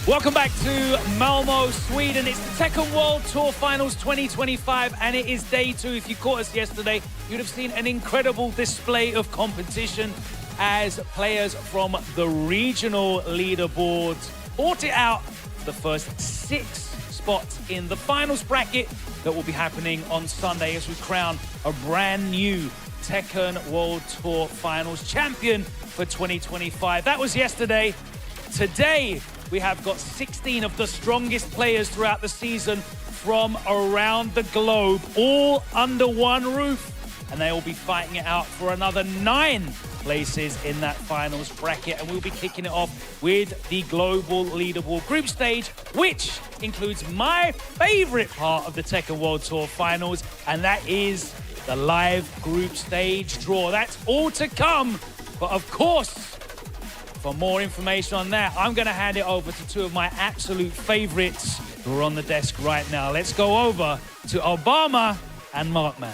Welcome back to Malmo, Sweden. It's the Tekken World Tour Finals 2025, and it is day 2. If you caught us yesterday, you'd have seen an incredible display of competition as players from the regional leaderboards fought it out for the first 6 spots in the finals bracket that will be happening on Sunday as we crown a brand new Tekken World Tour Finals champion for 2025. That was yesterday. Today, we have got 16 of the strongest players throughout the season from around the globe, all under one roof. And they will be fighting it out for another 9 places in that finals bracket. And we'll be kicking it off with the global leaderboard group stage, which includes my favorite part of the Tekken World Tour Finals, and that is the live group stage draw. That's all to come. But of course, for more information on that, I'm going to hand it over to 2 of my absolute favorites who are on the desk right now. Let's go over to Obama and Markman.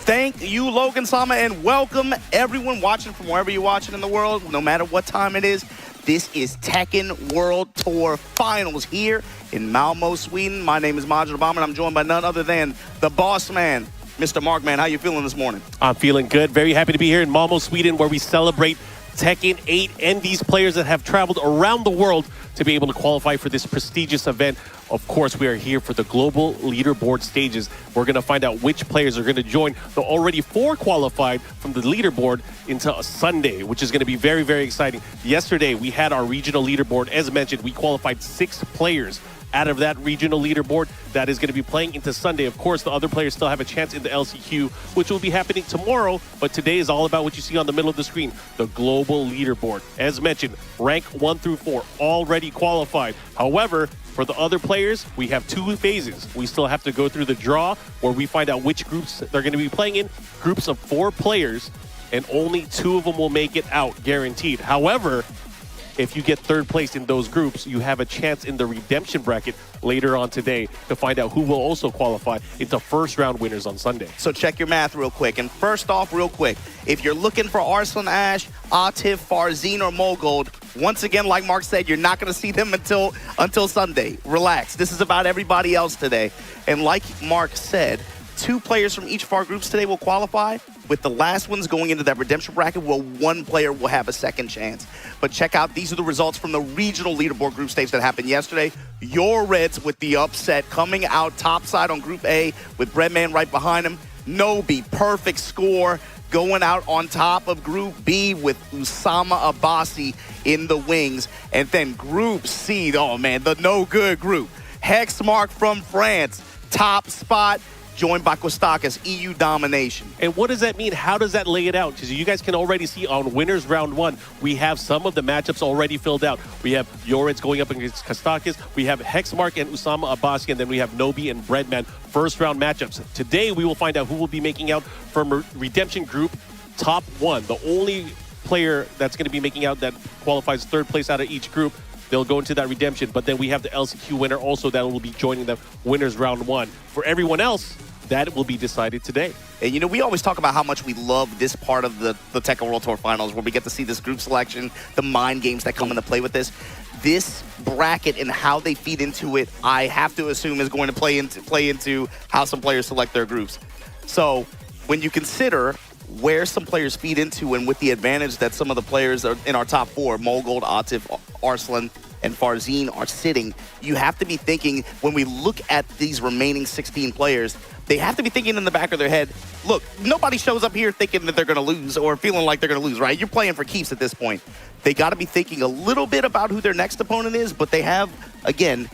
Thank you, Logan Sama, and welcome everyone watching from wherever you're watching in the world, no matter what time it is. This is Tekken World Tour Finals here in Malmo, Sweden. My name is Majid Obama, and I'm joined by none other than the boss man, Mr. Markman. How you feeling this morning? I'm feeling good. Very happy to be here in Malmo, Sweden, where we celebrate Tekken 8 and these players that have traveled around the world to be able to qualify for this prestigious event. Of course, we are here for the global leaderboard stages. We're going to find out which players are going to join the already 4 qualified from the leaderboard into a Sunday, which is going to be very, very exciting. Yesterday, we had our regional leaderboard. As mentioned, we qualified 6 players out of that regional leaderboard that is going to be playing into Sunday. Of course, the other players still have a chance in the LCQ, which will be happening tomorrow, but today is all about what you see on the middle of the screen, the global leaderboard. As mentioned, rank 1 through 4 already qualified. However, for the other players, we have 2 phases. We still have to go through the draw where we find out which groups they're going to be playing in. Groups of 4 players, and only 2 of them will make it out, guaranteed. However, if you get 3rd place in those groups, you have a chance in the redemption bracket later on today to find out who will also qualify into first round winners on Sunday. So check your math real quick. And first off, real quick, if you're looking for Arslan Ash, Atif, Farzin, or Mogold, once again, like Mark said, you're not going to see them until Sunday. Relax. This is about everybody else today. And like Mark said, 2 players from each of our groups today will qualify, with the last ones going into that redemption bracket where 1 player will have a second chance. But check out, these are the results from the regional leaderboard group stage that happened yesterday. Your Reds with the upset coming out topside on Group A with Breadman right behind him. Nobi, perfect score, going out on top of Group B with Usama Abbasi in the wings. And then Group C, oh man, the no good group. Hexmark from France, top spot, joined by Kostakis, EU domination. And what does that mean? How does that lay it out? Because you guys can already see on winners round 1, we have some of the matchups already filled out. We have Yorets going up against Kostakis. We have Hexmark and Usama Abbasi, and then we have Nobi and Breadman first round matchups. Today, we will find out who will be making out from Redemption Group top 1. The only player that's going to be making out that qualifies 3rd place out of each group. They'll go into that redemption, but then we have the LCQ winner also that will be joining the winners round 1. For everyone else, that will be decided today. And you know, we always talk about how much we love this part of the Tekken World Tour Finals, where we get to see this group selection, the mind games that come into play with this. This bracket and how they feed into it, I have to assume is going to play into how some players select their groups. So when you consider where some players feed into, and with the advantage that some of the players are in our top 4, Mogold, Atif, Arslan, and Farzin are sitting, you have to be thinking, when we look at these remaining 16 players, they have to be thinking in the back of their head, look, nobody shows up here thinking that they're going to lose or feeling like they're going to lose, right? You're playing for keeps at this point. They got to be thinking a little bit about who their next opponent is, but they have, again,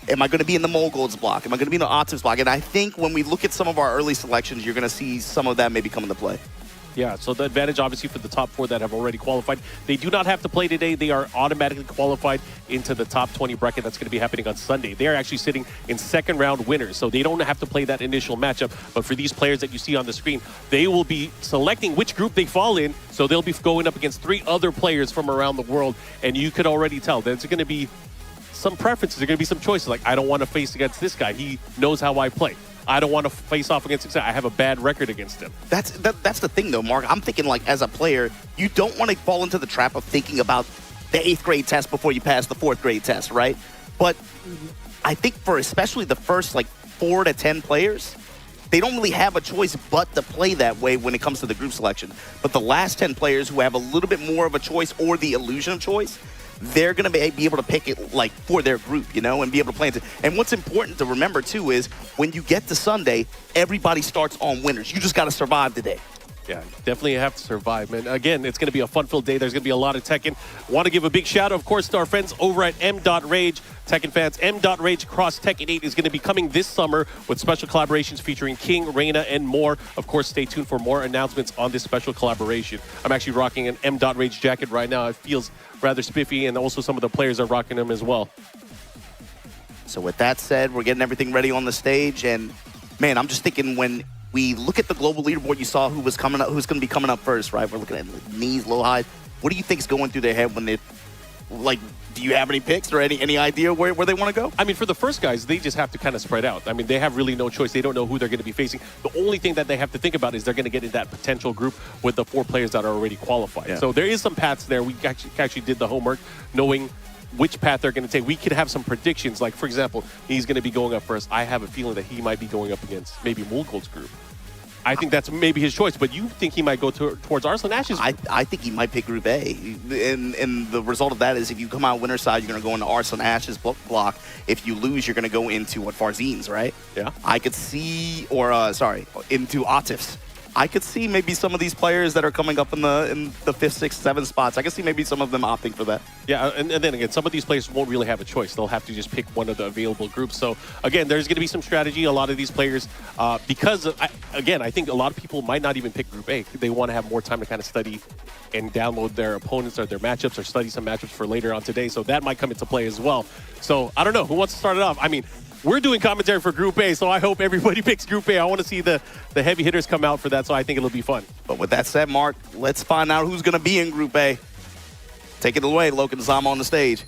am I going to be in the Mogold's block? Am I going to be in the Atif's block? And I think when we look at some of our early selections, you're going to see some of that maybe come into play. Yeah, so the advantage obviously for the top 4 that have already qualified. They do not have to play today. They are automatically qualified into the top 20 bracket that's going to be happening on Sunday. They are actually sitting in 2nd round winners, so they don't have to play that initial matchup. But for these players that you see on the screen, they will be selecting which group they fall in, so they'll be going up against 3 other players from around the world, and you could already tell there's going to be some preferences. There are going to be some choices, like I don't want to face against this guy. He knows how I play. I don't want to face off against him. I have a bad record against him. That's the thing, though, Mark. I'm thinking, like, as a player, you don't want to fall into the trap of thinking about the 8th grade test before you pass the 4th grade test, right? But I think for especially the first like 4 to 10 players, they don't really have a choice but to play that way when it comes to the group selection. But the last 10 players who have a little bit more of a choice or the illusion of choice, they're going to be able to pick it like for their group, you know, and be able to play it. And what's important to remember too is when you get to Sunday, everybody starts on winners. You just got to survive today. Yeah, definitely have to survive, man. Again, it's going to be a fun-filled day. There's going to be a lot of Tekken. Want to give a big shout-out, of course, to our friends over at M.Rage. Tekken fans, M.Rage Cross Tekken 8 is going to be coming this summer with special collaborations featuring King, Reina, and more. Of course, stay tuned for more announcements on this special collaboration. I'm actually rocking an M.Rage jacket right now. It feels rather spiffy, and also some of the players are rocking them as well. So with that said, we're getting everything ready on the stage, and man, I'm just thinking when we look at the global leaderboard, you saw who was coming up, who's going to be coming up first, right? We're looking at knees, low, high. What do you think is going through their head when they, like, do you have any picks or any idea where they want to go? I mean, for the first guys, they just have to kind of spread out. I mean, they have really no choice. They don't know who they're going to be facing. The only thing that they have to think about is they're going to get in that potential group with the 4 players that are already qualified. Yeah. So there is some paths there. We actually did the homework knowing which path they're going to take. We could have some predictions. Like, for example, he's going to be going up first. I have a feeling that he might be going up against maybe Mulgold's group. I think that's maybe his choice, but you think he might go towards Arslan Ash's group? I think he might pick Group A. And the result of that is if you come out winner's side, you're going to go into Arslan Ash's block. If you lose, you're going to go into Farzine's, right? Yeah. I could see, into Atif's. I could see maybe some of these players that are coming up in the 5th, 6th, 7th spots. I could see maybe some of them opting for that. Yeah, and then again, some of these players won't really have a choice. They'll have to just pick one of the available groups. So again, there's going to be some strategy. A lot of these players, because I think a lot of people might not even pick Group A. They want to have more time to kind of study and download their opponents or their matchups or study some matchups for later on today. So that might come into play as well. So I don't know. Who wants to start it off? I mean, we're doing commentary for Group A, so I hope everybody picks Group A. I want to see the heavy hitters come out for that, so I think it'll be fun. But with that said, Mark, let's find out who's going to be in Group A. Take it away, Logan Zama on the stage.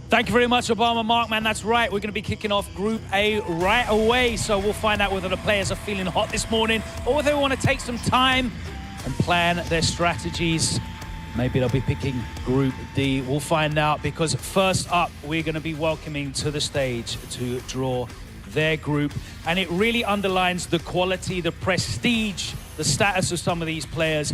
Thank you very much, Obama Mark, man. That's right. We're going to be kicking off Group A right away, so we'll find out whether the players are feeling hot this morning or whether they want to take some time and plan their strategies. Maybe they'll be picking Group D. We'll find out, because first up, we're going to be welcoming to the stage to draw their group. And it really underlines the quality, the prestige, the status of some of these players.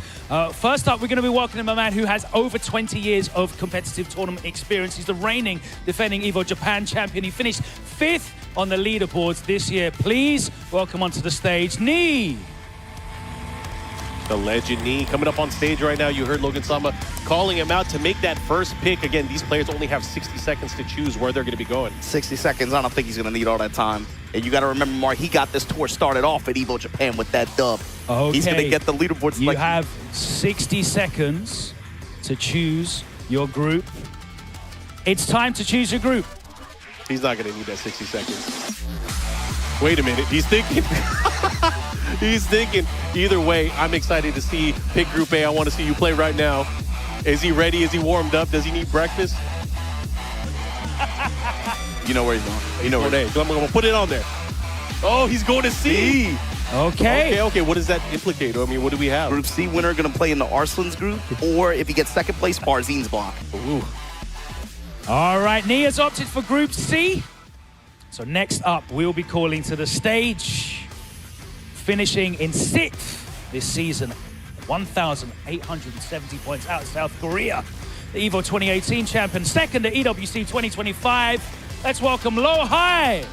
First up, we're going to be welcoming a man who has over 20 years of competitive tournament experience. He's the reigning, defending EVO Japan champion. He finished 5th on the leaderboards this year. Please welcome onto the stage, Nee. The legend Nee coming up on stage right now. You heard Logan Sama calling him out to make that first pick. Again, these players only have 60 seconds to choose where they're going to be going. 60 seconds, I don't think he's going to need all that time. And you got to remember, Mark, he got this tour started off at EVO Japan with that dub. Okay. He's going to get the leaderboards. You have 60 seconds to choose your group. It's time to choose your group. He's not going to need that 60 seconds. Wait a minute, he's thinking. He's thinking. Either way, I'm excited to see pick Group A. I want to see you play right now. Is he ready? Is he warmed up? Does he need breakfast? You know where he's going. You know where he's going. I'm going to put it on there. Oh, he's going to C. Okay. Okay. What does that implicate? I mean, what do we have? Group C winner going to play in the Arslan's group, or if he gets second place, Farzine's block. Ooh. All right, Nee has opted for Group C. So next up, we'll be calling to the stage, finishing in 6th this season, 1,870 points out of South Korea. The EVO 2018 champion, 2nd at EWC 2025. Let's welcome Low High.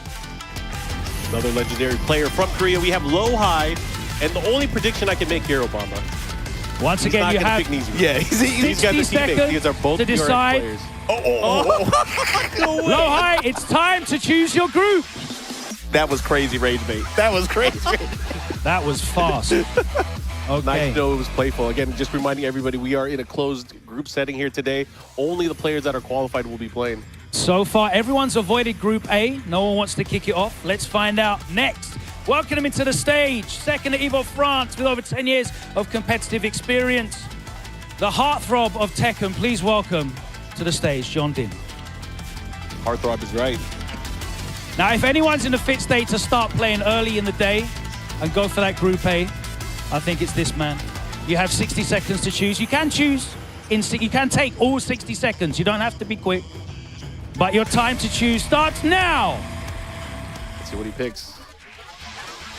Another legendary player from Korea. We have Low High, and the only prediction I can make here, Obama. Once again, you have he's got the teammates. These are both to decide. players. No way. Low High, it's time to choose your group. That was crazy, Rage Mate. That was crazy. That was fast. Okay. Nice to know it was playful. Again, just reminding everybody, we are in a closed group setting here today. Only the players that are qualified will be playing. So far, everyone's avoided Group A. No one wants to kick it off. Let's find out next. Welcome him into the stage. 2nd at EVO France with over 10 years of competitive experience. The heartthrob of Tekken, please welcome to the stage, John Din. Heartthrob is right. Now, if anyone's in a fit state to start playing early in the day and go for that Group A, I think it's this man. You have 60 seconds to choose. You can choose you can take all 60 seconds. You don't have to be quick. But your time to choose starts now. Let's see what he picks.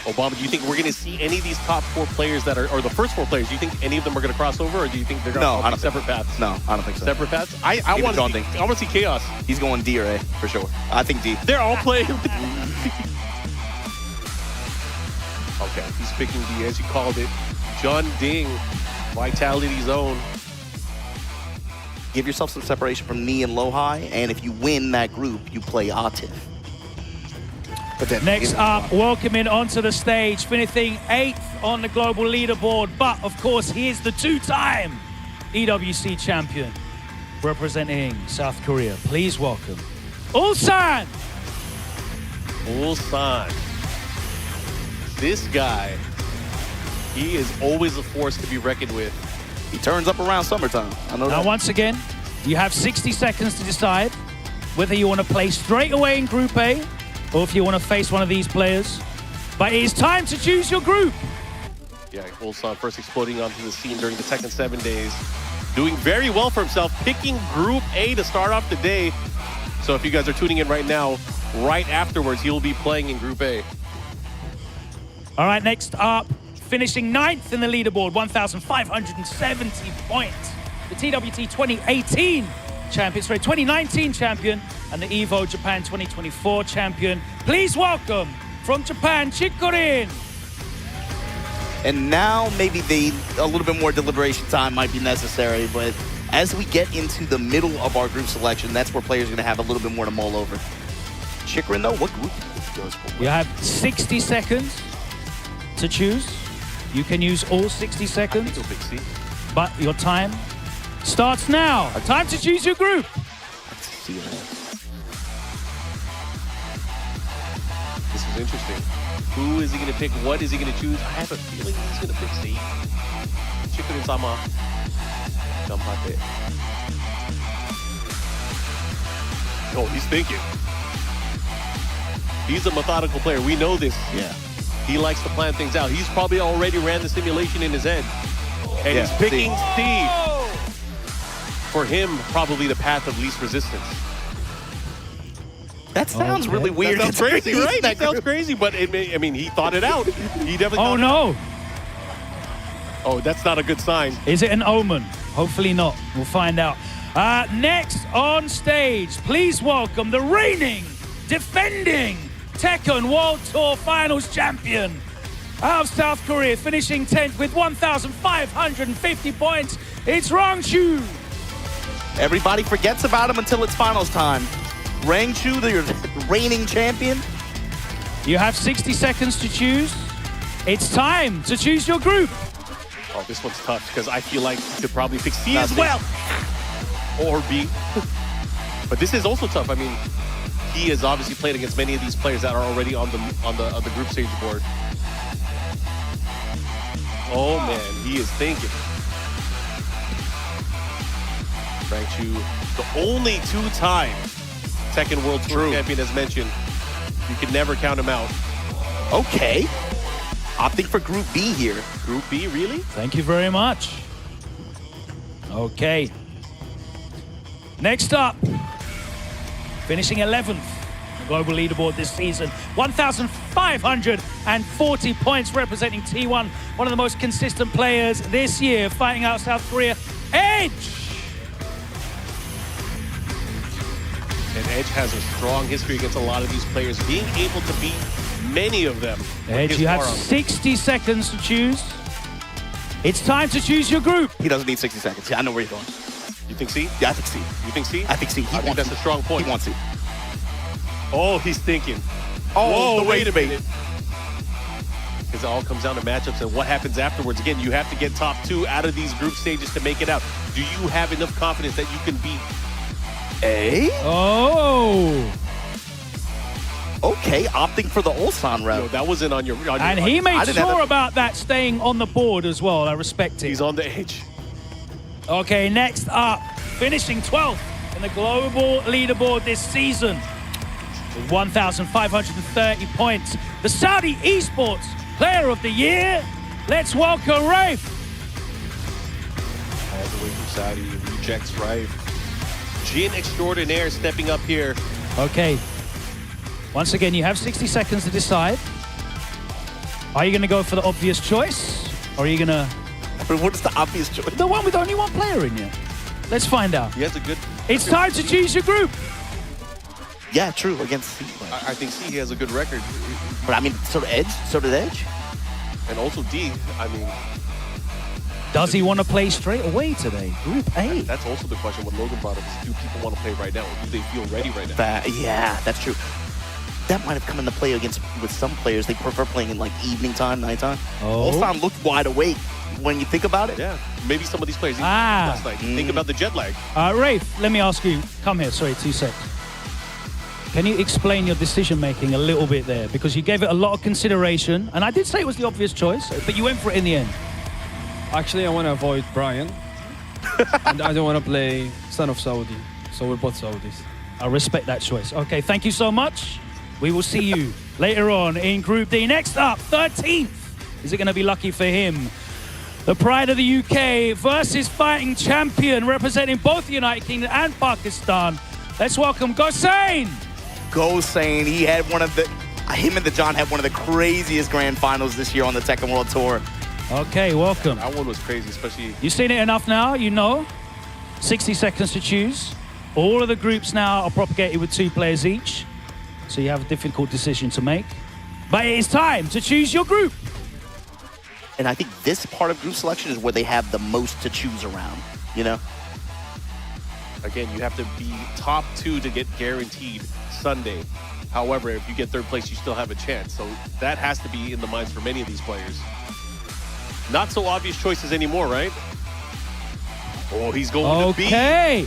Obama, do you think we're going to see any of these top 4 players that are, or the first 4 players, do you think any of them are going to cross over, or do you think they're going to be separate paths? No, I don't think so. Separate paths? I want to see chaos. He's going D or A, for sure. I think D. They're all playing. Okay, he's picking D, as you called it. John Ding, Vitality Zone. Give yourself some separation from me and Lohai, and if you win that group, you play Atif. But then Next up, welcoming onto the stage, finishing 8th on the global leaderboard, but of course he is the 2-time EWC champion representing South Korea. Please welcome Ulsan! Ulsan. This guy, he is always a force to be reckoned with. he turns up around summertime. I know Now that. once again, you have 60 seconds to decide whether you want to play straight away in Group A or if you want to face one of these players. But it is time to choose your group. Yeah, Ulsan first exploding onto the scene during the Tekken 7 days. Doing very well for himself, picking Group A to start off the day. So if you guys are tuning in right now, right afterwards, he'll be playing in Group A. All right, next up, finishing 9th in the leaderboard, 1,570 points. The TWT 2018 champion, sorry, 2019 champion, and the EVO Japan 2024 champion. Please welcome, from Japan, Chikorin. And now maybe a little bit more deliberation time might be necessary, but as we get into the middle of our group selection, that's where players are going to have a little bit more to mull over. Chikorin, though, what group goes for? You have 60 seconds to choose. You can use all 60 seconds, but your time starts now. Time to choose your group. This is interesting. Who is he going to pick? What is he going to choose? I have a feeling he's going to pick C. Chikorin-sama. Ganbatte. Oh, he's thinking. He's a methodical player. We know this. Yeah. He likes to plan things out. He's probably already ran the simulation in his head. And he's picking C. For him, probably the path of least resistance. That sounds really weird. That sounds crazy, right? That sounds crazy, but I mean, he thought it out. He definitely Oh, no. Oh, that's not a good sign. Is it an omen? Hopefully not. We'll find out. Next on stage, please welcome the reigning, defending Tekken World Tour Finals champion out of South Korea, finishing 10th with 1,550 points. It's Rangshu. Everybody forgets about him until it's finals time. Rangshu, the reigning champion. You have 60 seconds to choose. It's time to choose your group. Oh, this one's tough because I feel like he could probably pick C as well. Or B. But this is also tough. I mean, he has obviously played against many of these players that are already on the group stage board. Oh man, he is thinking. Rangshu, the only 2-time Tekken World Tour champion, as mentioned. You can never count him out. Okay. Opting for Group B here. Group B, really? Thank you very much. Okay. Next up, finishing 11th on the global leaderboard this season, 1,540 points, representing T1, one of the most consistent players this year, fighting out South Korea, Edge. And Edge has a strong history against a lot of these players, being able to beat many of them. Edge, you have 60 seconds to choose. It's time to choose your group. He doesn't need 60 seconds. Yeah, I know where he's going. You think C? Yeah, I think C. You think C? I think C. I think that's a strong point. He wants C. Oh, he's thinking. Oh, whoa, wait a minute. Because it all comes down to matchups and what happens afterwards. Again, you have to get top 2 out of these group stages to make it out. Do you have enough confidence that you can beat A? Oh. Okay, opting for the Ulsan route. No, that wasn't on your... And he made sure about that staying on the board as well. I respect it. He's on the edge. Okay, next up, finishing 12th in the global leaderboard this season with 1,530 points. The Saudi Esports Player of the Year. Let's welcome Rafe. All the way from Saudi rejects right. Jin Extraordinaire stepping up here. Okay. Once again, you have 60 seconds to decide. Are you going to go for the obvious choice? Or are you going to... What is the obvious choice? The one with only one player in you. Let's find out. He has a good... It's time to choose your group. Yeah, true, against C. I think C, he has a good record. But I mean, so did Edge. So did Edge. And also D, I mean... Does he want to play straight away today? Group A. That's also the question what Logan brought up is, do people want to play right now? Or do they feel ready right now? Yeah, that's true. That might have come into play with some players. They prefer playing in like evening time, nighttime. Oh. Olsan looked wide awake when you think about it. Yeah, maybe some of these players last night. Think about the jet lag. Rafe, let me ask you. Come here, sorry, 2 seconds. Can you explain your decision-making a little bit there? Because you gave it a lot of consideration, and I did say it was the obvious choice, but you went for it in the end. Actually, I want to avoid Brian. And I don't want to play Son of Saudi. So we're both Saudis. I respect that choice. Okay, thank you so much. We will see you later on in Group D. Next up, 13th. Is it going to be lucky for him? The pride of the UK versus fighting champion representing both the United Kingdom and Pakistan. Let's welcome Gosain. Gosain, he had him and the John had one of the craziest grand finals this year on the Tekken World Tour. Okay, welcome. That one was crazy, especially... You've seen it enough now, you know. 60 seconds to choose. All of the groups now are propagated with 2 players each. So you have a difficult decision to make. But it is time to choose your group. And I think this part of group selection is where they have the most to choose around, you know? Again, you have to be top 2 to get guaranteed Sunday. However, if you get 3rd place, you still have a chance. So that has to be in the minds for many of these players. Not so obvious choices anymore, right? Oh, he's going to B. Okay.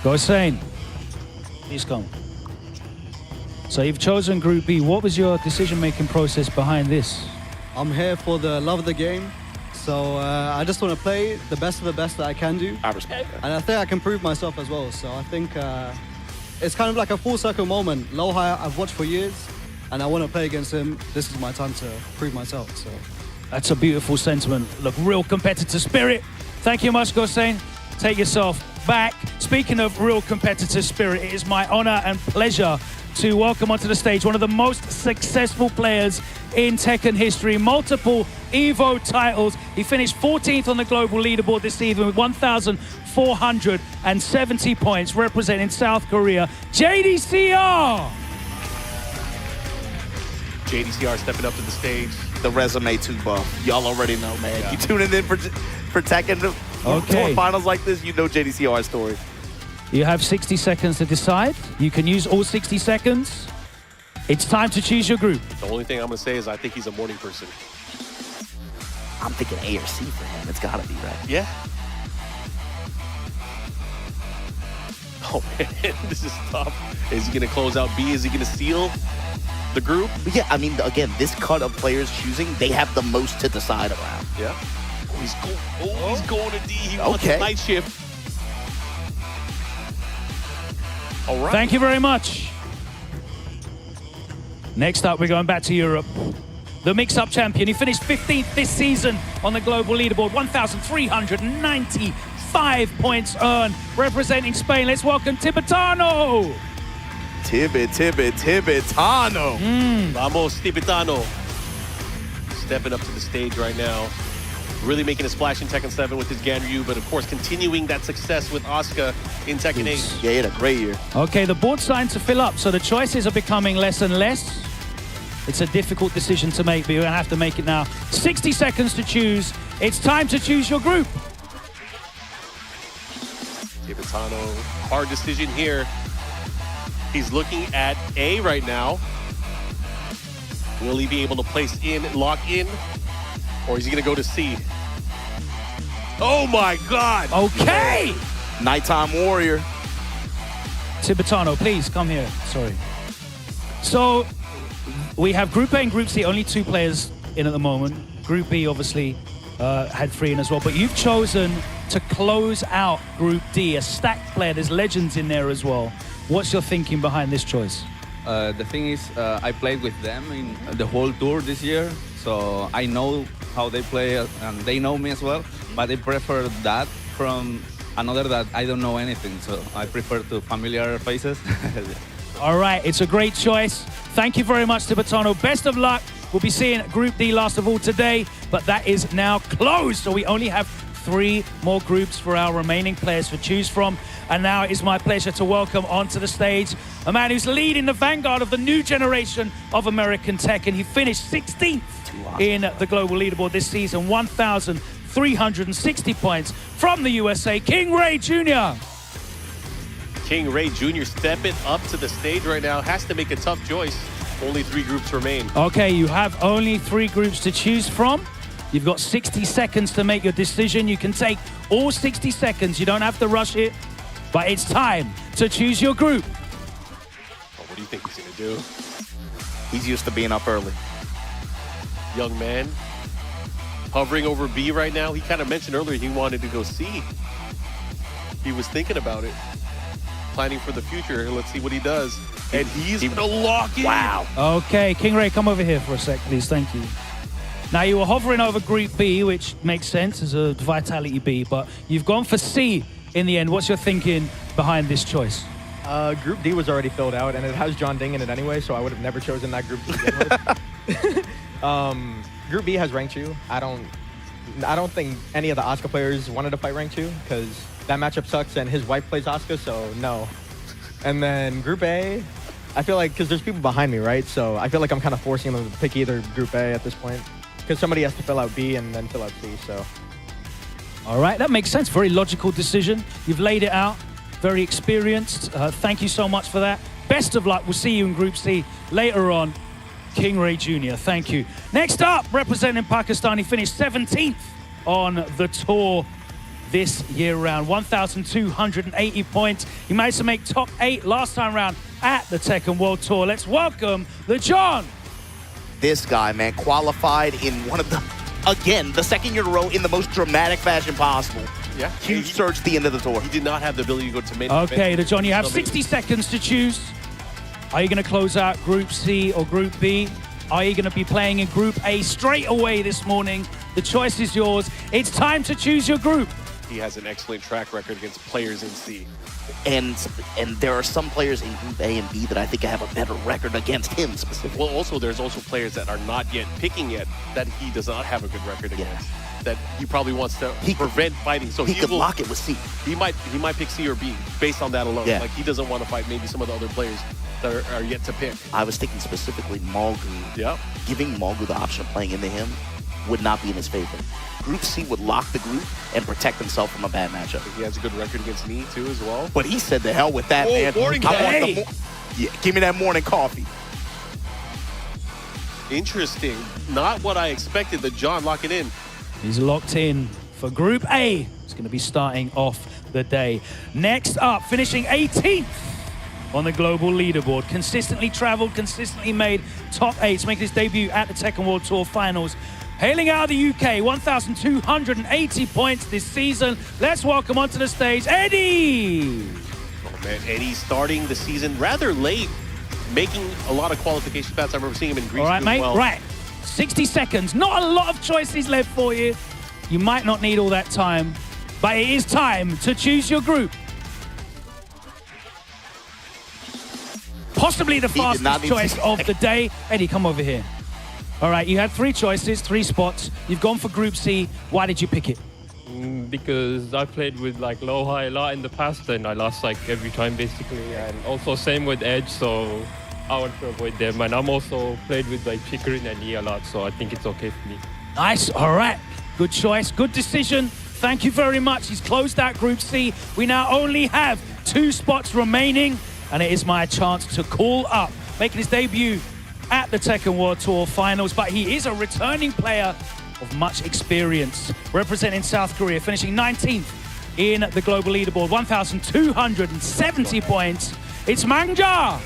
Gosain, please come. So you've chosen Group B. What was your decision-making process behind this? I'm here for the love of the game. So I just want to play the best of the best that I can do. I respect that. And I think I can prove myself as well. So I think it's kind of like a full circle moment. Lohai, I've watched for years, and I want to play against him. This is my time to prove myself. So That's a beautiful sentiment. Look, real competitor spirit. Thank you much, Gosain. Take yourself back. Speaking of real competitor spirit, it is my honor and pleasure to welcome onto the stage one of the most successful players in Tekken history. Multiple EVO titles. He finished 14th on the global leaderboard this season with 1,470 points, representing South Korea. JDCR! JDCR stepping up to the stage. The resume too buff. Y'all already know, man. Yeah. You tuning in for Tekken Okay. Tour finals like this, you know JDCR's story. You have 60 seconds to decide. You can use all 60 seconds. It's time to choose your group. The only thing I'm going to say is I think he's a morning person. I'm thinking A or C for him. It's got to be, right? Yeah. Oh, man, this is tough. Is he going to close out B? Is he going to seal the group? But yeah, I mean, again, this cut of players choosing, they have the most to decide around. Yeah. He's going to D. He wants a night shift. All right. Thank you very much. Next up, we're going back to Europe. The mix-up champion. He finished 15th this season on the global leaderboard. 1,395 points earned, representing Spain. Let's welcome Tibetano. Tibetano. Vamos, Tibetano. Stepping up to the stage right now. Really making a splash in Tekken 7 with his Ganryu, but of course continuing that success with Asuka in Tekken 8. Yeah, he had a great year. Okay, the board's starting to fill up, so the choices are becoming less and less. It's a difficult decision to make, but you're going to have to make it now. 60 seconds to choose. It's time to choose your group. Tibetano, hard decision here. He's looking at A right now. Will he be able to place in, lock in, or is he going to go to C? Oh my God! Okay! Nighttime Warrior. Tibetano, please come here. Sorry. So we have Group A and Group C, only 2 players in at the moment. Group B obviously had 3 in as well, but you've chosen to close out Group D, a stacked player. There's legends in there as well. What's your thinking behind this choice? The thing is, I played with them in the whole tour this year, so I know how they play, and they know me as well. But I prefer that from another that I don't know anything. So I prefer to familiar faces. All right, it's a great choice. Thank you very much to Batano. Best of luck. We'll be seeing Group D last of all today, but that is now closed. So we only have 3 more groups for our remaining players to choose from. And now it is my pleasure to welcome onto the stage a man who's leading the vanguard of the new generation of American tech, and he finished 16th in the global leaderboard this season, 1,360 points from the USA, King Ray Jr. King Ray Jr. stepping up to the stage right now, has to make a tough choice. Only 3 groups remain. Okay, you have only 3 groups to choose from. You've got 60 seconds to make your decision. You can take all 60 seconds. You don't have to rush it, but it's time to choose your group. Oh, what do you think he's going to do? He's used to being up early. Young man, hovering over B right now. He kind of mentioned earlier he wanted to go C. He was thinking about it, planning for the future. Let's see what he does. And he's going to lock in. Wow. Okay, King Ray, come over here for a sec, please. Thank you. Now, you were hovering over Group B, which makes sense as a Vitality B, but you've gone for C in the end. What's your thinking behind this choice? Group D was already filled out, and it has John Ding in it anyway, so I would have never chosen that group to begin with. Group B has rank 2. I don't think any of the Asuka players wanted to fight rank 2 because that matchup sucks, and his wife plays Asuka, so no. And then Group A, I feel like, because there's people behind me, right? So I feel like I'm kind of forcing them to pick either Group A at this point, because somebody has to fill out B and then fill out C, so. All right, that makes sense. Very logical decision. You've laid it out. Very experienced. Thank you so much for that. Best of luck. We'll see you in Group C later on. King Ray Jr., thank you. Next up, representing Pakistan, he finished 17th on the tour this year round. 1,280 points. He managed to make top 8 last time round at the Tekken World Tour. Let's welcome the John. This guy, man, qualified in one of the, again, the 2nd year in a row in the most dramatic fashion possible. Yeah. Huge surge at the end of the tour. He did not have the ability to go to main Okay, event. the John, you have 60 seconds to choose. Are you going to close out Group C or Group B? Are you going to be playing in Group A straight away this morning? The choice is yours. It's time to choose your group. He has an excellent track record against players in C. And there are some players in Group A and B that I think have a better record against him specifically. Well, also, there's also players that are not yet picking yet that he does not have a good record against. That he probably wants to prevent fighting. So he could lock it with C. He might pick C or B based on that alone. Yeah. Like, he doesn't want to fight maybe some of the other players that are yet to pick. I was thinking specifically Malgu. Yeah. Giving Malgu the option of playing into him would not be in his favor. Group C would lock the group and protect himself from a bad matchup. He has a good record against me too as well. But he said the hell with that, man. Morning Yeah, give me that morning coffee. Interesting. Not what I expected. The John locking in. He's locked in for Group A. It's going to be starting off the day. Next up, finishing 18th on the global leaderboard. Consistently traveled, consistently made top 8s, making his debut at the Tekken World Tour Finals. Hailing out of the UK, 1,280 points this season. Let's welcome onto the stage, Eddie! Oh man, Eddie starting the season rather late, making a lot of qualification paths. I remember seeing him in Greece. All right, doing mate, well. right. 60 seconds. Not a lot of choices left for you. You might not need all that time, but it is time to choose your group. Possibly the fastest choice of the day. Eddie, come over here. All right, you had 3 choices, 3 spots. You've gone for Group C. Why did you pick it? Because I played with like low high a lot in the past, and I lost like every time basically. And also same with Edge, so I want to avoid them. And I'm also played with like Chicorin and E a lot, so I think it's okay for me. Nice. All right. Good choice. Good decision. Thank you very much. He's closed out Group C. We now only have 2 spots remaining, and it is my chance to call up, making his debut at the Tekken World Tour Finals, but he is a returning player of much experience, representing South Korea, finishing 19th in the global leaderboard, 1,270 points. It's Mangja!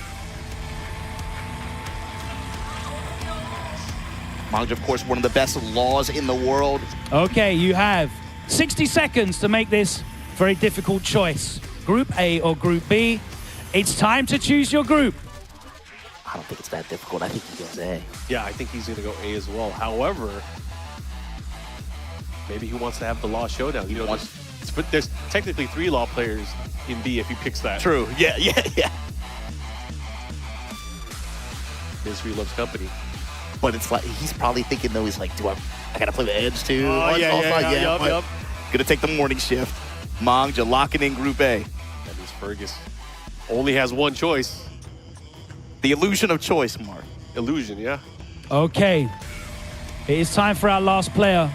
Mangja, of course, one of the best laws in the world. Okay, you have 60 seconds to make this very difficult choice. Group A or Group B. It's time to choose your group. I don't think it's that difficult. I think he goes A. Yeah, I think he's going to go A as well. However, Maybe he wants to have the Law showdown. You know, there's technically 3 Law players in B if he picks that. True. Yeah. Misery loves company. But it's like, he's probably thinking, though, he's like, I got to play the Edge, too? Oh, yeah. Gonna take the morning shift. Mangja locking in Group A. That means Fergus only has one choice. The illusion of choice, Mark. Illusion, yeah. Okay. It is time for our last player.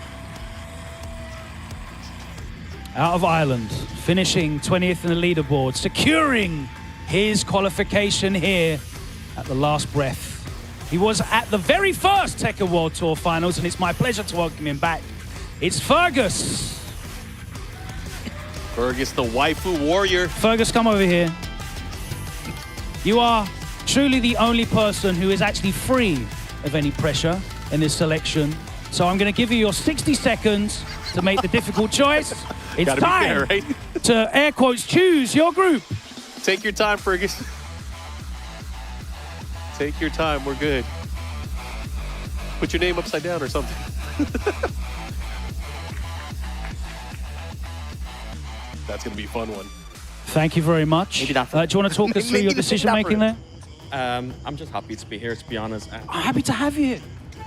Out of Ireland, finishing 20th in the leaderboard, securing his qualification here at the last breath. He was at the very first Tekken World Tour Finals, and it's my pleasure to welcome him back. It's Fergus. Fergus, the waifu warrior. Fergus, come over here. You are truly the only person who is actually free of any pressure in this selection. So I'm going to give you your 60 seconds to make the difficult choice. It's Gotta time be fair, right? to, air quotes, choose your group. Take your time, Fergus. Take your time, we're good. Put your name upside down or something. That's gonna be a fun one. Thank you very much. Maybe not. Do you want to talk us through your decision making there? I'm just happy to be here, to be honest. I'm happy to have you.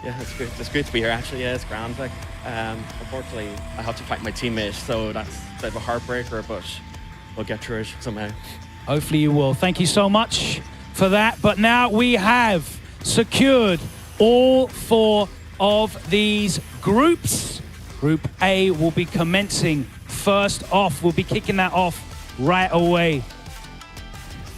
Yeah, it's good. It's great to be here, actually. Yeah, it's grand. Like, unfortunately, I have to fight my teammate, so that's a bit of a heartbreaker, but we'll get through it somehow. Hopefully you will. Thank you so much for that. But now we have secured all 4 of these groups. Group A will be commencing first off. We'll be kicking that off right away.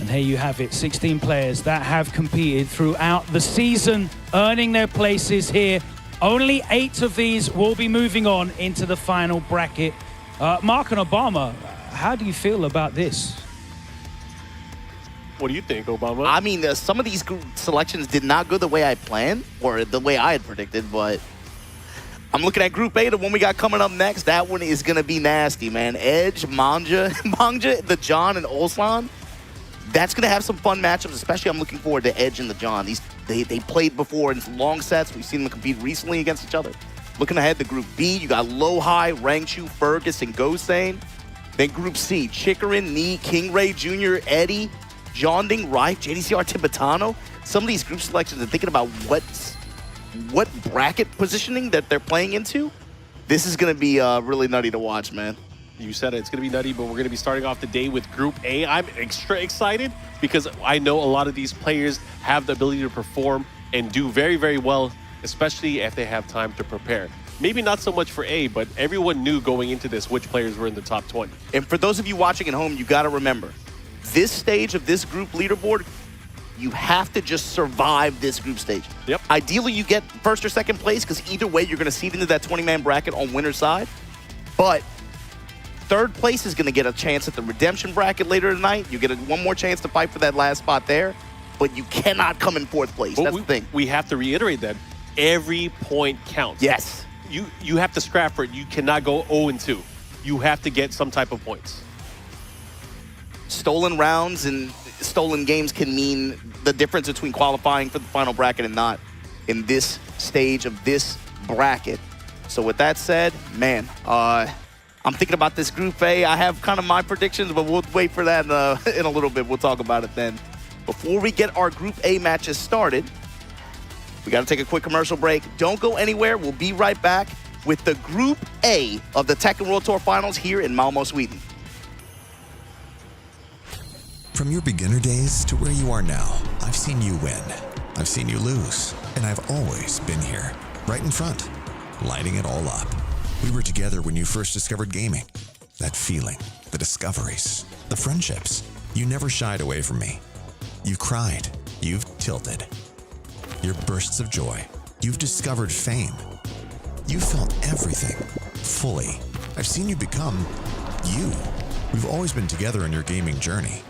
And here you have it, 16 players that have competed throughout the season, earning their places here. Only 8 of these will be moving on into the final bracket. Mark and Obama, how do you feel about this? What do you think, Obama? I mean, some of these group selections did not go the way I planned or the way I had predicted, but I'm looking at Group A, the one we got coming up next. That one is going to be nasty, man. Edge, Mangja, the John, and Ulsan. That's going to have some fun matchups, especially I'm looking forward to Edge and the John. They played before in long sets. We've seen them compete recently against each other. Looking ahead to Group B, you got Lowhigh, Rangchu, Fergus, and Gosane. Then Group C, Chikarin, Nee, King Ray Jr., Eddie, Jonding, Rife, JDCR, Tibetano. Some of these group selections are thinking about what bracket positioning that they're playing into. This is going to be really nutty to watch, man. You said it, it's going to be nutty, but we're going to be starting off the day with Group A. I'm extra excited because I know a lot of these players have the ability to perform and do very, very well, especially if they have time to prepare. Maybe not so much for A, but everyone knew going into this which players were in the top 20. And for those of you watching at home, you got to remember, this stage of this group leaderboard, you have to just survive this group stage. Yep. Ideally, you get first or second place because either way, you're going to seed into that 20-man bracket on winner's side. But third place is going to get a chance at the redemption bracket later tonight. You get one more chance to fight for that last spot there, but you cannot come in fourth place. But that's the thing. We have to reiterate that every point counts. Yes. You have to scrap for it. You cannot go 0-2. You have to get some type of points. Stolen rounds and stolen games can mean the difference between qualifying for the final bracket and not in this stage of this bracket. So with that said, man, I'm thinking about this Group A. I have kind of my predictions, but we'll wait for that in a little bit. We'll talk about it then. Before we get our Group A matches started, we got to take a quick commercial break. Don't go anywhere. We'll be right back with the Group A of the Tekken World Tour Finals here in Malmö, Sweden. From your beginner days to where you are now, I've seen you win. I've seen you lose. And I've always been here, right in front, lighting it all up. We were together when you first discovered gaming. That feeling, the discoveries, the friendships. You never shied away from me. You've cried. You've tilted. Your bursts of joy. You've discovered fame. You felt everything, fully. I've seen you become you. We've always been together in your gaming journey.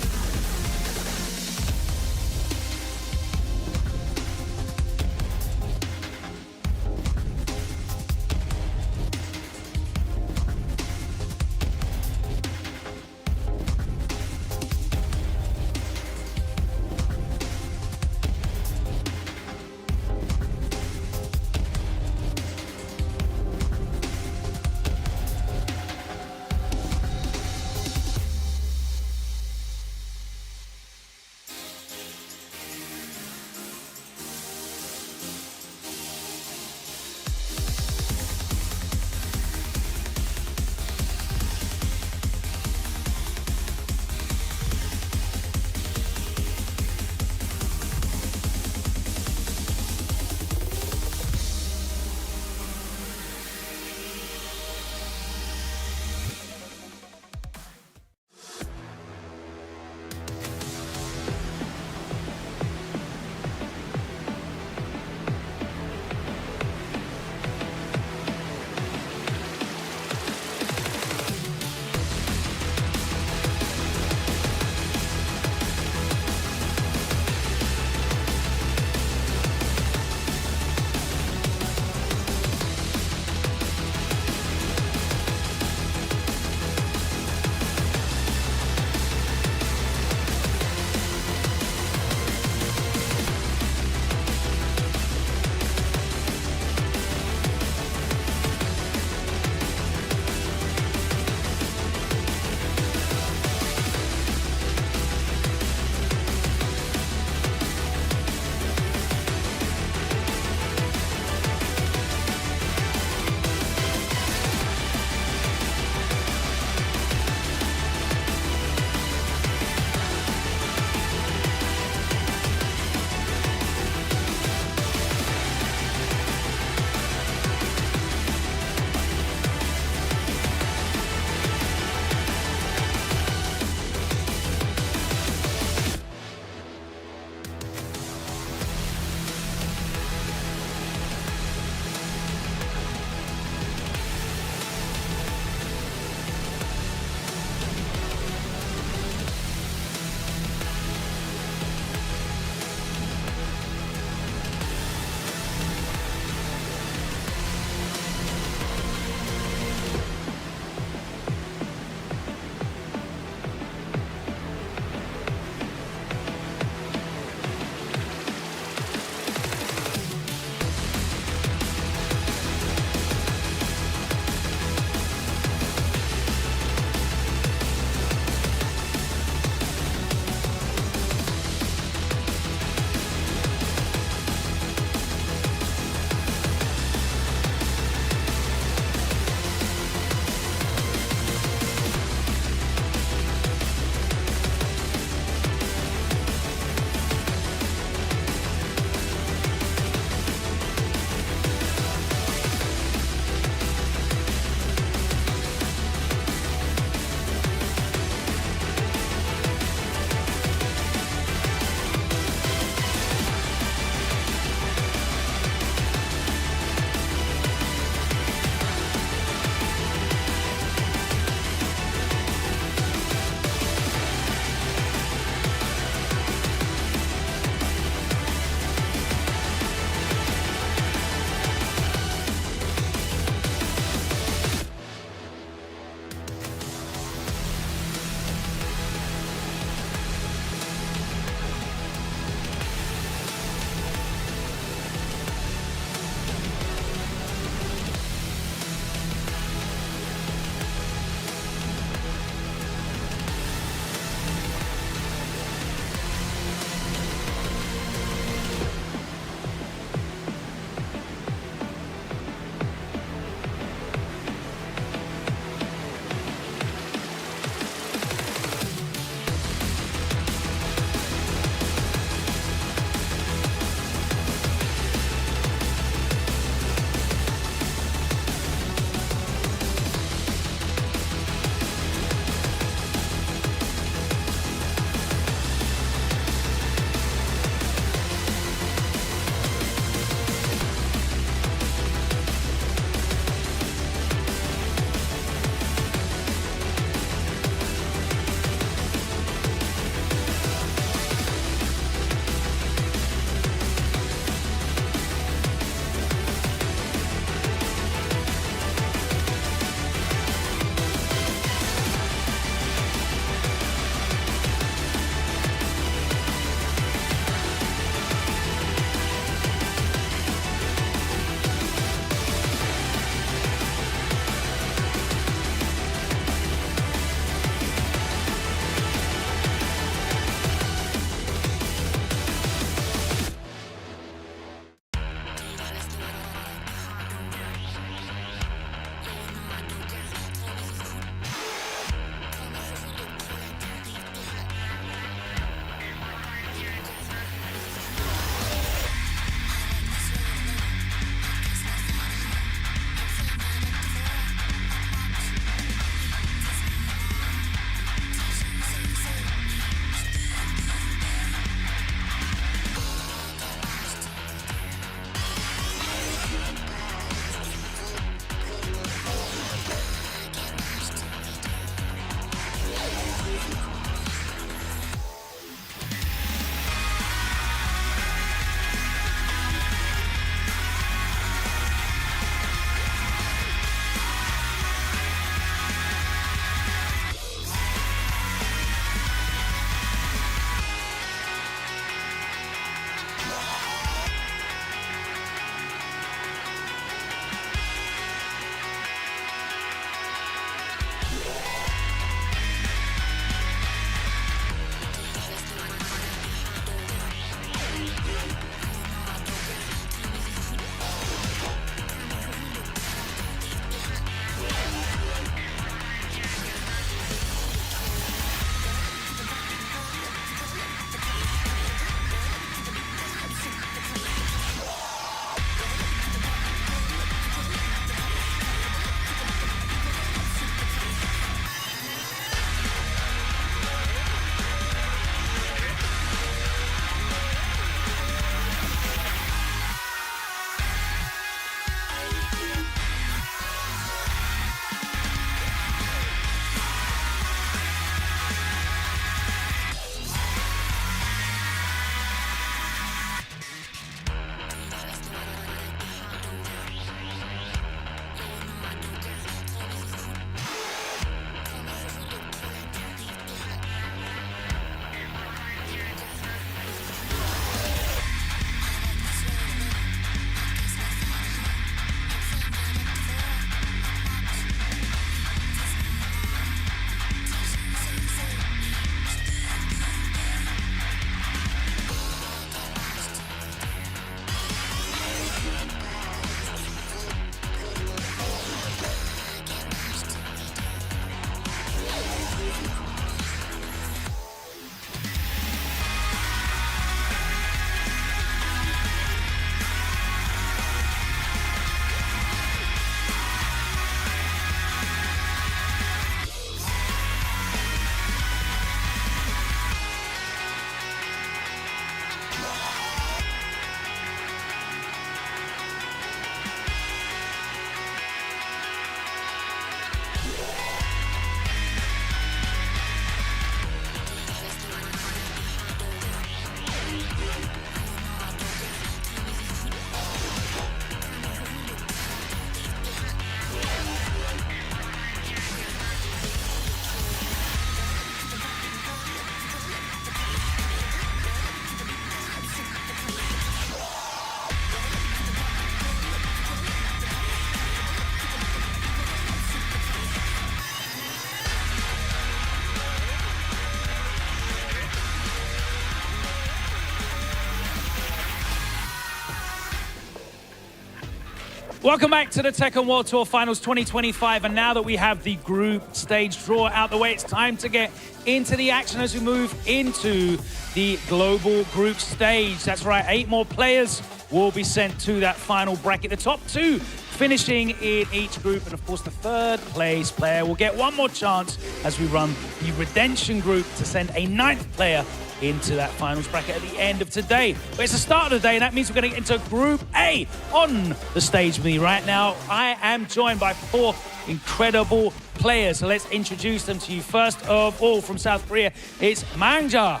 Welcome back to the Tekken World Tour Finals 2025. And now that we have the group stage draw out the way, it's time to get into the action as we move into the global group stage. That's right, 8 more players will be sent to that final bracket. The top 2 finishing in each group. And of course, the 3rd place player will get one more chance as we run the Redemption group to send a 9th player into that finals bracket at the end of today. But it's the start of the day, and that means we're going to get into Group A on the stage with me right now. I am joined by 4 incredible players, so let's introduce them to you. First of all, from South Korea, it's Mangja.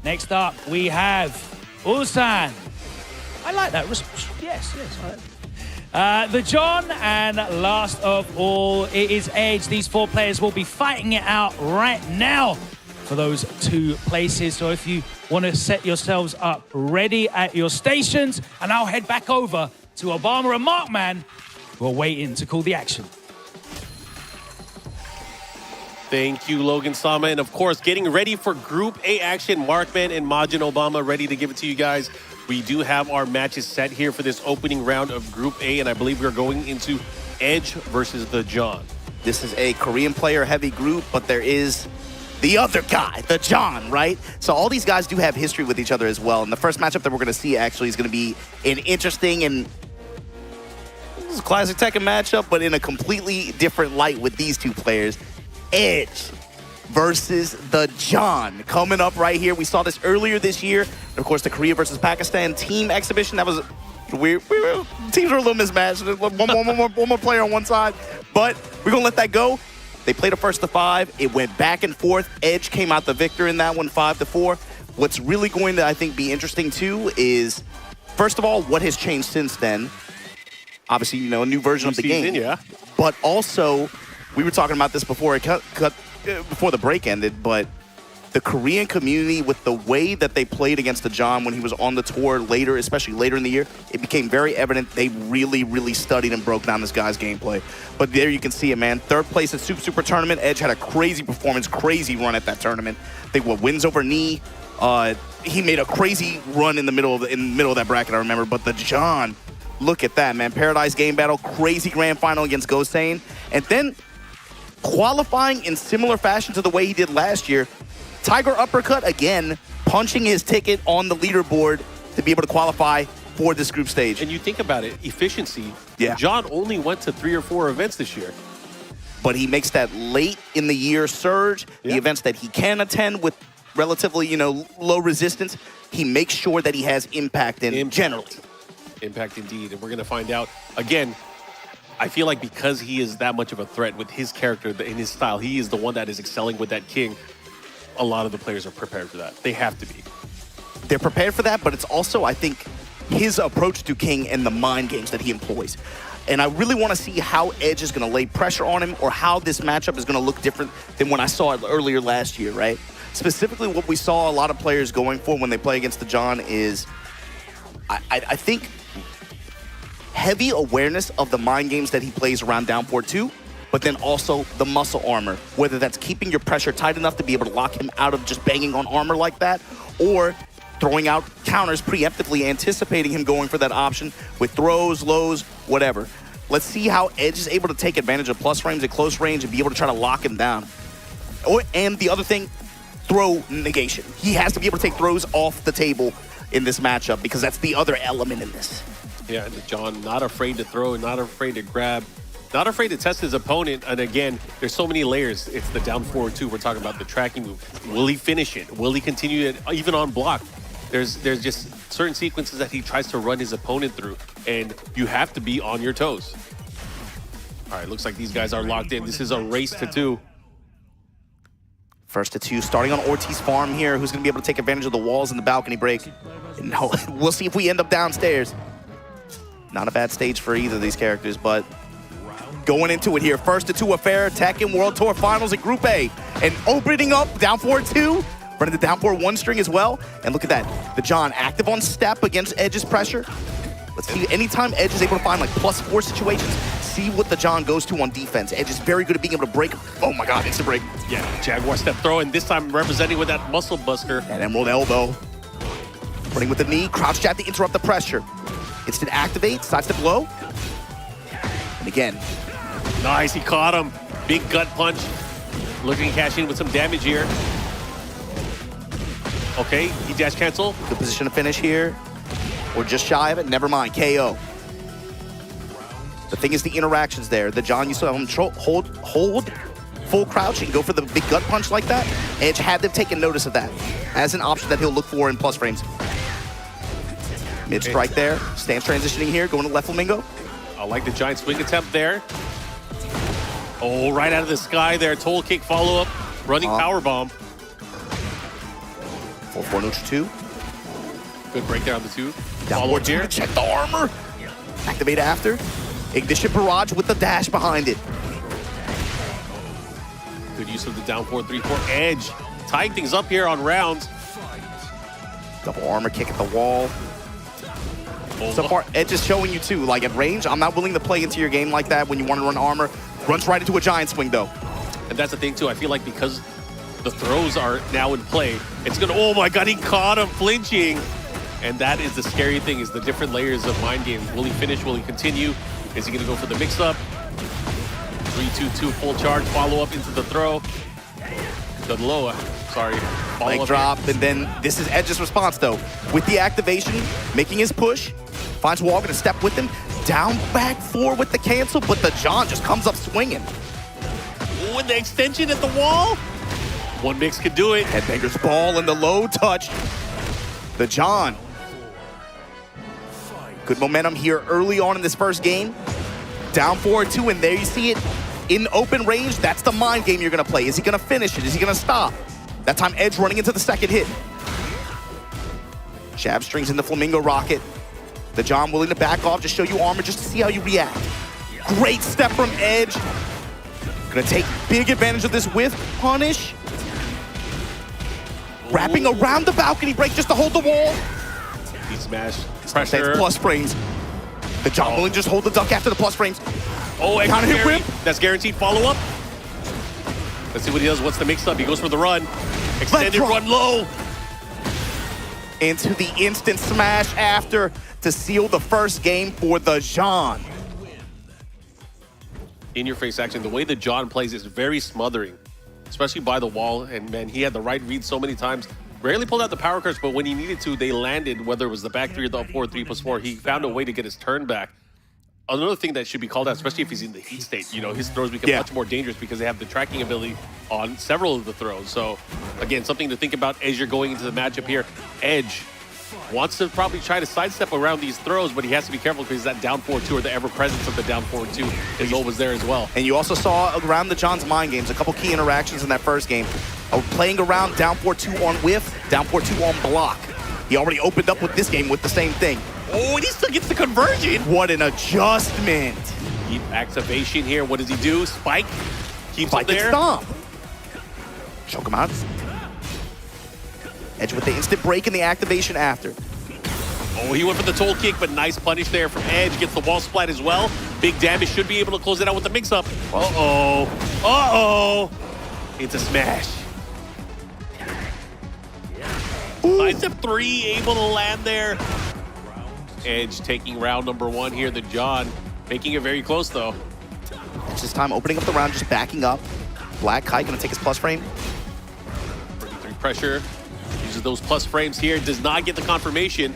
Next up, we have Ulsan. I like that. Yes. I like that. The John, and last of all, it is Edge. These 4 players will be fighting it out right now for those 2 places. So if you want to set yourselves up ready at your stations, and I'll head back over to Obama and Markman, who are waiting to call the action. Thank you, Logan Sama. And of course, getting ready for Group A action, Markman and Majin Obama ready to give it to you guys. We do have our matches set here for this opening round of Group A, and I believe we're going into Edge versus the John. This is a Korean player heavy group, but there is the other guy, the John, right? So all these guys do have history with each other as well. And the first matchup that we're going to see actually is going to be an interesting and this is a classic Tekken matchup, but in a completely different light with these 2 players. Edge versus the John coming up right here. We saw this earlier this year. And of course, the Korea versus Pakistan team exhibition. That was weird. Teams were a little mismatched. One more player on one side. But we're going to let that go. They played a first to 5. It went back and forth. Edge came out the victor in that one, 5-4. What's really going to, I think, be interesting too is, first of all, what has changed since then. Obviously, a new version of the game. Yeah. But also, we were talking about this before before the break ended, but the Korean community, with the way that they played against the John when he was on the tour later, especially later in the year, it became very evident they really, really studied and broke down this guy's gameplay. But there you can see it, man. 3rd place at Super Tournament. Edge had a crazy performance, crazy run at that tournament. I think wins over knee. He made a crazy run in the middle of that bracket, I remember. But the John, look at that, man. Paradise Game Battle, crazy grand final against Gosane. And then qualifying in similar fashion to the way he did last year. Tiger uppercut again, punching his ticket on the leaderboard to be able to qualify for this group stage. And you think about it, efficiency. Yeah. John only went to 3 or 4 events this year. But he makes that late in the year surge, the events that he can attend with relatively, low resistance. He makes sure that he has impact generally. Impact indeed. And we're going to find out. Again, I feel like because he is that much of a threat with his character and his style, he is the one that is excelling with that king. A lot of the players are prepared for that. They have to be. They're prepared for that, but it's also, I think, his approach to King and the mind games that he employs. And I really want to see how Edge is going to lay pressure on him, or how this matchup is going to look different than when I saw it earlier last year, right? Specifically, what we saw a lot of players going for when they play against the John is, I think, heavy awareness of the mind games that he plays around down forward 2, but then also the muscle armor, whether that's keeping your pressure tight enough to be able to lock him out of just banging on armor like that, or throwing out counters preemptively, anticipating him going for that option with throws, lows, whatever. Let's see how Edge is able to take advantage of plus frames at close range and be able to try to lock him down. And the other thing, throw negation. He has to be able to take throws off the table in this matchup, because that's the other element in this. Yeah, and John not afraid to throw, not afraid to grab, not afraid to test his opponent. And again, there's so many layers. It's the down forward 2. We're talking about the tracking move. Will he finish it? Will he continue it even on block? There's just certain sequences that he tries to run his opponent through, and you have to be on your toes. All right, looks like these guys are locked in. This is a race to 2. First to 2, starting on Ortiz Farm here, who's going to be able to take advantage of the walls and the balcony break. And we'll see if we end up downstairs. Not a bad stage for either of these characters, but going into it here. First to 2 affair, Tekken World Tour Finals in Group A. And opening up down forward 2, running the down forward 1 string as well. And look at that, the John active on step against Edge's pressure. Let's see, anytime Edge is able to find like +4 situations, see what the John goes to on defense. Edge is very good at being able to break. Oh my God, instant break. Yeah, Jaguar step throw, and this time representing with that muscle buster. And emerald elbow. Running with the knee, crouch jab to interrupt the pressure. Instant activate, sidestep low. again, Nice, he caught him. Big gut punch. Looking to cash in with some damage here. Okay, he dash cancel. good position to finish here. Or just shy of it, never mind, KO. The thing is the interactions there. The John, you saw him hold full crouch and go for the big gut punch like that. Edge had them taken notice of that as an option that he'll look for in plus frames. Mid strike there, stance transitioning here, going to left flamingo. I like the giant swing attempt there. Oh, right out of the sky there. Toll kick follow up. Running power bomb. 4-4 neutral 2. Good break there on the 2. Downward here. Check the armor. Activate after. Ignition barrage with the dash behind it. Good use of the down 4-3-4 edge. Tying things up here on rounds. Double armor kick at the wall. Oh, So far, Edge is showing you too, like at range, I'm not willing to play into your game like that when you want to run armor. Runs right into a giant swing though. and that's the thing too. I feel like because the throws are now in play, it's gonna, oh my God, he caught him flinching. And that is the scary thing, is the different layers of mind games. Will he finish? Will he continue? Is he gonna go for the mix-up? 3-2-2 full charge, follow up into the throw. The low, sorry. Leg drop, and then this is Edge's response though. With the activation, making his push, finds Wall gonna step with him, down back 4 with the cancel, but the John just comes up swinging. With the extension at the wall. One mix could do it. Headbanger's ball and the low touch. The John. Good momentum here early on in this first game. Down 4-2, and there you see it in open range. That's the mind game you're gonna play. Is he gonna finish it? Is he gonna stop? That time Edge running into the second hit. Jab strings in the Flamingo Rocket. The John willing to back off, just show you armor, just to see how you react. Great step from Edge. Gonna take big advantage of this whiff punish. Wrapping around the balcony break just to hold the wall. He smashed. Thanks, Pressure. plus frames. The John willing just hold the duck after the plus frames. Oh, Counter hit whip. That's guaranteed follow-up. Let's see what he does. What's the mix-up? He goes for the run. Extended drop. run low. Into the instant smash after to seal the first game for the John. In-your-face action. The way that John plays is very smothering, especially by the wall. And, man, he had the right read so many times. Rarely pulled out the power cards, but when he needed to, they landed, whether it was the back 3 or the up 4, 3+4. He found a way to get his turn back. Another thing that should be called out, especially if he's in the heat state, you know, his throws become much more dangerous because they have the tracking ability on several of the throws. So, again, something to think about as you're going into the matchup here. Edge wants to probably try to sidestep around these throws, but he has to be careful because that down 4-2 or the ever-presence of the down 4-2 is always there as well. And you also saw around the John's mind games, a couple key interactions in that first game. Playing around down 4-2 on whiff, down 4-2 on block. He already opened up with this game with the same thing. Oh, and he still gets the conversion. What an adjustment. Deep activation here. What does he do? Spike. Keeps Spike him there. and stomp. Choke him out. Edge with the instant break and the activation after. Oh, he went for the toll kick, but nice punish there from Edge. Gets the wall splat as well. Big damage. Should be able to close it out with the mix-up. Uh-oh. Uh-oh. It's a smash. Nice step 3, able to land there. Edge taking round number 1 here. The John making it very close, though. It's this time opening up the round, just backing up. Black Kite gonna take his plus frame. 33 pressure. Uses those plus frames here. Does not get the confirmation.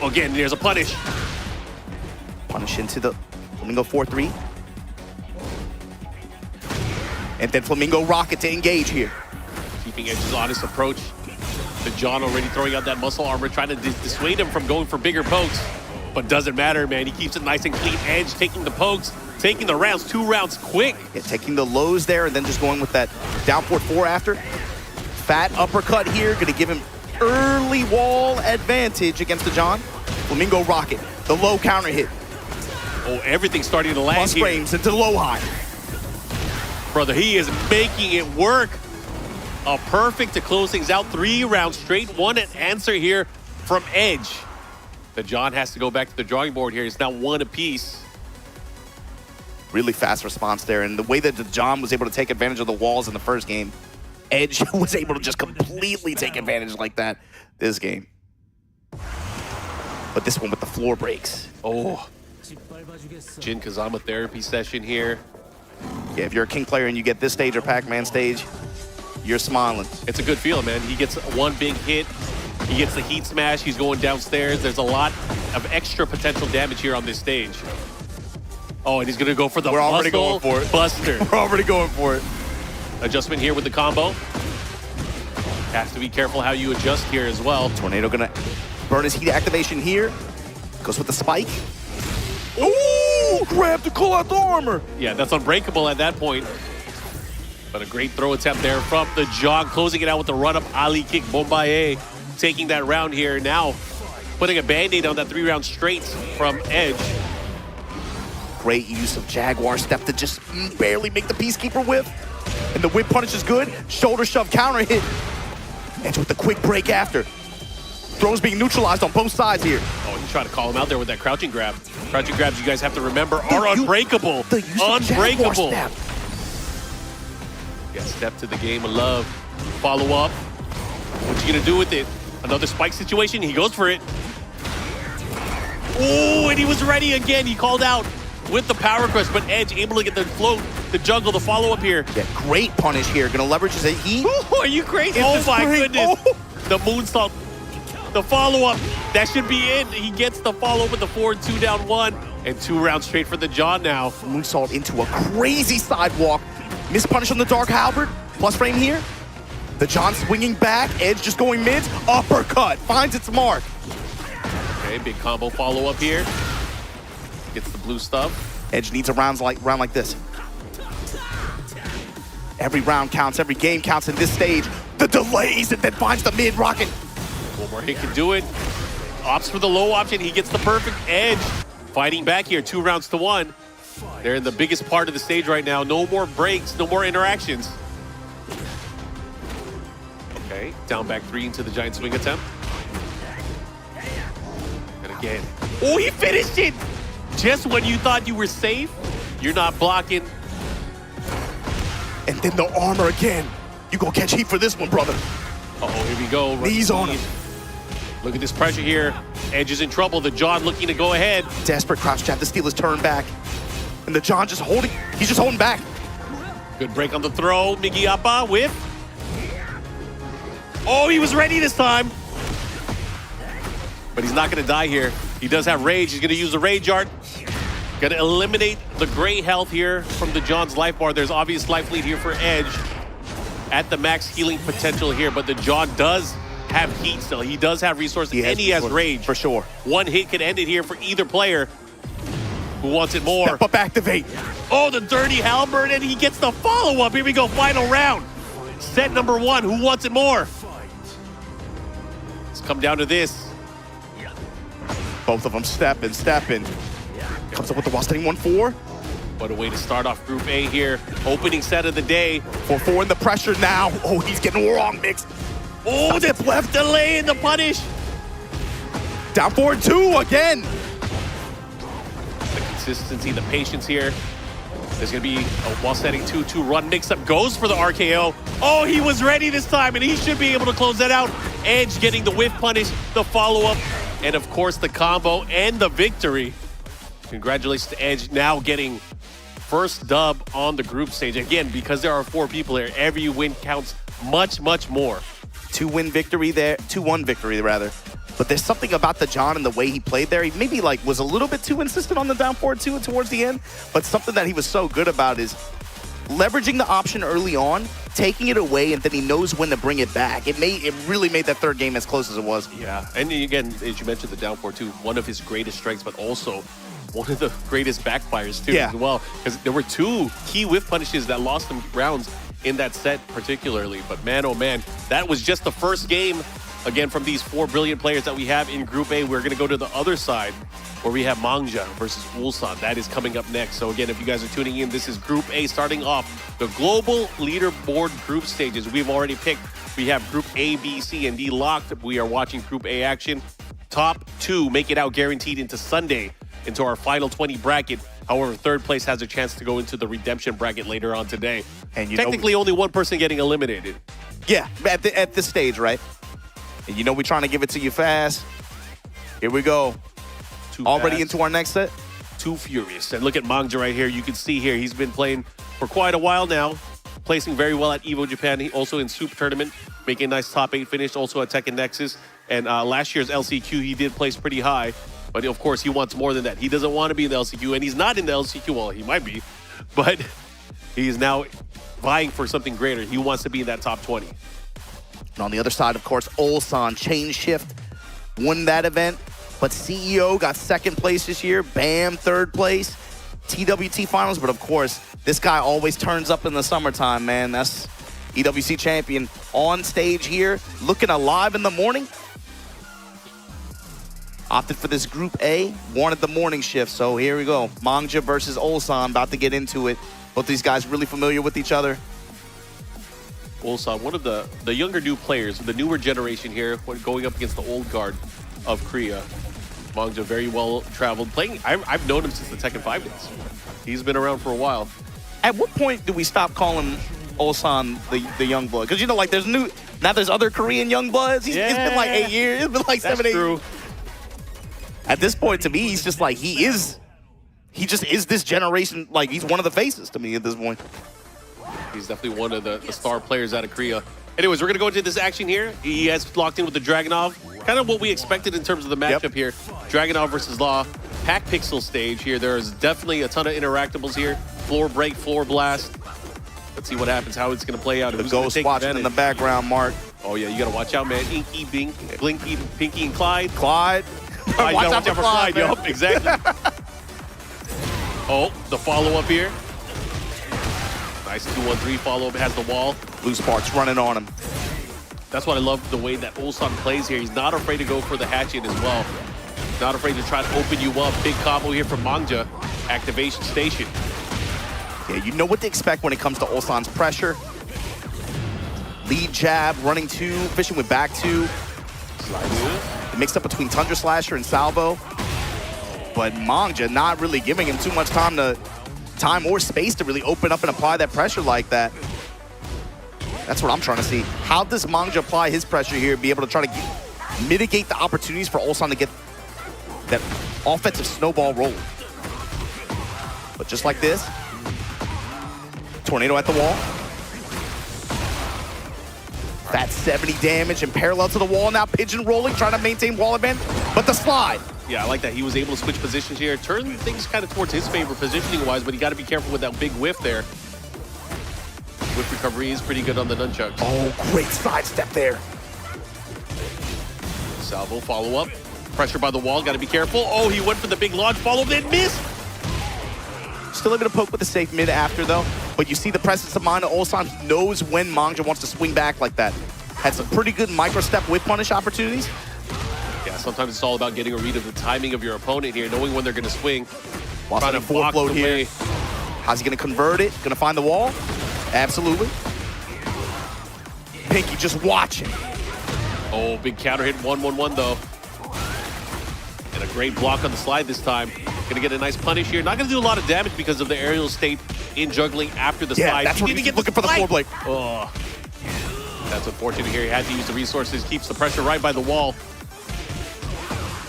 Again, there's a punish. Punish into the Flamingo 4-3. And then Flamingo Rocket to engage here. Keeping Edge's honest approach. The John already throwing out that muscle armor, trying to dissuade him from going for bigger pokes. But doesn't matter, man. He keeps it nice and clean. Edge taking the pokes, taking the rounds, 2 rounds quick. Yeah, taking the lows there and then just going with that down 4-4 after. Fat uppercut here, gonna give him early wall advantage against the John. Flamingo Rocket, the low counter hit. Oh, everything's starting to land Plus here. frames into the low high. Brother, he is making it work. A perfect to close things out. 3 rounds straight. 1 answer here from Edge. The John has to go back to the drawing board here. It's now 1 apiece. Really fast response there. And the way that the John was able to take advantage of the walls in the first game, Edge was able to just completely take advantage like that this game. But this one with the floor breaks. Oh, Jin Kazama therapy session here. Yeah, if you're a King player and you get this stage or Pac-Man stage, you're smiling. It's a good feel, man. He gets one big hit. He gets the heat smash. He's going downstairs. There's a lot of extra potential damage here on this stage. Oh, and he's going to go for the We're already going for it. Buster. We're already going for it. Adjustment here with the combo. Have to be careful how you adjust here as well. Tornado gonna burn his heat activation here. Goes with the spike. Ooh, grab to call out the armor. Yeah, that's unbreakable at that point. But a great throw attempt there from the John, closing it out with the run-up Ali kick. Bombaye taking that round here. Now putting a Band-Aid on that 3-round straight from Edge. Great use of Jaguar step to just barely make the Peacekeeper whip. And the whip punish is good. Shoulder shove counter hit. Edge with the quick break after. Throws being neutralized on both sides here. Oh, he's trying to call him out there with that crouching grab. Crouching grabs, you guys have to remember, are unbreakable. The use of Jaguar Unbreakable. step. Yeah, step to the game of love. Follow up. What's he gonna do with it? Another spike situation. He goes for it. Oh, and he was ready again. He called out with the power crush, but Edge able to get the float, the jungle, the follow up here. Yeah, great punish here. Gonna leverage his heat. Oh, are you crazy? It's Oh my great. goodness. Oh. The moonsault, the follow up. That should be it. He gets the follow up with the forward 2-down-1 and 2 rounds straight for the John now. Moonsault into a crazy sidewalk. Miss punish on the Dark Halberd. Plus frame here. The John swinging back. Edge just going mid. Uppercut. Finds its mark. Okay, big combo follow up here. Gets the blue stuff. Edge needs a round like this. Every round counts. Every game counts in this stage. The delays and then finds the mid rocket. One more hit can do it. Opts for the low option. He gets the perfect Edge. Fighting back here, 2 rounds to 1. They're in the biggest part of the stage right now. No more breaks, no more interactions. Okay, down back 3 into the giant swing attempt. And again. Oh, he finished it! Just when you thought you were safe, you're not blocking. And then the armor again. You gonna catch heat for this one, brother. Uh-oh, here we go. Knees on him. Look at this pressure here. Edge is in trouble. The John looking to go ahead. Desperate crouch jab to steal his turn back. And the John just holding, he's just holding back. Good break on the throw. Migiapa with. Oh, he was ready this time. But he's not going to die here. He does have rage. He's going to use the rage art. Going to eliminate the gray health here from the John's life bar. There's obvious life lead here for Edge at the max healing potential here. But the John does have heat still. He does have resources, and he has rage. For sure. One hit can end it here for either player who wants it more. Step up, activate. Oh, the dirty halberd, and he gets the follow-up. Here we go, final round. Set number 1, who wants it more? Let's come down to this. Both of them stepping. Comes up with the while standing 1-4. What a way to start off Group A here. Opening set of the day. 4-4 in the pressure now. Oh, he's getting wrong mixed. Oh, the left delay in the punish. Down 4-2 again. The consistency, the patience here. There's going to be a while setting 2-2 run mix-up. Goes for the RKO. Oh, he was ready this time, and he should be able to close that out. Edge getting the whiff punish, the follow-up, and of course the combo and the victory. Congratulations to Edge now getting first dub on the group stage. Again, because there are 4 people here, every win counts much, much more. 2-1 victory there. But there's something about the John and the way he played there. He maybe was a little bit too insistent on the down 4-2 towards the end. But something that he was so good about is leveraging the option early on, taking it away, and then he knows when to bring it back. It really made that third game as close as it was. Yeah, and again, as you mentioned, the down 4-2, one of his greatest strengths, but also one of the greatest backfires too as well. Because there were 2 key whiff punishes that lost him rounds in that set particularly. But man, oh man, that was just the first game. Again, from these 4 brilliant players that we have in Group A, we're going to go to the other side where we have Mangja versus Ulsan. That is coming up next. So again, if you guys are tuning in, this is Group A starting off the global leaderboard group stages. We've already picked. We have Group A, B, C, and D locked. We are watching Group A action. Top 2 make it out guaranteed into Sunday, into our final 20 bracket. However, third place has a chance to go into the redemption bracket later on today. And technically only one person getting eliminated. Yeah, at this stage, right? And you know we're trying to give it to you fast. Here we go. Already into our next set. too furious. And look at Mangja right here. You can see here, he's been playing for quite a while now, placing very well at EVO Japan. He also in Soup Tournament, making a nice top 8 finish, also at Tekken Nexus. And last year's LCQ, he did place pretty high. But of course, he wants more than that. He doesn't want to be in the LCQ, and he's not in the LCQ. Well, he might be, but he's now vying for something greater. He wants to be in that top 20. And on the other side, of course, Ulsan, Chain Shift, won that event. But CEO got 2nd place this year. Bam, 3rd place. TWT Finals, but of course, this guy always turns up in the summertime, man. That's EWC champion on stage here, looking alive in the morning. Opted for this Group A, wanted the morning shift, so here we go. Mangja versus Ulsan, about to get into it. Both these guys really familiar with each other. Ulsan, one of the younger new players, the newer generation here, when going up against the old guard of Korea. Mangja, very well traveled, playing. I've known him since the Tekken 5 days. He's been around for a while. At what point do we stop calling Ulsan the young blood? Because, you know, like, there's other Korean young bloods. It's been like 8 years. It's been like 7, 8 years. At this point, to me, he's just like, he just is this generation. Like, he's one of the faces to me at this point. He's definitely one of the star players out of Korea. Anyways, we're going to go into this action here. He has locked in with the Dragunov. Kind of what we expected in terms of the matchup here. Dragunov versus Law. Pack Pixel stage here. There's definitely a ton of interactables here. Floor break, floor blast. Let's see what happens, how it's going to play out. The ghost watching in the background, Mark. Oh, yeah, you got to watch out, man. Inky, Blinky, Pinky, and Clyde. Clyde. Watch out for Clyde, yup, exactly. Oh, the follow-up here. Nice 2-1-3 follow-up, has the wall. Loose parts running on him. That's what I love, the way that Ulsan plays here. He's not afraid to go for the hatchet as well. Not afraid to try to open you up. Big combo here from Mangja. Activation station. Yeah, you know what to expect when it comes to Ulsan's pressure. Lead jab, running 2, fishing with back 2. The mix up between Tundra Slasher and Salvo. But Mangja not really giving him too much time or space to really open up and apply that pressure like that. That's what I'm trying to see. How does Mangja apply his pressure here, be able to try to mitigate the opportunities for Ulsan to get that offensive snowball roll? But just like this, tornado at the wall. That's 70 damage and parallel to the wall now, pigeon rolling, trying to maintain wall advantage, but the slide. Yeah, I like that. He was able to switch positions here, turn things kind of towards his favor positioning-wise, but you got to be careful with that big whiff there. Whiff recovery is pretty good on the nunchucks. Oh, great sidestep there. Salvo follow-up. Pressure by the wall, got to be careful. Oh, he went for the big launch follow-up, then missed. Still able to poke with a safe mid after, though. But you see the presence of mind of Ulsan. He knows when Mangja wants to swing back like that. Had some pretty good micro-step whip punish opportunities. Yeah, sometimes it's all about getting a read of the timing of your opponent here, knowing when they're going to swing. Trying to block float the here. way. How's he going to convert it? Going to find the wall? Absolutely. Pinky just watching. Oh, big counter hit, 1-1-1 though. And a great block on the slide this time. Gonna get a nice punish here. Not gonna do a lot of damage because of the aerial state in juggling after the slide. That's what he's looking for, the floor blade. Oh, that's unfortunate here. He had to use the resources, keeps the pressure right by the wall.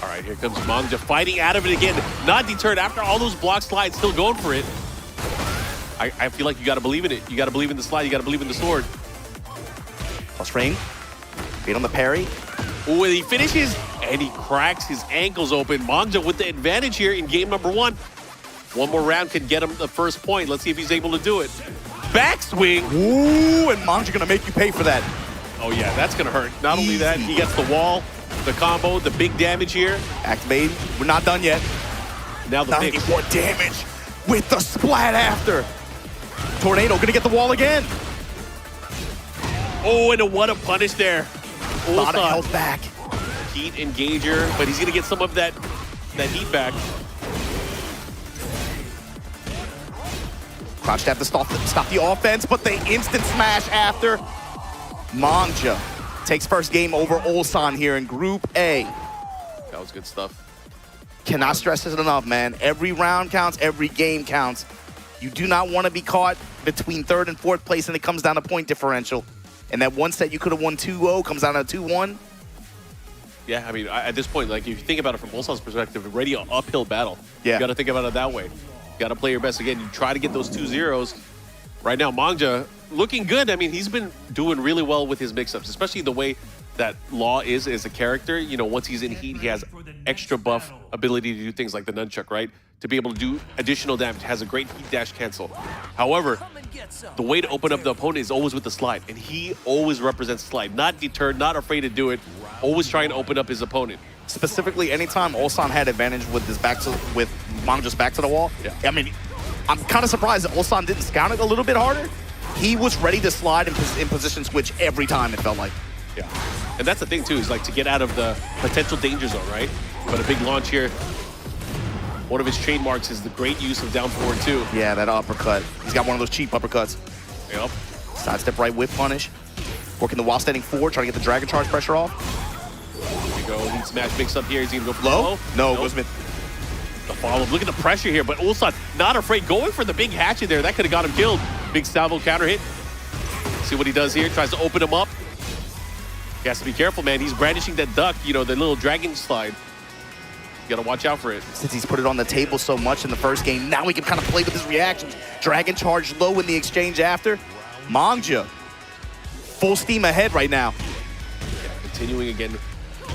All right, here comes Mangja fighting out of it again. Not deterred after all those block slides, still going for it. I feel like you gotta believe in it. You gotta believe in the slide, you gotta believe in the sword. Plus rain. Beat on the parry. Ooh, and he finishes, and he cracks his ankles open. Mangja with the advantage here in game number 1. One more round can get him the first point. Let's see if he's able to do it. Backswing. Ooh, and Mangja gonna make you pay for that. Oh yeah, that's gonna hurt. Not only that, he gets the wall, the combo, the big damage here. Activate. We're not done yet. Now the mix. 94 damage with the splat after. Tornado gonna get the wall again. Oh, and what a punish there. A lot of health back. Heat engager, but he's gonna get some of that heat back. Crouched at the stop the offense, but the instant smash after. Mangja takes first game over Ulsan here in Group A. That was good stuff. Cannot stress this enough, man. Every round counts, every game counts. You do not want to be caught between 3rd and 4th place, and it comes down to point differential. And that one set you could have won 2-0 comes down to 2-1. Yeah, I mean, at this point, like, if you think about it from Ulsan's perspective, already an uphill battle. Yeah. You got to think about it that way. You got to play your best. Again, you try to get those 2-0s. Right now, Mangja looking good. I mean, he's been doing really well with his mix-ups, especially the way that Law is as a character. You know, once he's in heat, he has extra buff ability to do things like the nunchuck, right? To be able to do additional damage, has a great heat dash cancel. However, the way to open up the opponent is always with the slide, and he always represents slide. Not deterred, not afraid to do it, always trying to open up his opponent. Specifically, anytime Ulsan had advantage with his with Mangja's back to the wall, Yeah. I mean, I'm kind of surprised that Ulsan didn't scout it a little bit harder. He was ready to slide in position switch every time, it felt like. Yeah, and that's the thing too, is like to get out of the potential danger zone, right? But a big launch here. One of his trademarks is the great use of down forward too. Yeah, that uppercut. He's got one of those cheap uppercuts. Yep. Sidestep right whip punish. Working the while standing forward, trying to get the Dragon Charge pressure off. Here we go. Heat smash mix up here. He's gonna go for Low? low. No, Nope. goes mid. The follow. Look at the pressure here, but Ulsan not afraid, going for the big hatchet there. That could have got him killed. Big salvo counter hit. See what he does here. Tries to open him up. He has to be careful, man. He's brandishing that duck, you know, the little dragon slide. You gotta watch out for it. Since he's put it on the table so much in the first game, now he can kind of play with his reactions. Dragon Charge low in the exchange after. Mangja, full steam ahead right now. Yeah, continuing again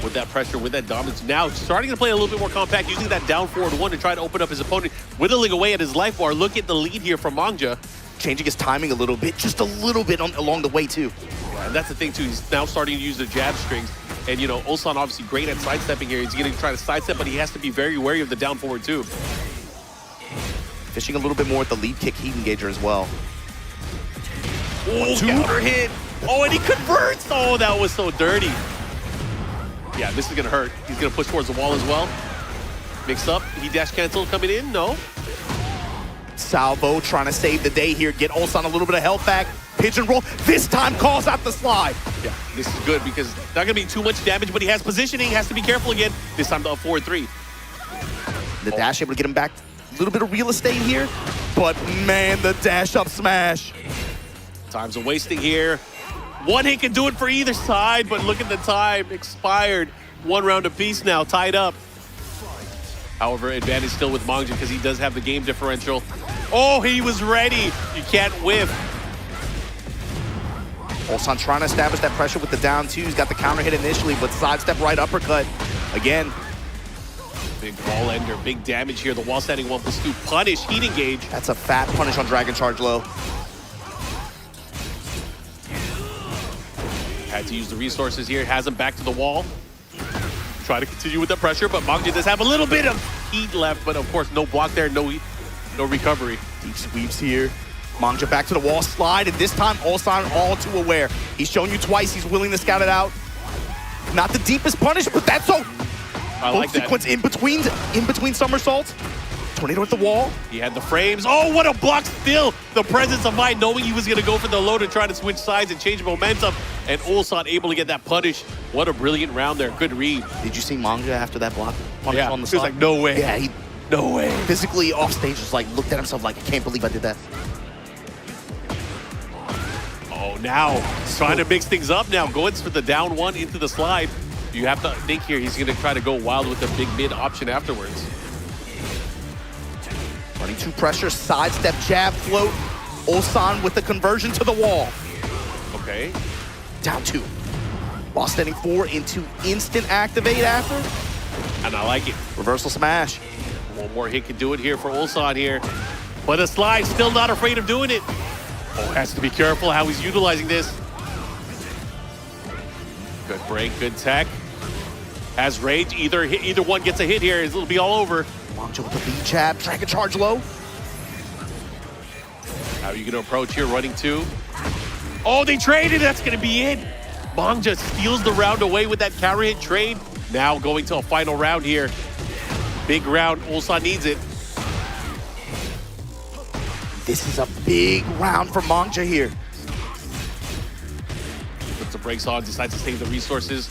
with that pressure, with that dominance. Now starting to play a little bit more compact, using that down forward one to try to open up his opponent, whittling away at his life bar. Look at the lead here from Mangja. Changing his timing a little bit, just a little bit along the way too. Yeah, and that's the thing too, he's now starting to use the jab strings. And you know, Ulsan obviously great at sidestepping here. He's gonna try to sidestep, but he has to be very wary of the down forward too. Fishing a little bit more with the lead kick heat engager as well. Oh, counter hit. Oh, and he converts. Oh, that was so dirty. Yeah, this is gonna hurt. He's gonna push towards the wall as well. Mix up, he dash cancel coming in, no. Salvo trying to save the day here, get Ulsan a little bit of health back. Pigeon roll, this time calls out the slide. Yeah, this is good because not gonna be too much damage, but he has positioning, has to be careful again. This time the up forward 3. The dash able to get him back a little bit of real estate here, but man, the dash up smash. Times are wasting here. One hit can do it for either side, but look at the time, expired. 1 round apiece now, tied up. However, advantage still with Mangja because he does have the game differential. Oh, he was ready. You can't whiff. Ulsan trying to establish that pressure with the down 2. He's got the counter hit initially, but sidestep right uppercut. Again, Big wall ender, big damage here. The wall standing 1+2 punish, heat engage. that's a fat punish on Dragon Charge low. Had to use the resources here, has him back to the wall. Try to continue with the pressure, but Mangja does have a little bit of heat left, but of course, no block there, no recovery. Deep sweeps here. Mangja back to the wall slide, and this time Ulsan all too aware. He's shown you twice he's willing to scout it out. Not the deepest punish, but that's so. I like that. Sequence in between somersaults. Tornado at the wall. He had the frames. Oh, what a block still. The presence of mind knowing he was going to go for the low to try to switch sides and change momentum. And Ulsan able to get that punish. What a brilliant round there. Good read. Did you see Mangja after that block punish on the he was side? like, no way. Yeah, he No way. physically off stage just like looked at himself like, I can't believe I did that. Oh, now trying to mix things up now. Going for the down 1 into the slide. You have to think here he's going to try to go wild with the big mid option afterwards. Running 2 pressure, sidestep, jab, float. Ulsan with the conversion to the wall. Okay. Down 2. While standing 4 into instant activate after. And I like it. Reversal smash. One more hit can do it here for Ulsan here. But a slide, still not afraid of doing it. Oh, has to be careful how he's utilizing this. Good break, good tech. Has rage. Either one gets a hit here, it'll be all over. Mangja with the V jab, Dragon Charge low. How are you gonna approach here? Running 2. Oh, they traded. That's gonna be it. Mangja steals the round away with that counter hit trade. Now going to a final round here. Big round. Ulsan needs it. This is a big round for Mangja here. Puts the brakes on, decides to save the resources.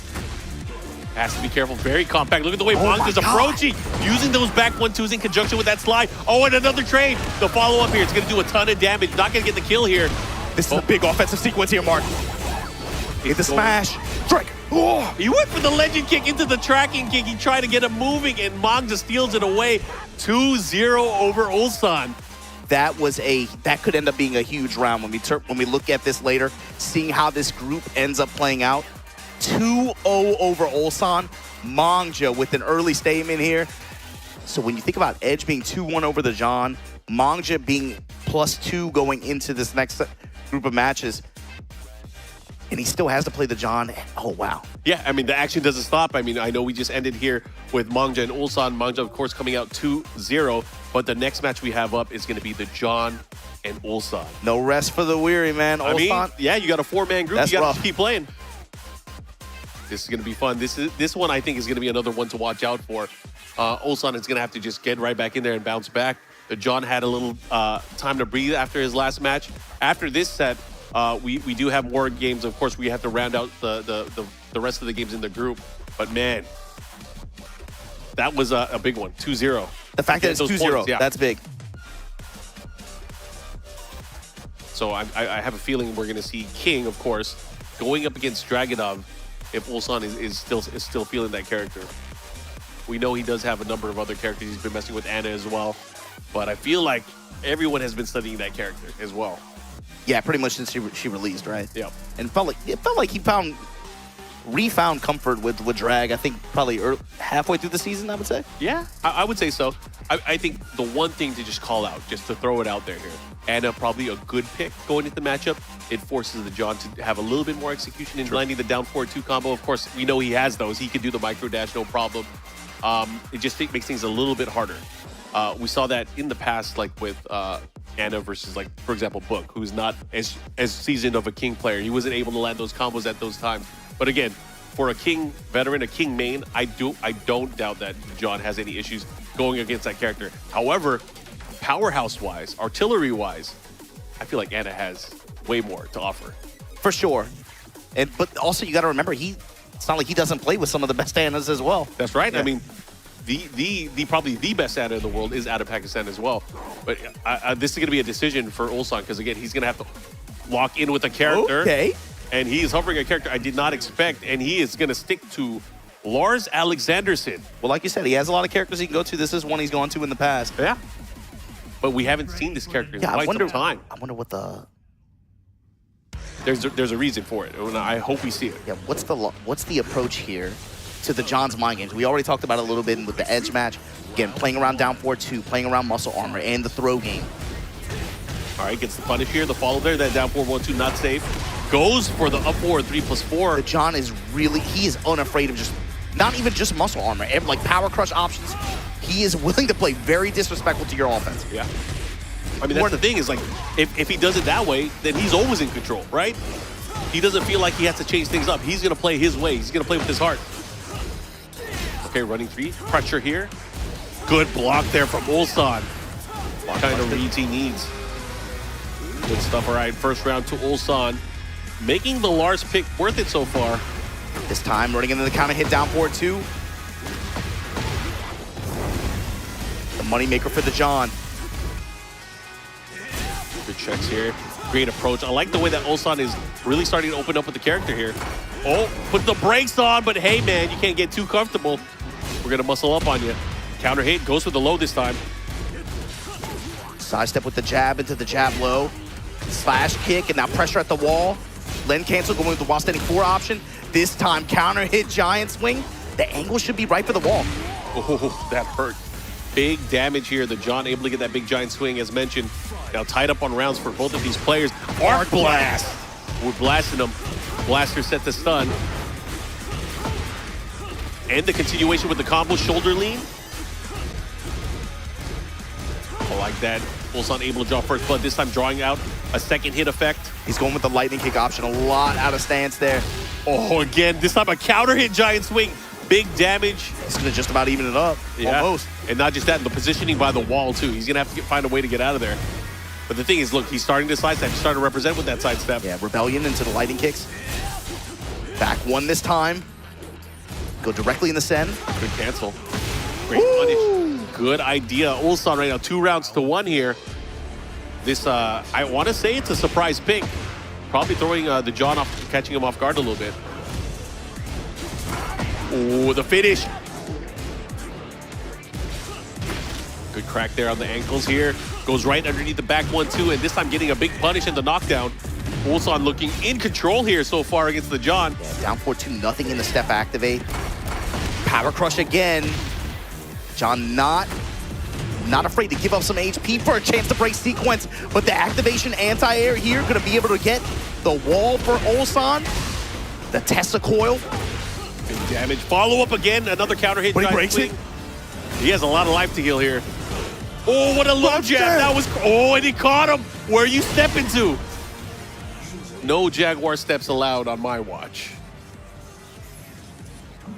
Has to be careful, very compact. Look at the way Oh my Mangja's God. approaching, using those back 1-2s in conjunction with that slide. Oh, and another trade. The follow-up here, it's gonna do a ton of damage. Not gonna get the kill here. This is a big offensive sequence here, Mark. Hit the smash. Strike. Oh. He went for the legend kick into the tracking kick. He tried to get him moving, and Mong just steals it away. 2-0 over Ulsan. That could end up being a huge round when we look at this later, seeing how this group ends up playing out. 2-0 over Ulsan. Mongja with an early statement here. So when you think about Edge being 2-1 over the John, Mongja being +2 going into this next group of matches, and he still has to play the John. Oh, wow. Yeah, I mean, the action doesn't stop. I mean, I know we just ended here with Mongja and Ulsan. Mongja, of course, coming out 2-0, but the next match we have up is going to be the John and Ulsan. No rest for the weary, man. I mean, yeah, you got a 4-man group. That's you got rough. to keep playing. This is going to be fun. This one, I think, is going to be another one to watch out for. Ulsan is going to have to just get right back in there and bounce back. The John had a little time to breathe after his last match. After this set, we do have more games. Of course, we have to round out the rest of the games in the group. But, man, that was a big one, 2-0. The fact that it's 2-0, yeah. that's big. So I have a feeling we're going to see King, of course, going up against Dragunov if Ulsan is still feeling that character. We know he does have a number of other characters. He's been messing with Anna as well. But I feel like everyone has been studying that character as well. Yeah, pretty much since she released, right? Yeah. And it felt like he refound comfort with Drag, I think probably halfway through the season, I would say. Yeah, I would say so. I think the one thing to just call out, just to throw it out there here, Anna probably a good pick going into the matchup. It forces the John to have a little bit more execution in landing the down 4-2 combo. Of course, we know he has those. He can do the micro dash, no problem. It just makes things a little bit harder. We saw that in the past, like with Anna versus, like, for example, Book, who's not as seasoned of a King player. He wasn't able to land those combos at those times. But again, for a King veteran, a King main, I don't doubt that John has any issues going against that character. However, powerhouse-wise, artillery-wise, I feel like Anna has way more to offer. For sure. But also, you got to remember, it's not like he doesn't play with some of the best Annas as well. That's right. Yeah. I mean, the probably the best Anna in the world is out of Pakistan as well. But this is going to be a decision for Ulsan because, again, he's going to have to lock in with a character. Okay. And he is hovering a character I did not expect, and he is going to stick to Lars Alexanderson. Well, like you said, he has a lot of characters he can go to. This is one he's gone to in the past. Yeah. But we haven't seen this character in quite some time. I wonder what the... There's a reason for it, and I hope we see it. Yeah, what's the approach here to the John's mind games? We already talked about it a little bit with the Edge match. Again, playing around down 4-2, playing around muscle armor, and the throw game. All right, gets the punish here. The follow there, that down 4-1-2, not safe. Goes for the up 4 3+4. The John is he is unafraid of not even just muscle armor, like power crush options. He is willing to play very disrespectful to your offense. Yeah. I mean, that's the thing is, like, if he does it that way, then he's always in control, right? He doesn't feel like he has to change things up. He's going to play his way. He's going to play with his heart. Okay, running 3. Pressure here. Good block there from Ulsan. What kind of reads he needs. Good stuff. All right, first round to Ulsan. Making the Lars pick worth it so far. This time, running into the counter hit down 4-2. The moneymaker for the John. Good checks here. Great approach. I like the way that Ulsan is really starting to open up with the character here. Oh, put the brakes on, but hey, man, you can't get too comfortable. We're going to muscle up on you. Counter hit, goes for the low this time. Sidestep with the jab into the jab low. Slash kick, and now pressure at the wall. Lend cancel going with the while standing 4 option. This time, counter hit, giant swing. The angle should be right for the wall. Oh, that hurt. Big damage here. The John able to get that big giant swing, as mentioned. Now tied up on rounds for both of these players. Arc Blast! We're blasting them. Blaster set to stun. And the continuation with the combo shoulder lean. I like that. Ulsan able to draw first blood, this time drawing out a second hit effect. He's going with the lightning kick option. A lot out of stance there. Oh, again, this time a counter hit giant swing. Big damage. He's going to just about even it up. Yeah. Almost. And not just that, the positioning by the wall, too. He's going to have to find a way to get out of there. But the thing is, look, he's starting to sidestep. He's starting to represent with that sidestep. Yeah, Rebellion into the lightning kicks. Back one this time. Go directly in the send. Good cancel. Great punish. Good idea. Ulsan right now, 2 rounds to 1 here. This, I want to say it's a surprise pick. probably throwing the John off, catching him off guard a little bit. Oh, the finish. Good crack there on the ankles here. Goes right underneath the back 1-2, and this time getting a big punish and the knockdown. Ulsan looking in control here so far against the John. Yeah, down 4-2, nothing in the step activate. Power crush again. John not afraid to give up some HP for a chance to break sequence, but the activation anti-air here gonna be able to get the wall for Ulsan. The Tesla coil. Big damage. Follow up again, another counter hit. But he breaks it. He has a lot of life to heal here. Oh, what a low jab. That was, oh, and he caught him. Where are you stepping to? No Jaguar steps allowed on my watch.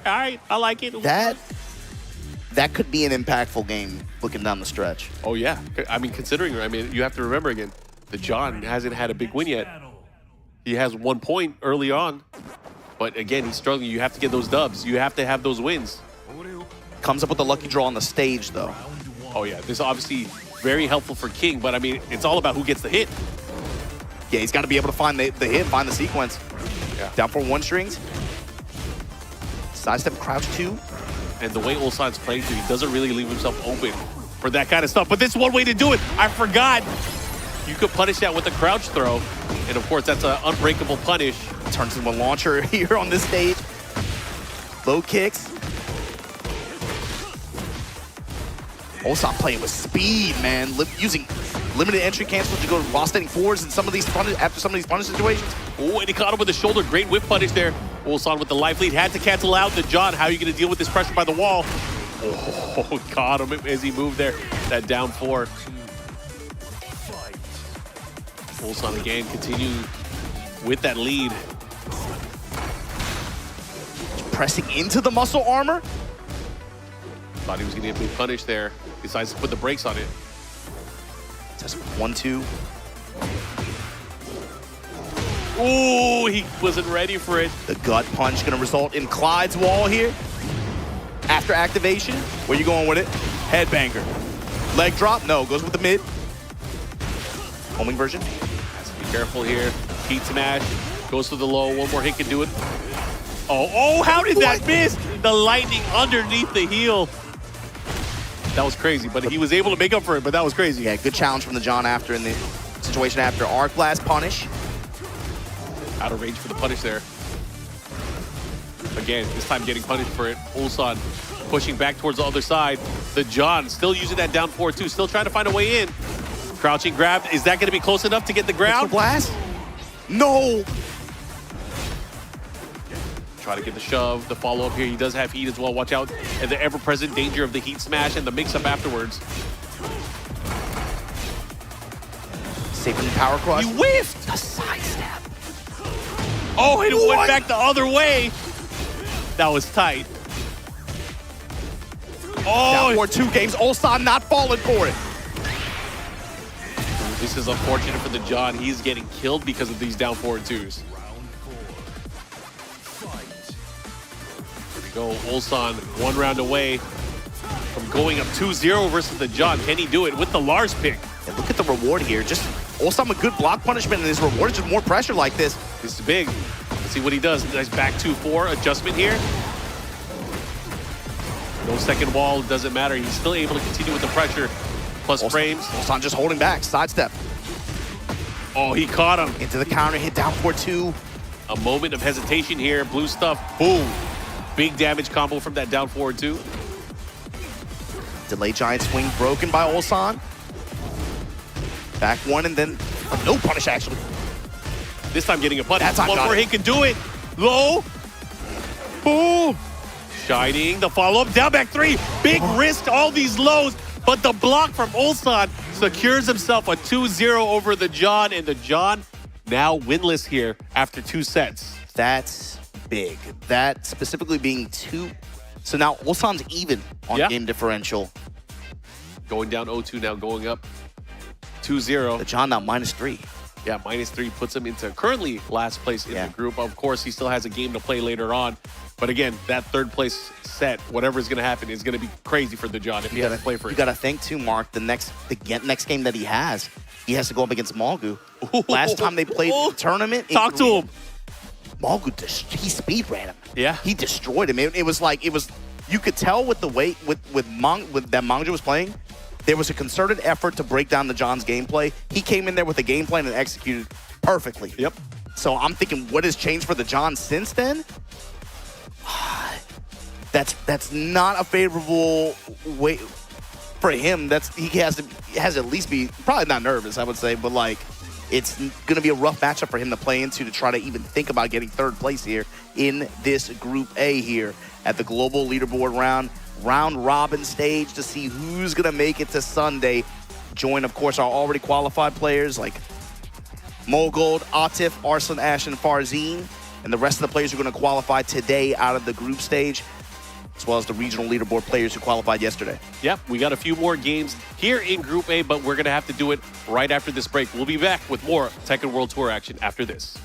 All right, I like it. That could be an impactful game looking down the stretch. Oh, yeah. I mean, considering, you have to remember again, the John hasn't had a big win yet. He has 1 point early on. But again, he's struggling. You have to get those dubs. You have to have those wins. Comes up with a lucky draw on the stage, though. Oh, yeah. This is obviously very helpful for King, but I mean, it's all about who gets the hit. Yeah, he's got to be able to find the hit, find the sequence. Yeah. Down for 1 strings. Sidestep crouch 2. And the way Ulsan's playing through, he doesn't really leave himself open for that kind of stuff. But this is one way to do it. I forgot. You could punish that with a crouch throw. And of course, that's an unbreakable punish. Turns into a launcher here on this stage. Low kicks. Ulsan playing with speed, man. Using limited entry cancels to go raw standing forwards in some of these after some of these punish situations. Oh, and he caught him with the shoulder. Great whip punish there. Ulsan with the life lead. Had to cancel out the John. How are you going to deal with this pressure by the wall? Oh, caught him as he moved there. That down 4. Ulsan again continue with that lead. Pressing into the muscle armor. Thought he was going to get a big punish there. Decides to put the brakes on it. Just 1-2. Ooh, he wasn't ready for it. The gut punch going to result in Clyde's wall here. After activation, where you going with it? Headbanger. Leg drop? No, goes with the mid. Homing version. Has to be careful here. Heat smash. Goes to the low. One more hit can do it. Oh, how did that miss? The lightning underneath the heel. That was crazy, but he was able to make up for it, but that was crazy. Yeah, good challenge from the John after in the situation after. Arc Blast punish. Out of range for the punish there. Again, this time getting punished for it. Ulsan pushing back towards the other side. The John still using that down 4-2, still trying to find a way in. Crouching grab. Is that going to be close enough to get the ground? Blast? No! Try to get the shove, the follow-up here. He does have heat as well. Watch out. And the ever-present danger of the heat smash and the mix-up afterwards. Saving the power crush. He whiffed! The sidestep. Oh, it went back the other way. That was tight. Oh! Down for 2 games. Ulsan not falling for it. This is unfortunate for the John. He's getting killed because of these down 4-2s. Go Ulsan 1 round away from going up 2-0 versus the John. Can he do it with the Lars pick? And look at the reward here. Just Ulsan with good block punishment, and his reward is just more pressure like this. This is big. Let's see what he does. Nice back 2-4 adjustment here. No second wall, doesn't matter. He's still able to continue with the pressure. Plus frames. Ulsan just holding back. Sidestep. Oh, he caught him. Into the counter, hit down 4-2. A moment of hesitation here. Blue stuff. Boom. Big damage combo from that down 4-2. Delay giant swing broken by Ulsan. Back 1 and then no punish actually. This time getting a punish. That time one more hit can do it. Low. Boom. Shining. The follow-up. Down back 3. Big risk. All these lows. But the block from Ulsan secures himself a 2-0 over the John. And the John now winless here after 2 sets. That's big. That specifically being 2. So now Ulsan's even on game differential. Going down 0-2 now, going up 2-0. The John now -3. Yeah, -3 puts him into currently last place in the group. Of course, he still has a game to play later on. But again, that 3rd place set, whatever is going to happen, is going to be crazy for the John if he has to play for it. You got to think too, Mark, the next game that he has, he has to go up against Malgu. Last time they played the tournament, Talk to him. Malgu, he speed ran him. Yeah. He destroyed him. It was like, you could tell with the way, with that Mangju was playing, there was a concerted effort to break down the John's gameplay. He came in there with a game plan and executed perfectly. Yep. So I'm thinking, what has changed for the John since then? That's not a favorable way for him. He has to at least be probably not nervous, I would say, but like it's going to be a rough matchup for him to play into to try to even think about getting third place here in this Group A here at the global leaderboard round robin stage to see who's going to make it to Sunday. Join, of course, our already qualified players like Mogold, Atif, Arslan, Ash, and Farzine, and the rest of the players who are going to qualify today out of the group stage, as well as the regional leaderboard players who qualified yesterday. Yep, we got a few more games here in Group A, but we're going to have to do it right after this break. We'll be back with more Tekken World Tour action after this.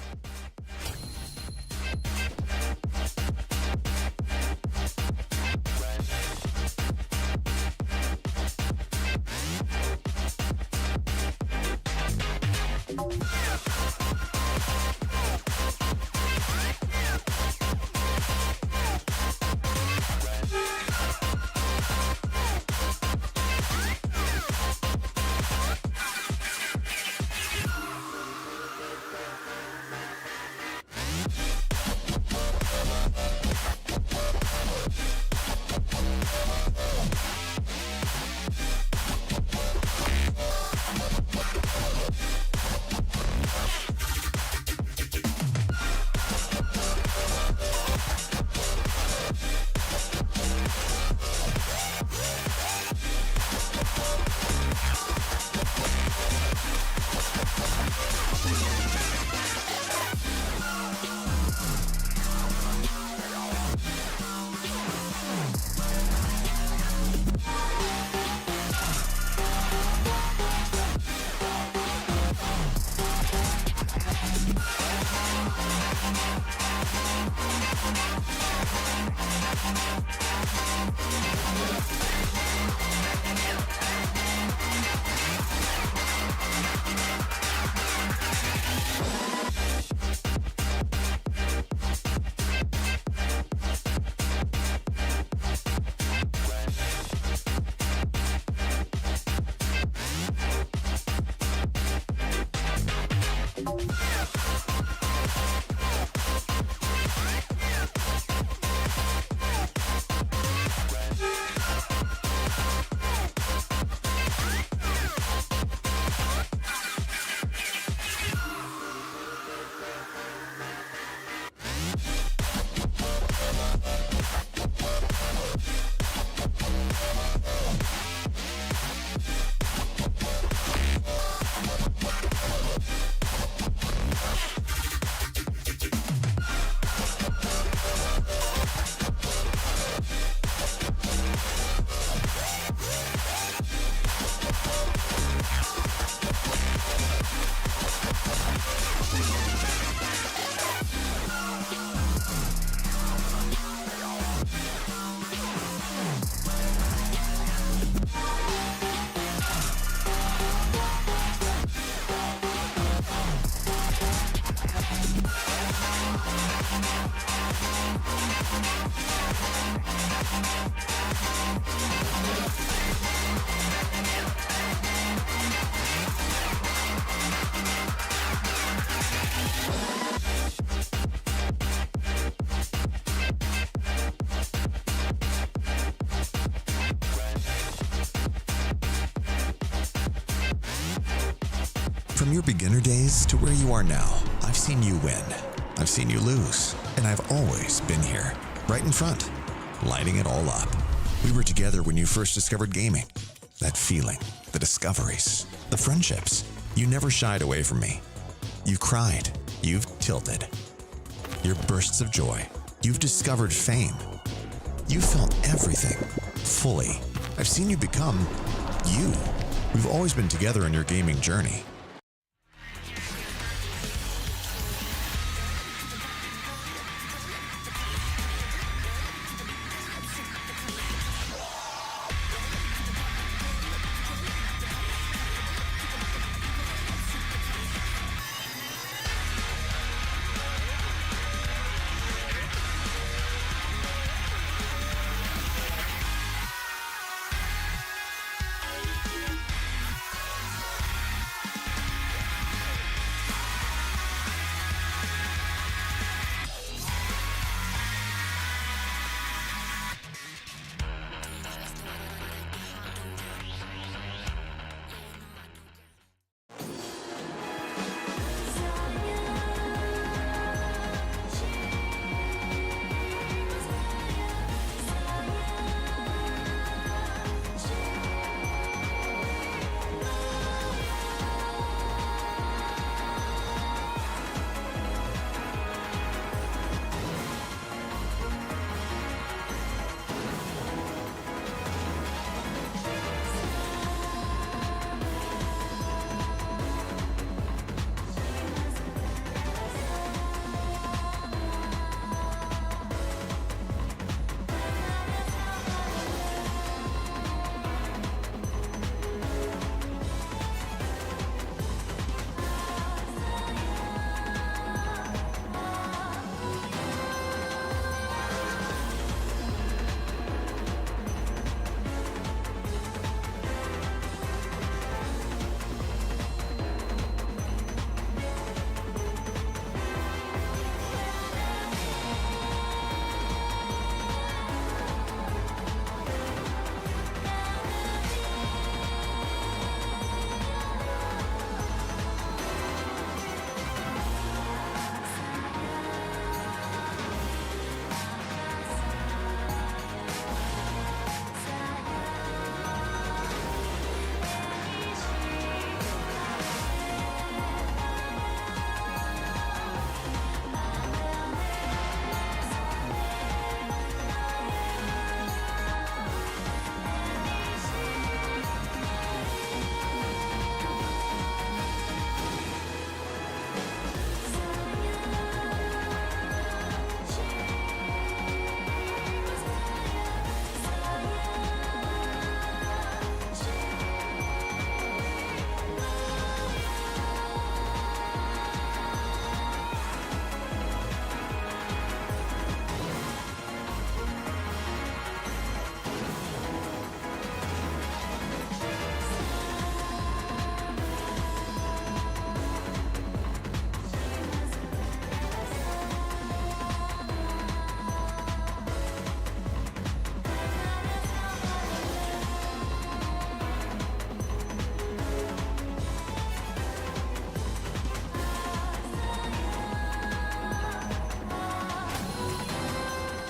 From your beginner days to where you are now, I've seen you win. I've seen you lose. And I've always been here, right in front, lighting it all up. We were together when you first discovered gaming. That feeling, the discoveries, the friendships. You never shied away from me. You cried. You've tilted. Your bursts of joy. You've discovered fame. You felt everything, fully. I've seen you become you. We've always been together on your gaming journey.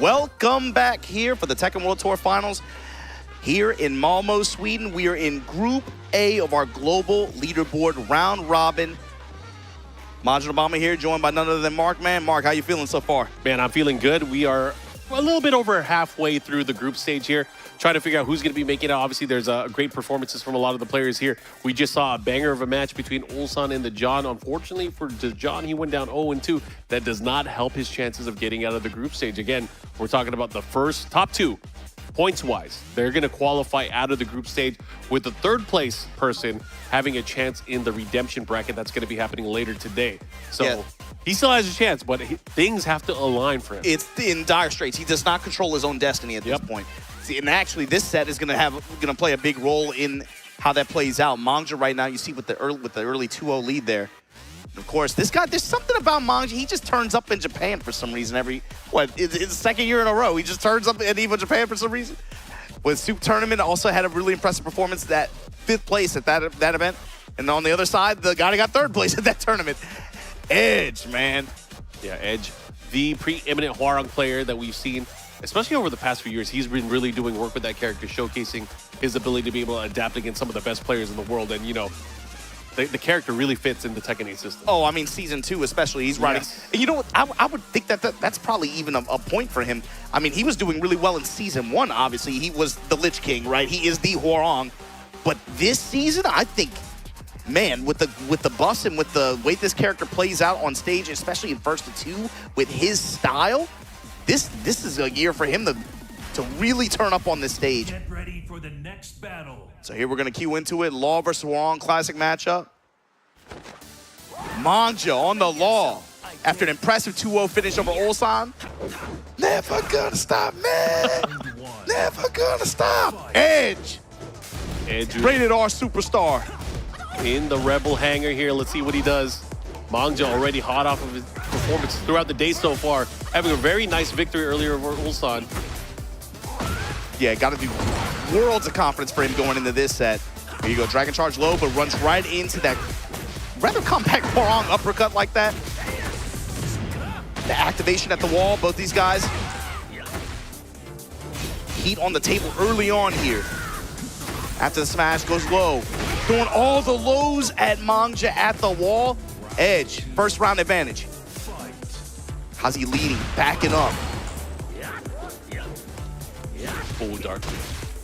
Welcome back here for the Tekken World Tour Finals. Here in Malmo, Sweden, we are in Group A of our global leaderboard round robin. Majin Obama here, joined by none other than Mark. Man, Mark, how you feeling so far? Man, I'm feeling good. We are a little bit over halfway through the group stage here, trying to figure out who's going to be making it. Obviously, there's great performances from a lot of the players here. We just saw a banger of a match between Ulsan and the John. Unfortunately for the John, he went down 0-2. That does not help his chances of getting out of the group stage. Again, we're talking about the first top two. Points-wise, they're going to qualify out of the group stage with the third place person having a chance in the redemption bracket. That's going to be happening later today. So he still has a chance, but things have to align for him. It's in dire straits. He does not control his own destiny at this point. See, and actually, this set is going to play a big role in how that plays out. Mangja right now, you see with the early 2-0 lead there. Of course, this guy, there's something about Mangja. He just turns up in Japan for some reason it's the second year in a row. He just turns up in EVO Japan for some reason. With Soup Tournament, also had a really impressive performance, that 5th place at that event. And on the other side, the guy who got 3rd place at that tournament. Edge, man. Yeah, Edge, the preeminent Hwarang player that we've seen, especially over the past few years. He's been really doing work with that character, showcasing his ability to be able to adapt against some of the best players in the world. And, you know, the character really fits in the Tekken 8 system. Oh, I mean, Season 2 especially, he's riding. Yes. And you know what? I would think that's probably even a point for him. I mean, he was doing really well in Season 1, obviously. He was the Lich King, right? He is the Hwarang. But this season, I think, man, with the bus and with the way this character plays out on stage, especially in First to 2, with his style, this is a year for him to really turn up on this stage. Get ready for the next battle. So here we're going to queue into it. Law versus Hwarang classic matchup. Mangja on the Law. After an impressive 2-0 finish over Ulsan. Never gonna stop, man. Never gonna stop. Edge. Rated R superstar. In the Rebel hangar here. Let's see what he does. Mangja already hot off of his performance throughout the day so far. Having a very nice victory earlier over Ulsan. Yeah, got to do worlds of confidence for him going into this set. Here you go, Dragon Charge low, but runs right into that rather compact Hwarang uppercut like that. The activation at the wall, both these guys. Heat on the table early on here. After the smash, goes low. Throwing all the lows at Mangja at the wall. Edge, first round advantage. How's he leading? Backing up. Full dark.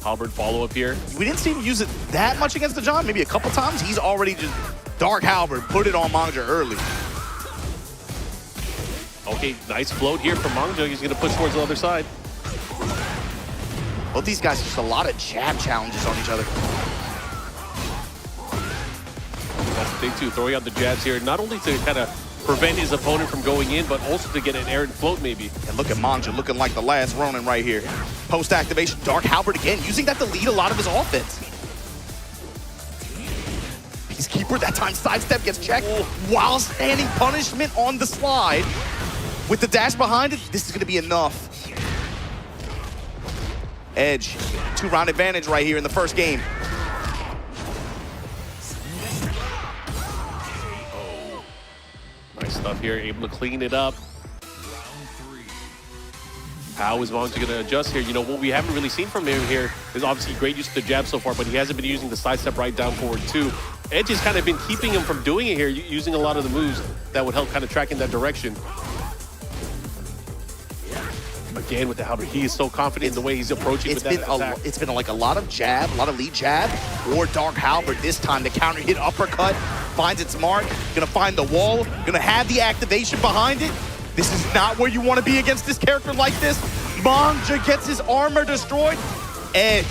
Halberd follow-up here. We didn't see him use it that much against the John, maybe a couple times. He's already just Dark Halberd, put it on Mangja early. Okay, nice float here from Mangja. He's going to push towards the other side. Both these guys, just a lot of jab challenges on each other. That's the thing too, throwing out the jabs here, not only to kind of prevent his opponent from going in, but also to get an errant float maybe. And look at Mangja looking like the last Ronin right here. Post-activation, Dark Halberd again, using that to lead a lot of his offense. Peacekeeper, that time sidestep gets checked while standing punishment on the slide. With the dash behind it, this is going to be enough. Edge, 2-round advantage right here in the first game. Nice stuff here, able to clean it up. How is Mangja going to adjust here? You know, what we haven't really seen from him here is obviously great use of the jab so far, but he hasn't been using the sidestep right down forward too. Edge has kind of been keeping him from doing it here, using a lot of the moves that would help kind of track in that direction. Again, with the Halberd, he is so confident in the way he's approaching with that attack. It's been like a lot of jab, a lot of lead jab, or Dark Halberd this time. The counter hit uppercut finds its mark. Gonna find the wall, gonna have the activation behind it. This is not where you want to be against this character like this. Mangja gets his armor destroyed. Edge,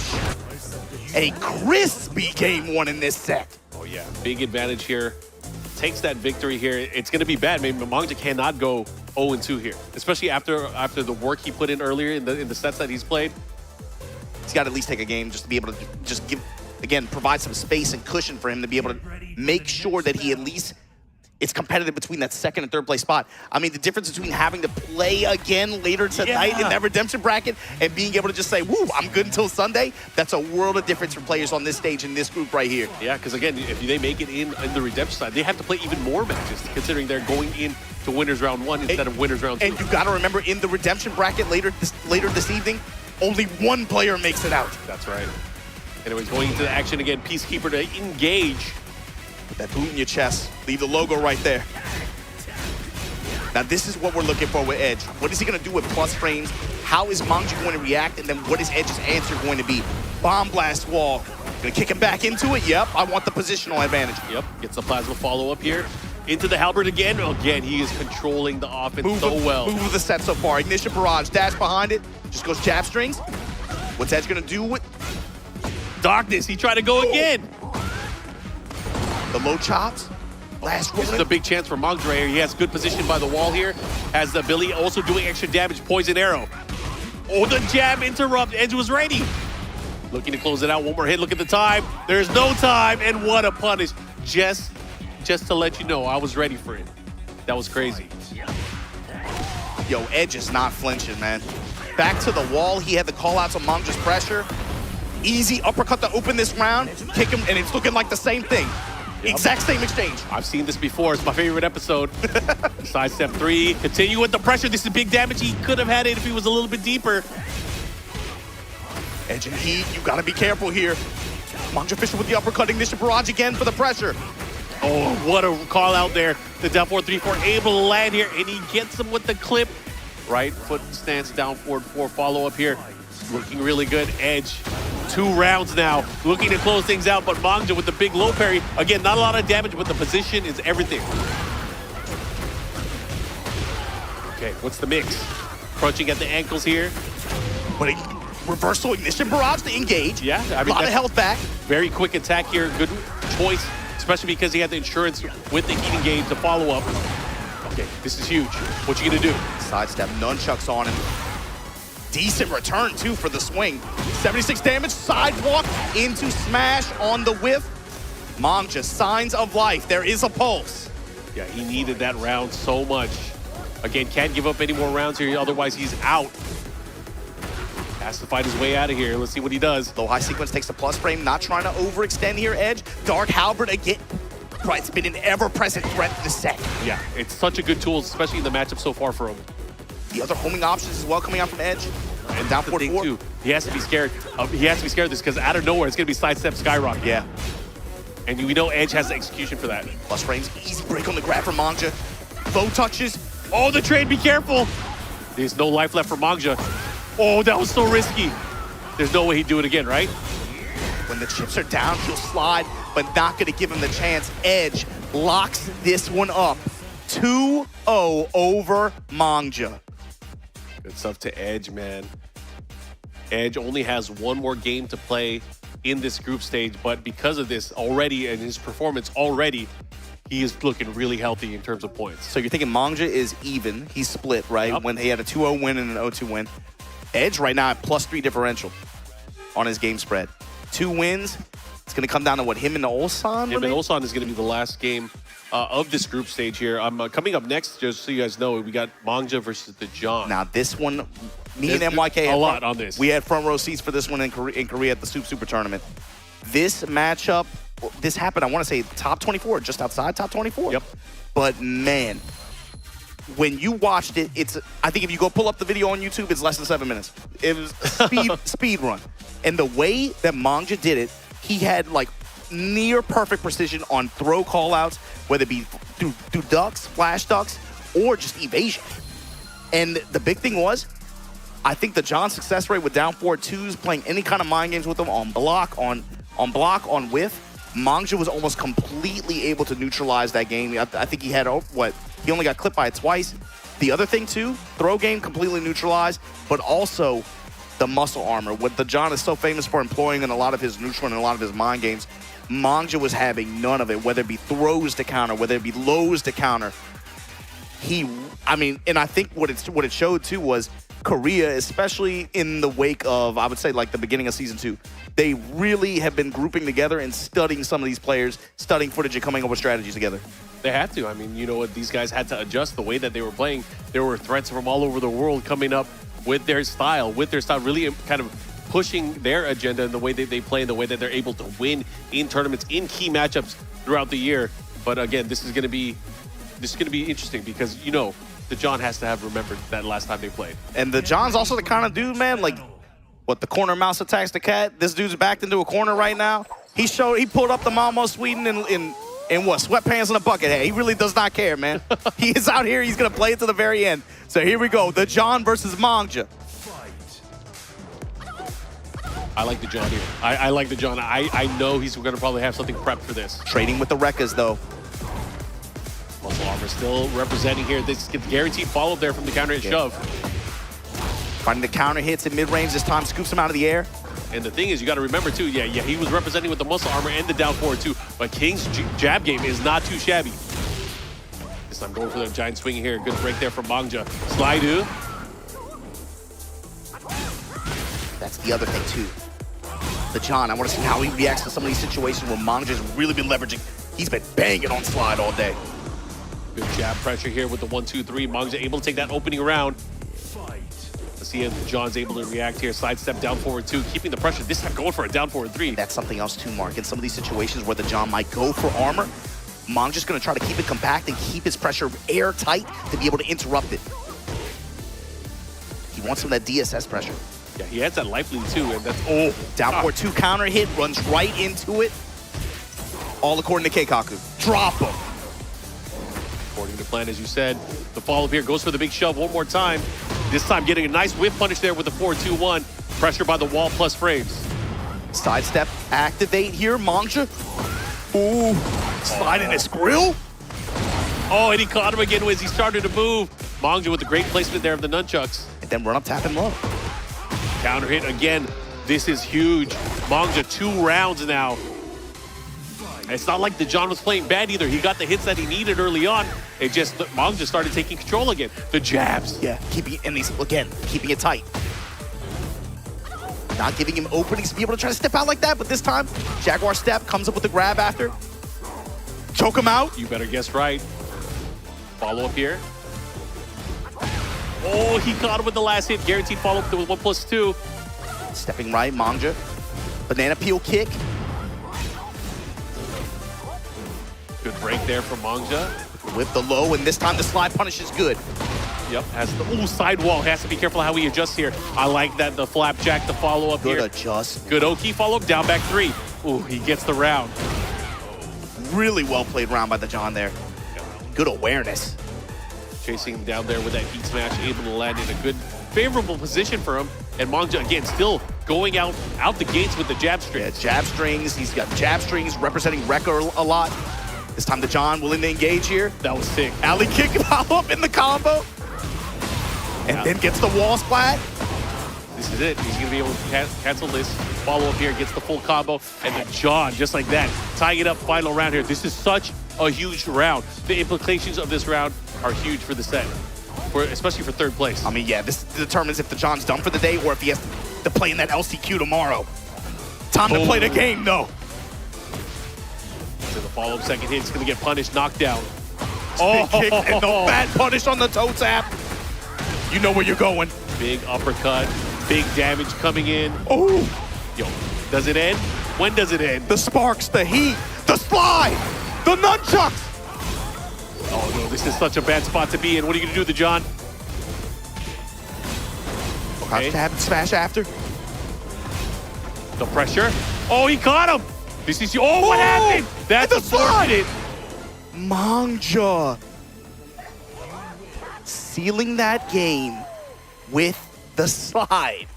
a crispy game one in this set. Oh yeah, big advantage here. Takes that victory here. It's going to be bad. Maybe Mangja cannot go 0-2 here, especially after the work he put in earlier in the sets that he's played. He's got to at least take a game just to be able to just provide some space and cushion for him to be able to make sure that he at least it's competitive between that second and third place spot. I mean, the difference between having to play again later tonight in that redemption bracket and being able to just say, woo, I'm good until Sunday, that's a world of difference for players on this stage in this group right here. Yeah, because again, if they make it in the redemption side, they have to play even more matches, considering they're going in to winners round 1 instead of winners round 2. And you got to remember, in the redemption bracket later this evening, only one player makes it out. That's right. Anyways, going into the action again, Peacekeeper to engage. Put that boot in your chest. Leave the logo right there. Now this is what we're looking for with Edge. What is he going to do with plus frames? How is Mangju going to react? And then what is Edge's answer going to be? Bomb blast wall. Going to kick him back into it? Yep, I want the positional advantage. Yep, gets the plasma follow-up here. Into the halberd again. Again, he is controlling the offense so well. Move of the set so far. Ignition barrage, dash behind it. Just goes jab strings. What's Edge going to do with Darkness? He tried to go again. the low chops? Last This is a big chance for Mangju here. He has good position by the wall here. Has the ability also doing extra damage. Poison arrow. Oh, the jab interrupt. Edge was ready. Looking to close it out. One more hit. Look at the time. There's no time. And what a punish. Just to let you know, I was ready for it. That was crazy. Yo, Edge is not flinching, man. Back to the wall. He had the call-outs on Mangju's pressure. Easy uppercut to open this round. Kick him, and it's looking like the same thing. Yep. Exact same exchange. I've seen this before. It's my favorite episode. Sidestep 3. Continue with the pressure. This is big damage. He could have had it if he was a little bit deeper. Edge and heat, you gotta be careful here. Mangju Fisher with the uppercut, ignition barrage again for the pressure. Oh, what a call out there. The down 4-3-4 able to land here, and he gets him with the clip. Right foot stance, down forward 4 follow up here. Looking really good. Edge, 2 rounds now. Looking to close things out, but Mangju with the big low parry. Again, not a lot of damage, but the position is everything. Okay, what's the mix? Crunching at the ankles here. But reversal ignition barrage to engage. Yeah, I mean, a lot of health back. Very quick attack here. Good choice, especially because he had the insurance with the heating gauge to follow up. Okay, this is huge. What you gonna do? Sidestep, nunchucks on him. Decent return, too, for the swing. 76 damage, sidewalk into smash on the whiff. Mangju, signs of life. There is a pulse. Yeah, he needed that round so much. Again, can't give up any more rounds here, otherwise he's out. Has to fight his way out of here. Let's see what he does. Low high sequence takes the plus frame, not trying to overextend here, Edge. Dark Halberd again. Right, it's been an ever-present threat this set. Yeah, it's such a good tool, especially in the matchup so far for him. The other homing options as well coming out from Edge. And down the thing too, he has to be scared. He has to be scared of this because out of nowhere, it's going to be sidestep skyrocket. Yeah. And we know Edge has the execution for that. Plus frames, easy break on the grab from Mangju. Low touches. Oh, the trade, be careful. There's no life left for Mangju. Oh, that was so risky. There's no way he'd do it again, right? When the chips are down, he'll slide, but not going to give him the chance. Edge locks this one up. 2-0 over Mangju. Good stuff to Edge, man. Edge only has one more game to play in this group stage, but because of this already and his performance already, he is looking really healthy in terms of points. So you're thinking Mangju is even. He's split, right? Yep. When he had a 2-0 win and an 0-2 win. Edge right now at +3 differential on his game spread. 2 wins. It's going to come down to what, him and Ulsan? Him and Ulsan is going to be the last game of this group stage here. Coming up next, just so you guys know, we got Mangju versus the John. Now this one, me and MYK a lot on this. We had front row seats for this one in Korea at the Super Tournament. This matchup, this happened, I want to say top 24, just outside top 24. Yep. But man, when you watched it, I think if you go pull up the video on YouTube, it's less than 7 minutes. It was speed run. And the way that Mangju did it, he had like near perfect precision on throw callouts, whether it be through ducks, flash ducks, or just evasion. And the big thing was, I think the John success rate with down 4-2s, playing any kind of mind games with them on block, on whiff, Mangju was almost completely able to neutralize that game. I think he had, he only got clipped by it twice. The other thing too, throw game completely neutralized, but also the muscle armor. What the John is so famous for employing in a lot of his neutral and a lot of his mind games, Mangju was having none of it, whether it be throws to counter, whether it be lows to counter. And I think what it showed too was Korea, especially in the wake of, I would say, like the beginning of Season 2, they really have been grouping together and studying some of these players, studying footage and coming up with strategies together. They had to. I mean, you know what? These guys had to adjust the way that they were playing. There were threats from all over the world coming up with their style, really kind of pushing their agenda in the way that they play and the way that they're able to win in tournaments, in key matchups throughout the year. But again, this is going to be interesting because, you know, the John has to have remembered that last time they played. And the John's also the kind of dude, man, like, what, the corner mouse attacks the cat? This dude's backed into a corner right now. He pulled up the Malmo Sweden in what, sweatpants and a bucket hat. He really does not care, man. He is out here. He's going to play it to the very end. So here we go. The John versus Mangja. I like the John here. I like the John. I know he's going to probably have something prepped for this. Trading with the Rekkas, though. Muscle Armor still representing here. This gets guaranteed follow-up there from the counter hit shove. Finding the counter hits in mid-range. This time scoops him out of the air. And the thing is, you got to remember, too, yeah, he was representing with the Muscle Armor and the down forward, too. But King's jab game is not too shabby. This time going for the giant swing here. Good break there from Mangja. Slide-do. That's the other thing, too. The John, I want to see how he reacts to some of these situations where Mangja's really been leveraging. He's been banging on slide all day. Good jab pressure here with the 1-2-3. Mangja able to take that opening round. Let's see if John's able to react here. Sidestep down forward 2, keeping the pressure. This time going for a down forward 3. That's something else too, Mark. In some of these situations where the John might go for armor, Mangja's going to try to keep it compact and keep his pressure airtight to be able to interrupt it. He wants some of that DSS pressure. Yeah, he has that life lead too, and that's down forward 2 counter hit, runs right into it. All according to Keikaku. Drop him. According to plan, as you said, the follow-up here goes for the big shove one more time. This time getting a nice whip punish there with the 4-2-1. Pressure by the wall plus frames. Sidestep, activate here, Mangja. Ooh, slide in his grill. Oh, and he caught him again as he started to move. Mangja with the great placement there of the nunchucks. And then run up, tap, and low. Counter hit again. This is huge. Mangja 2 rounds now. It's not like the John was playing bad either. He got the hits that he needed early on. It just, Mangja started taking control again. The jabs. Yeah, keeping it tight. Not giving him openings to be able to try to step out like that, but this time, Jaguar step, comes up with the grab after. Choke him out. You better guess right. Follow up here. Oh, he caught him with the last hit. Guaranteed follow up with 1+2. Stepping right, Mangja. Banana peel kick. Good break there from Mangja. With the low, and this time the slide punish is good. Yep, has the sidewall. Has to be careful how he adjusts here. I like that, the flapjack, the follow-up here. Good adjust. Good Oki follow-up, down back 3. Ooh, he gets the round. Really well played round by the John there. Good awareness. Chasing him down there with that heat smash, able to land in a good, favorable position for him. And Mangja, again, still going out the gates with the jab strings. Yeah, jab strings. He's got jab strings representing Rekka a lot. This time the John willing to engage here. That was sick. Alley kick follow-up in the combo. And then gets the wall splat. This is it. He's going to be able to cancel this. Follow-up here, gets the full combo. And the John, just like that, tying it up final round here. This is such a huge round. The implications of this round are huge for the set, especially for 3rd place. I mean, yeah, this determines if the John's done for the day or if he has to play in that LCQ tomorrow. Time to play the game, though. To the follow-up second hit, it's going to get punished, knockdown. Kick and the bad punish on the toe tap. You know where you're going. Big uppercut, big damage coming in. Oh, yo, does it end? When does it end? The sparks, the heat, the slide, the nunchucks. Oh no, this is such a bad spot to be in. What are you going to do, the John? Okay. Stab and smash after. The pressure. Oh, he caught him. This is, what happened? That's the slide. Mangja sealing that game with the slide.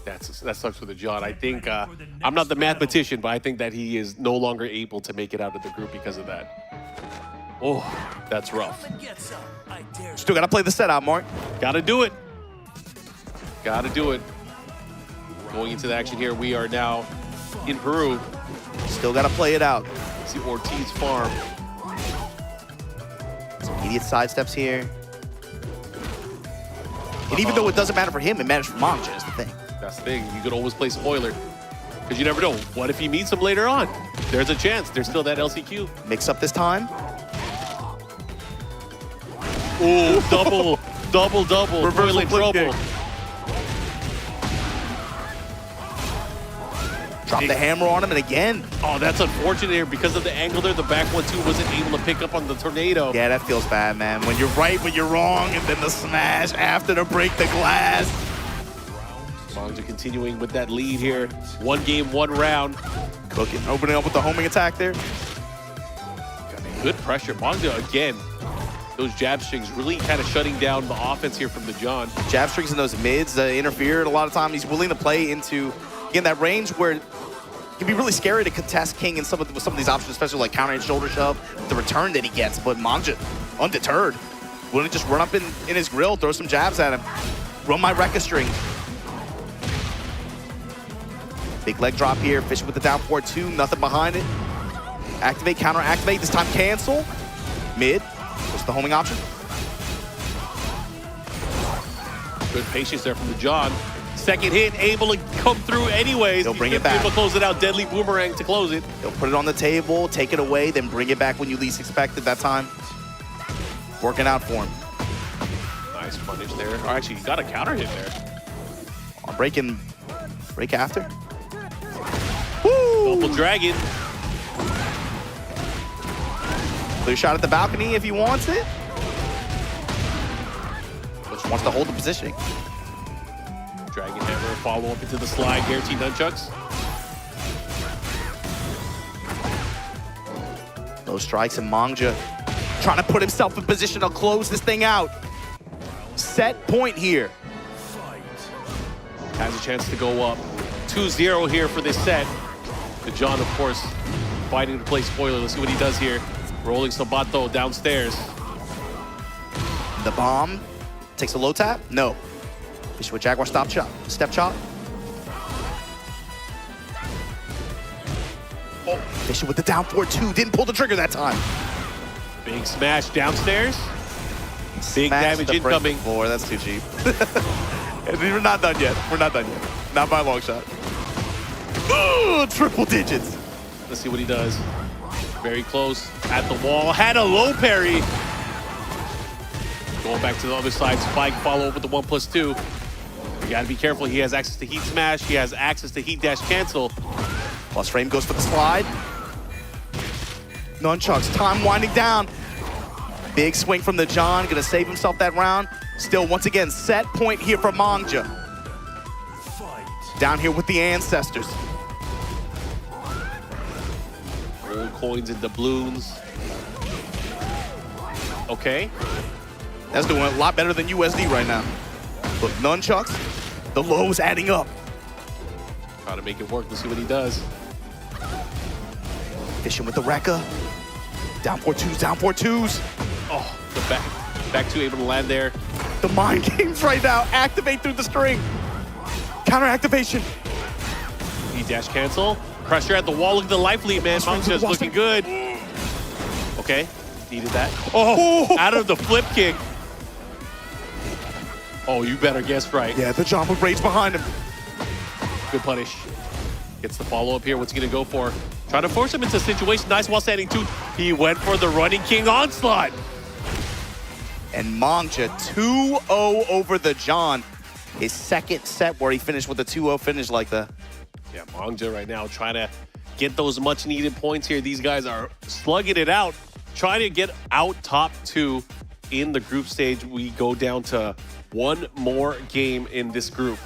That sucks for the John. I think, I'm not the mathematician, but I think that he is no longer able to make it out of the group because of that. Oh, that's rough. Still got to play the set out, Mark. Got to do it. Got to do it. Going into the action here, we are now in Peru. Still got to play it out. See Ortiz farm. Some immediate sidesteps here. And even though it doesn't matter for him, it matters for Mangja is the thing. That's the thing. You could always play spoiler. Because you never know. What if he meets him later on? There's a chance. There's still that LCQ. Mix up this time. Ooh, double. Reversal Toilet flip trouble. kick. Drop the hammer on him, and again. Oh, that's unfortunate here. Because of the angle there, the back 1-2 wasn't able to pick up on the tornado. Yeah, that feels bad, man. When you're right, when you're wrong, and then the smash after to break the glass. Mangja continuing with that lead here. 1 game, 1 round. Cooking, opening up with the homing attack there. Good pressure. Mangja, again, those jab strings really kind of shutting down the offense here from the John. Jab strings in those mids interfered a lot of time. He's willing to play into, again, that range where it can be really scary to contest King with some of these options, especially like counter and shoulder shove, the return that he gets. But Mangja, undeterred, willing to just run up in his grill, throw some jabs at him. Run my Rekka string. Big leg drop here, fishing with the down 4-2, nothing behind it. Activate, counter, activate, this time cancel. Mid, what's the homing option? Good patience there from the John. Second hit, able to come through anyways. He'll bring it back. Able to close it out, deadly boomerang to close it. He'll put it on the table, take it away, then bring it back when you least expect it that time. Working out for him. Nice punish there. Oh, actually, he got a counter hit there. Break after. Double dragon. Clear shot at the balcony if he wants it. Just wants to hold the positioning. Dragon hammer, follow up into the slide, guaranteed nunchucks. Those strikes and Mangja trying to put himself in position to close this thing out. Set point here. Has a chance to go up. 2-0 here for this set. The John, of course, fighting to play spoiler. Let's see what he does here. Rolling Sabato downstairs. The bomb takes a low tap. No. Fish with Jaguar step chop. Oh, Fish with the down 4-2. Didn't pull the trigger that time. Big smash downstairs. Big Smash damage the incoming. Floor. That's too cheap. We're not done yet. Not by a long shot. Ooh, triple digits. Let's see what he does. Very close at the wall. Had a low parry. Going back to the other side. Spike follow up with the 1+2. You gotta be careful. He has access to heat smash. He has access to heat dash cancel. Plus frame goes for the slide. Nunchucks, time winding down. Big swing from the John, gonna save himself that round. Still, once again, set point here for Mangja. Down here with the ancestors. Gold coins and doubloons. Okay. That's doing a lot better than USD right now. Look, nunchucks, the lows adding up. Trying to make it work. Let's see what he does. Fishing with the Rekka. Down 4-2s. Oh, the back two able to land there. The mind games right now. Activate through the string. Counter activation. Heat dash cancel. Pressure at the wall. Look at the life lead, man. Mangja's looking good. Okay, needed that. Oh, out of the flip kick. Oh, you better guess right. Yeah, the John with rage behind him. Good punish. Gets the follow-up here. What's he going to go for? Trying to force him into a situation. Nice while standing two. He went for the running king onslaught. And Mangja 2-0 over the John. His second set where he finished with a 2-0 finish like that. Yeah, Mangja right now trying to get those much-needed points here. These guys are slugging it out, trying to get out top two in the group stage. We go down to one more game in this group.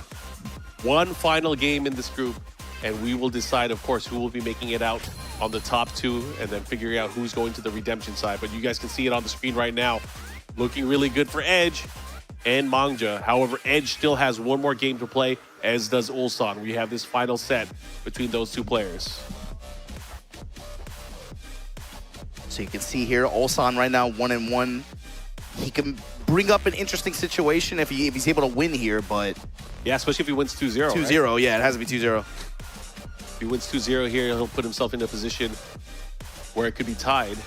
One final game in this group, and we will decide, of course, who will be making it out on the top two and then figuring out who's going to the redemption side. But you guys can see it on the screen right now. Looking really good for Edge and Mangja. However, Edge still has one more game to play, as does Ulsan. We have this final set between those two players. So you can see here, Ulsan right now 1-1. He can bring up an interesting situation if he's able to win here, but... Yeah, especially if he wins 2-0. 2-0, right? Yeah, it has to be 2-0. If he wins 2-0 here, he'll put himself in a position where it could be tied.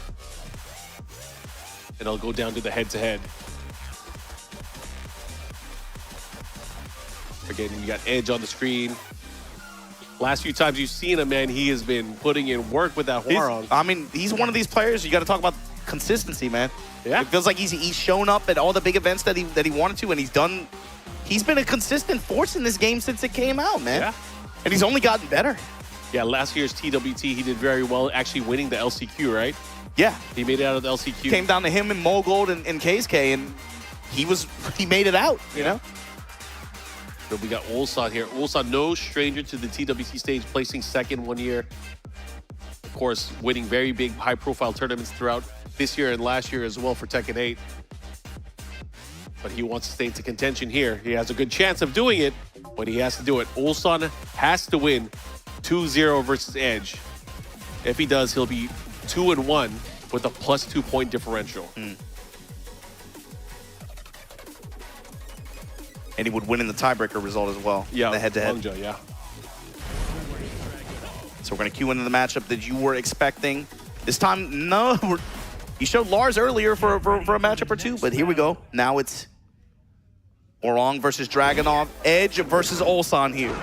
And I'll go down to the head-to-head. Again, you got Edge on the screen. Last few times you've seen him, man, he has been putting in work with that Hwarong. I mean, he's one of these players, you got to talk about consistency, man. Yeah. It feels like he's shown up at all the big events that he wanted to, and he's been a consistent force in this game since it came out, man. Yeah. And he's only gotten better. Yeah, last year's TWT, he did very well, actually winning the LCQ, right? Yeah. He made it out of the LCQ. Came down to him and Mogold and KSK, and he made it out, you know? So we got Ulsan here. Ulsan, no stranger to the TWT stage, placing second 1 year. Of course, winning very big, high-profile tournaments throughout this year and last year as well for Tekken 8. But he wants to stay into contention here. He has a good chance of doing it, but he has to do it. Ulsan has to win 2-0 versus Edge. If he does, he'll be 2-1 with a +2 point differential. And he would win in the tiebreaker result as well. Yeah, the head-to-head. Hangzhou, yeah. So we're going to cue into the matchup that you were expecting. This time, no. You showed Lars earlier for a matchup or two, but here we go. Now it's Hwarong versus Dragunov. Edge versus Ulsan here.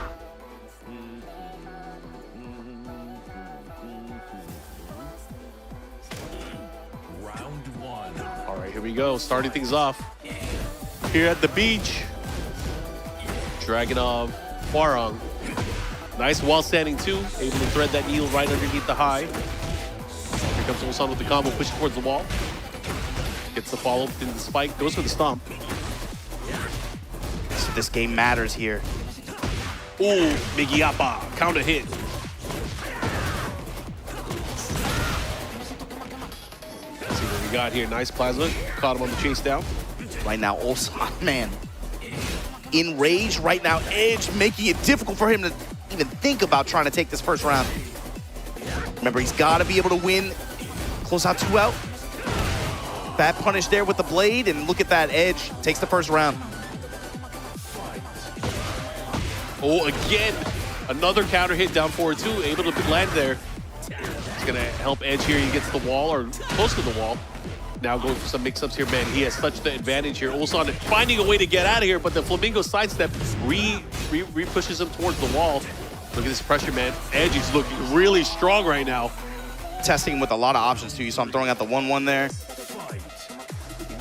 Round one. All right, here we go. Starting things off here at the beach. Dragunov, Hwarong. Nice wall standing too. Able to thread that needle right underneath the high. Here comes Ulsan with the combo, pushing towards the wall. Gets the follow-up into the spike, goes for the stomp. So this game matters here. Ooh, Migiappa, counter hit. Let's see what we got here. Nice plasma, caught him on the chase down. Right now, Ulsan, man, enraged right now. Edge making it difficult for him to even think about trying to take this first round. Remember, he's got to be able to win. Close out 2 out. Bad punish there with the blade, and look at that. Edge takes the first round. Oh, again, another counter hit down forward too, able to land there. It's gonna help Edge here. He gets the wall, or close to the wall. Now going for some mix-ups here, man. He has such the advantage here. Ulsan finding a way to get out of here, but the Flamingo sidestep re-pushes him towards the wall. Look at this pressure, man. Edge is looking really strong right now. Testing with a lot of options too. You saw him throwing out the 1-1 there.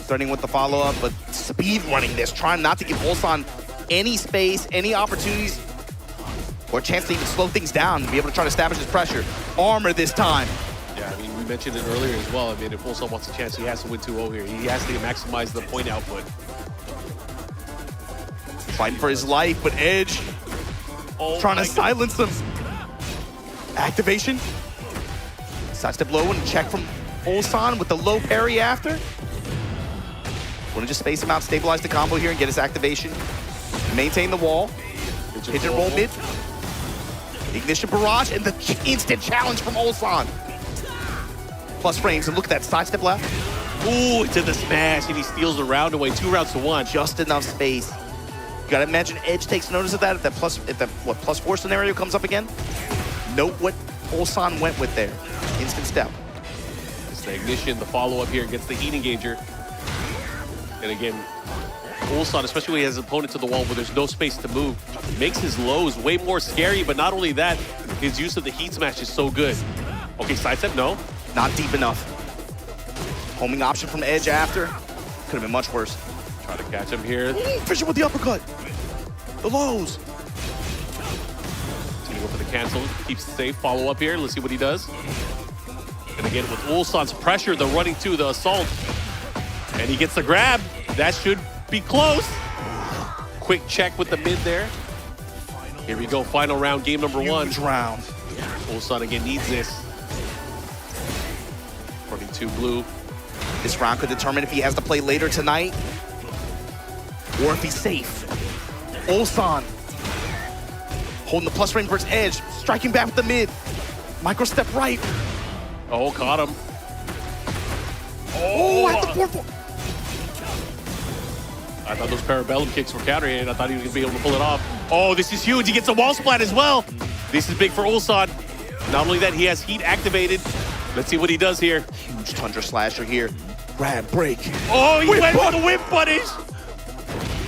Starting with the follow-up, but speed running this, trying not to give Ulsan any space, any opportunities, or a chance to even slow things down and be able to try to establish his pressure. Armor this time. Yeah, I mean, we mentioned it earlier as well. I mean, if Ulsan wants a chance, he has to win 2-0 here. He has to maximize the point output. Fighting for his life, but Edge trying to silence him. Activation. Sidestep low and check from Ulsan with the low parry after. Want to just space him out, stabilize the combo here and get his activation. Maintain the wall. Pigeon roll mid. Ignition barrage and the instant challenge from Ulsan. Plus frames, and look at that sidestep left. Ooh, to the smash, and he steals the round away. 2 rounds to 1. Just enough space. You gotta imagine Edge takes notice of that if that +4 scenario comes up again. Note what Ulsan went with there. Instant step. It's the ignition, the follow-up here gets the heat engager. And again, Ulsan, especially when he has an opponent to the wall where there's no space to move, makes his lows way more scary, but not only that, his use of the heat smash is so good. Okay, sidestep, no. Not deep enough. Homing option from Edge after. Could have been much worse. Trying to catch him here. Fishing with the uppercut. The lows. He's gonna go for the cancel, keeps it safe. Follow up here, let's see what he does. And again, with Ulsan's pressure, the running to the assault. And he gets the grab. That should be close. Quick check with the mid there. Here we go, final round, game number 1. Huge round. Ulsan again needs this. 42 blue. This round could determine if he has to play later tonight or if he's safe. Ulsan holding the plus range versus Edge, striking back with the mid. Micro step right. Oh, caught him. Oh, at the 4-4. I thought those parabellum kicks were counter hit. I thought he was gonna be able to pull it off. Oh, this is huge. He gets a wall splat as well. This is big for Ulsan. Not only that, he has heat activated. Let's see what he does here. Huge Tundra Slasher here. Grab, break. Oh, he went for the whip punish.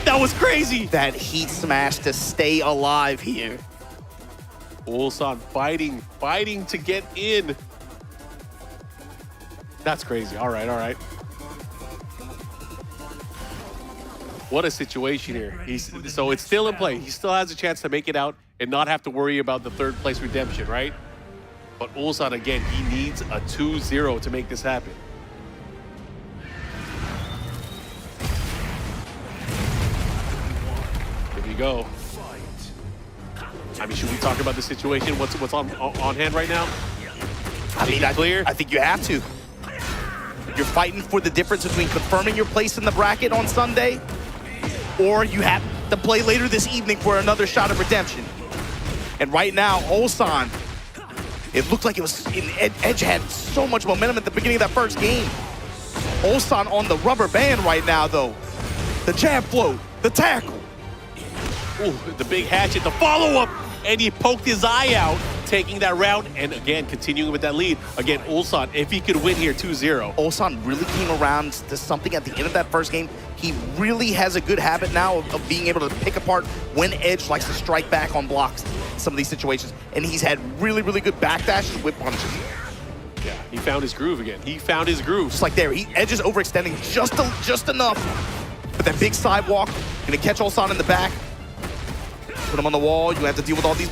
That was crazy. That heat smash to stay alive here. Ulsan fighting to get in. That's crazy. All right, all right. What a situation here. So it's still in play. He still has a chance to make it out and not have to worry about the third place redemption, right? But Ulsan, again, he needs a 2-0 to make this happen. Here we go. I mean, should we talk about the situation? What's on hand right now? I mean, clear? I think you have to. You're fighting for the difference between confirming your place in the bracket on Sunday, or you have to play later this evening for another shot of redemption. And right now, Ulsan, it looked like it was, Edge had so much momentum at the beginning of that first game. Ulsan on the rubber band right now, though. The jab float, the tackle. Ooh, the big hatchet, the follow-up, and he poked his eye out, taking that round, and again, continuing with that lead. Again, Ulsan, if he could win here, 2-0. Ulsan really came around to something at the end of that first game. He really has a good habit now of being able to pick apart when Edge likes to strike back on blocks in some of these situations. And he's had really, really good backdashes with punches. Yeah, he found his groove again. He found his groove. Just like there, Edge is overextending just enough. But that big sidewalk, gonna catch Ulsan in the back. Put him on the wall. You have to deal with all these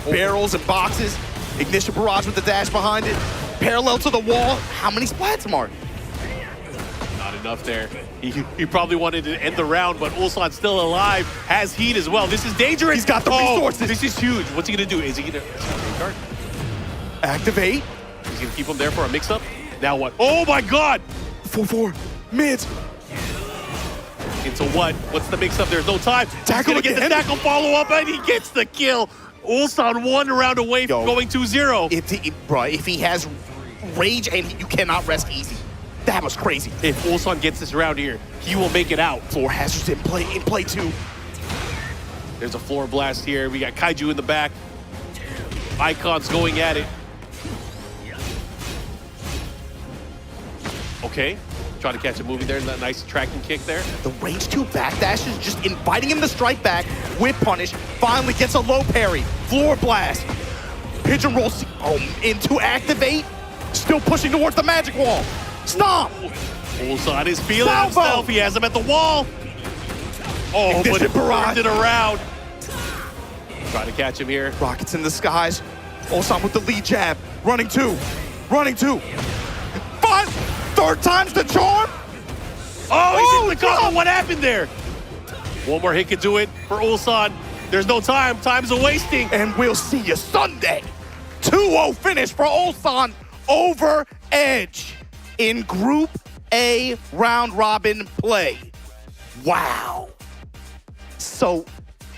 barrels and boxes. Ignition barrage with the dash behind it. Parallel to the wall. How many splats, Mark? Not enough there. He probably wanted to end the round, but Ulsan's still alive. Has heat as well. This is dangerous. He's got the resources. This is huge. What's he gonna do? Is he gonna guard? Activate. He's gonna keep him there for a mix-up. Now what? Oh my God! 4-4. Mids. Into what? What's the mix-up? There's no time. Tackle He's gonna again. get the tackle follow-up, and he gets the kill. Ulsan 1 round away from going 2-0. If he has rage, and you cannot rest easy. That was crazy. If Ulsan gets this round here, he will make it out. Floor hazards in play too. There's a floor blast here. We got Kaiju in the back. Icons going at it. Okay. Trying to catch a movie there. That nice tracking kick there. The range 2 backdashes, just inviting him to strike back with punish. Finally gets a low parry. Floor blast. Pigeon roll into activate. Still pushing towards the magic wall. Stop! Ulsan is feeling himself. He has him at the wall. Oh, but it barraged it around. Trying to catch him here. Rockets in the skies. Ulsan with the lead jab. Running two. But third time's the charm. Oh, he did the combo. What happened there? One more hit could do it for Ulsan. There's no time. Time's a wasting. And we'll see you Sunday. 2-0 finish for Ulsan over Edge in Group A round robin play. Wow. So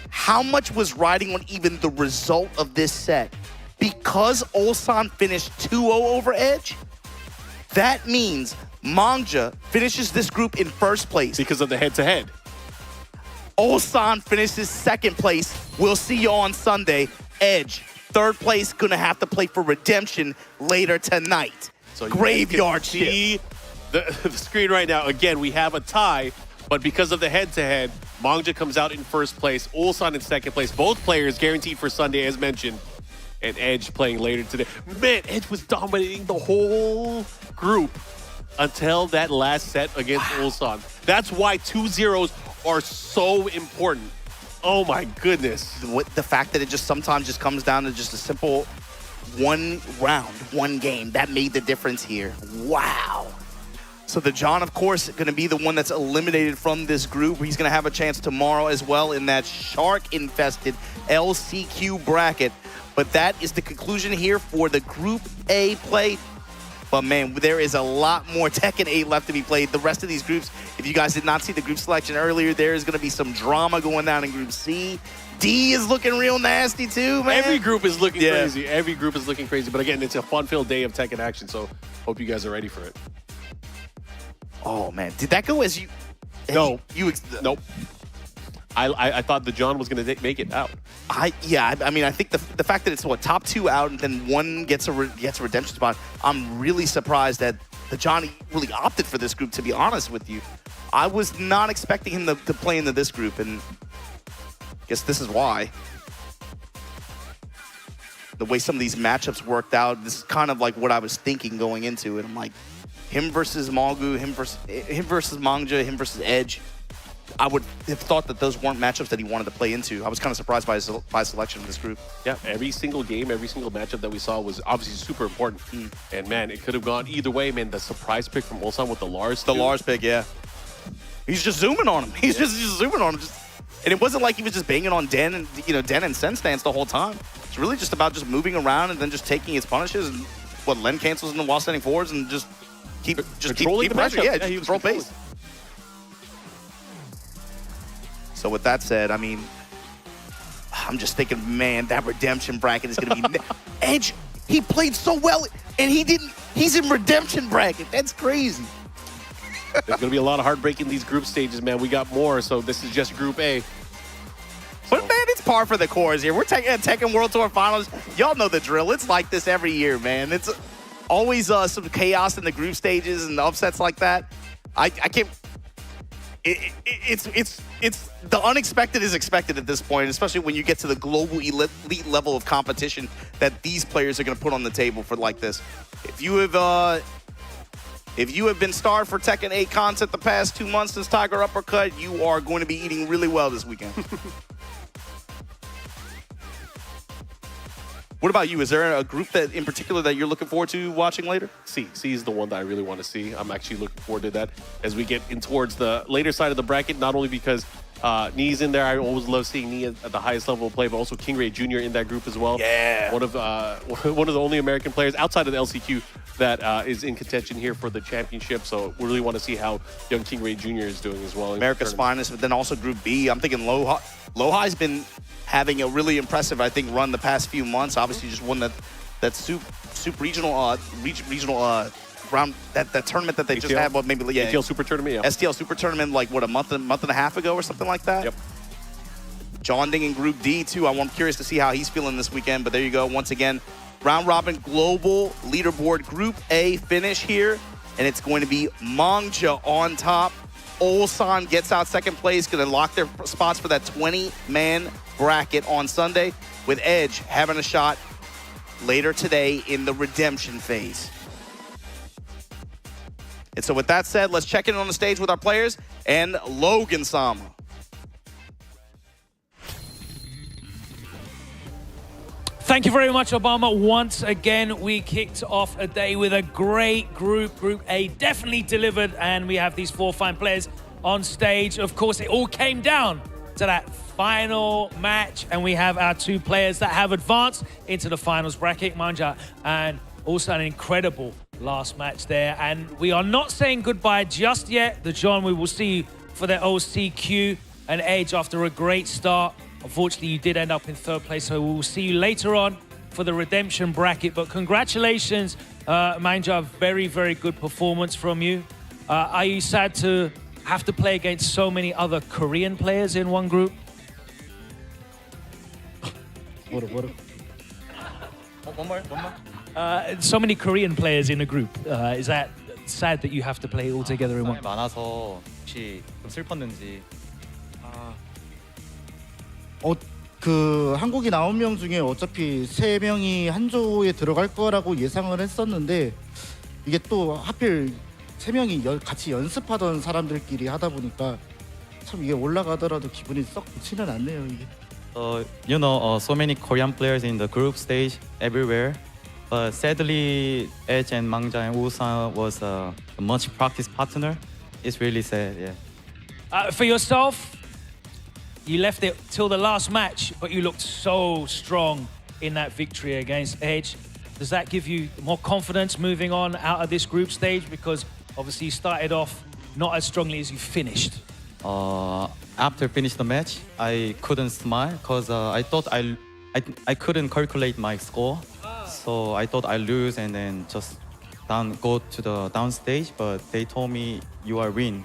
how much was riding on even the result of this set? Because Ulsan finished 2-0 over Edge, that means Mangja finishes this group in first place. Because of the head-to-head. Ulsan finishes second place. We'll see you on Sunday. Edge, third place, gonna have to play for redemption later tonight. So Graveyard shift. See the screen right now. Again, we have a tie, but because of the head-to-head, Mangja comes out in first place, Ulsan in second place. Both players guaranteed for Sunday, as mentioned, and Edge playing later today. Man, Edge was dominating the whole group until that last set against Ulsan. That's why 2-0s are so important. Oh my goodness. The fact that it just sometimes just comes down to just a simple one round, one game, that made the difference here. Wow. So the John, of course, going to be the one that's eliminated from this group. He's going to have a chance tomorrow as well in that shark-infested LCQ bracket. But that is the conclusion here for the Group A play. But man, there is a lot more Tekken 8 left to be played. The rest of these groups, if you guys did not see the group selection earlier, there is going to be some drama going down in Group C. D is looking real nasty too, man. Every group is looking crazy. Every group is looking crazy. But again, it's a fun-filled day of Tekken action, so hope you guys are ready for it. Oh man, did that go as you? No. Nope. I thought the John was going to make it out. I mean, I think the fact that it's what, top two out and then one gets a redemption spot. I'm really surprised that the Johnny really opted for this group. To be honest with you, I was not expecting him to play into this group, and I guess this is why. the way some of these matchups worked out, this is kind of like what I was thinking going into it. I'm like, him versus Mongu, him versus Mangja, him versus Edge. I would have thought that those weren't matchups that he wanted to play into. I was kind of surprised by his selection of this group. Yeah, every single game, every single matchup that we saw was obviously super important. And man, it could have gone either way, man. The surprise pick from Ulsan with the Lars. The Lars pick, yeah. He's just zooming on him. He's just zooming on him. And it wasn't like he was just banging on Den and Den and Sen stance the whole time. It's really just about just moving around and then just taking his punishes and what Len cancels in the while standing forwards and just keep pressure. Yeah, he control pace. So with that said, I mean, I'm just thinking, man, that redemption bracket is going to be Edge. He played so well, and he's in redemption bracket. That's crazy. There's going to be a lot of heartbreak in these group stages, man. We got more, so this is just Group A. But man, it's par for the course here. We're taking Tekken World Tour Finals. Y'all know the drill. It's like this every year, man. It's always some chaos in the group stages and upsets like that. I can't. It's the unexpected is expected at this point, especially when you get to the global elite level of competition that these players are going to put on the table for like this. If you have been starved for Tekken 8 content the past 2 months since Tiger Uppercut, you are going to be eating really well this weekend. What about you? Is there a group that in particular that you're looking forward to watching later? C is the one that I really want to see. I'm actually looking forward to that as we get in towards the later side of the bracket, not only because Knee's in there. I always love seeing Knee at the highest level of play, but also King Ray Jr. in that group as well. Yeah. One of the only American players outside of the LCQ that is in contention here for the championship. So we really want to see how young King Ray Jr. is doing as well. America's finest, but then also Group B. I'm thinking Lohai's been having a really impressive, I think, run the past few months. Obviously, just won that Soup regional round that tournament that they just had. Well, maybe STL Super Tournament. Yeah. STL Super Tournament, like what, a month and a half ago or something like that. Yep. John Ding in Group D too. I'm curious to see how he's feeling this weekend. But there you go. Once again, round robin global leaderboard Group A finish here, and it's going to be Mangja on top. Ulsan gets out second place, going to lock their spots for that 20-man bracket on Sunday, with Edge having a shot later today in the redemption phase. And so with that said, let's check in on the stage with our players and Logan Sama. Thank you very much, Obama. Once again, we kicked off a day with a great group. Group A definitely delivered, and we have these 4 fine players on stage. Of course, it all came down to that final match, and we have our 2 players that have advanced into the finals bracket, Mangja, and also an incredible last match there. And we are not saying goodbye just yet. The John, we will see you for the OCQ and Edge after a great start. Unfortunately, you did end up in 3rd place, so we will see you later on for the redemption bracket. But congratulations, Mangja, very, very good performance from you. Are you sad to have to play against so many other Korean players in one group? One more. So many Korean players in a group. Is that sad that you have to play all together in one? 많아서 혹시 좀 슬펐는지. 그 한국인 9명 중에 어차피 3명이 한 조에 들어갈 거라고 예상을 했었는데 이게 또 하필 3명이 같이 연습하던 사람들끼리 하다 보니까 참 이게 올라가더라도 기분이 썩 좋지는 않네요, 이게. You know, so many Korean players in the group stage everywhere, but sadly, Edge and Mangja and Ulsan was a much practice partner. It's really sad, yeah. For yourself, you left it till the last match, but you looked so strong in that victory against Edge. Does that give you more confidence moving on out of this group stage? Because obviously you started off not as strongly as you finished. After finishing the match, I couldn't smile because I thought I couldn't calculate my score. So I thought I lose and then just go to the downstage. But they told me you are win.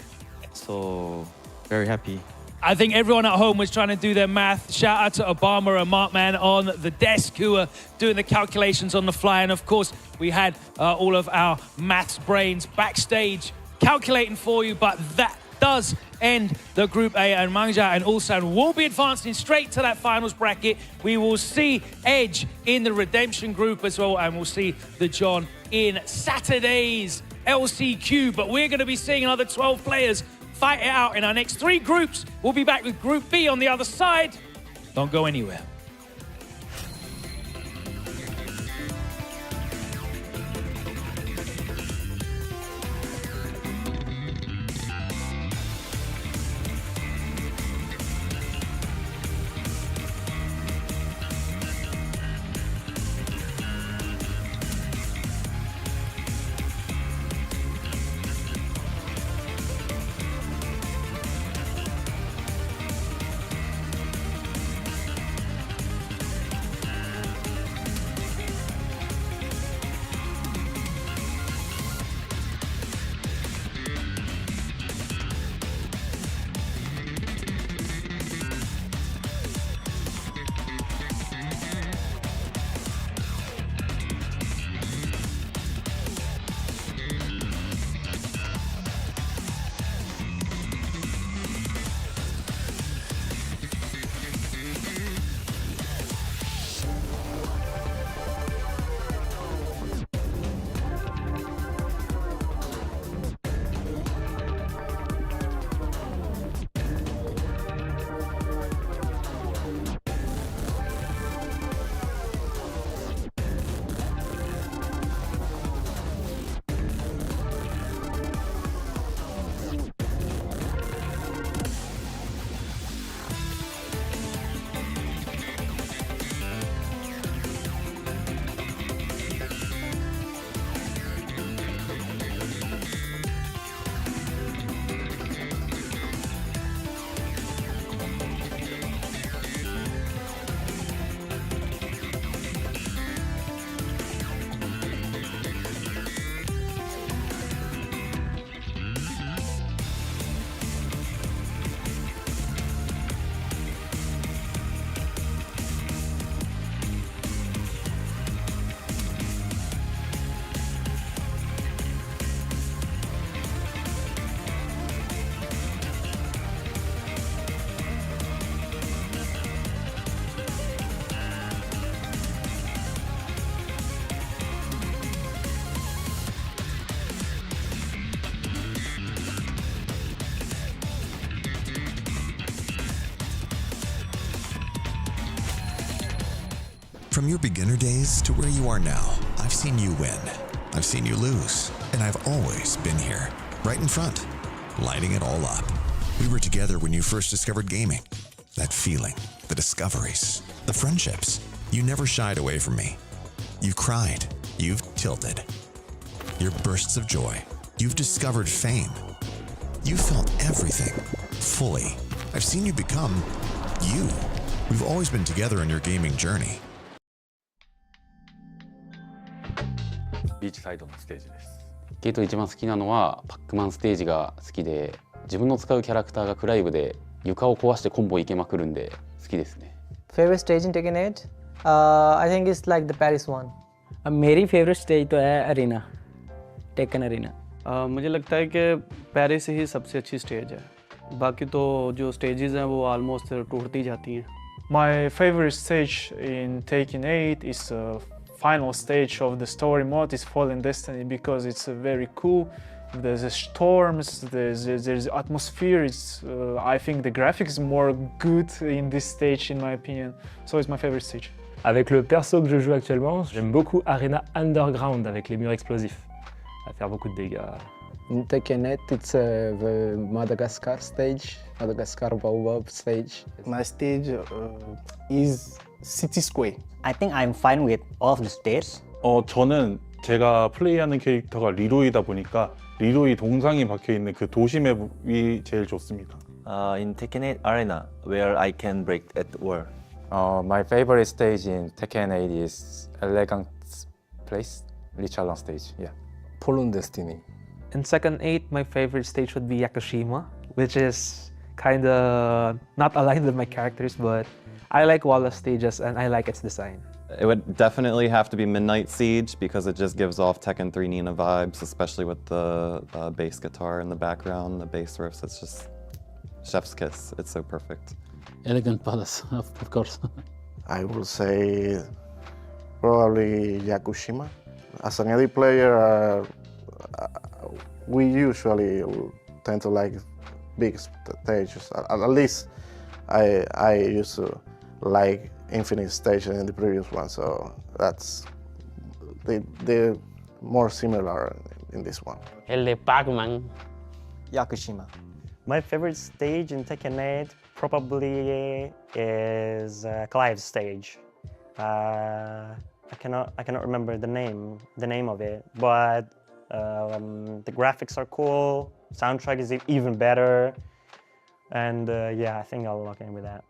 So very happy. I think everyone at home was trying to do their math. Shout out to Obama and Markman on the desk who were doing the calculations on the fly. And of course, we had all of our maths brains backstage calculating for you. But that does end the Group A, and Mangja and Ulsan will be advancing straight to that finals bracket. We will see Edge in the Redemption group as well, and we'll see the John in Saturday's LCQ. But we're going to be seeing another 12 players fight it out in our next 3 groups. We'll be back with Group B on the other side. Don't go anywhere. From your beginner days to where you are now, I've seen you win. I've seen you lose. And I've always been here, right in front, lighting it all up. We were together when you first discovered gaming. That feeling, the discoveries, the friendships. You never shied away from me. You've cried. You've tilted. Your bursts of joy. You've discovered fame. You felt everything, fully. I've seen you become you. We've always been together on your gaming journey. ビーチサイドのステージです。ゲート一番好きなのはパックマンステージが好きで、自分の使うキャラクターがクライブで床を壊してコンボいけまくるんで好きですね。Favorite stage in Tekken 8? I think it's like the Paris one. मेरी favourite stage तो है arena, taken arena. मुझे लगता है कि Paris ही सबसे अच्छी stage है, बाकी तो जो स्टेजेस हैं वो ऑलमोस्ट टूटती जाती हैं। My favorite stage in Taken 8 is the final stage of the story mode, is Fallen Destiny, because it's very cool. There's storms, there's atmosphere. I think the graphics is more good in this stage in my opinion. So it's my favorite stage. Avec le perso que je joue actuellement, j'aime beaucoup Arena Underground avec les murs explosifs, à faire beaucoup de dégâts. In Tekken 8, it's the Madagascar stage, Madagascar Baobab stage. My stage is City Square. I think I'm fine with all of the stages. 저는 제가 플레이하는 캐릭터가 리로이다 보니까 리로이 동상이 박혀있는 그 도시 맵이 제일 좋습니다. In Tekken 8 Arena, where I can break at war. My favorite stage in Tekken 8 is Elegant Place, Richalon stage. Yeah. Fallen Destiny. In Tekken 8, my favorite stage would be Yakushima, which is kinda not aligned with my characters, but I like Wallace stages and I like its design. It would definitely have to be Midnight Siege because it just gives off Tekken 3 Nina vibes, especially with the bass guitar in the background, the bass riffs. It's just chef's kiss. It's so perfect. Elegant Palace, of course. I will say probably Yakushima. As an early player, we usually tend to like big stages. At least I used to like Infinite Stage in the previous one, so that's they're more similar in this one. El de Pac-Man. Yakushima. My favorite stage in Tekken 8 probably is Clive's stage. I cannot remember the name of it, but the graphics are cool. Soundtrack is even better, and yeah, I think I'll lock in with that.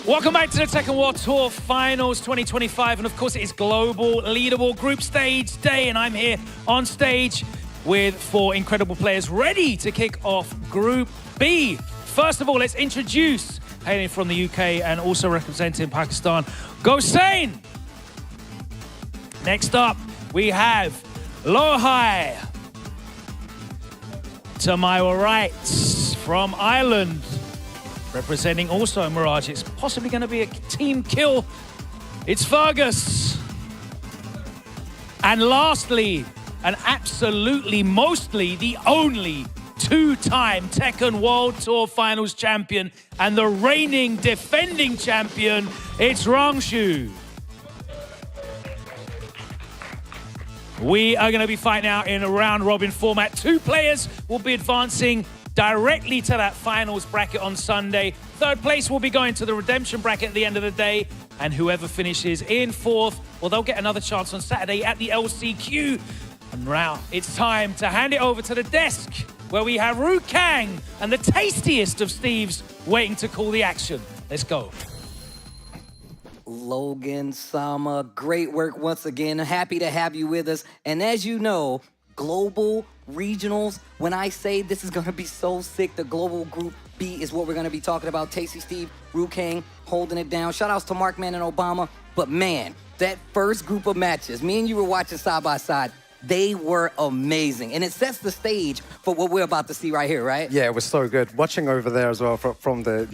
Welcome back to the Tekken World Tour Finals 2025, and of course it is global leaderboard group stage day, and I'm here on stage with 4 incredible players ready to kick off Group B. First of all, let's introduce, hailing from the UK and also representing Pakistan, Gosain. Next up, we have Lohai. To my right, from Ireland, representing also Mirage. It's possibly going to be a team kill. It's Fergus. And lastly, and absolutely mostly the only 2-time Tekken World Tour Finals champion and the reigning defending champion, it's Rangshu. We are going to be fighting out in a round-robin format. 2 players will be advancing directly to that finals bracket on Sunday. 3rd place will be going to the redemption bracket at the end of the day, and whoever finishes in 4th, well, they'll get another chance on Saturday at the LCQ. And now it's time to hand it over to the desk, where we have Ru Kang and the tastiest of Steves waiting to call the action. Let's go. Logan, Sama, great work once again. Happy to have you with us. And as you know, global regionals, when I say this is going to be so sick, the global group B is what we're going to be talking about. Tasty Steve, Ru Kang holding it down. Shout outs to Markman and Obama. But man, that first group of matches, me and you were watching side by side, they were amazing. And it sets the stage for what we're about to see right here, right? Yeah, it was so good. Watching over there as well from the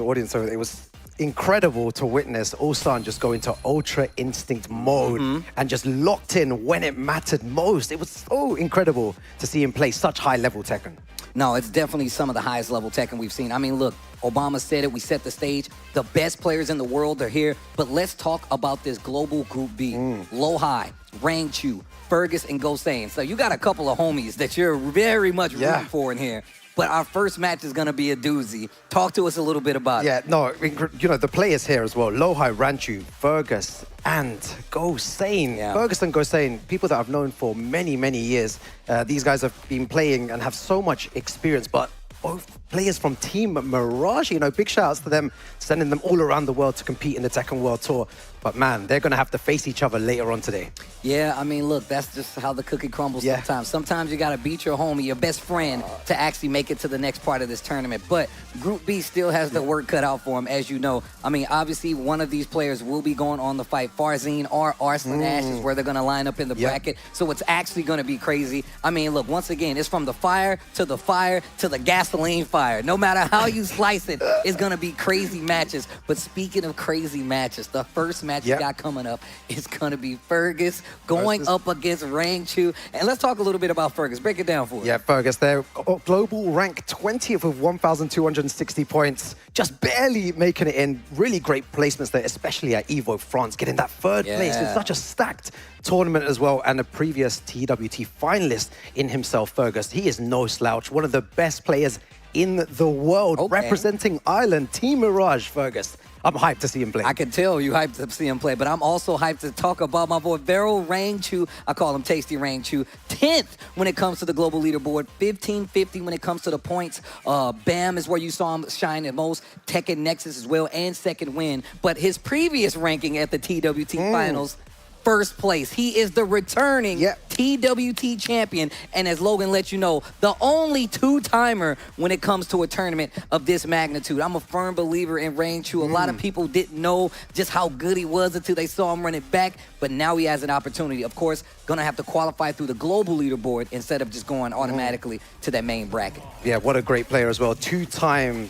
audience, so it was incredible to witness Ulsan just go into Ultra Instinct mode and just locked in when it mattered most. It was so incredible to see him play such high-level Tekken. No, it's definitely some of the highest level Tekken we've seen. I mean, look, Obama said it, we set the stage. The best players in the world are here. But let's talk about this global Group B. Lohai, Rangchu, Fergus, and Gosain. So you got a couple of homies that you're very much rooting for in here. but our first match is going to be a doozy. Talk to us a little bit about it. Yeah, no, you know, the players here as well, Lohai, Ranchu, Fergus, and Gosane. Yeah. Fergus and Gosane, people that I've known for many, many years. These guys have been playing and have so much experience, but both players from Team Mirage, you know, big shout outs to them, sending them all around the world to compete in the Tekken World Tour. But man, they're going to have to face each other later on today. Yeah, I mean, look, that's just how the cookie crumbles sometimes. Sometimes you got to beat your homie, your best friend, to actually make it to the next part of this tournament. But Group B still has the work cut out for him, as you know. I mean, obviously, one of these players will be going on the fight. Farzine or Arslan Ash is where they're going to line up in the bracket. So it's actually going to be crazy. I mean, look, once again, it's from the fire to the gasoline fire. No matter how you slice it, it's going to be crazy matches. But speaking of crazy matches, the first match we got coming up is going to be Fergus going up against Rangchu. And let's talk a little bit about Fergus. Break it down for us. Yeah, Fergus, they're global rank 20th with 1,260 points. Just barely making it in. Really great placements there, especially at Evo France, getting that third place in such a stacked tournament as well, and a previous TWT finalist in himself, Fergus. He is no slouch, one of the best players in the world, representing Ireland, Team Mirage, Fergus. I'm hyped to see him play. I can tell you hyped to see him play, but I'm also hyped to talk about my boy Vero Rangchu. I call him Tasty Rangchu. 10th when it comes to the global leaderboard, 1550 when it comes to the points. BAM is where you saw him shine the most. Tekken Nexus as well, and second win. But his previous ranking at the TWT finals, first place. He is the returning TWT champion, and as Logan let you know, the only two-timer when it comes to a tournament of this magnitude. I'm a firm believer in Rangchu. A lot of people didn't know just how good he was until they saw him run it back, but now he has an opportunity. Of course, gonna have to qualify through the global leaderboard instead of just going automatically to that main bracket. Yeah, what a great player as well. Two-time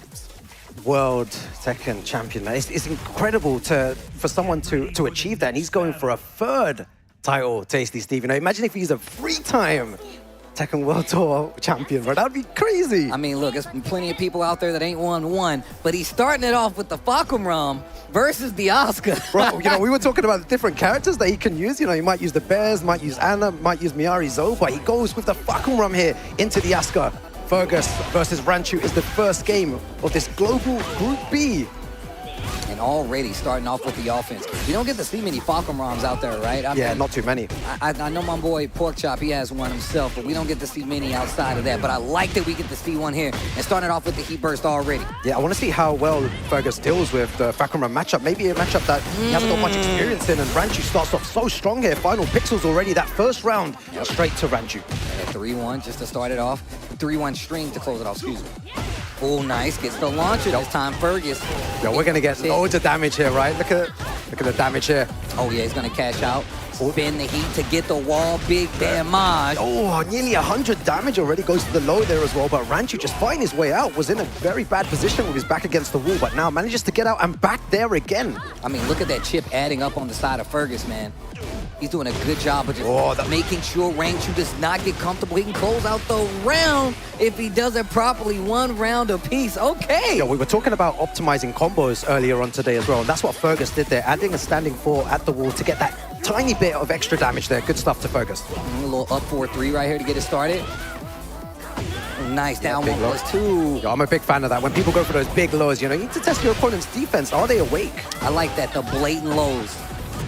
world Tekken champion. It's incredible for someone to achieve that, and he's going for a third title, Tasty Steve. You know, imagine if he's a three-time Tekken World Tour champion, bro. That'd be crazy. I mean, look, there's plenty of people out there that ain't won one, but he's starting it off with the Fakumram versus the Oscar. Bro, you know, we were talking about the different characters that he can use. You know, he might use the Bears, might use Anna, might use Miyari Zo, but he goes with the Fakumram here into the Oscar. Fergus versus Rangchu is the first game of this global Group B. And already starting off with the offense. You don't get to see many Fakumrams out there, right? I mean, not not too many. I know my boy Porkchop, he has one himself, but we don't get to see many outside of that. But I like that we get to see one here. And starting off with the Heat Burst already. Yeah, I want to see how well Fergus deals with the Fakumram matchup. Maybe a matchup that he hasn't got much experience in, and Rangchu starts off so strong here. Final pixels already, that first round, straight to Rangchu. 3-1 just to start it off. 3-1 string to close it off, excuse me. Oh, nice. Gets the launcher this time, Fergus. Yo, we're going to get loads of damage here, right? Look at the damage here. Oh, yeah, he's going to cash out. Spin the heat to get the wall. Big damage. Oh, nearly 100 damage already goes to the low there as well. But Rangchu just fighting his way out. Was in a very bad position with his back against the wall, but now manages to get out and back there again. I mean, look at that chip adding up on the side of Fergus, man. He's doing a good job of just making sure Rangchu does not get comfortable. He can close out the round if he does it properly. One round apiece. Okay. Yeah, we were talking about optimizing combos earlier on today as well, and that's what Fergus did there, adding a standing 4 at the wall to get that tiny bit of extra damage there. Good stuff to Fergus. A little up 4-3 right here to get it started. Nice, down 1+2. Yo, I'm a big fan of that. When people go for those big lows, you know, you need to test your opponent's defense. Are they awake? I like that, the blatant lows.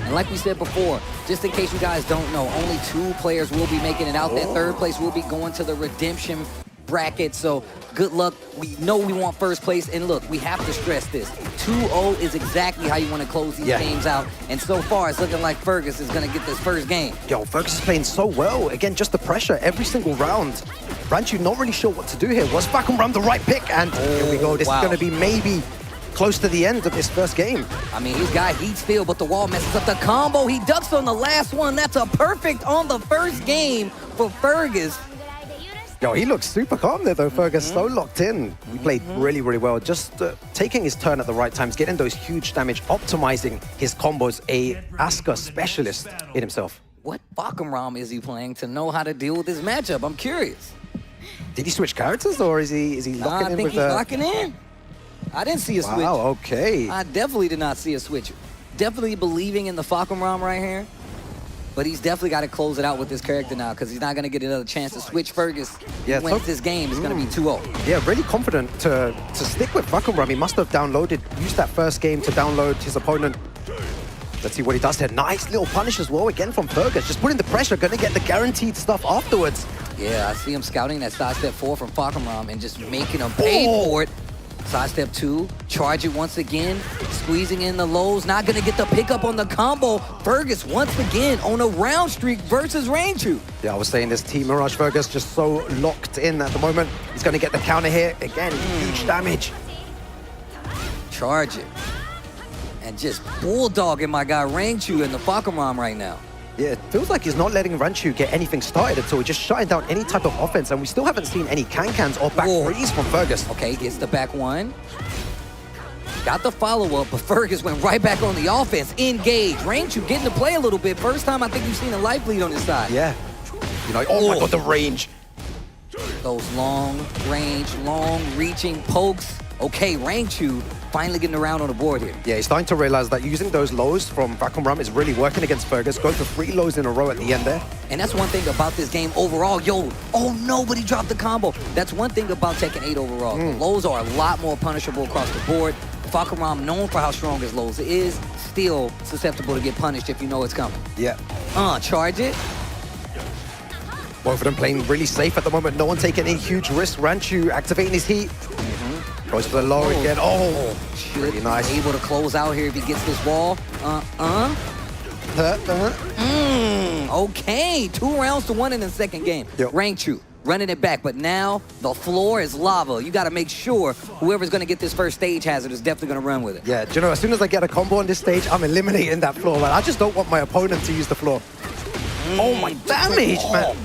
And like we said before, just in case you guys don't know, only 2 players will be making it out. That third place will be going to the redemption bracket. So good luck. We know we want first place. And look, we have to stress this. 2-0 is exactly how you want to close these games out. And so far, it's looking like Fergus is going to get this first game. Yo, Fergus is playing so well. Again, just the pressure every single round. Rangchu not really sure what to do here. Was Fakumram the right pick? And here we go. This is going to be maybe close to the end of this first game. I mean, he's got heat still, but the wall messes up the combo. He ducks on the last one. That's a perfect on the first game for Fergus. Yo, he looks super calm there, though, Fergus. So locked in. He played really, really well. Just taking his turn at the right times, getting those huge damage, optimizing his combos. A Asuka specialist in himself. What Fakumram is he playing to know how to deal with this matchup? I'm curious. Did he switch characters, or is he locking in I think with he's locking in. I didn't see a switch. Wow, okay. I definitely did not see a switch. Definitely believing in the Fakumram right here. but he's definitely got to close it out with this character now because he's not going to get another chance to switch Fergus. Yeah, he wins this game, it's going to be 2-0. Yeah, really confident to stick with Vakuumram. He must have used that first game to download his opponent. Let's see what he does there. Nice little punish as well, again from Fergus. Just putting the pressure, gonna get the guaranteed stuff afterwards. Yeah, I see him scouting that sidestep 4 from Vakuumram and just making him pay for it. Sidestep 2, charge it once again, squeezing in the lows, not gonna get the pickup on the combo. Fergus once again on a round streak versus Rainchu. Yeah, I was saying this Team Mirage Fergus just so locked in at the moment. He's gonna get the counter here. Again, huge damage. Charge it. And just bulldogging my guy Rainchu in the Vakuumram right now. Yeah, it feels like he's not letting Ranchu get anything started at all. He's just shutting down any type of offense, and we still haven't seen any can-cans or back threes from Fergus. Okay, gets the back one. Got the follow-up, but Fergus went right back on the offense. Engage. Rainchu getting to play a little bit. First time I think you've seen a life lead on his side. Yeah. You know, oh my god, the range. Those long range, long reaching pokes. Okay, Rainchu finally getting around on the board here. Yeah, he's starting to realize that using those lows from Vakuumram is really working against Fergus. Go for 3 lows in a row at the end there. And that's one thing about this game overall. Yo, oh, nobody dropped the combo. That's one thing about Tekken 8 overall. The lows are a lot more punishable across the board. Vakuumram, known for how strong his lows is, still susceptible to get punished if you know it's coming. Yeah. Charge it. Both of them playing really safe at the moment. No one taking any huge risks. Ranchu activating his heat. Goes for the low again. Oh, really nice. Able to close out here if he gets this wall. Okay, 2 rounds to 1 in the second game. Rainchu running it back, but now the floor is lava. You got to make sure whoever's going to get this first stage hazard is definitely going to run with it. Yeah, do you know, as soon as I get a combo on this stage, I'm eliminating that floor. Like, I just don't want my opponent to use the floor. Oh my damage, man.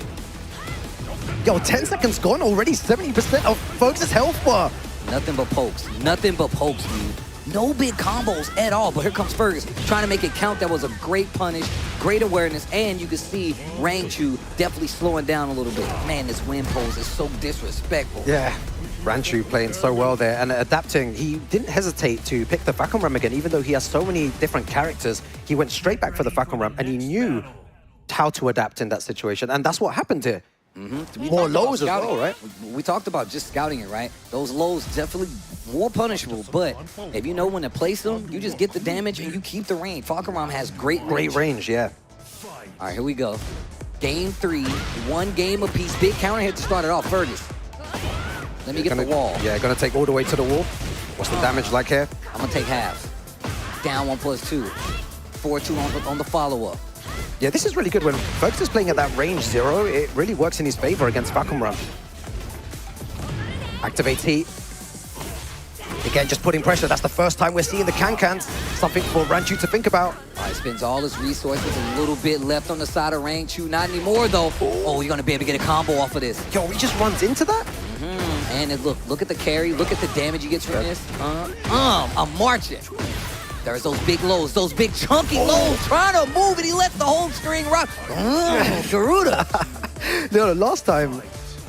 Yo, 10 seconds gone already, 70% of Fergus' health bar. Nothing but pokes. Nothing but pokes, dude. No big combos at all, but here comes Fergus trying to make it count. That was a great punish, great awareness, and you can see Rainchu definitely slowing down a little bit. Man, this win pose is so disrespectful. Yeah, Ranchu playing so well there and adapting. He didn't hesitate to pick the Vakuumram again, even though he has so many different characters. He went straight back for the Vakuumram, and he knew how to adapt in that situation, and that's what happened here. More lows as well, right? We talked about just scouting it, right? Those lows definitely more punishable, but if you know when to place them, you just get the damage and you keep the range. Vakuumram has great range. Great range, yeah. All right, here we go. Game 3, 1 game apiece. Big counter hit to start it off. Fergus. Let me get the wall. Yeah, gonna take all the way to the wall. What's the damage like here? I'm gonna take halves. Down 1+2. 4-2 on the follow-up. Yeah, this is really good. When Fergus is playing at that range 0, it really works in his favor against Vakuumram. Activates heat. Again, just putting pressure. That's the first time we're seeing the can-cans. Something for Ranchu to think about. All right, spends all his resources. A little bit left on the side of Rainchu. Not anymore, though. Oh, you're going to be able to get a combo off of this. Yo, he just runs into that? And then look at the carry. Look at the damage he gets from this. I'm marching. There's those big lows, those big chunky lows. Trying to move and he lets the whole string rock. Garuda. No, last time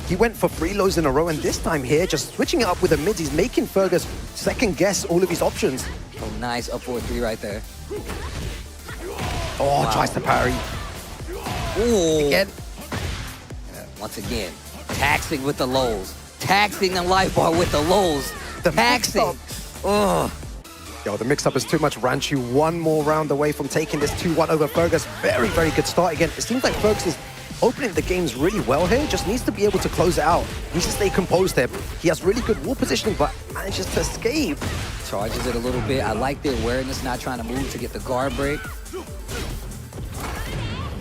he went for 3 lows in a row, and this time here, just switching it up with the mids. He's making Fergus second guess all of his options. Oh, nice up 4-3 right there. Oh, wow. Tries to parry. Ooh. Again. Once again, taxing with the lows. Taxing the life bar with the lows. Taxing. Oh. Yo, the mix-up is too much. Ranchu 1 more round away from taking this 2-1 over Fergus. Very, very good start again. It seems like Fergus is opening the games really well here. Just needs to be able to close it out. Needs to stay composed there. He has really good wall positioning, but manages to escape. Charges it a little bit. I like the awareness, not trying to move to get the guard break.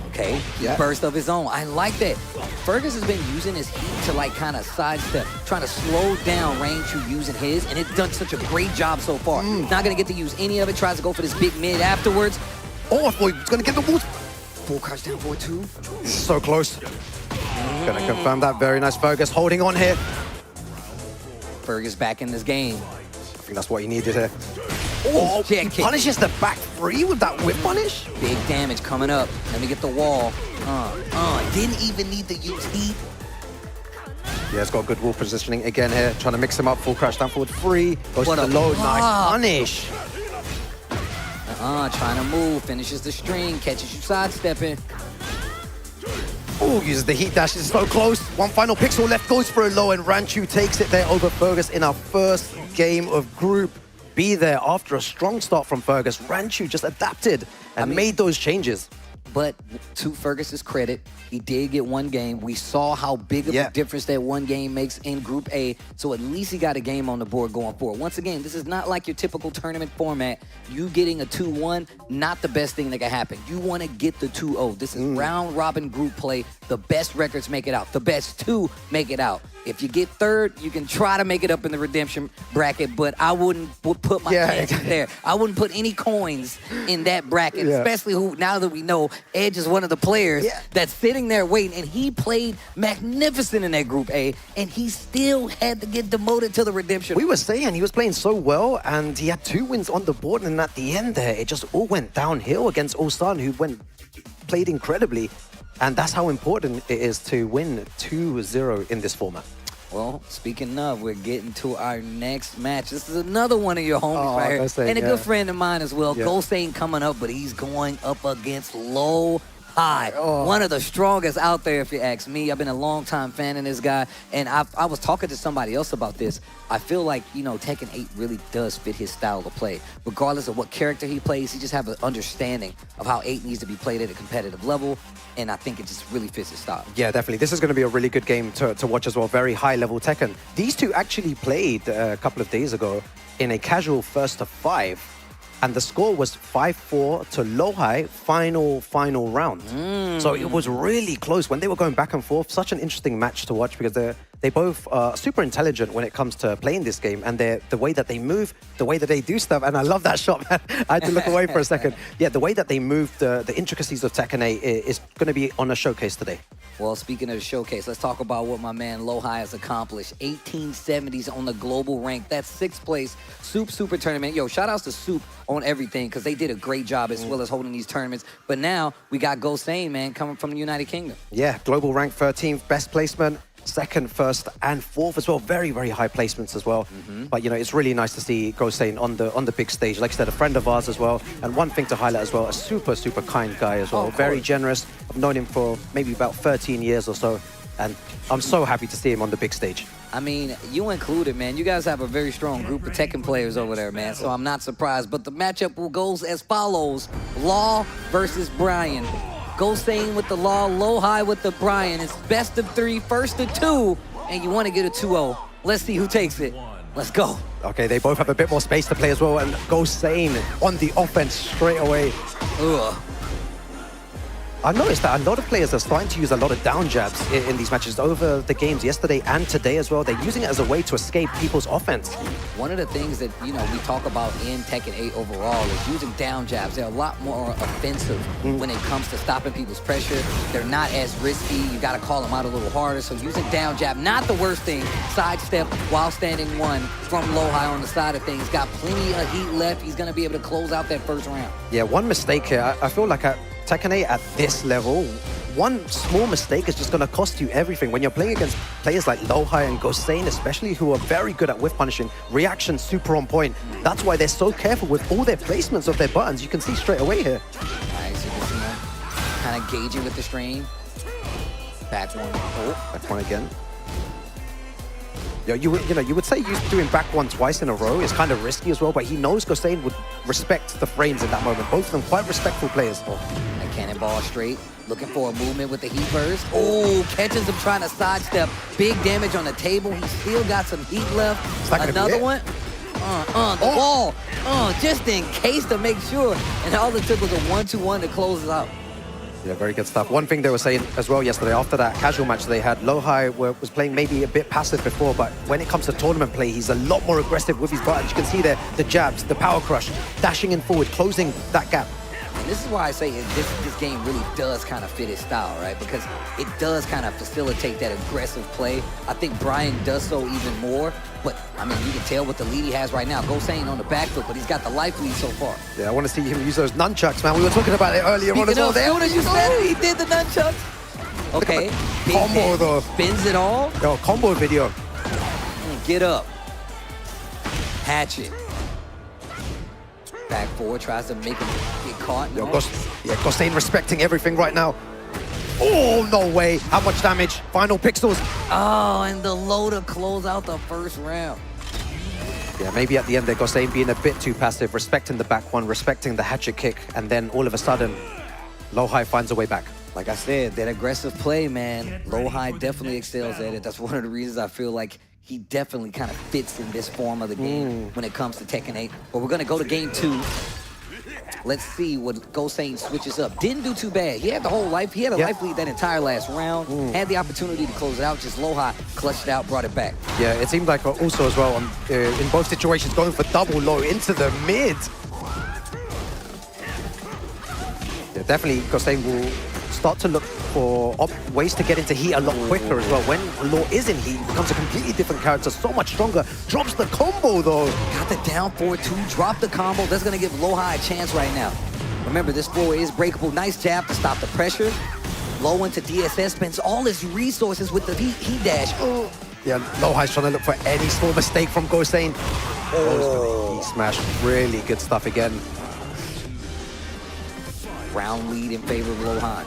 Okay, burst of his own. I like that. Fergus has been using his heat to like kind of sidestep, trying to slow down Rainchu using his, and it's done such a great job so far. Not gonna get to use any of it. Tries to go for this big mid afterwards. Oh, I thought he was gonna get the wall. Full crouch down 4-2. This is so close. Gonna confirm that. Very nice, Fergus holding on here. Fergus back in this game. I think that's what he needed here. Oh, he punishes the back 3 with that whip punish. Big damage coming up. Let me get the wall. Didn't even need to use heat. Yeah, it's got good wall positioning again here. Trying to mix him up. Full crash down forward 3. Goes to the low. Nice punish. Trying to move. Finishes the string. Catches you sidestepping. Oh, uses the heat dash. It's so close. One final pixel left, goes for a low, and Ranchu takes it there over Fergus in our first game of Group B there. After a strong start from Fergus, Ranchu just adapted and made those changes. But to Fergus's credit, he did get one game. We saw how big of a difference that one game makes in Group A. So at least he got a game on the board going forward. Once again, this is not like your typical tournament format. You getting a 2-1, not the best thing that can happen. You want to get the 2-0. This is round robin group play. The best records make it out. The best two make it out. If you get third, you can try to make it up in the redemption bracket, but I wouldn't put my chances there. I wouldn't put any coins in that bracket, especially now that we know Edge is one of the players that's sitting there waiting, and he played magnificent in that Group A, and he still had to get demoted to the redemption. We were saying he was playing so well, and he had 2 wins on the board, and at the end there, it just all went downhill against Ulsan, who played incredibly. And that's how important it is to win 2-0 in this format. Well, speaking of, we're getting to our next match. This is another one of your homies right here. And a good friend of mine as well. Goldstein coming up, but he's going up against Low High. One of the strongest out there, if you ask me. I've been a long-time fan of this guy. And I was talking to somebody else about this. I feel like, Tekken 8 really does fit his style of play. Regardless of what character he plays, he just has an understanding of how 8 needs to be played at a competitive level. And I think it just really fits his style. Yeah, definitely. This is going to be a really good game to watch as well. Very high-level Tekken. These two actually played a couple of days ago in a casual 1-5. And the score was 5-4 to Low High, final round. So it was really close when they were going back and forth. Such an interesting match to watch because they both are super intelligent when it comes to playing this game, and the way that they move, the way that they do stuff. And I love that shot, man. I had to look away for a second. Yeah, the way that they move, the intricacies of Tekken 8 is going to be on a showcase today. Well, speaking of the showcase, let's talk about what my man Low High has accomplished. 1870s on the global rank. That's 6th place. Soup Super Tournament. Yo, shout outs to Soup on everything because they did a great job as well as holding these tournaments. But now we got Gosain, man, coming from the United Kingdom. Yeah, global rank 13th, best placement. 2nd, 1st, and 4th as well. Very, very high placements as well. But it's really nice to see Gosain on the big stage. Like I said, a friend of ours as well. And one thing to highlight as well, a super, super kind guy as well. Very generous. I've known him for maybe about 13 years or so. And I'm so happy to see him on the big stage. I mean, you included, man. You guys have a very strong group of Tekken players over there, man. So I'm not surprised. But the matchup will go as follows. Law versus Brian. Gosain with the Law, Low High with the Brian. It's best of 3, 1st to 2, and you want to get a 2-0. Let's see who takes it. Let's go. Okay, they both have a bit more space to play as well, and Gosain on the offense straight away. I've noticed that a lot of players are starting to use a lot of down jabs in these matches over the games yesterday and today as well. They're using it as a way to escape people's offense. One of the things that, we talk about in Tekken 8 overall is using down jabs. They're a lot more offensive when it comes to stopping people's pressure. They're not as risky. You got to call them out a little harder. So using down jab, not the worst thing. Sidestep while standing 1 from Low High on the side of things. Got plenty of heat left. He's going to be able to close out that first round. Yeah, one mistake here. I feel like Tekken 8 at this level, one small mistake is just going to cost you everything. When you're playing against players like Low High and Gosain, especially, who are very good at whiff punishing, reaction super on point. That's why they're so careful with all their placements of their buttons. You can see straight away here. Nice, you can see him kind of gauging with the stream. Back one. Back one again. You would say doing back one twice in a row is kind of risky as well, but he knows Gosain would respect the frames in that moment. Both of them quite respectful players. And cannonball straight, looking for a movement with the heat burst. Oh, catches him trying to sidestep. Big damage on the table. He still got some heat left. Another one. The wall. Just in case to make sure. And all it took was a 1-2-1 to close it out. Yeah, very good stuff. One thing they were saying as well yesterday, after that casual match they had, Low High was playing maybe a bit passive before, but when it comes to tournament play, he's a lot more aggressive with his buttons. You can see there the jabs, the power crush, dashing in forward, closing that gap. And this is why I say this game really does kind of fit his style, right? Because it does kind of facilitate that aggressive play. I think Brian does so even more. But, I mean, you can tell what the lead he has right now. Gosain on the back foot, but he's got the life lead so far. Yeah, I want to see him use those nunchucks, man. We were talking about it earlier on as well. As soon as you said it, he did the nunchucks. Okay. Combo, though. Spins it all. Yo, combo video. Get up. Hatchet. Back forward, tries to make him get caught. Yo, Gosain respecting everything right now. Oh, no way. How much damage? Final pixels. Oh, and the low to close out the first round. Yeah, maybe at the end, Gosain being a bit too passive, respecting the back one, respecting the hatchet kick, and then all of a sudden, Lowhigh finds a way back. Like I said, that aggressive play, man, Lowhigh definitely excels at it. That's one of the reasons I feel like he definitely kind of fits in this form of the game when it comes to Tekken 8. But we're going to go to game 2. Let's see what Gosain switches up. Didn't do too bad. He had the whole life. He had a life lead that entire last round. Had the opportunity to close it out. Just Lowhigh clutched it out, brought it back. Yeah, it seemed like also as well, in both situations, going for double low into the mid. Yeah, definitely Gosain will start to look for ways to get into heat a lot quicker as well. When Law is in heat, he becomes a completely different character, so much stronger. Drops the combo though. Got the down 4-2, dropped the combo. That's going to give Lowhigh a chance right now. Remember, this floor is breakable. Nice jab to stop the pressure. Low into DSS, spends all his resources with the heat dash. Oh. Yeah, Lowhigh's trying to look for any small mistake from Gosain. Oh, heat smash. Really good stuff again. Round lead in favor of Lowhigh.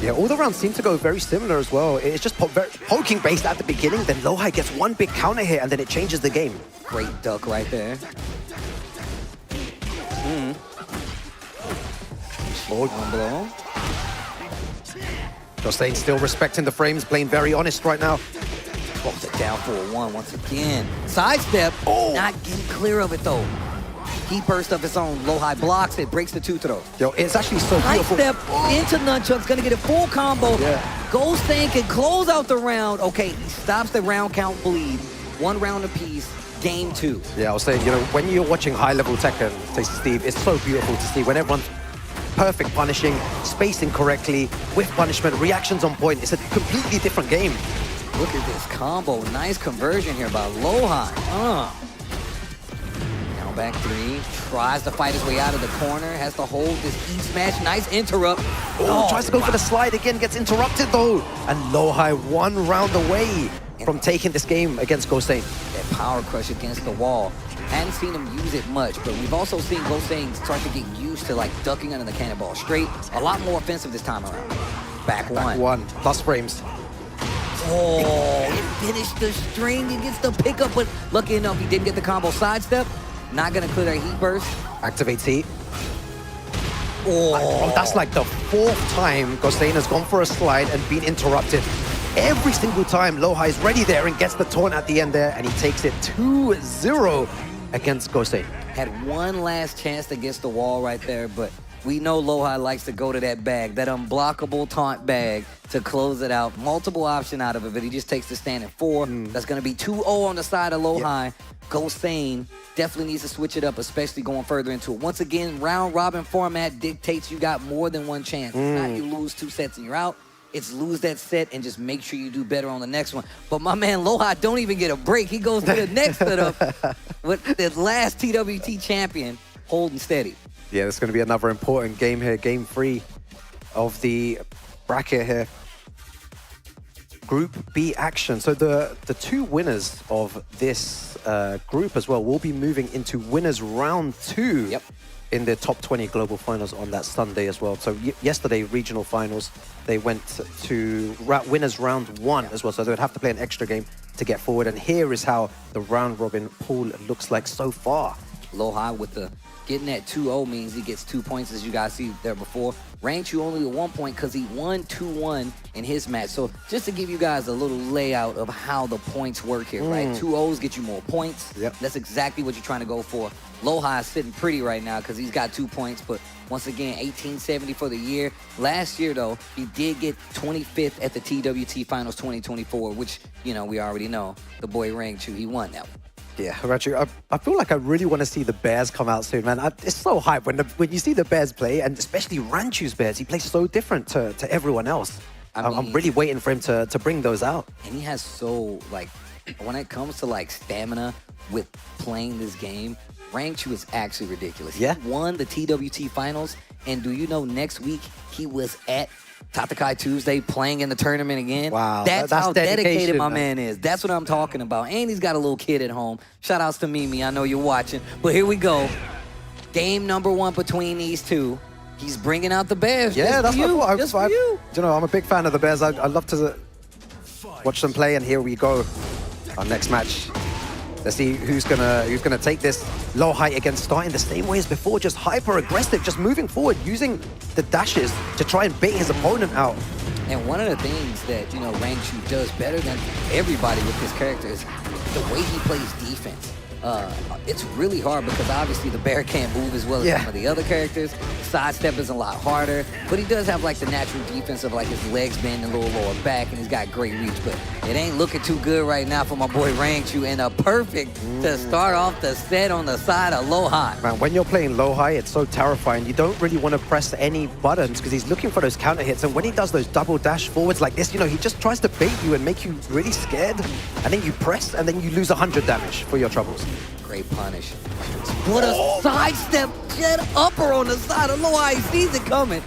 Yeah, all the rounds seem to go very similar as well. It's just poking based at the beginning, then Lowhigh gets one big counter hit, and then it changes the game. Great duck right there. Forward one blow. Gosain still respecting the frames, playing very honest right now. Walks it down 4-1 once again. Sidestep, not getting clear of it though. He burst of his own. Lowhigh blocks it, breaks the 2-throw. Yo, it's actually so beautiful. Nice step into nunchucks, gonna get a full combo. Gosain can close out the round. Okay, he stops the round count bleed. 1 round apiece, game 2. Yeah, I was saying, you know, when you're watching high-level Tekken, Tasty Steve, it's so beautiful to see when everyone's perfect punishing, spacing correctly, with punishment, reactions on point. It's a completely different game. Look at this combo. Nice conversion here by Lowhigh. Back 3, tries to fight his way out of the corner, has to hold this E-smash, nice interrupt. Tries to go for the slide again, gets interrupted though. And Lowhigh 1 round away from taking this game against Gosain. That power crush against the wall. Hadn't seen him use it much, but we've also seen Gosain start to get used to like ducking under the cannonball straight. A lot more offensive this time around. Back 1. Plus frames. Oh, it finished the string, he gets the pickup, but lucky enough he didn't get the combo sidestep. Not gonna clear that heat burst. Activates heat. Oh, that's like the 4th time Gosain has gone for a slide and been interrupted. Every single time, Lowhigh is ready there and gets the taunt at the end there, and he takes it 2-0 against Gosain. Had one last chance against the wall right there, but we know Lowhigh likes to go to that bag, that unblockable taunt bag to close it out. Multiple option out of it, but he just takes the stand at 4. That's gonna be 2-0 on the side of Lowhigh. Gosain definitely needs to switch it up, especially going further into it. Once again, round robin format dictates you got more than one chance. It's not you lose 2 sets and you're out. It's lose that set and just make sure you do better on the next one. But my man Lowhigh don't even get a break. He goes to the next setup with the last TWT champion holding steady. Yeah, there's going to be another important game here, game 3 of the bracket here. Group B action. So the 2 winners of this group as well will be moving into winners round 2 in the top 20 global finals on that Sunday as well. So yesterday, regional finals, they went to winners round 1 as well. So they would have to play an extra game to get forward. And here is how the round robin pool looks like so far. Lowhigh with the getting that 2-0 means he gets 2 points, as you guys see there before. Ranked you only with 1 point because he won 2-1 in his match. So just to give you guys a little layout of how the points work here, right? 2 O's get you more points. That's exactly what you're trying to go for. Lowhigh is sitting pretty right now because he's got 2 points, but once again, 1870 for the year. Last year, though, he did get 25th at the TWT Finals 2024, which, you know, we already know. The boy ranked you, he won that one. Yeah, Rachu, I feel like I really want to see the Bears come out soon, man. It's so hype when you see the Bears play, and especially Ranchu's Bears. He plays so different to everyone else. I'm really waiting for him to bring those out. And he has so, like, when it comes to, like, stamina with playing this game, Ranchu is actually ridiculous. He won the TWT Finals, and do you know next week he was at Tatakai Tuesday playing in the tournament again. Wow. That's how dedicated my man is. That's what I'm talking about. And he's got a little kid at home. Shout outs to Mimi. I know you're watching. But here we go. Game number 1 between these two. He's bringing out the Bears. Yeah, that's for you. what Just for you. You know, I'm a big fan of the Bears. I love to watch them play, and here we go. Our next match. Let's see who's gonna take this low height again, starting the same way as before, just hyper aggressive, just moving forward, using the dashes to try and bait his opponent out. And one of the things that, you know, Rangchu does better than everybody with this character is the way he plays defense. It's really hard because obviously the bear can't move as well as some of the other characters. Sidestep is a lot harder, but he does have like the natural defense of like his legs bending a little lower back, and he's got great reach, but it ain't looking too good right now for my boy Rangchu, and a perfect to start off the set on the side of low high. Man, when you're playing low high, it's so terrifying. You don't really want to press any buttons because he's looking for those counter hits, and when he does those double dash forwards like this, you know, he just tries to bait you and make you really scared, and then you press, and then you lose 100 damage for your troubles. Great punish. What a sidestep jet upper on the side of low high. He sees it coming.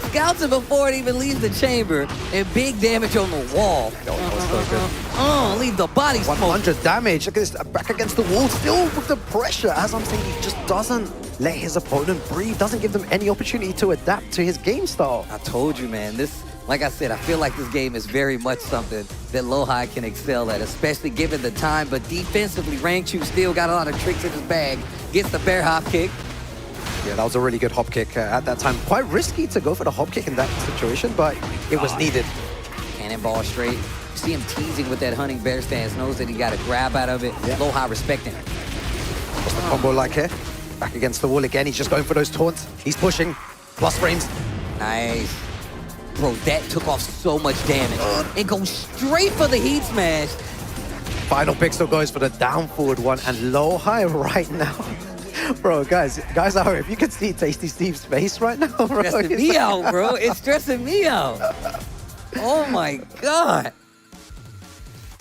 Scouts it before it even leaves the chamber, and big damage on the wall. Leave the body smoke. 100 damage. Look at this, back against the wall, still with the pressure. As I'm saying, he just doesn't let his opponent breathe, doesn't give them any opportunity to adapt to his game style. I told you, man, this, like I said, I feel like this game is very much something that low high can excel at, especially given the time, but defensively, Rangchu still got a lot of tricks in his bag. Gets the bear hop kick. Yeah, that was a really good hop kick at that time. Quite risky to go for the hop kick in that situation, but it was needed. Cannonball straight. You see him teasing with that hunting bear stance, knows that he got a grab out of it. Low high respecting it. What's the combo like here? Back against the wall again. He's just going for those taunts. He's pushing. Plus frames. Nice. Bro, that took off so much damage. And goes straight for the heat smash. Final pixel goes for the down forward one, and low high right now. Bro, guys at home, if you could see Tasty Steve's face right now, bro. It's stressing me out, bro. It's stressing me out. Oh my God.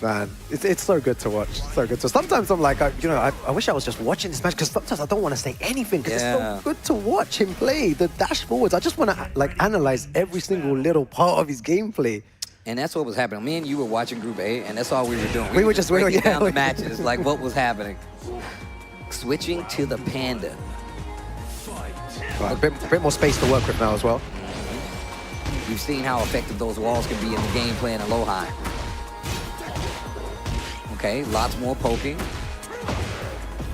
Man, it's so good to watch. So good. So sometimes I'm like, I wish I was just watching this match, because sometimes I don't want to say anything, because it's so good to watch him play the dash forwards. I just want to like analyze every single little part of his gameplay. And that's what was happening. Me and you were watching Group A, and that's all we were doing. We were just breaking down the matches, like what was happening. Switching to the Panda. Right, a bit more space to work with now as well. We've seen how effective those walls can be in the game playing a low high. Okay, lots more poking.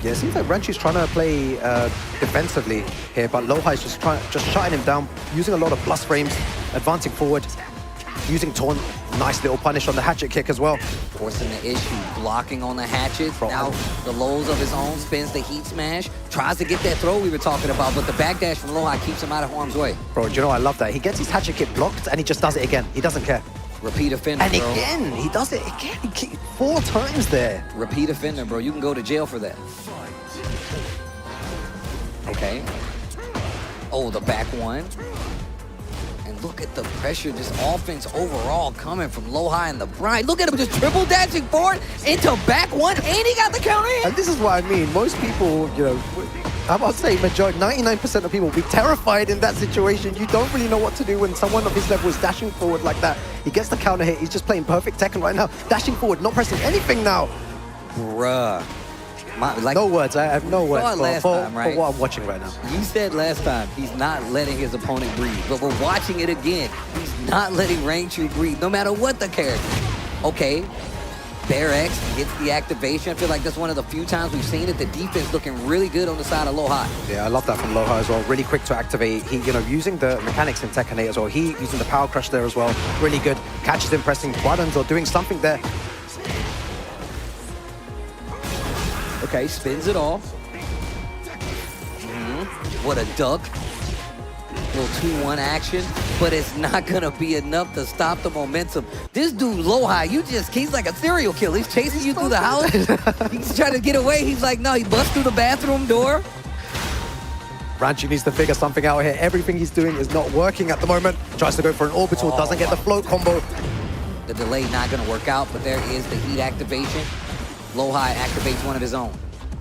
Yeah, it seems like Rangchu's trying to play defensively here, but low high's just shutting him down, using a lot of plus frames, advancing forward, using taunt. Nice little punish on the hatchet kick as well. Forcing the issue, blocking on the hatchet. Now the lows of his own, spins the heat smash, tries to get that throw we were talking about, but the backdash from low high keeps him out of harm's way. Bro, do you know, I love that. He gets his hatchet kick blocked and he just does it again. He doesn't care. Repeat offender, and bro. Again, he does it again. 4 times there. Repeat offender, bro. You can go to jail for that. Okay. Oh, the back one. And look at the pressure, this offense overall coming from low high and the bright. Look at him just triple dashing forward into back one, and he got the counter in. And this is what I mean. Most people, you know, I must say, majority, 99% of people will be terrified in that situation. You don't really know what to do when someone of his level is dashing forward like that. He gets the counter hit. He's just playing perfect Tekken right now. Dashing forward, not pressing anything now. Bruh. No words. I have no words for right? what I'm watching right now. You said last time he's not letting his opponent breathe, but we're watching it again. He's not letting Rangchu breathe, no matter what the character. Okay, Bear X gets the activation. I feel like that's one of the few times we've seen it. The defense looking really good on the side of low high. Yeah, I love that from low high as well. Really quick to activate. He, you know, using the mechanics in Tekken 8 as well. He using the power crush there as well. Really good. Catches him pressing buttons or doing something there. Okay, spins it off. What a duck. Little 2-1 action, but it's not gonna be enough to stop the momentum. This dude low high, he's like a serial killer. He's chasing you through the house. He's trying to get away. He's like, no, he busts through the bathroom door. Rangchu needs to figure something out here. Everything he's doing is not working at the moment. Tries to go for an orbital, doesn't get the float combo. The delay not gonna work out, but there is the heat activation. Low high activates one of his own.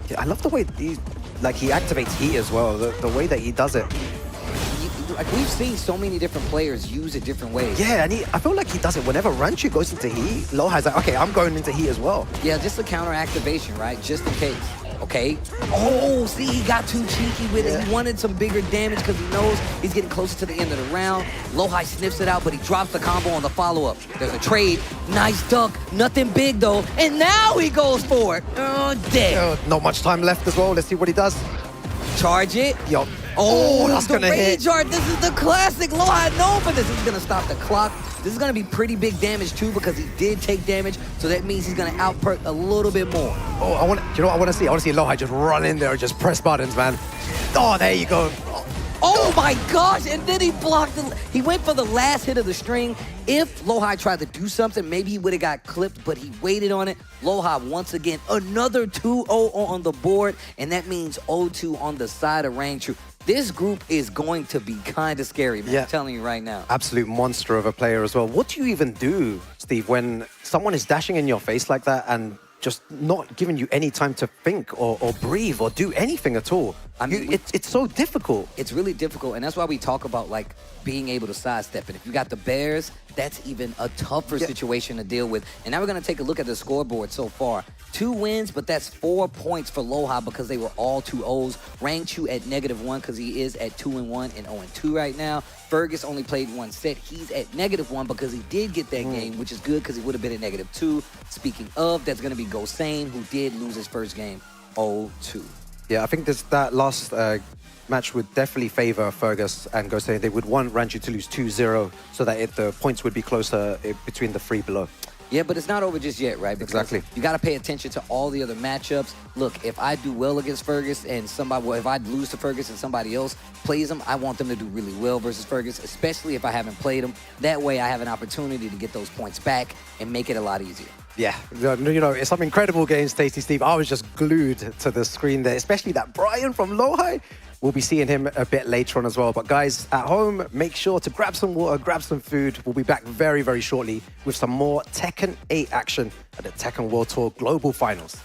Yeah, I love the way he activates heat as well. The way that he does it. Like we've seen so many different players use it different ways. Yeah, and I feel like he does it whenever Rangchu goes into heat. Low high's like, okay, I'm going into heat as well. Yeah, just a counter activation, right? Just in case. Okay. Oh, see, he got too cheeky with it. He wanted some bigger damage because he knows he's getting closer to the end of the round. Lowhigh sniffs it out, but he drops the combo on the follow-up. There's a trade. Nice duck. Nothing big, though. And now he goes for it. Oh, dead. Not much time left as well. Let's see what he does. Charge it. Yo. Oh, that's the gonna hit. rage art. This is the classic. Lowhigh known for this. This is gonna stop the clock. This is gonna be pretty big damage too because he did take damage, so that means he's gonna outperk a little bit more. Oh, you know what I want to see? I want to see Lowhigh just run in there and just press buttons, man. Oh, there you go. Oh my gosh, and then he blocked he went for the last hit of the string. If Lowhigh tried to do something, maybe he would have got clipped, but he waited on it. Lowhigh, once again, another 2-0 on the board, and that means 0-2 on the side of Rang True. This group is going to be kind of scary, man. I'm telling you right now. Absolute monster of a player as well. What do you even do, Steve, when someone is dashing in your face like that and just not giving you any time to think or breathe or do anything at all? I mean, it's so difficult. It's really difficult, and that's why we talk about like being able to sidestep it. If you got the Bears, that's even a tougher situation to deal with. And now we're gonna take a look at the scoreboard so far. 2 wins, but that's 4 points for Lowhigh because they were all 2-0s. Rang Chu at -1 because he is at 2-1 and 0-2 right now. Fergus only played 1 set. He's at -1 because he did get that game, which is good because he would have been at -2. Speaking of, that's gonna be Gosane, who did lose his first game, 0-2. Yeah, I think that last match would definitely favor Fergus and Gosane. They would want Ranju to lose 2-0 so that the points would be closer between the 3 below. Yeah, but it's not over just yet, right? Because exactly. You got to pay attention to all the other matchups. Look, if I do well against Fergus and if I lose to Fergus and somebody else plays him, I want them to do really well versus Fergus, especially if I haven't played him. That way I have an opportunity to get those points back and make it a lot easier. Yeah, you know, it's some incredible games, Tasty Steve. I was just glued to the screen there, especially that Brian from Lowhigh. We'll be seeing him a bit later on as well. But guys, at home, make sure to grab some water, grab some food. We'll be back very, very shortly with some more Tekken 8 action at the Tekken World Tour Global Finals.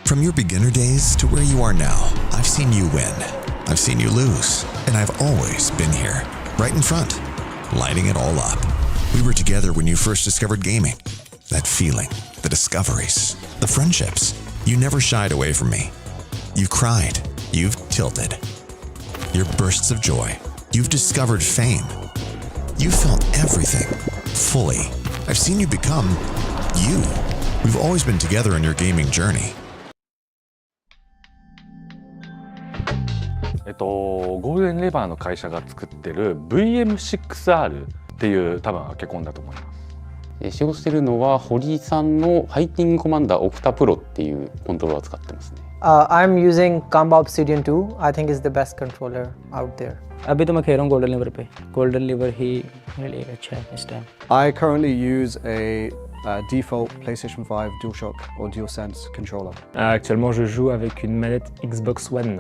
From your beginner days to where you are now, I've seen you win. I've seen you lose. And I've always been here, right in front, lighting it all up. We were together when you first discovered gaming. That feeling, the discoveries, the friendships. You never shied away from me. You've cried. You've tilted. Your bursts of joy. You've discovered fame. You felt everything, fully. I've seen you become you. We've always been together in your gaming journey. ゴールデンレバーの会社が作ってる VM6R っていう多分アケコンだと思います。使用しているのは堀井さんのファイティングコマンダーオクタプロっていうコントローラーを使ってますね。I'm using Kamba Obsidian 2. I think it's the best controller out there. अभी तो मैं खेल रहा हूँ golden liver पे। Golden liver ही मेरे लिए अच्छा है इस time. I currently use a default PlayStation 5 DualShock or DualSense controller. Actuellement, je joue avec une manette Xbox One.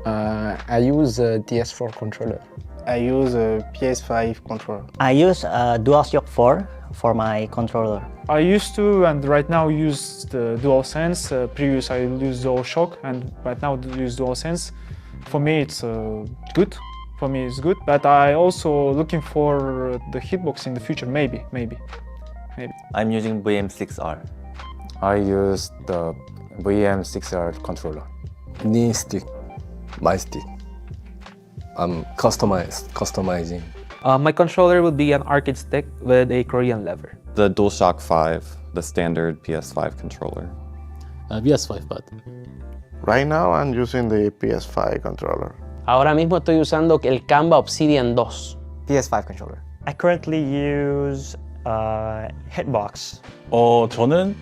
I use a DS4 controller. I use a PS5 controller. I use DualShock 4 for my controller. I used to and right now use the DualSense. Previous I used DualShock and right now I use DualSense. For me it's good. For me it's good, but I also looking for the hitbox in the future. Maybe. I'm using VM6R. I use the VM6R controller. Knee stick, my stick. I'm customizing. My controller would be an arcade stick with a Korean lever. The DualShock 5, the standard PS5 controller. PS5 pad. Right now I'm using the PS5 controller. Ahora mismo estoy usando el Kamba Obsidian 2. PS5 controller. I currently use Hitbox. 저는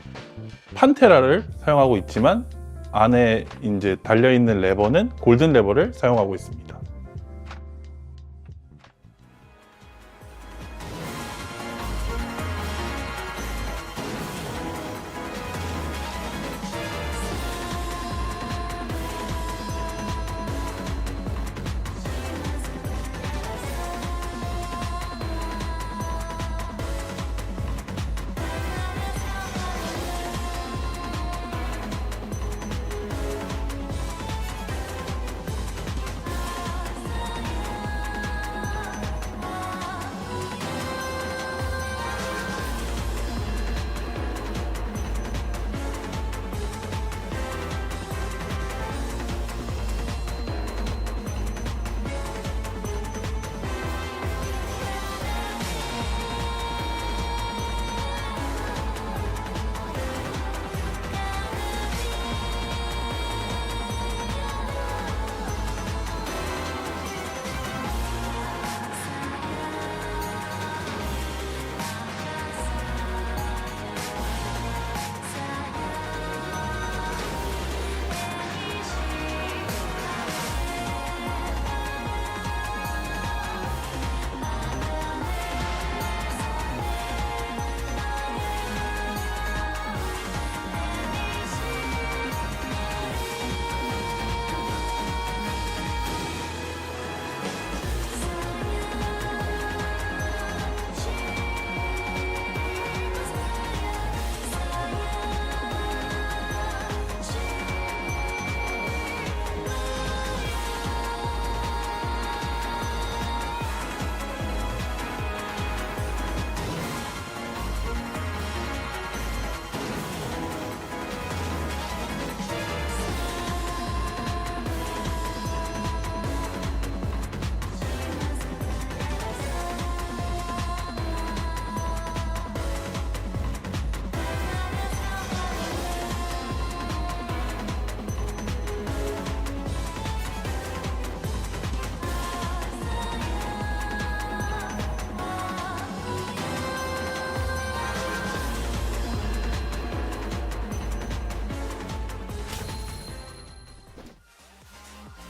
판테라를 사용하고 있지만 안에 이제 달려 있는 레버는 골든 레버를 사용하고 있습니다.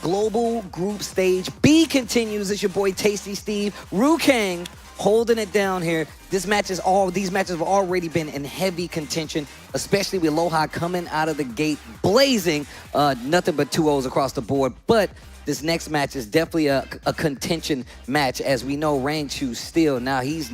Global Group Stage B continues. It's your boy Tasty Steve. Rukang holding it down here. These matches have already been in heavy contention, especially with Loha coming out of the gate blazing. Nothing but 2-0s across the board. But this next match is definitely a contention match. As we know, Rain Chu still, he's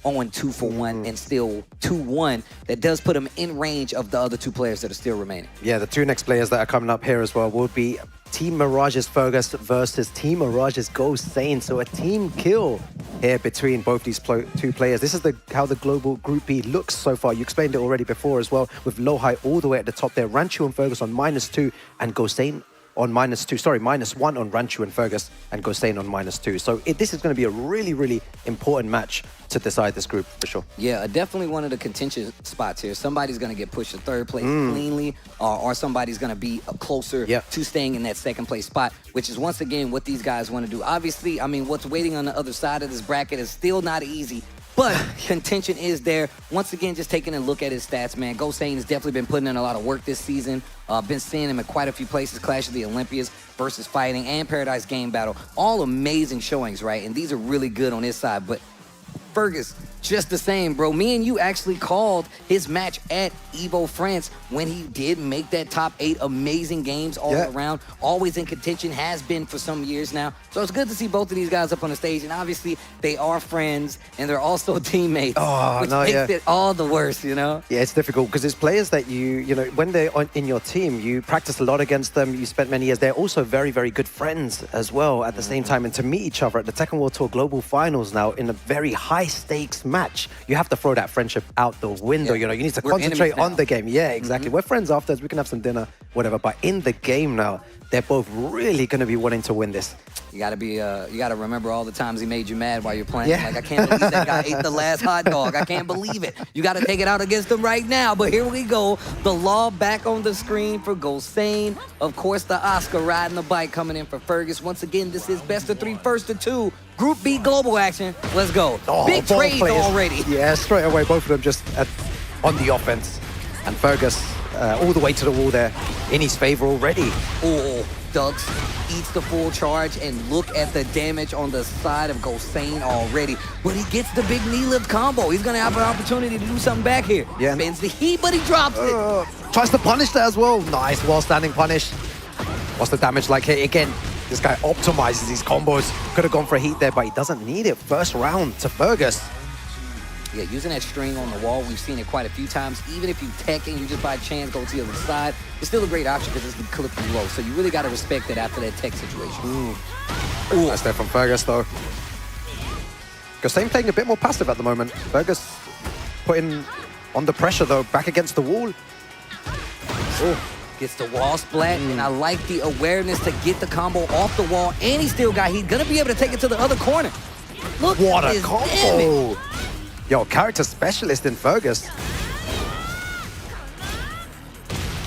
on 2 for 1 and still 2-1. That does put him in range of the other 2 players that are still remaining. Yeah, the 2 next players that are coming up here as well will be Team Mirage's Fergus versus Team Mirage's Ghost Sane. So a team kill here between both these 2 players. This is how the global Group B looks so far. You explained it already before as well, with Low-High all the way at the top there. Ranchu and Fergus on -2 and Ghost Sane on -2. Sorry, -1 on Ranchu and Fergus and Gostain on -2. So this is going to be a really, really important match to decide this group for sure. Yeah, definitely one of the contention spots here. Somebody's going to get pushed to 3rd place cleanly, or somebody's going to be closer to staying in that 2nd place spot, which is once again what these guys want to do. Obviously, I mean, what's waiting on the other side of this bracket is still not easy, but contention is there. Once again, just taking a look at his stats, man, Gostain has definitely been putting in a lot of work this season. Been seeing him at quite a few places, Clash of the Olympias versus Fighting and Paradise Game Battle. All amazing showings, right? And these are really good on his side, but Fergus, just the same, bro. Me and you actually called his match at Evo France when he did make that top 8. Amazing games all around. Always in contention, has been for some years now. So it's good to see both of these guys up on the stage. And obviously, they are friends and they're also teammates, which makes it all the worse, you know? Yeah, it's difficult because it's players that you know, when they're in your team, you practice a lot against them. You spent many years. They're also very, very good friends as well at the same time. And to meet each other at the Tekken World Tour Global Finals now in a very high stakes match, you have to throw that friendship out the window. You know, you need to concentrate on the game. Yeah, exactly. We're friends afterwards. We can have some dinner, whatever. But in the game now, they're both really going to be wanting to win this. You gotta be, you gotta remember all the times he made you mad while you're playing. Like, I can't believe that guy ate the last hot dog. I can't believe it. You gotta take it out against him right now. But here we go. The law back on the screen for Gostain. Of course, the Oscar riding the bike coming in for Fergus. Once again, this is best of 3, first to 2. Group B global action. Let's go. Big trades already. Yeah, straight away, both of them just on the offense. And Fergus all the way to the wall there, in his favor already. Oh, ducks, eats the full charge, and look at the damage on the side of Gostain already. But he gets the big knee lift combo. He's gonna have an opportunity to do something back here. Yeah. Spins the heat, but he drops it. Tries to punish that as well. Nice while standing punish. What's the damage like here? Again, this guy optimizes his combos. Could have gone for a heat there, but he doesn't need it. First round to Fergus. Yeah, using that string on the wall, we've seen it quite a few times. Even if you tech and you just by chance go to the other side, it's still a great option because it's the clip you low. So you really got to respect it after that tech situation. Nice there from Fergus, though. Gostain playing a bit more passive at the moment. Fergus putting on the pressure, though, back against the wall. Gets the wall splat, and I like the awareness to get the combo off the wall, and he still got, he's gonna be able to take it to the other corner. Look what at a combo! Yo, character specialist in Fergus.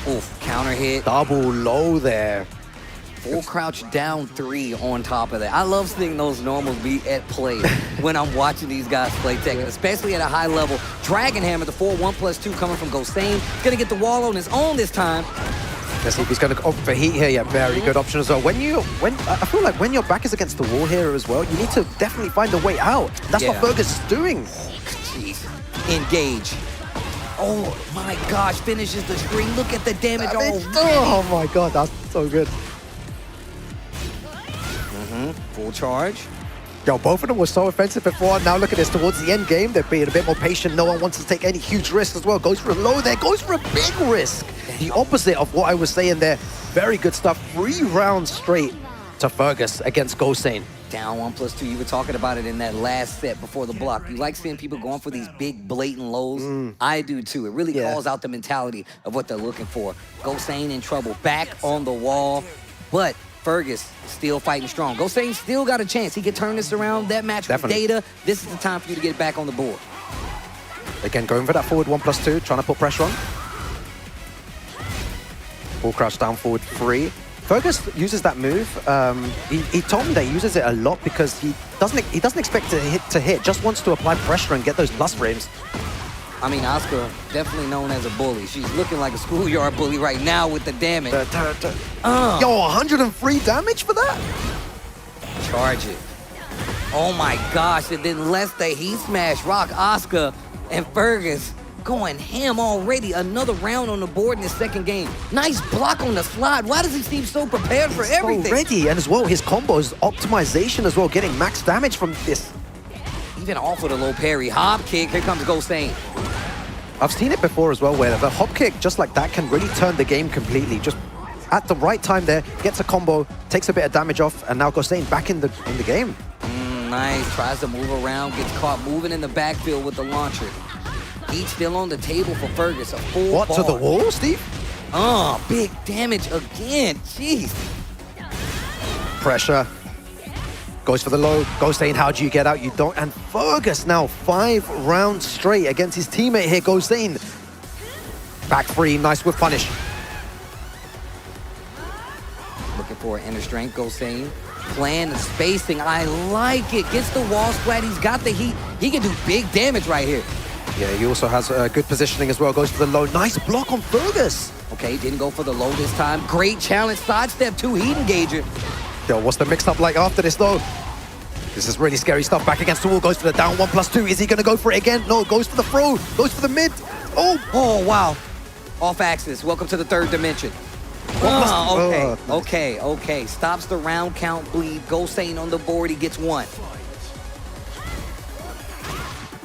Oof, counter hit. Double low there. Full crouch down 3 on top of that. I love seeing those normals be at play when I'm watching these guys play Tekken, especially at a high level. Dragon Hammer, the 4-1+2 coming from Gostain. Gonna get the wall on his own this time. Let's see if he's going to opt for heat here. Yeah, very good option as well. I feel like when your back is against the wall here as well, you need to definitely find a way out. That's what Fergus is doing. Jeez. Engage. Oh my gosh, finishes the string. Look at the damage already. Oh my god, that's so good. Full charge. Yo, both of them were so offensive before. Now look at this, towards the end game, they're being a bit more patient. No one wants to take any huge risks as well. Goes for a low there, goes for a big risk. The opposite of what I was saying there. Very good stuff. 3 rounds straight to Fergus against Gostain. Down 1+2. You were talking about it in that last set before the block. You like seeing people going for these big, blatant lows? I do too. It really calls out the mentality of what they're looking for. Gostain in trouble. Back on the wall. But Fergus still fighting strong. Gostain still got a chance. He could turn this around. That match with Data. This is the time for you to get back on the board. Again, going for that forward 1+2, trying to put pressure on. Full crouch down forward 3. Fergus uses that move. He told me that he uses it a lot because he doesn't expect to hit, just wants to apply pressure and get those plus frames. I mean, Oscar, definitely known as a bully. She's looking like a schoolyard bully right now with the damage. Yo, 103 damage for that? Charge it. Oh my gosh, and then lets the heat smash rock Oscar and Fergus going ham already. Another round on the board in his second game. Nice block on the slide. Why does he seem so prepared for everything? So ready, and as well, his combos, optimization as well, getting max damage from this. He even off with a low parry. Hop kick, here comes Gosane. I've seen it before as well, where the hop kick just like that can really turn the game completely. Just at the right time there, gets a combo, takes a bit of damage off, and now Gosane back in the game. Nice, tries to move around, gets caught moving in the backfield with the launcher. Heat still on the table for Fergus, a full What, bar. to the wall, Steve? Oh, big damage again, jeez. Pressure. Goes for the low. Gosane, how do you get out? You don't. And Fergus now 5 rounds straight against his teammate here, Gosane. Back free, nice whip punish. Looking for an inner strength, Gosane. Playing the spacing, I like it. Gets the wall splat, he's got the heat. He can do big damage right here. Yeah, he also has good positioning as well. Goes for the low. Nice block on Fergus. Okay, didn't go for the low this time. Great challenge, sidestep 2 heat engager. Yo, what's the mix-up like after this, though? This is really scary stuff. Back against the wall, goes for the down 1+2. Is he going to go for it again? No, goes for the throw. Goes for the mid. Oh, wow. Off axis. Welcome to the 3rd dimension. Okay. Stops the round count bleed. Gosane on the board. He gets 1.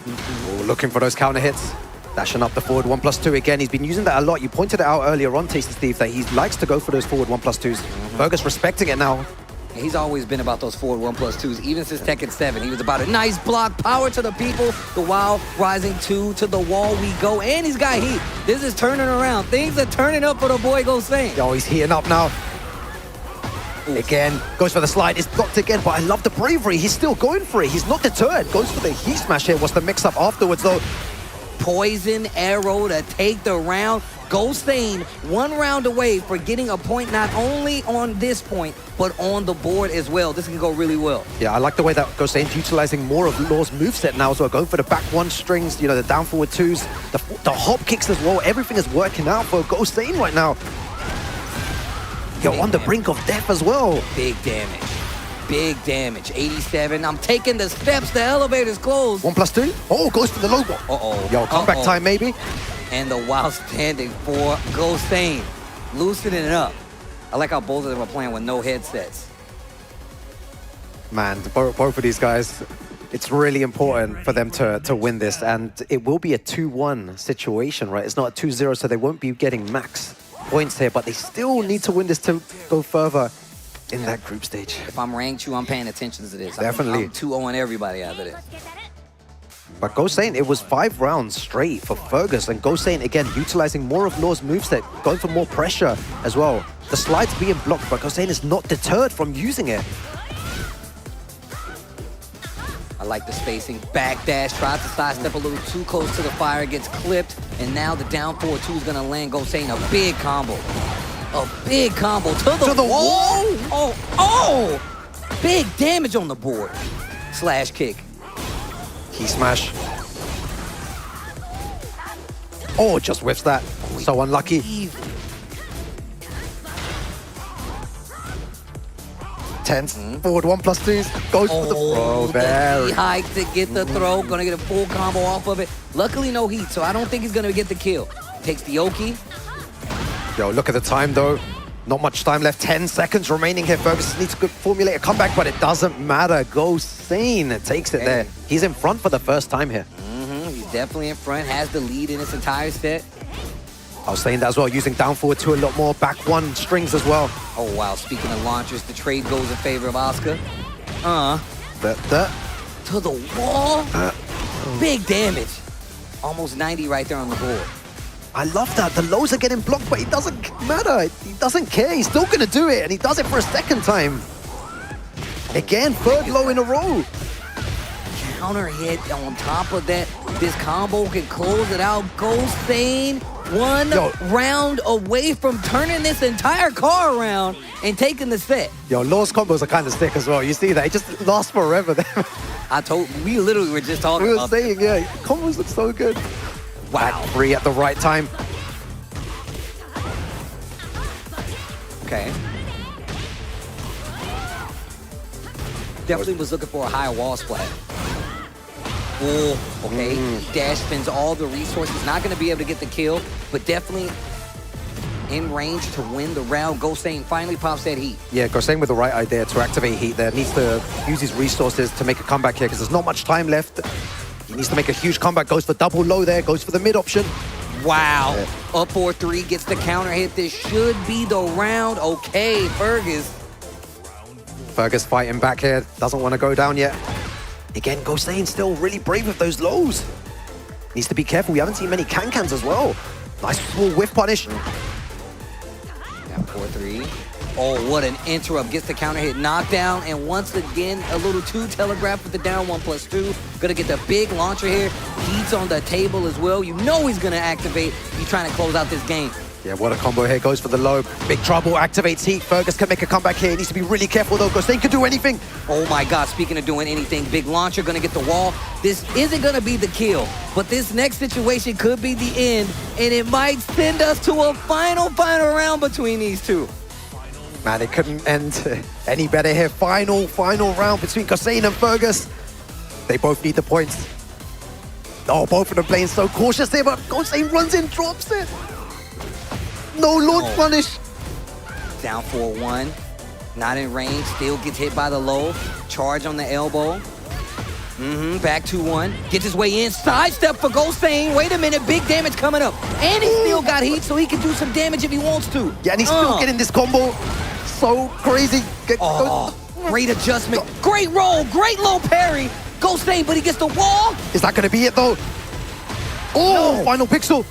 Oh, looking for those counter hits. Dashing up the forward 1+2 again. He's been using that a lot. You pointed it out earlier on, Tasty Steve, that he likes to go for those forward 1+2s. Fergus respecting it now. He's always been about those forward 1+2s, even since Tekken 7. He was about a nice block, power to the people. The Wild rising 2 to the wall we go, and he's got heat. This is turning around. Things are turning up for the boy Gosane. Yo, he's heating up now. Again, goes for the slide. It's blocked again, but I love the bravery. He's still going for it. He's not deterred. Goes for the heat smash here. What's the mix-up afterwards, though? Poison arrow to take the round. Gosane 1 round away for getting a point not only on this point, but on the board as well. This can go really well. Yeah, I like the way that Gosane's utilizing more of Law's moveset now as well. Going for the back 1 strings, you know, the down forward 2s, the hop kicks as well. Everything is working out for Gosane right now. Yo, on the brink of death as well. Big damage. Big damage. 87. I'm taking the steps. The elevator's closed. 1+2. Oh, goes for the low ball. Uh-oh. Yo, comeback time maybe. And the Wild standing for Gosane. Loosening it up. I like how both of them are playing with no headsets. Man, both of these guys, it's really important for them to win this. And it will be a 2-1 situation, right? It's not a 2-0, so they won't be getting max points here. But they still need to win this to go further in that group stage. If I'm ranked 2, I'm paying attention to this. Definitely. I'm 2-0 everybody out of this. But Gosane, it was 5 rounds straight for Fergus. And Gosane, again, utilizing more of Law's moveset, going for more pressure as well. The slide's being blocked, but Gosane is not deterred from using it. I like the spacing. Backdash, tries to sidestep a little too close to the fire, gets clipped. And now the down 4-2 is going to land Gosane a big combo. A big combo to the wall. Oh! Big damage on the board. Slash kick. Key smash. Oh, just whiffs that. So unlucky. Tense. Forward 1+2s. Goes for the throw. Very. He hiked to get the throw. Gonna get a full combo off of it. Luckily, no heat, so I don't think he's gonna get the kill. Takes the Oki. Yo, look at the time though. Not much time left. 10 seconds remaining here. Fergus needs to formulate a comeback, but it doesn't matter. Gosane takes it there. He's in front for the first time here. He's definitely in front. Has the lead in this entire set. I was saying that as well, using down forward 2 a lot more. Back 1 strings as well. Oh, wow. Speaking of launchers, the trade goes in favor of Oscar. To the wall. Big damage. Almost 90 right there on the board. I love that. The lows are getting blocked, but it doesn't matter. He doesn't care. He's still going to do it, and he does it for a second time. Again, 3rd low in a row. Counter hit on top of that. This combo can close it out. Gosane 1 round away from turning this entire car around and taking the set. Yo, Law's combos are kind of sick as well. You see that? It just lasts forever. We literally were just talking about that. We were saying, yeah, combos look so good. Wow. Free at the right time. Okay. Definitely was looking for a higher wall splat. Oh, okay. Dash spends all the resources. Not going to be able to get the kill, but definitely in range to win the round. Gosane finally pops that heat. Yeah, Gosane with the right idea to activate heat there. Needs to use his resources to make a comeback here because there's not much time left. He needs to make a huge comeback. Goes for double low there. Goes for the mid option. Wow. Yeah. Up 4-3, gets the counter hit. This should be the round. Okay, Fergus fighting back here. Doesn't want to go down yet. Again, Gosane still really brave with those lows. Needs to be careful. We haven't seen many can-cans as well. Nice small whiff punish. Down 4-3. Oh, what an interrupt. Gets the counter hit, knockdown, and once again, a little too telegraphed with the down 1+2. Gonna get the big launcher here. Heat's on the table as well. You know he's gonna activate. He's trying to close out this game. Yeah, what a combo here. Goes for the low. Big trouble. Activates heat. Fergus can make a comeback here. He needs to be really careful though. Gosane can do anything. Oh my God, speaking of doing anything, big launcher gonna get the wall. This isn't gonna be the kill, but this next situation could be the end, and it might send us to a final round between these two. Man, it couldn't end any better here. Final round between Gosane and Fergus. They both need the points. Oh, both of them playing so cautious there, but Gosane runs in, drops it. No launch punish. Down 4-1. Not in range. Still gets hit by the low. Charge on the elbow. Back 2-1. Gets his way in. Sidestep for Gosane. Wait a minute. Big damage coming up. And he still got heat, so he can do some damage if he wants to. Yeah, and he's still getting this combo. So crazy. Great adjustment. Great roll. Great low parry. Gosane, but he gets the wall. Is that going to be it, though? Oh, no. Final pixel.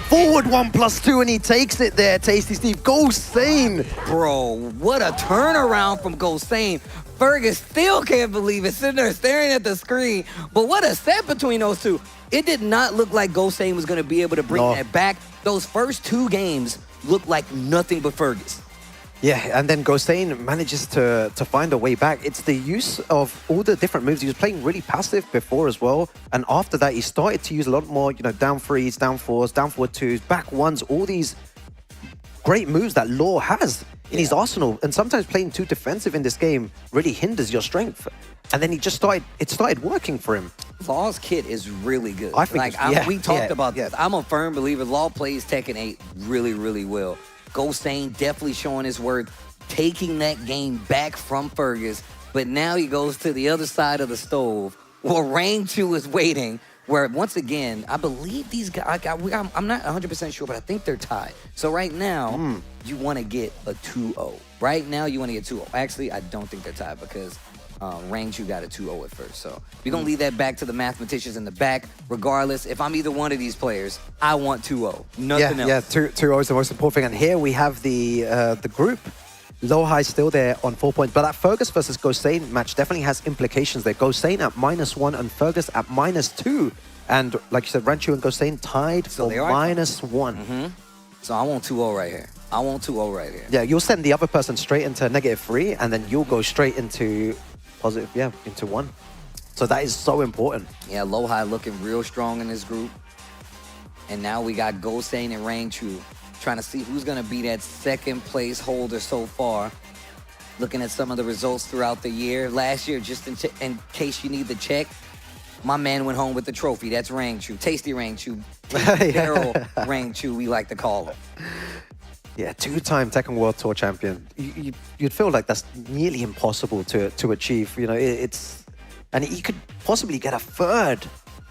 Forward 1+2, and he takes it there, Tasty Steve. Gosane. Bro, what a turnaround from Gosane. Fergus still can't believe it, sitting there staring at the screen. But what a set between those two. It did not look like Gosane was going to be able to bring that back. Those first two games looked like nothing but Fergus. Yeah, and then Gosane manages to find a way back. It's the use of all the different moves. He was playing really passive before as well. And after that, he started to use a lot more, down threes, down fours, down forward twos, back ones, all these great moves that Law has in his arsenal. And sometimes playing too defensive in this game really hinders your strength. And then it started working for him. Law's kit is really good. I think we talked about this. I'm a firm believer. Law plays Tekken 8 really, really well. Gosane definitely showing his worth, taking that game back from Fergus, but now he goes to the other side of the stove where Rang Chu is waiting, where once again, I believe these guys, I'm not 100% sure, but I think they're tied. So right now, you want to get a 2-0. Right now, you want to get 2-0. Actually, I don't think they're tied because Rang Chu got a 2-0 at first. So we're going to leave that back to the mathematicians in the back. Regardless, if I'm either one of these players, I want 2-0. Nothing else. Yeah, 2-0 is the most important thing. And here we have the group. Low High still there on 4 points. But that Fergus versus Gosane match definitely has implications there. Gosane at -1 and Fergus at -2. And like you said, Rang Chu and Gosane tied for -1. So I want 2-0 right here. I want 2-0 right here. Yeah, you'll send the other person straight into -3, and then you'll go straight into positive, into 1. So that is so important. Yeah, Low High looking real strong in this group. And now we got Gosane and Rang Chu trying to see who's going to be that second place holder so far. Looking at some of the results throughout the year. Last year, just in case you need to check, my man went home with the trophy. That's Rang Chu. Tasty Rang Chu. Barrel Rang Chu, we like to call him. Yeah, 2-time Tekken World Tour champion. You'd feel like that's nearly impossible to achieve. And he could possibly get a 3rd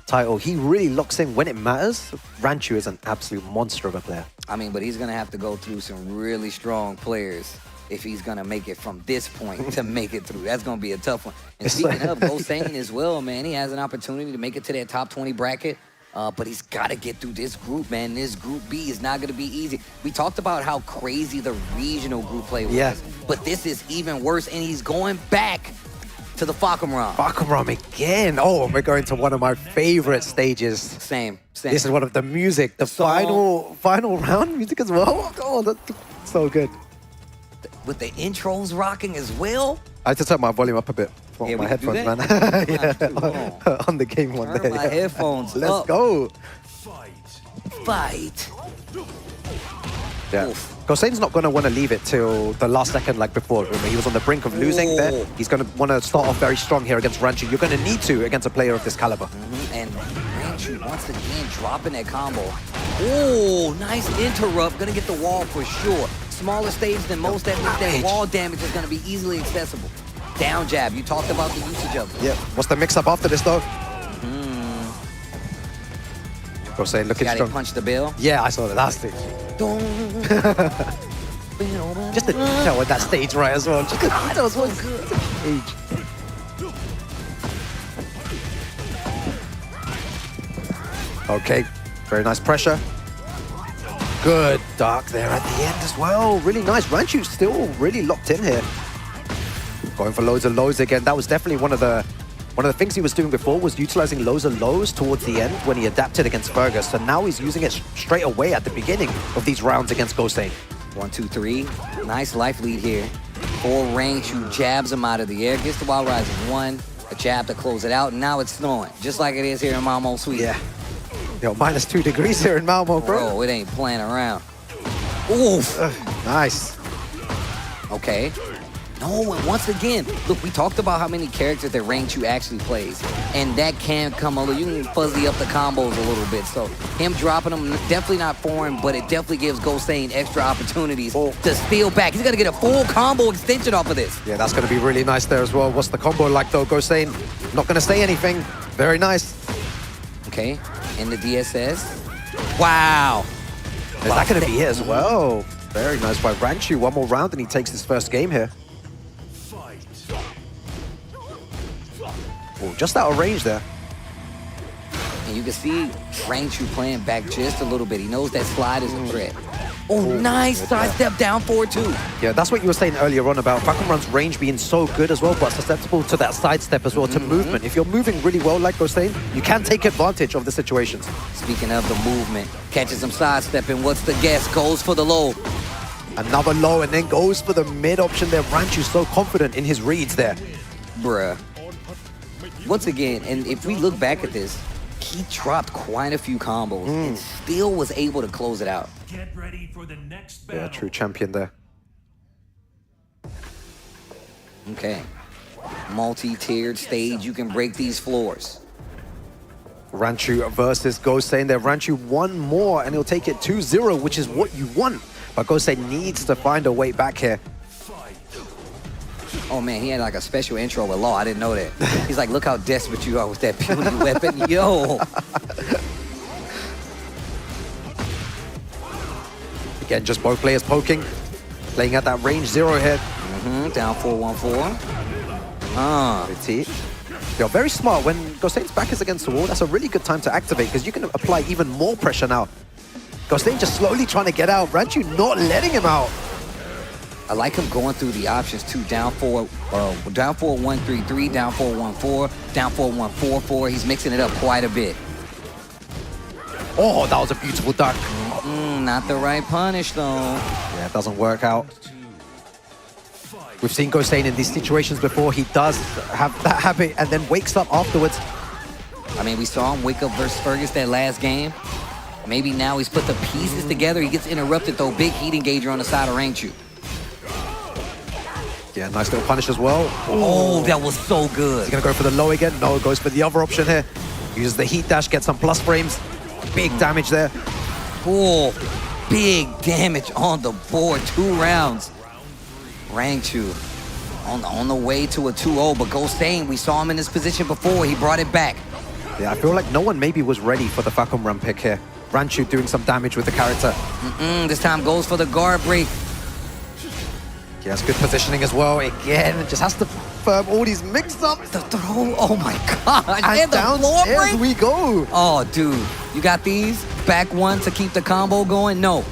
title. He really locks in when it matters. Rang Chu is an absolute monster of a player. I mean, but he's going to have to go through some really strong players if he's going to make it from this point to make it through. That's going to be a tough one. And speaking of Gosane as well, man, he has an opportunity to make it to that top 20 bracket. But he's got to get through this group, man. This Group B is not going to be easy. We talked about how crazy the regional group play was. But this is even worse, and he's going back to the Fakamram. Fakamram again. Oh, we're going to one of my favorite stages. Same. This is one of the music, the final round music as well. Oh, that's so good. With the intros rocking as well. I had to turn my volume up a bit. My headphones, man. On the game one day. My headphones Let's go. Fight. Yeah. Gosane's not going to want to leave it till the last second like before. Remember, he was on the brink of losing there. He's going to want to start off very strong here against Rang Chu. You're going to need to against a player of this caliber. And Rang Chu once again dropping that combo. Ooh. Oh, nice interrupt. Gonna get the wall for sure. Smaller stage than most, that means that wall damage is gonna be easily accessible. Down jab, you talked about the usage of it. Yeah, what's the mix-up after this, though? Go say, looking Got strong. punch the bill. Yeah, I saw that last stage. Just the detail with that stage right as well. Just the detail as well. Okay, very nice pressure. Good dark there at the end as well. Really nice. Ranchu still really locked in here. Going for loads of lows again. That was definitely one of the things he was doing before, was utilizing loads of lows towards the end when he adapted against Fergus. So now he's using it straight away at the beginning of these rounds against Ghostain. 1, 2, 3. Nice life lead here. 4 Ranchu jabs him out of the air. Gets the wild rise in 1. A jab to close it out. And now it's snowing, just like it is here in Malmo, Sweden. Yeah. Yo, minus 2 degrees here in Malmo, bro. Bro, it ain't playing around. Oof. Nice. Okay. No, and once again, look, we talked about how many characters that Ranchu actually plays, and that can come a little, you can fuzzy up the combos a little bit. So him dropping them, definitely not foreign, but it definitely gives Ghostain extra opportunities to steal back. He's gonna get a full combo extension off of this. Yeah, that's gonna be really nice there as well. What's the combo like though? Ghostain not gonna say anything. Very nice. Okay, in the DSS. Wow. Is that gonna be it as well? Very nice by Ranchu. One more round and he takes his first game here. Oh, just out of range there. And you can see Ranchu playing back just a little bit. He knows that slide is a threat. Oh, nice sidestep down forward too. Yeah, that's what you were saying earlier on about Falcon Run's range being so good as well, but susceptible to that sidestep as well, to movement. If you're moving really well like Ghostain, you can take advantage of the situations. Speaking of the movement, catches him sidestepping. What's the guess? Goes for the low. Another low and then goes for the mid option there. Ranchu's so confident in his reads there. Bruh. Once again, and if we look back at this, he dropped quite a few combos and still was able to close it out. Get ready for the next battle. Yeah, true champion there. Okay. Multi-tiered stage, you can break these floors. Ranchu versus Ghostain there. Ranchu one more and he'll take it 2-0, which is what you want. But Ghostain needs to find a way back here. Oh man, he had like a special intro with Law. I didn't know that. He's like, look how desperate you are with that puny weapon. Yo. Again, just both players poking. Playing at that range 0 here. Down 4-1-4. You're very smart. When Ghostain's back is against the wall, that's a really good time to activate because you can apply even more pressure now. Ghostain just slowly trying to get out. Ranchu not letting him out. I like him going through the options too. Down 4-1-3-3, down 4-1-4, down 4-1-4-4. He's mixing it up quite a bit. Oh, that was a beautiful duck. Not the right punish though. Yeah, it doesn't work out. We've seen Ghostain in these situations before. He does have that habit and then wakes up afterwards. I mean, we saw him wake up versus Fergus that last game. Maybe now he's put the pieces together. He gets interrupted though. Big heat engager on the side of Ranchu. Yeah, nice little punish as well. Oh, that was so good. He's gonna go for the low again. No, goes for the other option here. Uses the heat dash, gets some plus frames. Big damage there. Oh, big damage on the board. 2 rounds. Ranchu on the way to a 2-0, but Ghostain, we saw him in this position before. He brought it back. Yeah, I feel like no one maybe was ready for the Falcon Run pick here. Ranchu doing some damage with the character. This time goes for the guard break. Yes, good positioning as well. Again, just has to firm all these mix-ups. The throw, oh my gosh. And the floor downstairs break? we go. Oh, dude, you got these? Back one to keep the combo going? No.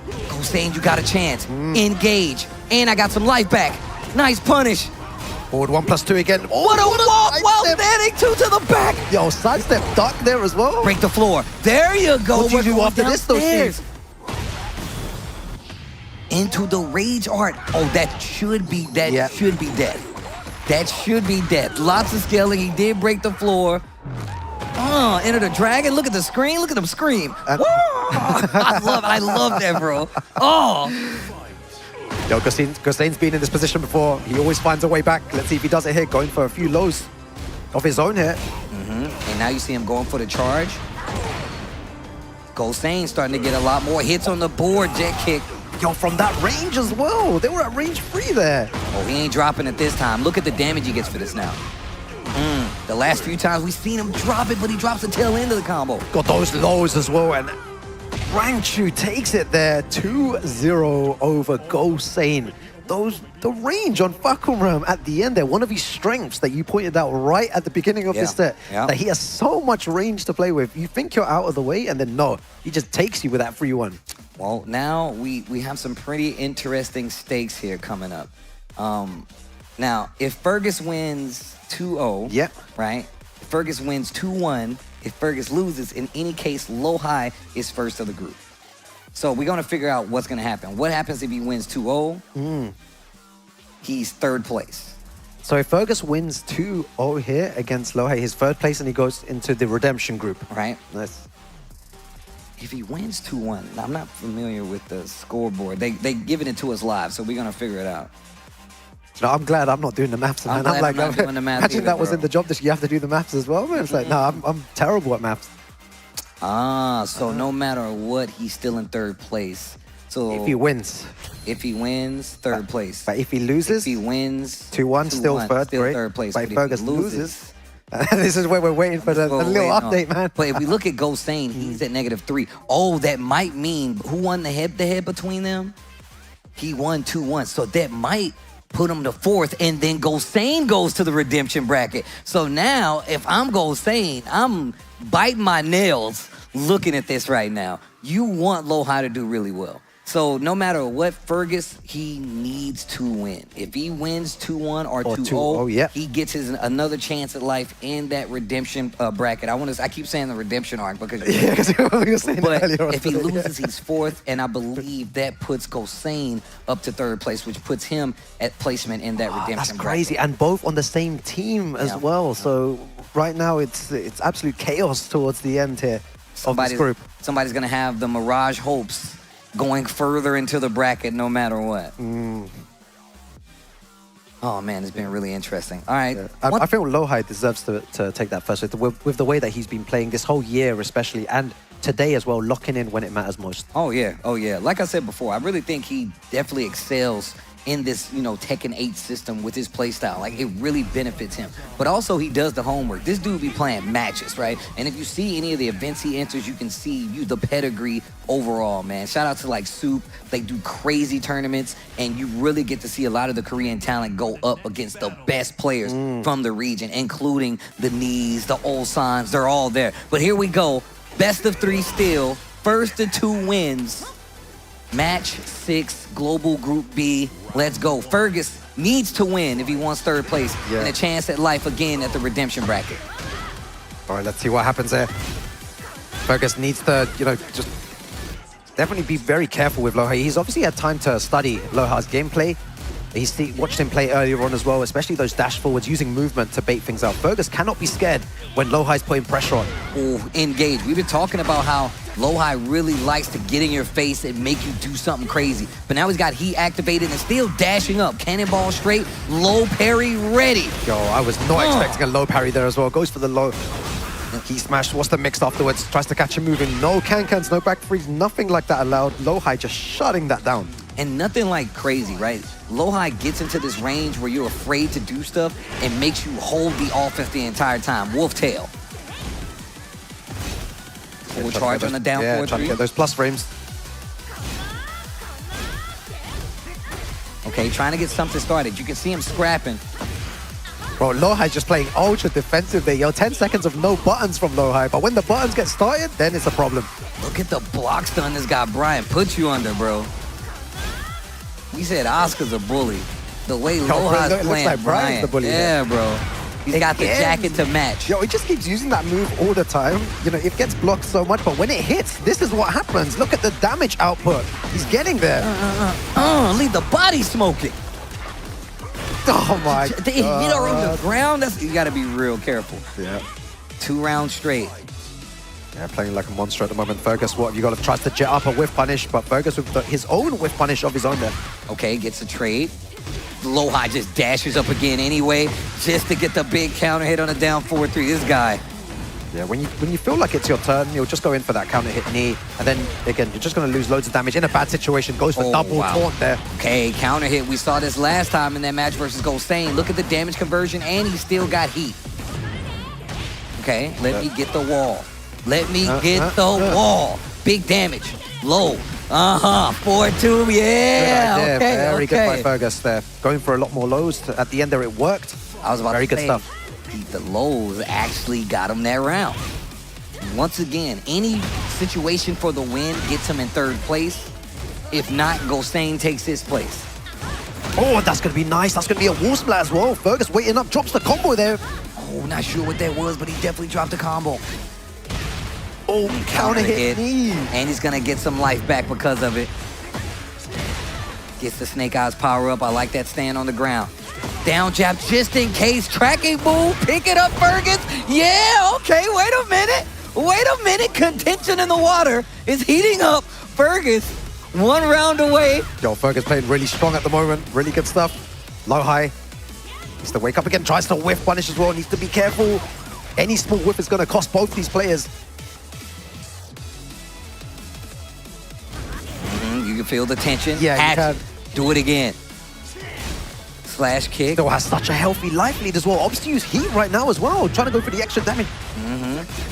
Ghostain, you got a chance. Engage. And I got some life back. Nice punish. Forward 1+2 again. Oh, what a walk while standing 2 to the back. Yo, sidestep duck there as well. Break the floor. There you go. What do you do after this though, Steve? Into the rage art. Oh, that should be dead. That should be dead. That should be dead. Lots of scaling. He did break the floor. Enter the dragon. Look at the screen. Look at him scream. I love that, bro. Oh. Yo, Ghostain's been in this position before. He always finds a way back. Let's see if he does it here. Going for a few lows of his own here. And now you see him going for the charge. Gosane starting to get a lot more hits on the board. Jet kick. Yo, from that range as well. They were at range 3 there. Oh, he ain't dropping it this time. Look at the damage he gets for this now. The last few times we've seen him drop it, but he drops the tail end of the combo. Got those lows as well, and Rangchu takes it there. 2-0 over Gosane. The range on Fakumram at the end there, one of his strengths that you pointed out right at the beginning of this set, that he has so much range to play with. You think you're out of the way, and then no, he just takes you with that 3-1. Well, now we have some pretty interesting stakes here coming up. Now, if Fergus wins 2-0, right? If Fergus wins 2-1, if Fergus loses, in any case, Lohai is first of the group. So we're gonna figure out what's gonna happen. What happens if he wins 2-0? He's third place. So if Fergus wins 2-0 here against Lohai, he's third place, and he goes into the redemption group. Right. Nice. If he wins 2-1, I'm not familiar with the scoreboard. They giving it to us live, so we're gonna figure it out. No, I'm glad I'm not doing the maths, man. I'm like, not doing the math imagine either, that was bro. in the job description. You have to do the maths as well, man. It's like, no, I'm terrible at maths. So no matter what, he's still in third place. So If he wins. If he wins, third place. But if he loses, if he wins, 2-1, still third, great. third place. But if he Fergus loses, this is where we're waiting for the little update, man. But if we look at Gosane, he's at -3. Oh, that might mean who won the head-to-head between them? He won 2-1, so that might put him to fourth, and then Gosane goes to the redemption bracket. So now, if I'm Gosane, I'm biting my nails looking at this right now. You want Lohai to do really well. So no matter what, Fergus, he needs to win. If he wins 2-1 or 2-0, he gets another chance at life in that redemption bracket. I keep saying the redemption arc because but if he loses, he's fourth, and I believe that puts Gosane up to third place, which puts him at placement in that redemption That's bracket. crazy, and both on the same team as well. So right now, it's absolute chaos towards the end here of this group. Somebody's gonna have the Mirage hopes going further into the bracket no matter what. Oh man, it's been really interesting. All right. I feel Lohai deserves to take that first with the way that he's been playing this whole year, especially, and today as well, locking in when it matters most. Oh yeah. Like I said before, I really think he definitely excels in this, Tekken 8 system with his playstyle. Like, it really benefits him. But also, he does the homework. This dude be playing matches, right? And if you see any of the events he enters, you can see the pedigree overall, man. Shout out to, like, Soup. They do crazy tournaments, and you really get to see a lot of the Korean talent go up against the best players from the region, including the Knees, the Ulsans. They're all there. But here we go. Best of 3 still. First to 2 wins. Match 6, Global Group B. Let's go. Fergus needs to win if he wants third place and a chance at life again at the redemption bracket. All right, let's see what happens there. Fergus needs to, just definitely be very careful with Lohai. He's obviously had time to study Lohai's gameplay. He's watched him play earlier on as well, especially those dash forwards using movement to bait things out. Fergus cannot be scared when Lohai's putting pressure on. Oh, engage. We've been talking about how Lohai really likes to get in your face and make you do something crazy. But now he's got heat activated and still dashing up. Cannonball straight, low parry ready. Yo, I was not expecting a low parry there as well. Goes for the low. He smashed. What's the mix afterwards? Tries to catch him moving. No can-cans, no back freeze, nothing like that allowed. Lohai just shutting that down. And nothing like crazy, right? Lohai gets into this range where you're afraid to do stuff and makes you hold the offense the entire time. Wolf tail. Full charge on the down 4-3. Trying to get those plus frames. Okay, trying to get something started. You can see him scrapping. Bro, Lohai just playing ultra defensive there. Yo, 10 seconds of no buttons from Lohai. But when the buttons get started, then it's a problem. Look at the block stun this guy, Brian, put you under, bro. We said Oscar's a bully. The way Lohai's playing, like Brian's the bully. Yeah, bro. He's got the jacket to match. Yo, he just keeps using that move all the time. It gets blocked so much, but when it hits, this is what happens. Look at the damage output. He's getting there. Leave the body smoking. Oh my God. They hit her on the ground. You got to be real careful. Yeah. 2 rounds straight. Yeah, playing like a monster at the moment. Fergus, what? You got to try to jet up a whiff punish, but Fergus with his own whiff punish of his own there. Okay, gets a trade. Lohai just dashes up again anyway, just to get the big counter hit on a down 4-3. This guy, Yeah, when you feel like it's your turn, you'll just go in for that counter hit knee, and then again you're just going to lose loads of damage in a bad situation. Goes for double taunt there. Okay, counter hit. We saw this last time in that match versus Gosane. Look at the damage conversion, and he still got heat. Okay, let me get the wall. Let me get the wall. Big damage. Low. 4-2. Yeah. Okay. Very good by Fergus there. Going for a lot more lows. At the end there, it worked. I was about Very to good say, stuff. the lows actually got him that round. Once again, any situation for the win gets him in third place. If not, Gosane takes his place. Oh, that's going to be nice. That's going to be a wall splat as well. Fergus waiting up, drops the combo there. Oh, not sure what that was, but he definitely dropped the combo. Oh, counter hit knee. And he's going to get some life back because of it. Gets the Snake Eyes power up. I like that stand on the ground. Down jab just in case. Tracking move. Pick it up, Fergus. Yeah, okay. Wait a minute. Wait a minute. Contention in the water is heating up. Fergus, one round away. Yo, Fergus playing really strong at the moment. Really good stuff. Low high. Needs to wake up again. Tries to whiff punish as well. Needs to be careful. Any small whiff is going to cost both these players. You can feel the tension. Yeah, you can. Do it again. Slash kick. Still has such a healthy life lead as well. Opts to use heat right now as well. Trying to go for the extra damage.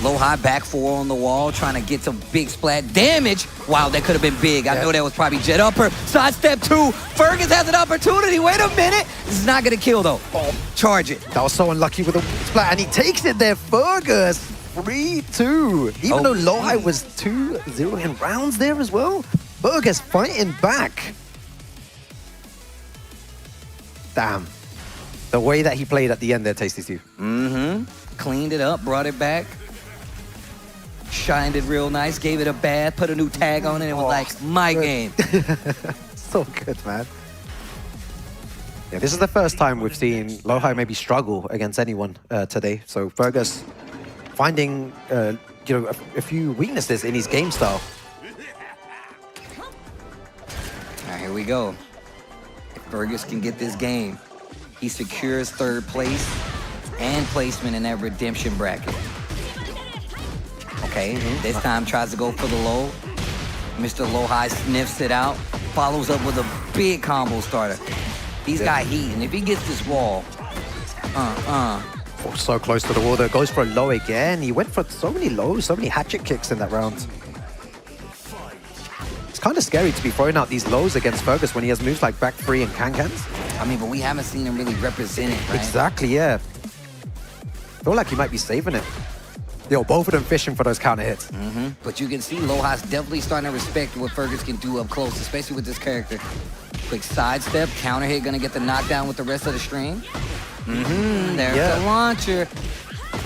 Low high back four on the wall. Trying to get some big splat damage. Wow, that could have been big. I know that was probably jet upper. Sidestep 2. Fergus has an opportunity. Wait a minute. This is not going to kill though. Oh, charge it. That was so unlucky with the splat. And he takes it there. Fergus. 3-2. Even though low high was 2-0 in rounds there as well. Fergus fighting back. Damn. The way that he played at the end there, Tasty Steve. Cleaned it up, brought it back. Shined it real nice, gave it a bath, put a new tag on it, and was like, my game. So good, man. Yeah, this is the first time we've seen Lohai maybe struggle against anyone today. So Fergus finding a few weaknesses in his game style. All right, here we go. If Fergus can get this game, he secures third place and placement in that redemption bracket. Okay, this time tries to go for the low. Mr. Lohai sniffs it out, follows up with a big combo starter. He's got heat, and if he gets this wall, Oh, so close to the wall there. Goes for a low again. He went for so many lows, so many hatchet kicks in that round. It's kind of scary to be throwing out these lows against Fergus when he has moves like back three and can-cans. I mean, but we haven't seen him really represent it, right? Exactly, yeah. Feel like he might be saving it. Yo, both of them fishing for those counter hits. But you can see Lohai's definitely starting to respect what Fergus can do up close, especially with this character. Quick sidestep, counter hit, gonna get the knockdown with the rest of the string. There's the launcher.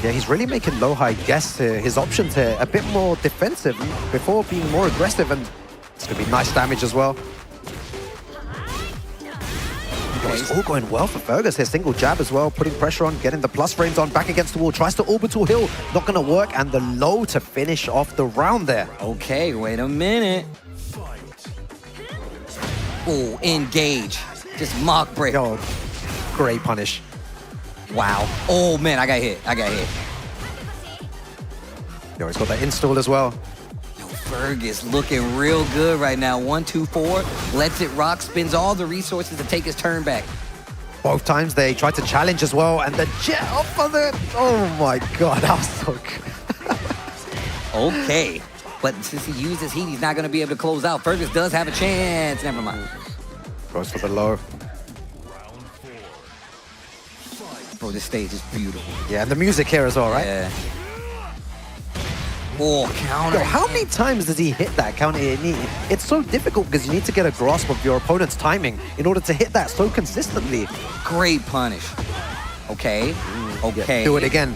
Yeah, he's really making Lohai guess his options here, a bit more defensive before being more aggressive, and it's gonna be nice damage as well. It's all going well for Fergus here. Single jab as well, putting pressure on, getting the plus frames on, back against the wall, tries to orbital hill, not gonna work, and the low to finish off the round there. Okay, wait a minute. Oh, engage. Just mock break. Yo, great punish. Wow. Oh man, I got hit. Yo, he's got that install as well. Fergus looking real good right now. 1-2-4, lets it rock, spends all the resources to take his turn back. Both times they tried to challenge as well, and the jet off of it. Oh my god, that was so good. Okay, but since he used his heat, he's not going to be able to close out. Fergus does have a chance. Never mind. Goes for the low. Bro, this stage is beautiful. Yeah, and the music here as well, right? Yeah. Oh, counter. Yo, how many times does he hit that counter hit knee? It's so difficult because you need to get a grasp of your opponent's timing in order to hit that so consistently. Great punish. Okay. Okay. Yeah, do it again.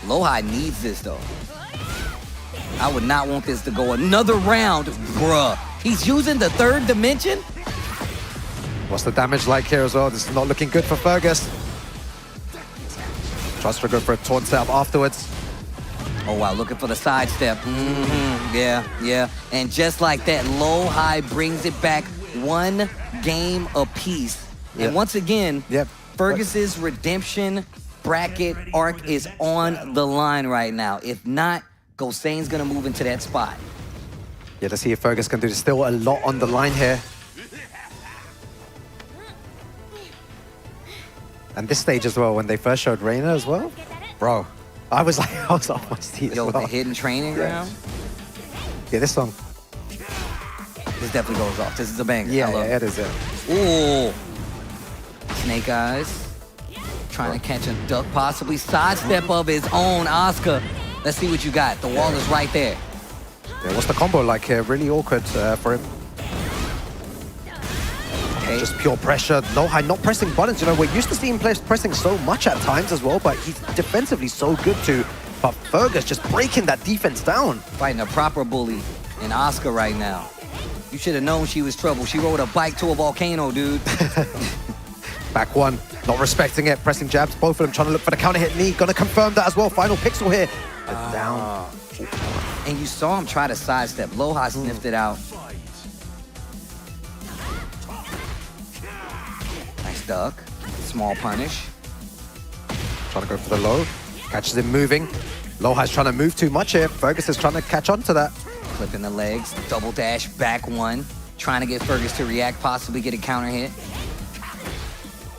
Lohai needs this though. I would not want this to go another round, bruh. He's using the third dimension. What's the damage like here as well? This is not looking good for Fergus. Tries to go for a taunt setup afterwards. Oh, wow, looking for the sidestep. Yeah. And just like that, Lohai brings it back one game apiece. And once again, Fergus's redemption bracket arc is on the line right now. If not, Gosain's gonna move into that spot. Yeah, let's see if Fergus can do this. Still a lot on the line here. And this stage as well, when they first showed Reina as well, bro, I was off my seat as Yo, well. the hidden training ground. Yeah, this song. This definitely goes off. This is a banger. Yeah, it is it. Ooh. Snake Eyes. Trying to catch a duck, possibly. Sidestep of his own, Oscar. Let's see what you got. The wall is right there. Yeah, what's the combo like here? Really awkward for him. Okay. Just pure pressure. No high, not pressing buttons. You know, we're used to seeing players pressing so much at times as well, but he's defensively so good too. But Fergus just breaking that defense down. Fighting a proper bully in Oscar right now. You should have known she was trouble. She rode a bike to a volcano, dude. Back one, not respecting it, pressing jabs. Both of them trying to look for the counter hit knee. Gonna confirm that as well. Final pixel here. Down. And you saw him try to sidestep. Loha sniffed it out. Nice duck. Small punish. Trying to go for the low. Catches him moving. Loha's trying to move too much here. Fergus is trying to catch on to that. Clipping the legs. Double dash. Back one. Trying to get Fergus to react. Possibly get a counter hit.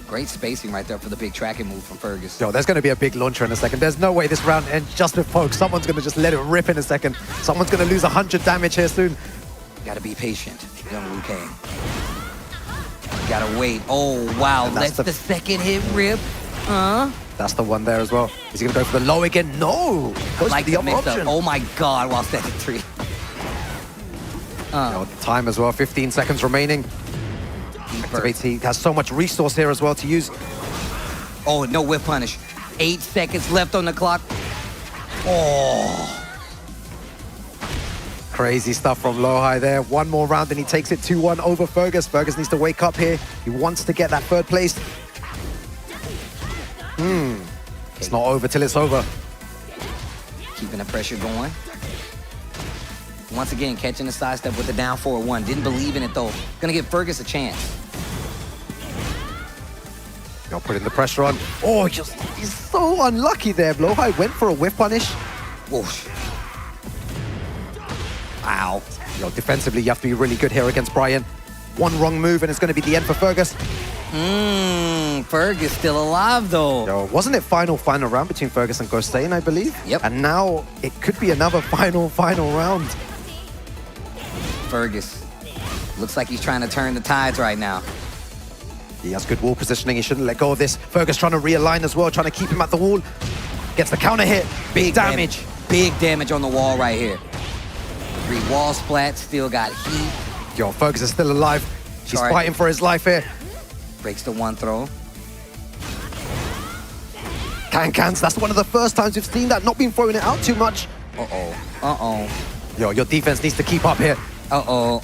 Great spacing right there for the big tracking move from Fergus. Yo, there's going to be a big launcher in a second. There's no way this round ends just with poke. Someone's going to just let it rip in a second. Someone's going to lose 100 damage here soon. Gotta be patient, young Liu Kang. Gotta wait. Oh, wow. That's the second hit rip. That's the one there as well. Is he going to go for the low again? No. Goes like for the the other mix option. up. Oh, my God. While setting 3. Yo, time as well. 15 seconds remaining. Activates. He has so much resource here as well to use. Oh, no whip punish. 8 seconds left on the clock. Oh. Crazy stuff from Lohai there. One more round and he takes it 2-1 over Fergus. Fergus needs to wake up here. He wants to get that third place. It's not over till it's over. Keeping the pressure going. Once again, catching the sidestep with the down 4-1. Didn't believe in it, though. Gonna give Fergus a chance. Yo, putting the pressure on. Oh, he's so unlucky there. Lohai went for a whiff punish. Whoosh. Wow. Yo, defensively, you have to be really good here against Brian. One wrong move and it's going to be the end for Fergus. Fergus still alive, though. Yo, wasn't it final round between Fergus and Gosain, I believe? Yep. And now it could be another final round. Fergus. Looks like he's trying to turn the tides right now. He has good wall positioning. He shouldn't let go of this. Fergus trying to realign as well, trying to keep him at the wall. Gets the counter hit. Big damage. Big damage on the wall right here. 3 wall splats, still got heat. Yo, Fergus is still alive. He's fighting for his life here. Breaks the one throw. Cans, that's one of the first times we've seen that, not been throwing it out too much. Yo, your defense needs to keep up here. I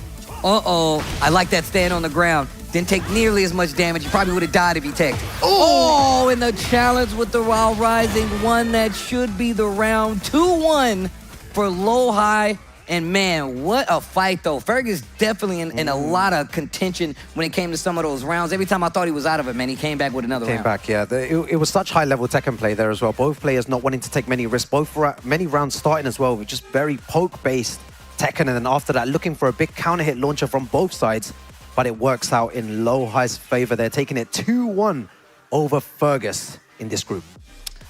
like that stand on the ground. Didn't take nearly as much damage. He probably would have died if he teched. Oh, and the challenge with the Wild Rising, one that should be the round. 2-1 for Lohai. And man, what a fight, though. Fergus definitely in a lot of contention when it came to some of those rounds. Every time I thought he was out of it, man, he came back with another round. Came back, yeah. It was such high-level Tekken play there as well. Both players not wanting to take many risks. Many rounds starting as well with just very poke-based Tekken. And then after that, looking for a big counter-hit launcher from both sides. But it works out in Lohai's favor. They're taking it 2-1 over Fergus in this group.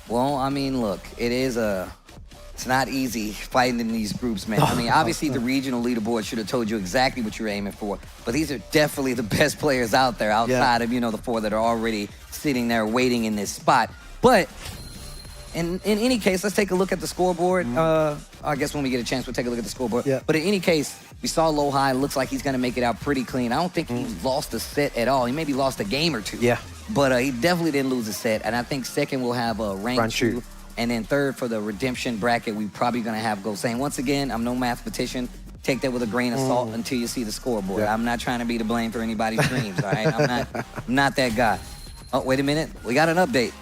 Well, I mean, look, it's not easy fighting in these groups, man. I mean, obviously the regional leaderboard should have told you exactly what you're aiming for, but these are definitely the best players out there outside of, the 4 that are already sitting there waiting in this spot. But in any case, let's take a look at the scoreboard. I guess when we get a chance, we'll take a look at the scoreboard. But in any case, we saw Lohai. Looks like he's going to make it out pretty clean. I don't think he lost a set at all. He maybe lost a game or 2. Yeah. But he definitely didn't lose a set. And I think second we'll have Ranchu. And then third for the redemption bracket, we're probably going to have Gosain. Once again, I'm no mathematician. Take that with a grain of salt until you see the scoreboard. I'm not trying to be to blame for anybody's dreams, all right? I'm not that guy. Oh, wait a minute. We got an update.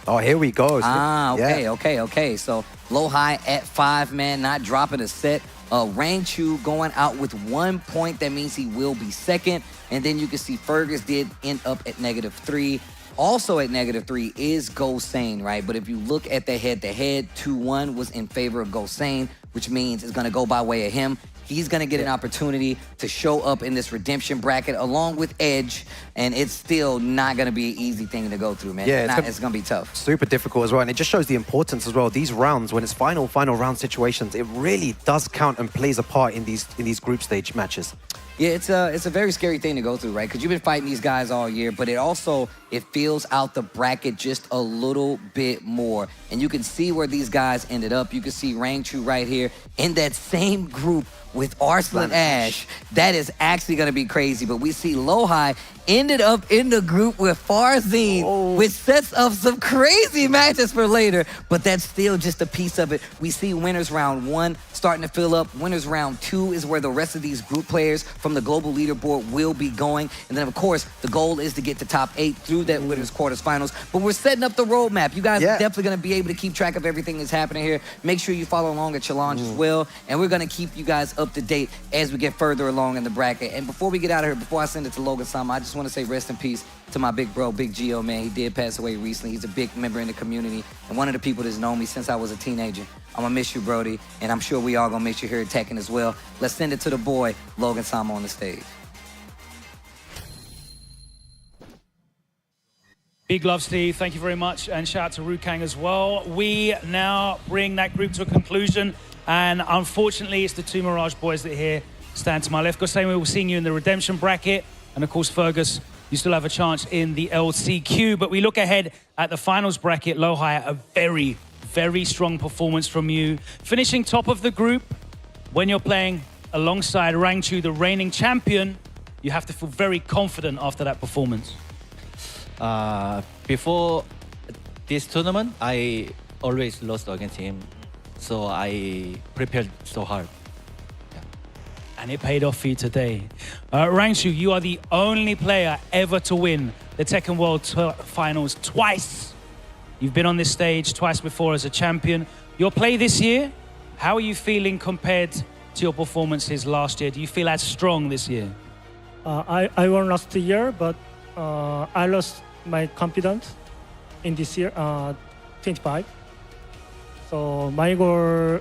Oh, here we go. Okay. So Lohai at 5, man, not dropping a set. Ranchu going out with 1 point. That means he will be second. And then you can see Fergus did end up at -3. Also at -3 is Gosane, right? But if you look at the head-to-head, 2-1 was in favor of Gosane, which means it's going to go by way of him. He's going to get an opportunity to show up in this redemption bracket along with Edge, and it's still not going to be an easy thing to go through, man. Yeah, it's going to be tough. Super difficult as well, and it just shows the importance as well. These rounds, when it's final round situations, it really does count and plays a part in these group stage matches. Yeah, it's a very scary thing to go through, right? Because you've been fighting these guys all year, but it fills out the bracket just a little bit more. And you can see where these guys ended up. You can see Rangchu right here in that same group with Arslan Ash. That is actually going to be crazy. But we see Lohai ended up in the group with Farzine, which sets up some crazy matches for later. But that's still just a piece of it. We see winners round 1 starting to fill up. Winners round 2 is where the rest of these group players from the global leaderboard will be going. And then, of course, the goal is to get to top 8 through that winners quarterfinals. But we're setting up the roadmap. You guys are definitely going to be able to keep track of everything that's happening here. Make sure you follow along at Challenge as well. And we're going to keep you guys up to date as we get further along in the bracket. And before we get out of here, before I send it to Logan Sama, I just want to say rest in peace to my big bro, Big Gio, man. He did pass away recently. He's a big member in the community and one of the people that's known me since I was a teenager. I'm going to miss you, Brody, and I'm sure we all going to miss you here at Tekken as well. Let's send it to the boy, Logan Sama, on the stage. Big love, Steve. Thank you very much. And shout out to Rukang as well. We now bring that group to a conclusion. And unfortunately, it's the two Mirage boys that here stand to my left. Gosane, we will see you in the redemption bracket. And of course, Fergus, you still have a chance in the LCQ. But we look ahead at the finals bracket. Lohai, a very, very strong performance from you. Finishing top of the group, when you're playing alongside Rangchu, the reigning champion, you have to feel very confident after that performance. Before this tournament, I always lost against him. So I prepared so hard. And it paid off for you today. Rangchu, you are the only player ever to win the Tekken World Finals twice. You've been on this stage twice before as a champion. Your play this year, how are you feeling compared to your performances last year? Do you feel as strong this year? I won last year, but I lost my confidence in this year, 25. So my goal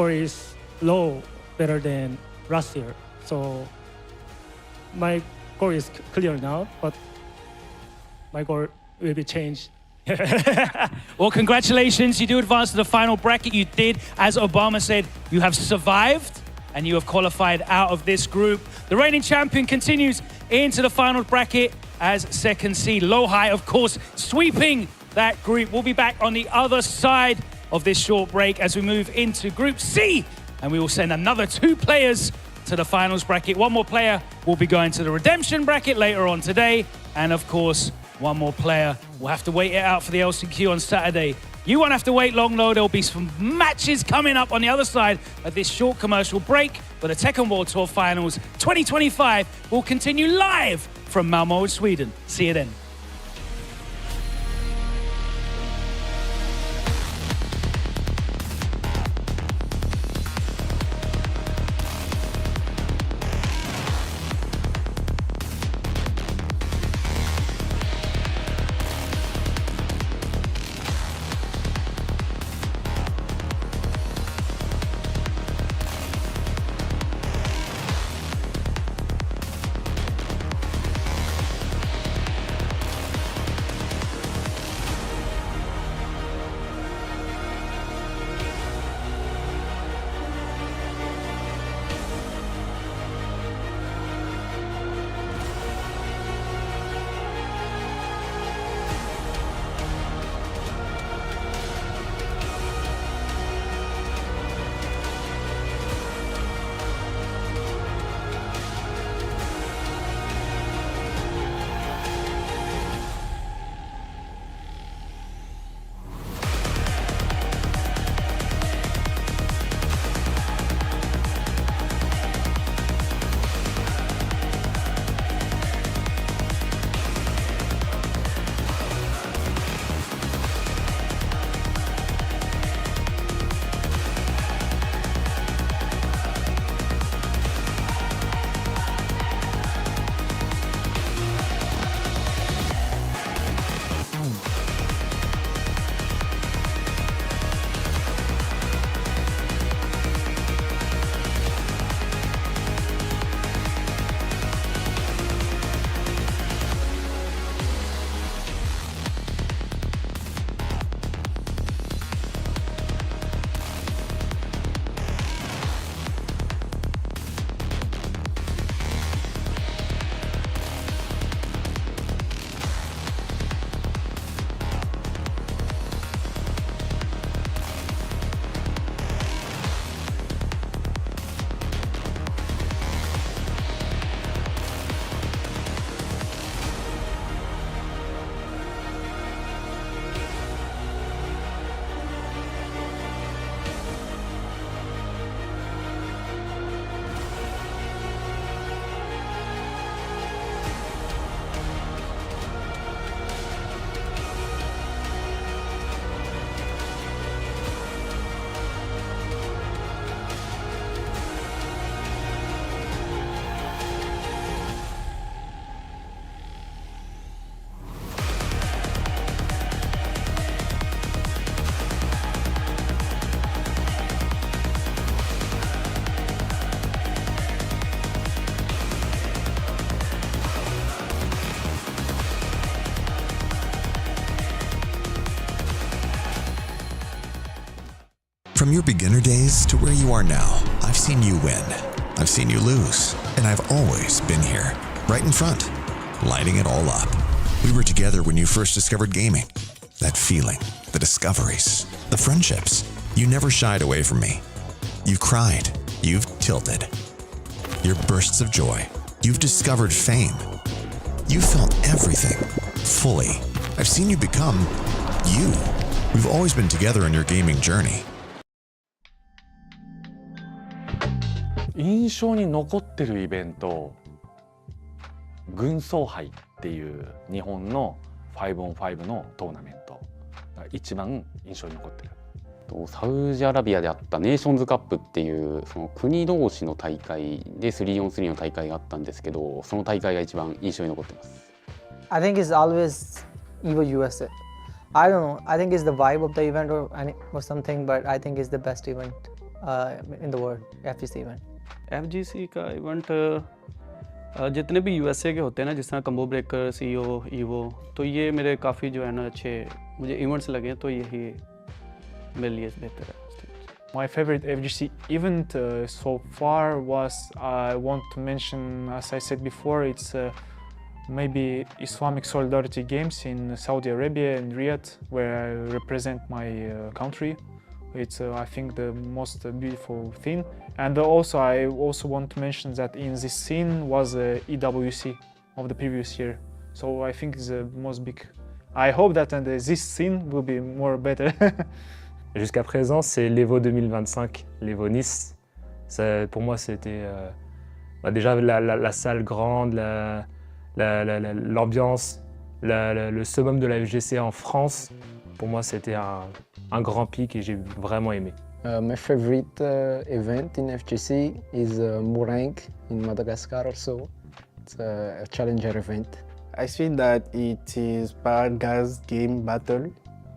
is low, better than last year. So my goal is clear now, but my goal will be changed. Well, congratulations. You do advance to the final bracket. You did, as Obama said, you have survived and you have qualified out of this group. The reigning champion continues into the final bracket as second seed. Lohai, of course, sweeping that group. We'll be back on the other side of this short break as we move into Group C. And we will send another 2 players to the finals bracket. 1 more player will be going to the redemption bracket later on today. And of course, 1 more player will have to wait it out for the LCQ on Saturday. You won't have to wait long though. There'll be some matches coming up on the other side of this short commercial break. But the Tekken World Tour Finals 2025 will continue live from Malmö, Sweden. See you then. From your beginner days to where you are now, I've seen you win. I've seen you lose. And I've always been here, right in front, lighting it all up. We were together when you first discovered gaming. That feeling, the discoveries, the friendships. You never shied away from me. You've cried. You've tilted. Your bursts of joy. You've discovered fame. You felt everything, fully. I've seen you become you. We've always been together on your gaming journey. 印象に残ってるイベント、軍曹杯っていう日本の 5on5 のトーナメントが一番印象に残ってる。サウジアラビアであったネーションズカップっていうその国同士の大会で 3on3 の大会があったんですけど、その大会が一番印象に残ってます。I think it's always EVO USA. I don't know. I think it's the vibe of the event or something, but I think it's the best event in the world, FGC event. FGC का event जितने भी USA के होते हैं ना, जिस तरह combo breaker, CEO, EVO, तो ये मेरे काफ़ी जो है ना अच्छे मुझे इवेंट्स लगे, तो यही मेरे लिए बेहतर है. My favorite FGC event so far was, I want to mention, as I said before, it's maybe Islamic Solidarity Games in Saudi Arabia, in Riyadh, where I represent my country. It's, I think, the most beautiful thing. And also, I also want to mention that in this scene was EWC of the previous year. So I think it's the most big. I hope that this scene will be more better. Jusqu'à présent, c'est l'Evo 2025, l'Evo Nice. Ça, pour moi, c'était déjà la salle grande, l'ambiance, le summum de la FGC en France. Pour moi, c'était un grand pic et j'ai vraiment aimé. My favorite event in FGC is Murang in Madagascar also. It's a challenger event. I think that it is Bandai's game battle.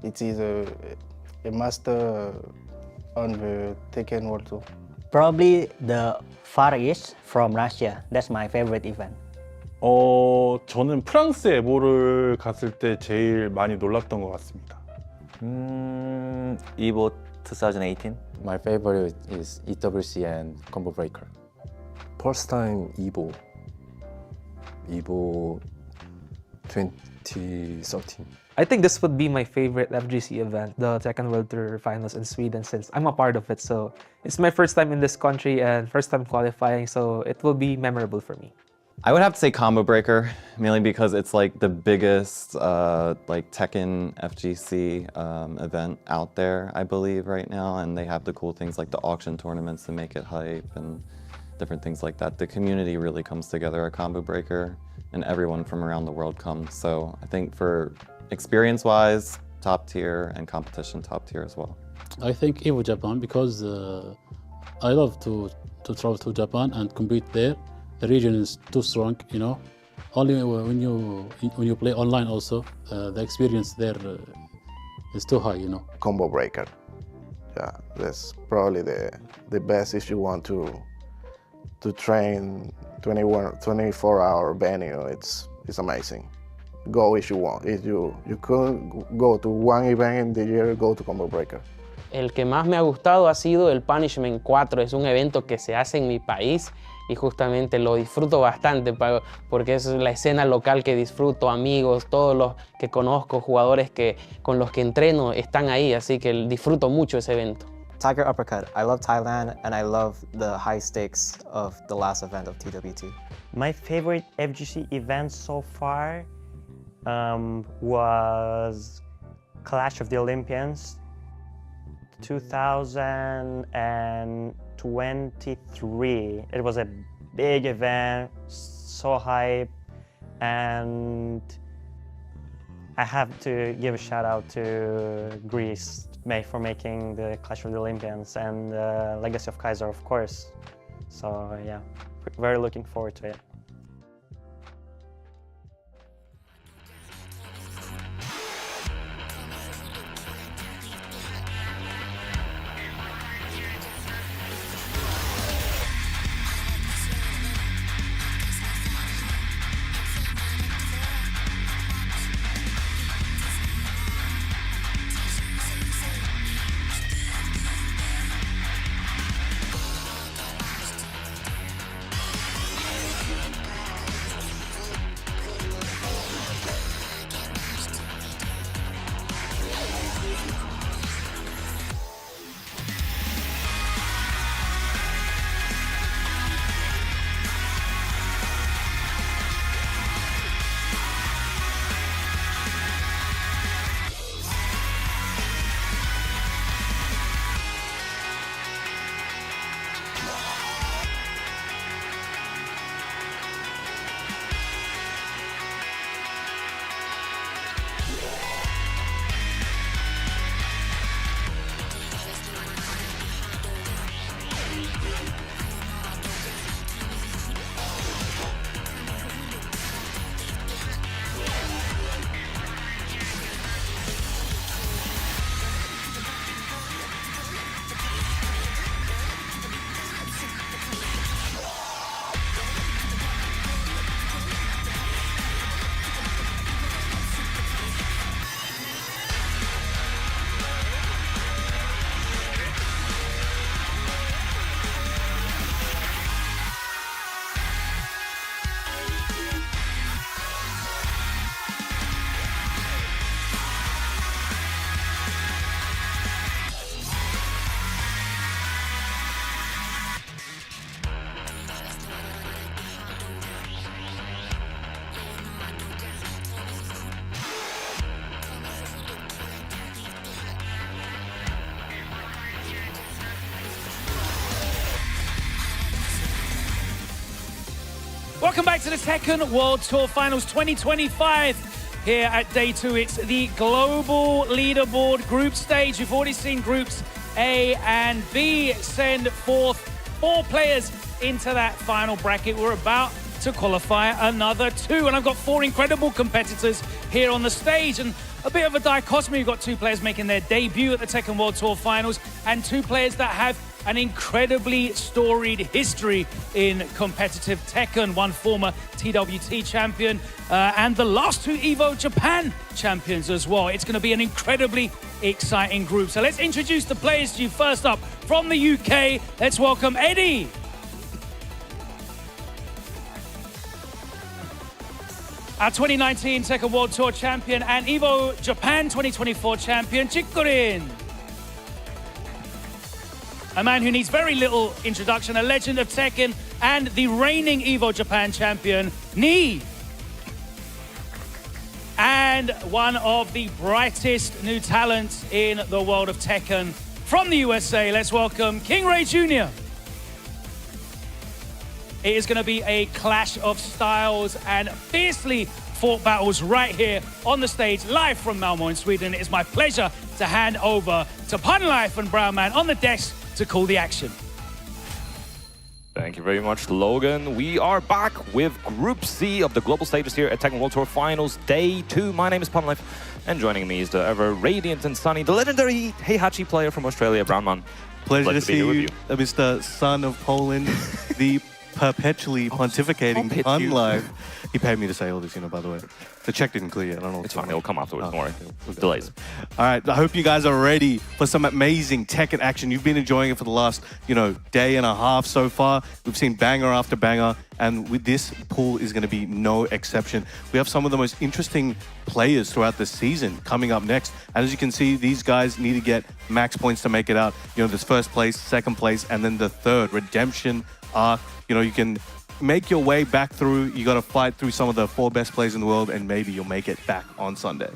It is a master on the Tekken World Tour. Probably the Far East from Russia. That's my favorite event. 저는 프랑스 에보를 갔을 때 제일 많이 놀랐던 것 같습니다. EVO 2018. My favorite is EWC and Combo Breaker. First time EVO 2013. I think this would be my favorite FGC event, the Tekken World Tour Finals in Sweden, since I'm a part of it. So it's my first time in this country and first time qualifying, so it will be memorable for me. I would have to say Combo Breaker, mainly because it's like the biggest like Tekken FGC event out there, I believe, right now, and they have the cool things like the auction tournaments to make it hype and different things like that. The community really comes together at Combo Breaker, and everyone from around the world comes. So I think for experience-wise, top tier, and competition top tier as well. I think EVO Japan, because I love to travel to Japan and compete there. The region is too strong, you know. Only when you play online also, the experience there is too high, you know. Combo Breaker, yeah, that's probably the best if you want to train 24-hour venue. It's amazing. Go if you want. If you could go to one event in the year, go to Combo Breaker. El que más me ha gustado ha sido el Punishment 4. Es un evento que se hace en mi país y justamente lo disfruto bastante porque es la escena local que disfruto, amigos, todos los que conozco, jugadores con los que entreno están ahí, así que disfruto mucho ese evento. Tiger Uppercut. I love Thailand and I love the high stakes of the last event of TWT. My favorite FGC event so far was Clash of the Olympians 2023. It was a big event, so hype, and I have to give a shout out to Greece for making the Clash of the Olympians and Legacy of Kaiser, of course. So yeah, very looking forward to it. Welcome back to the Tekken World Tour Finals 2025. Here at day 2, it's the global leaderboard group stage. You've already seen groups A and B send forth 4 players into that final bracket. We're about to qualify another 2, and I've got 4 incredible competitors here on the stage, and a bit of a dichotomy. You've got 2 players making their debut at the Tekken World Tour Finals and 2 players that have an incredibly storied history in competitive Tekken. One former TWT champion and the last 2 EVO Japan champions as well. It's going to be an incredibly exciting group. So let's introduce the players to you. First up, from the UK, let's welcome Eddie. Our 2019 Tekken World Tour champion and EVO Japan 2024 champion, Chikurin. A man who needs very little introduction, a legend of Tekken and the reigning EVO Japan champion, Nii. And one of the brightest new talents in the world of Tekken. From the USA, let's welcome King Ray Jr. It is going to be a clash of styles and fiercely fought battles right here on the stage, live from Malmö in Sweden. It is my pleasure to hand over to Punlife and Brownman on the desk to call the action. Thank you very much, Logan. We are back with Group C of the global stages here at Tekken World Tour Finals Day 2. My name is Punlife, and joining me is the ever radiant and sunny, the legendary Heihachi player from Australia, Brownman. Pleasure to see you, Mr. Son of Poland, the perpetually pontificating Punlife. He paid me to say all this, by the way. The check didn't clear yet. I don't know. It's fine. It'll come afterwards. Don't worry. Delays. All right. I hope you guys are ready for some amazing Tekken action. You've been enjoying it for the last, day and a half so far. We've seen banger after banger, and with this pool is going to be no exception. We have some of the most interesting players throughout the season coming up next. And as you can see, these guys need to get max points to make it out. There's first place, second place, and then the third redemption arc. You can make your way back through. You got to fight through some of the 4 best players in the world, and maybe you'll make it back on Sunday.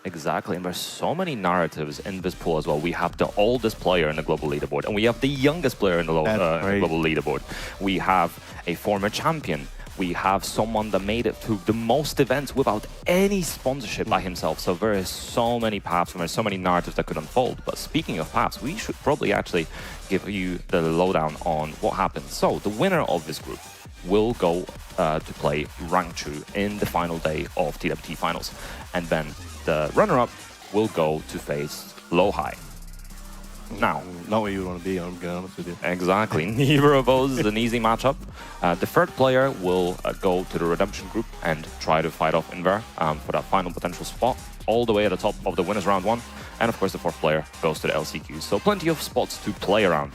Exactly, and there's so many narratives in this pool as well. We have the oldest player in the global leaderboard, and we have the youngest player in the global leaderboard. We have a former champion. We have someone that made it through the most events without any sponsorship by himself. So there is so many paths, and there's so many narratives that could unfold. But speaking of paths, we should probably actually give you the lowdown on what happened. So the winner of this group will go to play Rank 2 in the final day of TWT Finals. And then the runner-up will go to face Low High. Now, not where you want to be, I'm going honest with you. Exactly. Neither of those is an easy matchup. The third player will go to the Redemption group and try to fight off Inver for that final potential spot, all the way at the top of the winners round 1. And of course, the fourth player goes to the LCQ. So plenty of spots to play around.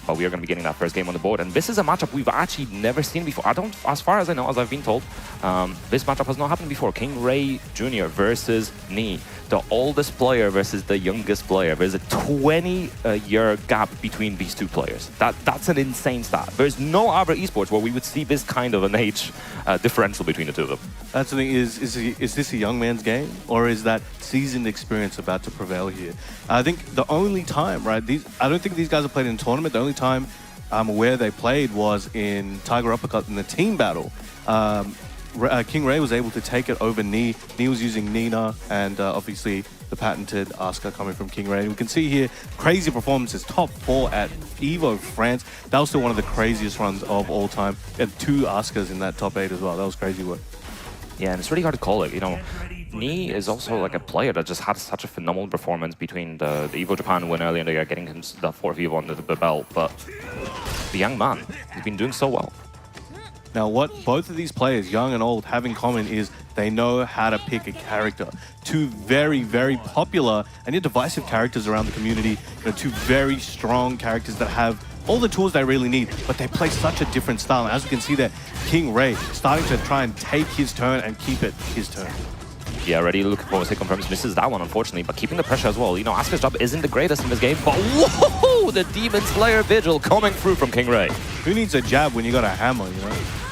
But we are going to be getting that first game on the board. And this is a matchup we've actually never seen before. As far as I know, as I've been told, this matchup has not happened before. King Ray Jr. versus Nii. The oldest player versus the youngest player. There's a 20-year gap between these 2 players. That's an insane stat. There's no other esports where we would see this kind of an age differential between the 2 of them. That's the thing, is this a young man's game, or is that seasoned experience about to prevail here? I think the only time, right, I don't think these guys have played in a tournament. The only time I'm aware they played was in Tiger Uppercut in the team battle. King Ray was able to take it over Nii. Nii was using Nina, and obviously the patented Asuka coming from King Ray. We can see here crazy performances, top 4 at EVO France. That was still one of the craziest runs of all time. And 2 Askas in that top 8 as well. That was crazy work. Yeah, and it's really hard to call it. Nii is also like a player that just had such a phenomenal performance between the EVO Japan win earlier in the year, getting him the 4th EVO under the belt. But the young man, he's been doing so well. Now, what both of these players, young and old, have in common is they know how to pick a character. 2 very, very popular and yet divisive characters around the community. 2 very strong characters that have all the tools they really need, but they play such a different style. And as we can see there, King Ray starting to try and take his turn and keep it his turn. Yeah, already looking for a confirms, misses that one, unfortunately, but keeping the pressure as well. Asuka's job isn't the greatest in this game, but whoa, the Demon Slayer Vigil coming through from King Ray. Who needs a jab when you got a hammer,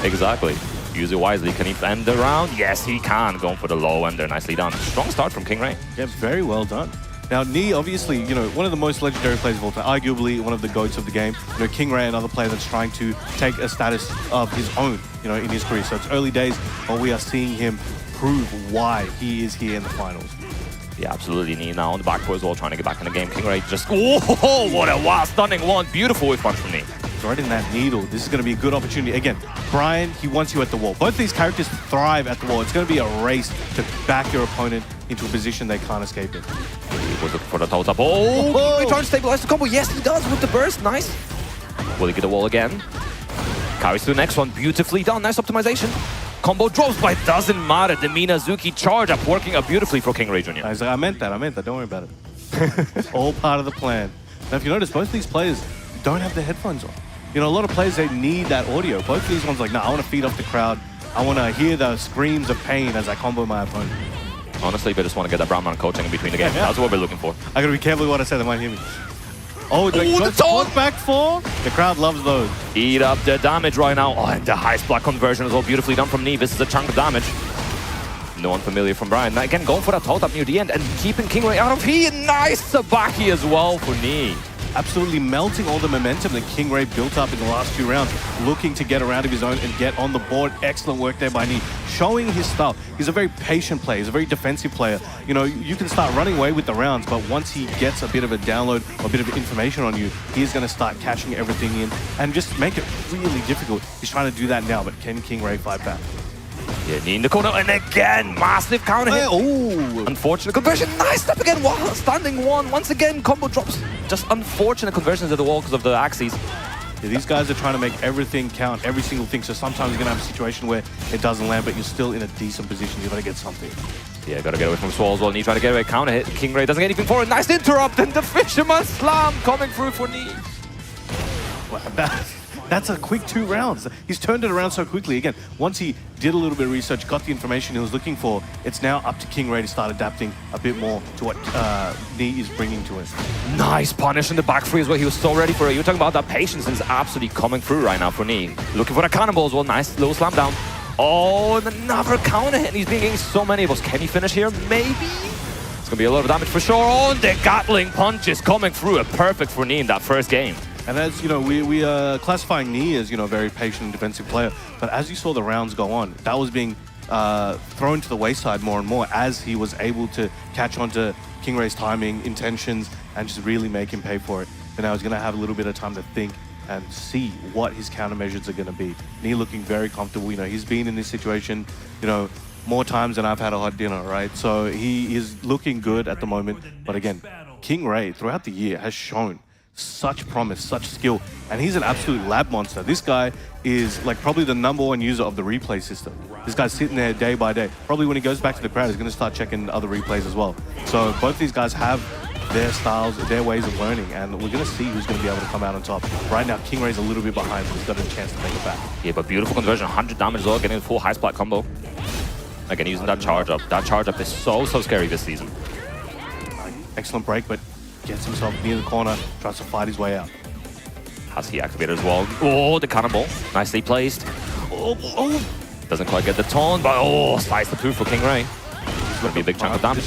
Exactly. Use it wisely. Can he end the round? Yes, he can. Going for the low ender. Nicely done. Strong start from King Ray. Yeah, very well done. Now, Knee, obviously, you know, one of the most legendary players of all time, arguably one of the GOATs of the game. You know, King Ray, another player that's trying to take a status of his own, you know, in his career. So it's early days, but we are seeing him prove why he is here in the finals. Yeah, absolutely. Knee now on the back foot as well, trying to get back in the game. King Ray just, oh, what a wild, stunning one. Beautiful whiff punch from Knee. Right in that needle. This is going to be a good opportunity. Again, Brian, he wants you at the wall. Both these characters thrive at the wall. It's going to be a race to back your opponent into a position they can't escape in. He was looking for the toe tap. Oh, he trying to stabilize the combo. Yes, he does with the burst. Nice. Will he get the wall again? Carries to the next one. Beautifully done. Nice optimization. Combo drops, but it doesn't matter. The Minazuki charge up working out beautifully for King Ray Jr. I meant that. Don't worry about it. All part of the plan. Now, if you notice, both of these players don't have their headphones on. You know, a lot of players, they need that audio. Both of these ones like, nah, I want to feed off the crowd. I want to hear the screams of pain as I combo my opponent. Honestly, we just want to get that brown man coaching in between the game. Yeah. That's what we're looking for. I got to be careful with what I say. They might hear me. Oh, the taunt back four. The crowd loves those. Eat up the damage right now. Oh, and the highest block conversion as well. Beautifully done from Knee. This is a chunk of damage. No unfamiliar from Brian. Now, again, going for that hold up near the end and keeping King Ray out of here. Nice Sabaki as well for Knee. Absolutely melting all the momentum that King Ray built up in the last 2 rounds, looking to get around of his own and get on the board. Excellent work there by Knee, showing his stuff. He's a very patient player. He's a very defensive player. You know, you can start running away with the rounds, but once he gets a bit of a download, a bit of information on you, he's going to start cashing everything in and just make it really difficult. He's trying to do that now, but can King Ray fight back? Yeah, Knee in the corner, and again, massive counter hit. Oh, unfortunate conversion. Nice step again. Wow, standing one. Once again, combo drops. Just unfortunate conversions at the wall because of the axes. Yeah, these guys are trying to make everything count, every single thing. So sometimes you're going to have a situation where it doesn't land, but you're still in a decent position. You've got to get something. Yeah, got to get away from Swall as well. Knee trying to get away. Counter hit. King Ray doesn't get anything for it. Nice interrupt, and the Fisherman Slam coming through for Knee. That's a quick 2 rounds. He's turned it around so quickly. Again, once he did a little bit of research, got the information he was looking for, it's now up to King Ray to start adapting a bit more to what Knee is bringing to us. Nice punish in the back three as well. He was so ready for it. You're talking about that patience is absolutely coming through right now for Knee. Looking for the cannonball as well. Nice little slam down. Oh, and another counter hit. And he's been getting so many of us. Can he finish here? Maybe. It's going to be a lot of damage for sure. Oh, and the Gatling punch is coming through. A perfect for Knee in that first game. And as you know, we are classifying Knee as, you know, a very patient and defensive player. But as you saw the rounds go on, that was being thrown to the wayside more and more as he was able to catch on to King Ray's timing, intentions, and just really make him pay for it. And now he's going to have a little bit of time to think and see what his countermeasures are going to be. Knee looking very comfortable. You know, he's been in this situation, you know, more times than I've had a hot dinner, right? So he is looking good at the moment. But again, King Ray throughout the year has shown such promise, such skill, and he's an absolute lab monster. This guy is like probably the #1 user of the replay system. This guy's sitting there day by day. Probably when he goes back to the crowd, he's going to start checking other replays as well. So both these guys have their styles, their ways of learning, and we're going to see who's going to be able to come out on top. Right now, King Ray's a little bit behind, but he's got a chance to make it back. Yeah, but beautiful conversion, 100 damage as well, getting a full high splat combo. Again, using that charge up. That charge up is so scary this season. Excellent break, but gets himself near the corner, tries to fight his way out. Has he activated as well? Oh, the cannonball. Nicely placed. Oh. Doesn't quite get the taunt, but oh, slice the poo for King Ray. It's going to be a big chunk of damage.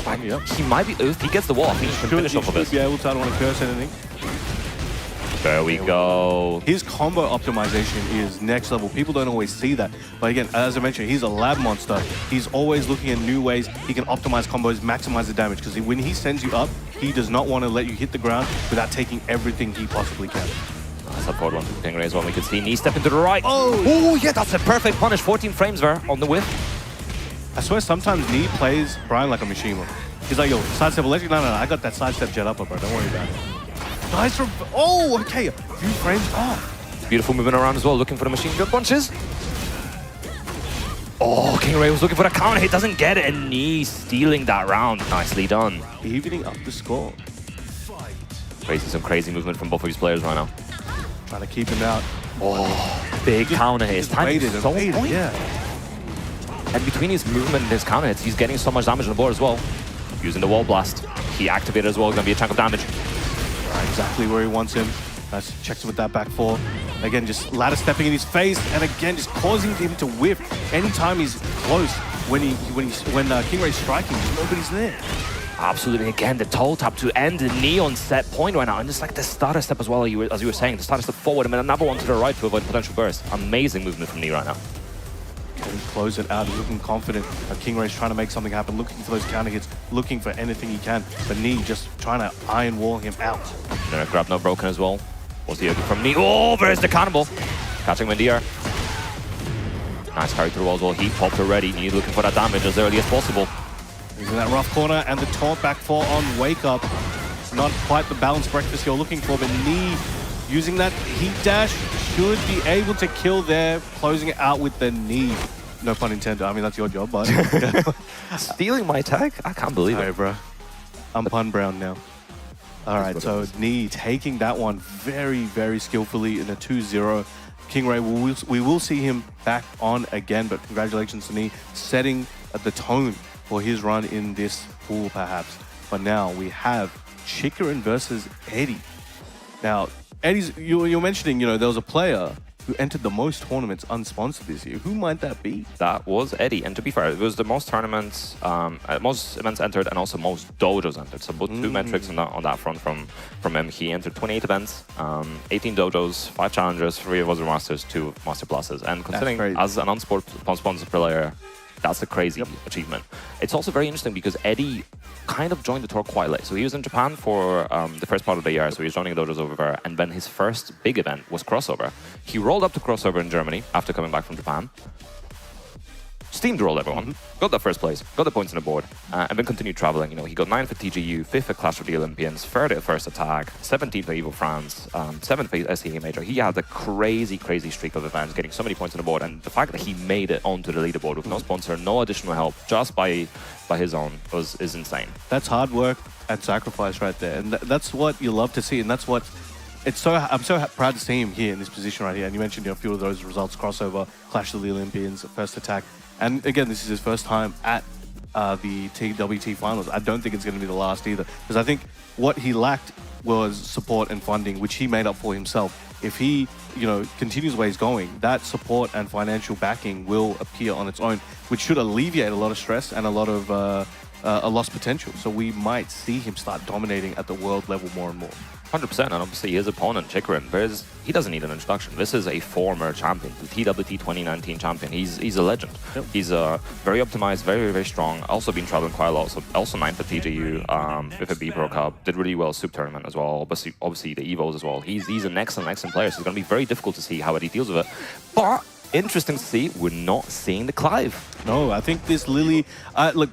He might be, if he gets the wall, I think he can finish off of this. Be able to, I don't want to curse anything. There we go. His combo optimization is next level. People don't always see that. But again, as I mentioned, he's a lab monster. He's always looking at new ways he can optimize combos, maximize the damage. Because when he sends you up, he does not want to let you hit the ground without taking everything he possibly can. That's a forward one from King Ray as well. We can see Knee step into the right. Oh, yeah, that's a perfect punish. 14 frames there on the whiff. I swear sometimes Knee plays Brian like a machine. He's like, yo, sidestep electric. No, I got that sidestep jet upper, bro. Don't worry about it. Nice from, oh, okay, a few frames off. Beautiful moving around as well, looking for the machine gun punches. Oh, King Ray was looking for the counter hit, doesn't get it, and Knee stealing that round. Nicely done. Evening up the score. Crazy, some crazy movement from both of these players right now. Trying to keep him out. Oh, big counter hit. His timing is so on point. Yeah. And between his movement and his counter hits, he's getting so much damage on the board as well. Using the wall blast. He activated as well, gonna be a chunk of damage. Exactly where he wants him. Checks him with that back four. Again, just ladder stepping in his face, and again, just causing him to whiff. Anytime he's close, when King Ray's striking, nobody's there. Absolutely, again, the toe tap to end the knee on set point right now. And just like the starter step as well, as you were saying, the starter step forward and then another one to the right to avoid potential burst. Amazing movement from knee right now. Can he close it out? He's looking confident. Kingray's trying to make something happen, looking for those counter hits, looking for anything he can. But Knee just trying to iron wall him out. Grab no broken as well. Was the from Knee? Oh, there's the cannonball. Catching him in the air. Nice carry through as well. He popped already. Knee looking for that damage as early as possible. He's in that rough corner and the taunt back 4 on Wake Up. Not quite the balanced breakfast you're looking for, but Knee using that heat dash should be able to kill there, closing it out with the knee. No pun intended. I mean, that's your job, but... Stealing my tag? I can't believe it. Bro. I'm pun brown now. All right, so Knee taking that one very, very skillfully in a 2-0. Kingray, we will see him back on again, but congratulations to Knee, setting the tone for his run in this pool, perhaps. But now we have Chikarin versus Eddie. Now, Eddie's, you're mentioning, you know, there was a player who entered the most tournaments unsponsored this year. Who might that be? That was Eddie. And to be fair, it was the most tournaments, most events entered and also most dojos entered. So both two metrics on that front from him. He entered 28 events, 18 dojos, 5 challengers, 3 of Other Masters, 2 Master Pluses. And considering as an unsponsored player, that's a crazy achievement. It's also very interesting because Eddie kind of joined the tour quite late. So he was in Japan for the first part of the year, so he was joining dojos over there. And then his first big event was Crossover. He rolled up to Crossover in Germany after coming back from Japan. Steamrolled everyone, got that first place, got the points on the board, and then continued traveling. You know, he got 9th at TGU, 5th at Clash of the Olympians, 3rd at First Attack, 17th at Evo France, 7th at SCA Major. He had a crazy, crazy streak of events, getting so many points on the board, and the fact that he made it onto the leaderboard with no sponsor, no additional help, just by his own, is insane. That's hard work and sacrifice right there, and that's what you love to see, and that's what I'm so proud to see him here in this position right here. And you mentioned, you know, a few of those results: Crossover, Clash of the Olympians, First Attack. And again, this is his first time at the TWT finals. I don't think it's going to be the last either, because I think what he lacked was support and funding, which he made up for himself. If he, you know, continues the way he's going, that support and financial backing will appear on its own, which should alleviate a lot of stress and a lot of a lost potential. So we might see him start dominating at the world level more and more. 100%, and obviously his opponent, Chikarin, he doesn't need an introduction. This is a former champion, the TWT 2019 champion. He's a legend. Yep. He's very optimized, very, very strong. Also been traveling quite a lot, so also 9th at TGU, with a B Pro Cup. Did really well Soup Tournament as well, obviously the Evos as well. He's an excellent player, so it's going to be very difficult to see how Eddie deals with it. But interesting to see, we're not seeing the Clive. No, I think this Lily... look,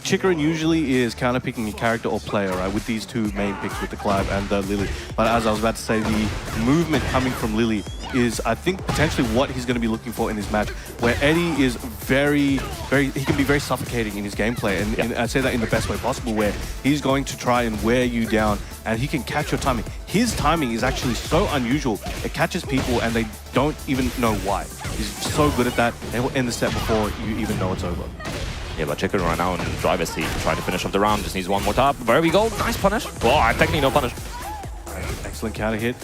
Chikarin usually is counter-picking a character or player, right, with these two main picks, with the Clive and the Lily. But as I was about to say, the movement coming from Lily is, I think, potentially what he's going to be looking for in this match, where Eddie is he can be very suffocating in his gameplay. And I say that in the best way possible, where he's going to try and wear you down, and he can catch your timing. His timing is actually so unusual. It catches people, and they don't even know why. He's so good at that. They will end the set before you even know it's over. Yeah, but Chikarin right now in the driver's seat, trying to finish off the round. Just needs one more tap. There we go. Nice punish. Oh, technically no punish. Excellent counter hit.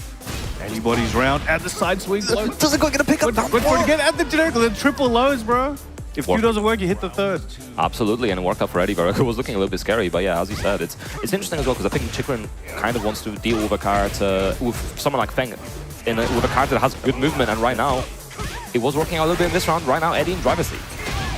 Anybody's round at the side swing. Doesn't quite get a pick up. Good for it again at the generic. The triple lows, bro. If 2 doesn't work, you hit the 3rd. Absolutely, and it worked out for Eddie. It was looking a little bit scary, but yeah, as you said, it's interesting as well, because I think Chikarin kind of wants to deal with a card, with someone like Feng, with a card that has good movement, and right now, it was working out a little bit in this round. Right now, Eddie in driver's seat.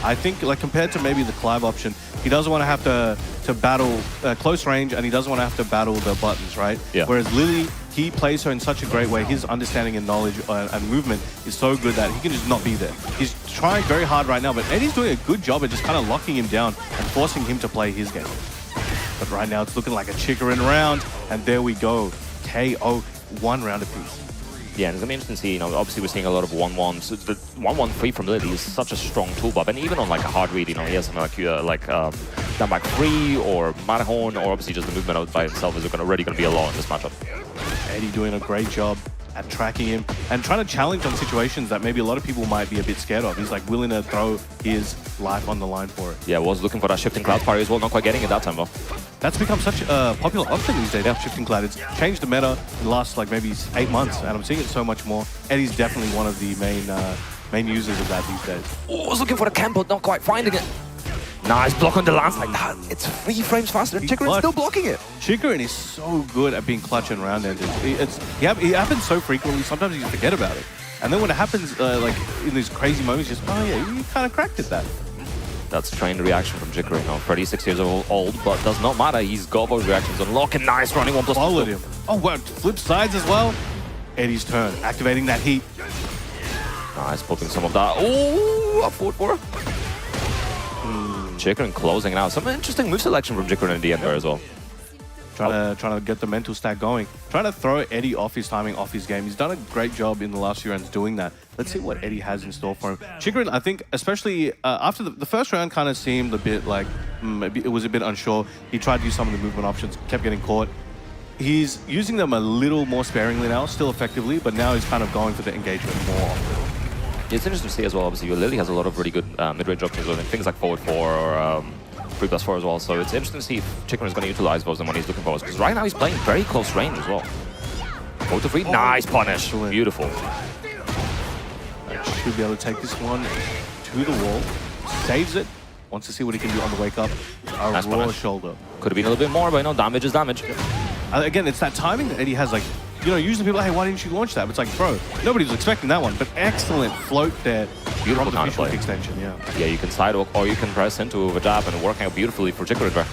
I think, like, compared to maybe the Clive option, he doesn't want to have to battle close range, and he doesn't want to have to battle the buttons, right? Yeah. Whereas Lily, he plays her in such a great way. His understanding and knowledge and movement is so good that he can just not be there. He's trying very hard right now, but Eddie's doing a good job at just kind of locking him down and forcing him to play his game. But right now, it's looking like a Chikarin round, and there we go. KO, 1 round apiece. Yeah, and it's going to be interesting to see, you know, obviously we're seeing a lot of 1-1s. So the 1-1-3 from Lily is such a strong toolbar, and even on like a hard read, you know, he has something like down back 3 or Matterhorn, or obviously just the movement out by himself is already going to be a lot in this matchup. Eddie doing a great job at tracking him and trying to challenge on situations that maybe a lot of people might be a bit scared of. He's like willing to throw his life on the line for it. Yeah, was looking for that shifting cloud parry as well, not quite getting it that time though. That's become such a popular option these days, shifting cloud. It's changed the meta in the last like maybe 8 months, and I'm seeing it so much more. Eddie's definitely one of the main users of that these days. Oh, I was looking for the camp, but not quite finding it. Nice block on the lance like that. It's 3 frames faster. Chikrin's still blocking it. Chikrin is so good at being clutch and round-ended. It happens so frequently, sometimes you forget about it. And then when it happens, like in these crazy moments, just, oh yeah, you kind of cracked it that. That's trained reaction from Chikrin. Now 36 years old, but does not matter. He's got those reactions unlocking. Nice running 1+2. Followed him. Oh wow, flip sides as well. Eddie's turn, activating that heat. Nice, popping some of that. Oh, up forward for Chikrin closing it out. Some interesting move selection from Chikrin in the end there as well. Trying to get the mental stack going. Trying to throw Eddie off his timing, off his game. He's done a great job in the last few rounds doing that. Let's see what Eddie has in store for him. Chikrin, I think, especially after the first round kind of seemed a bit like, it was a bit unsure. He tried to use some of the movement options, kept getting caught. He's using them a little more sparingly now, still effectively, but now he's kind of going for the engagement more often. It's interesting to see as well, obviously, Lily has a lot of really good mid-range options, things like forward 4 or 3+4 as well, so it's interesting to see if Chikrin is going to utilize those and what he's looking for, because right now he's playing very close range as well. 4-3, nice punish, beautiful. Should be able to take this one to the wall, saves it, wants to see what he can do on the wake up. Nice raw punish. shoulder. Could have been a little bit more, but damage is damage. Again, it's that timing that Eddie has, like, usually people are like, hey, why didn't you launch that? But it's like, bro, nobody was expecting that one, but excellent float there. Beautiful counter play. Extension, yeah. Yeah, you can sidewalk or you can press into the jab and working out beautifully for Chikrin there.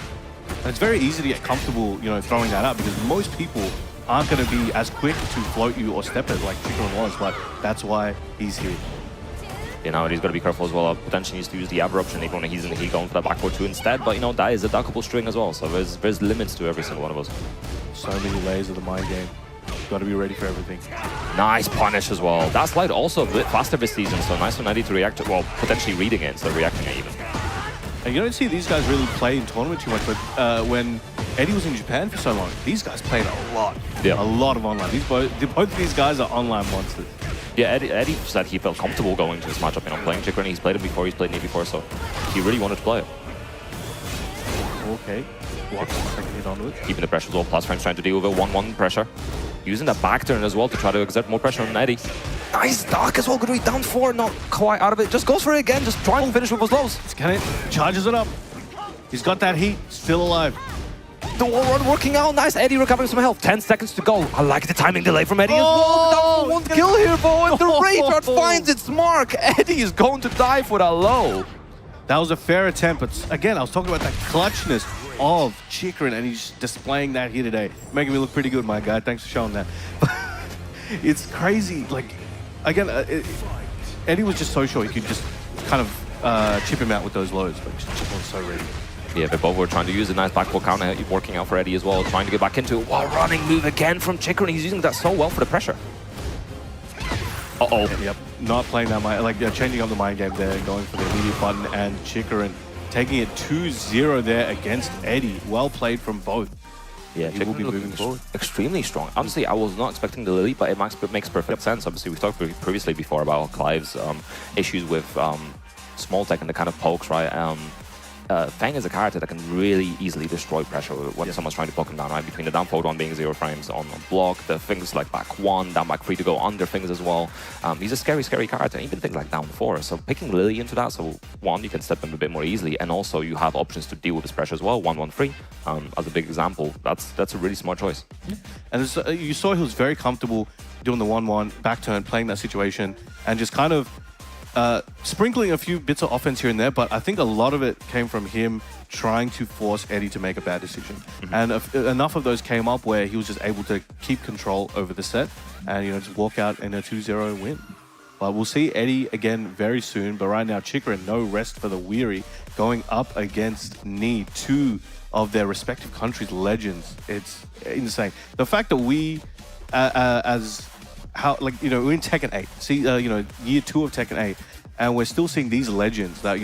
And it's very easy to get comfortable, throwing that up because most people aren't going to be as quick to float you or step it like Chikrin was, but that's why he's here. And he's got to be careful as well. Potentially needs to use the Abra option even when he's in the heat, going for the backward 2 instead. But that is a duckable string as well, so there's limits to every single one of us. So many layers of the mind game. Got to be ready for everything. Nice punish as well. That slide also a bit faster this season, so nice for Eddie to react to, well, potentially reading it instead of reacting it even. And you don't see these guys really play in tournament too much, but when Eddie was in Japan for so long, these guys played a lot. Yeah. A lot of online. Both of these guys are online monsters. Yeah, Eddie said he felt comfortable going to this matchup, playing Chikrin. He's played it before, he's played me before, so he really wanted to play it. Okay. Blocks the second hit onwards. Keeping the pressure as well, plus frames trying to deal with a 1-1 pressure. Using that back turn as well to try to exert more pressure on Eddie. Nice dark as well, good read, down 4, not quite out of it. Just goes for it again, just trying to finish with those lows. Charges it up. He's got that heat, still alive. The wall run working out, nice. Eddie recovering some health, 10 seconds to go. I like the timing delay from Eddie as well. One kill here, Bo, and the Rayguard finds its mark. Eddie is going to die for that low. That was a fair attempt, but again, I was talking about that clutchness of Chikrin, and he's displaying that here today. Making me look pretty good, my guy. Thanks for showing that. It's crazy. Like, again, Eddie was just so sure he could just kind of chip him out with those lows, but Chikrin's so ready. Yeah, they both were trying to use a nice backboard counter, working out for Eddie as well, trying to get back into it. Wow, running move again from Chikrin. He's using that so well for the pressure. Uh-oh. Yep, not playing that mind, changing up the mind game there, going for the immediate button, and Chikrin taking it 2-0 there against Eddie. Well played from both. Yeah, he will be moving forward. Extremely strong. Honestly, I was not expecting the Lily, but it makes perfect sense. Obviously, we've talked previously before about Clive's issues with small tech and the kind of pokes, right? Fang is a character that can really easily destroy pressure when someone's trying to poke him down, right? Between the down forward 1 being 0 frames on block, the things like back 1, down back 3 to go under things as well. He's a scary, scary character, even things like down 4. So picking Lily into that, so 1, you can step him a bit more easily, and also you have options to deal with his pressure as well, 1-1-3, as a big example. That's a really smart choice. And you saw he was very comfortable doing the 1-1, back turn, playing that situation, and just kind of sprinkling a few bits of offense here and there, but I think a lot of it came from him trying to force Eddie to make a bad decision. And enough of those came up where he was just able to keep control over the set and just walk out in a 2-0 win. But we'll see Eddie again very soon, but right now Chikrin, no rest for the weary, going up against Ni, 2 of their respective countries' legends. It's insane. The fact that we, we're in Tekken 8, see, year 2 of Tekken 8, and we're still seeing these legends that,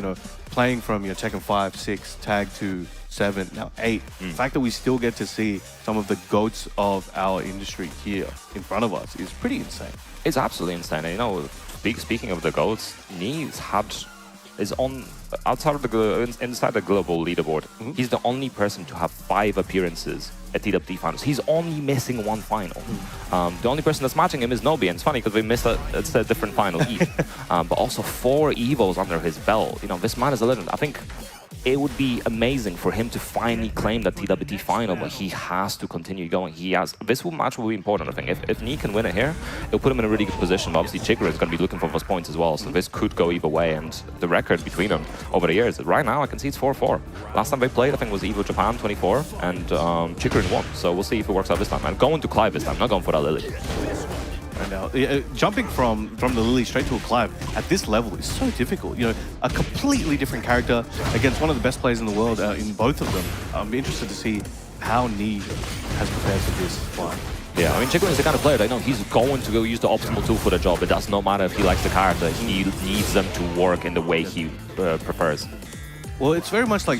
playing from, Tekken 5, 6, Tag 2, 7, now 8. The fact that we still get to see some of the GOATs of our industry here in front of us is pretty insane. It's absolutely insane. And, speaking of the GOATs, Ni is on outside of inside the global leaderboard. He's the only person to have 5 appearances at TWT finals. He's only missing 1 final. The only person that's matching him is Nobi, and it's funny because we missed it's a different final Eve. But also 4 Evos under his belt. This man is a legend. I think it would be amazing for him to finally claim that TWT final, but he has to continue going. This match will be important, I think. If Ni can win it here, it'll put him in a really good position. But obviously, Chikra is going to be looking for those points as well, so this could go either way. And the record between them over the years, right now, I can see it's 4-4. Last time they played, I think, was Evo Japan 24, and Chikra won. So we'll see if it works out this time. I'm going to Clive this time, not going for that Lily. And now, jumping from the Lily straight to a Clive at this level is so difficult. You know, a completely different character against one of the best players in the world in both of them. I'm interested to see how Ni has prepared for this fight. Yeah, I mean, Chikra is the kind of player that I know he's going to go use the optimal tool for the job. It does not matter if he likes the character. He needs them to work in the way he prefers. Well, it's very much like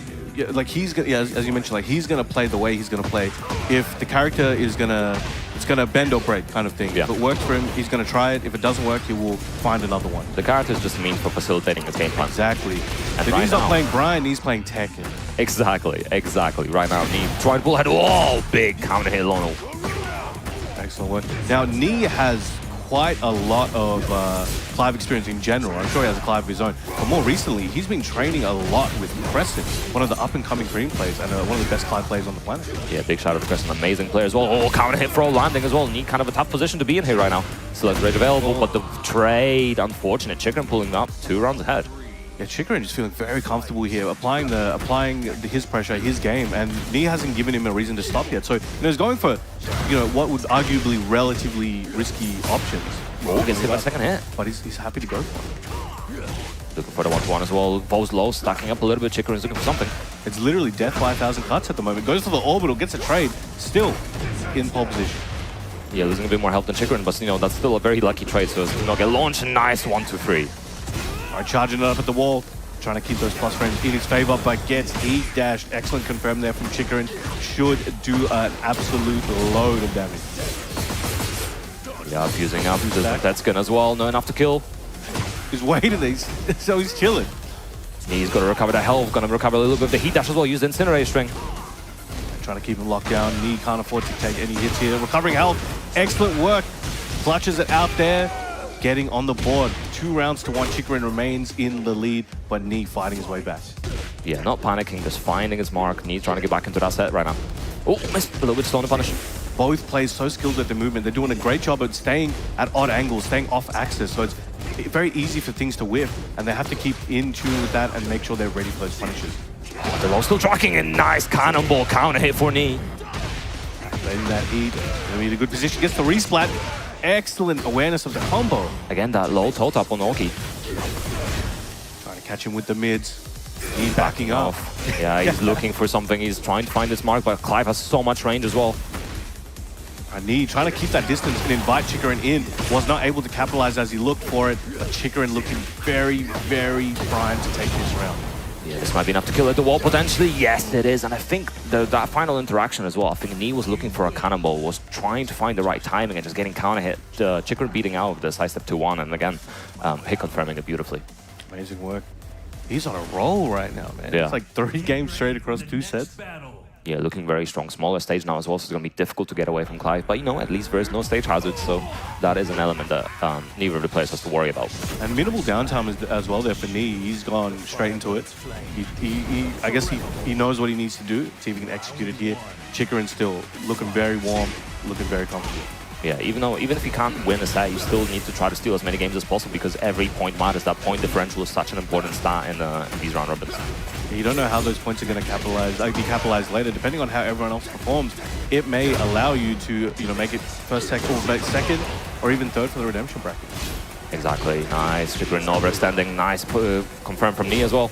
he's gonna, as you mentioned, like he's gonna play the way he's gonna play. If the character is it's gonna bend or break kind of thing. Yeah. If it works for him, he's gonna try it. If it doesn't work, he will find another one. The character is just a means for facilitating his game plan. Exactly. And if right he's not now, playing Brian, he's playing Tekken. Exactly. Right now, Ni trying to pull ahead. Oh, big counter hit, Lono. Excellent work. Now, Ni has quite a lot of Clive experience in general. I'm sure he has a Clive of his own. But more recently, he's been training a lot with Crescent, one of the up-and-coming Korean players and one of the best Clive players on the planet. Yeah, big shout out to Crescent. Amazing player as well. Oh, counter hit throw landing as well. Ni kind of a tough position to be in here right now. Still has rage available, but the trade, unfortunate. Chicken pulling up 2 rounds ahead. Yeah, Chikra just feeling very comfortable here, applying his pressure, his game, and Ni hasn't given him a reason to stop yet. So, you know, he's going for, what would arguably relatively risky options. Oh, gets hit by second hit. But he's happy to go for it. Looking for the 1-1 as well. Bows low, stacking up a little bit. Chikra is looking for something. It's literally death by 1,000 cuts at the moment. Goes for the orbital, gets a trade, still in pole position. Yeah, losing a bit more health than Chikra, but that's still a very lucky trade. So, get launched. Nice 1-2-3. Charging it up at the wall, trying to keep those plus frames in his favor, but gets E-dashed. Excellent confirm there from Chikrin. Should do an absolute load of damage. Yeah, fusing up. That skin as well. Not enough to kill. He's waiting, so he's chilling. He's got to recover the health, going to recover a little bit of the heat dash as well. Use the Incinerate string. Trying to keep him locked down. Ni can't afford to take any hits here. Recovering health. Excellent work. Clutches it out there. Getting on the board. 2 rounds to 1. Chikrin remains in the lead, but Ni fighting his way back. Yeah, not panicking, just finding his mark. Ni trying to get back into that set right now. Oh, missed a little bit stone to punish. Both players so skilled with their movement. They're doing a great job at staying at odd angles, staying off axis. So it's very easy for things to whiff, and they have to keep in tune with that and make sure they're ready for those punishes. The low still tracking in. Nice cannonball counter hit for Ni. Letting that heat. Gonna be in a good position. Gets the resplat. Excellent awareness of the combo. Again, that low toe tap on Oki. Trying to catch him with the mids. He's backing off. Yeah, he's looking for something. He's trying to find his mark, but Clive has so much range as well. Ni trying to keep that distance and invite Chikrin in. Was not able to capitalize as he looked for it, but Chikrin looking very, very primed to take this round. Yeah, this might be enough to kill at the wall potentially. Yes, it is. And I think that final interaction as well. I think Ni was looking for a cannonball, was trying to find the right timing and just getting counter hit. Chikrin beating out of the side step 2-1, and again, hit confirming it beautifully. Amazing work. He's on a roll right now, man. Yeah. It's like 3 games straight across 2 sets. Yeah, looking very strong. Smaller stage now as well, so it's going to be difficult to get away from Clive. But, at least there is no stage hazard, so that is an element that neither of the players has to worry about. And minimal downtime as well there for Ni. He's gone straight into it. I guess he knows what he needs to do, see if he can execute it here. Chikrin still looking very warm, looking very comfortable. Yeah, even if you can't win a set, you still need to try to steal as many games as possible because every point matters. That point differential is such an important stat in these round robins. You don't know how those points are going to be capitalized later. Depending on how everyone else performs, it may allow you to make it second, or even third for the redemption bracket. Exactly. Nice. Chikrin overextending. Nice confirm from Ni as well.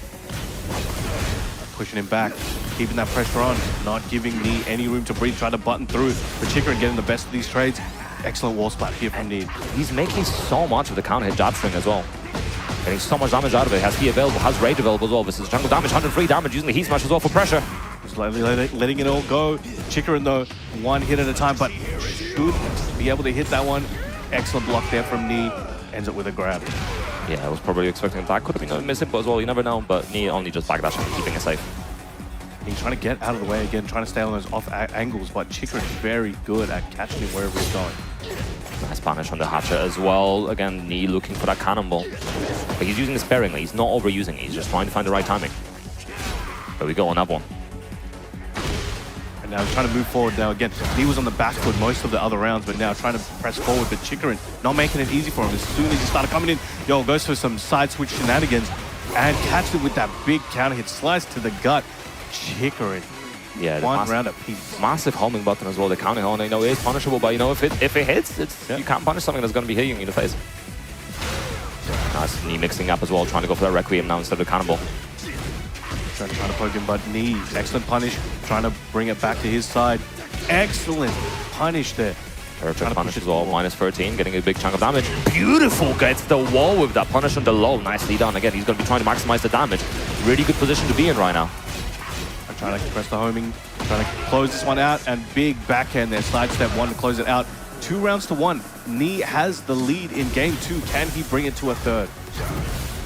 Pushing him back, keeping that pressure on, not giving Ni any room to breathe, trying to button through. But Chikrin getting the best of these trades. Excellent wall splat here from Ni. He's making so much of the counter hit jab string as well. Getting so much damage out of it. Has he available, has rage available as well. This is jungle damage, 103 damage, using the heat smash as well for pressure. Just letting it all go. Chikrin though, 1 hit at a time, but should be able to hit that one. Excellent block there from Ni. Ends up with a grab. Yeah, I was probably expecting that. Could have been a misinput as well, you never know, but Ni only just backdashing and keeping it safe. He's trying to get out of the way again, trying to stay on those off angles, but Chikrin is very good at catching him wherever he's going. Nice punish on the Hatchet as well. Again, Ni looking for that cannonball. But he's using it sparingly. He's not overusing it. He's just trying to find the right timing. There we go, another one. And now trying to move forward now again. He was on the back foot most of the other rounds, but now trying to press forward. But Chikarin not making it easy for him. As soon as he started coming in, goes for some side switch shenanigans and catches it with that big counter hit slice to the gut. Chikarin. Yeah, one round apiece. Massive homing button as well. The counter hit, is punishable, but if it hits, you can't punish something that's going to be hitting you in the face. Nice knee mixing up as well, trying to go for that Requiem now instead of the cannonball. Trying to poke him, but knee. Excellent punish. Trying to bring it back to his side. Excellent punish there. Perfect punish as well. Minus 13, getting a big chunk of damage. Beautiful, gets the wall with that punish on the low. Nicely done. Again, he's going to be trying to maximize the damage. Really good position to be in right now. Trying to press the homing. Trying to close this one out. And big backhand there. Sidestep one to close it out. 2 rounds to 1. Knee has the lead in game 2. Can he bring it to a third?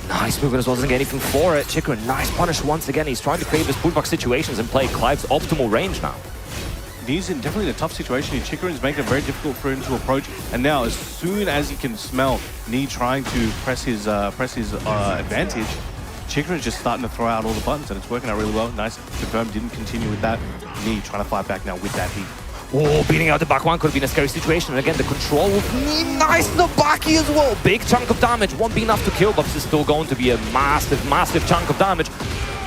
Nice movement as well, doesn't get anything for it. Chikarin, nice punish once again. He's trying to create his pullback situations and play Clive's optimal range now. He's definitely in a tough situation here. Chikarin's making it very difficult for him to approach. And now, as soon as he can smell Knee trying to press his advantage, Chikarin's just starting to throw out all the buttons, and it's working out really well. Nice, confirmed, didn't continue with that. Knee trying to fight back now with that heat. Oh, beating out the back one could have been a scary situation. And again, the control with Knee, nice the backy as well. Big chunk of damage. Won't be enough to kill, but this is still going to be a massive, massive chunk of damage.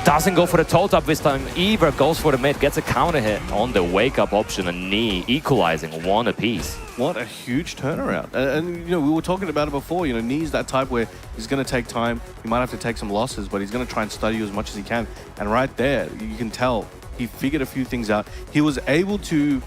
Doesn't go for the toe tap this time either. Goes for the mid, gets a counter hit on the wake-up option, and Knee equalizing 1 apiece. What a huge turnaround. And we were talking about it before. Knee's that type where he's going to take time. He might have to take some losses, but he's going to try and study you as much as he can. And right there, you can tell he figured a few things out. He was able to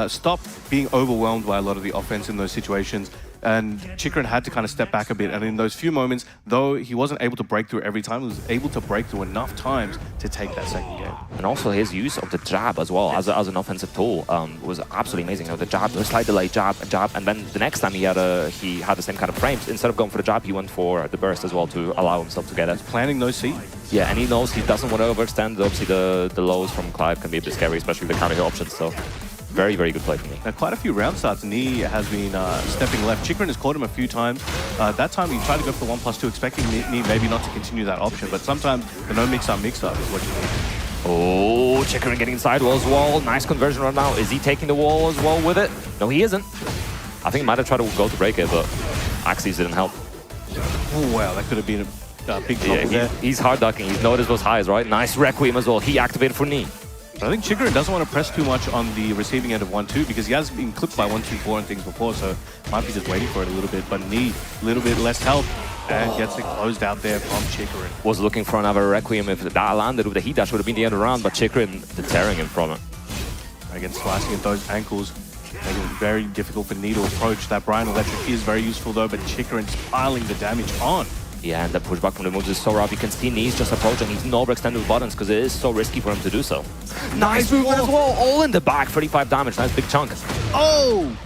stop being overwhelmed by a lot of the offense in those situations. And Chikarin had to kind of step back a bit. And in those few moments, though he wasn't able to break through every time, he was able to break through enough times to take that second game. And also his use of the jab as well as an offensive tool was absolutely amazing. The jab, the slight delay, jab, and then the next time he had the same kind of frames. Instead of going for the jab, he went for the burst as well to allow himself to get it. Planting those seeds. Yeah, and he knows he doesn't want to overextend. Obviously, the lows from Clive can be a bit scary, especially with the counter hit options. So. Very, very good play for me. Now, quite a few round starts, Knee has been stepping left. Chikarin has caught him a few times. That time he tried to go for 1+2, expecting Knee maybe not to continue that option, but sometimes the no mix-up is what you need. Oh, Chikarin getting inside wall as well. Nice conversion right now. Is he taking the wall as well with it? No, he isn't. I think he might have tried to go to break it, but Axes didn't help. Oh, wow, that could have been a big trouble there. He's hard ducking. He's noticed those highs, right? Nice Requiem as well. He activated for Knee. I think Chikarin doesn't want to press too much on the receiving end of 1-2 because he has been clipped by 1-2-4 and things before, so might be just waiting for it a little bit. But Knee, a little bit less help and gets it closed out there from Chikarin. Was looking for another Requiem. If that landed with the heat dash, would have been the end of the round, but Chikarin deterring him from it. Again, slicing at those ankles, making it very difficult for Knee to approach. That Brian Electric is very useful though, but Chikarin's piling the damage on. Yeah, and the pushback from the moves is so rough. You can see Knee's just approaching. He's not overextended with buttons because it is so risky for him to do so. Nice movement as well. All in the back. 35 damage. Nice big chunk. Oh!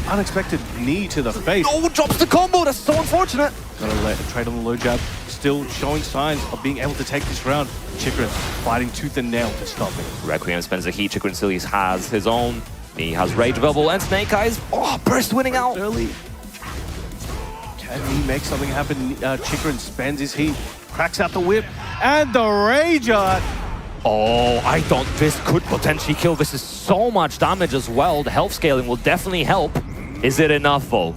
Unexpected knee to the face. Oh, drops the combo. That's so unfortunate. Gonna let it trade on the low jab. Still showing signs of being able to take this round. Chikarin fighting tooth and nail to stop it. Requiem spends the heat. Chikarin still has his own. Knee has Rage Bubble and Snake Eyes. Oh, burst winning out. Early. Can he make something happen? Chikarin spends his heat, cracks out the whip, and the Rage Art. Oh, I thought this could potentially kill. This is so much damage as well. The health scaling will definitely help. Is it enough, though?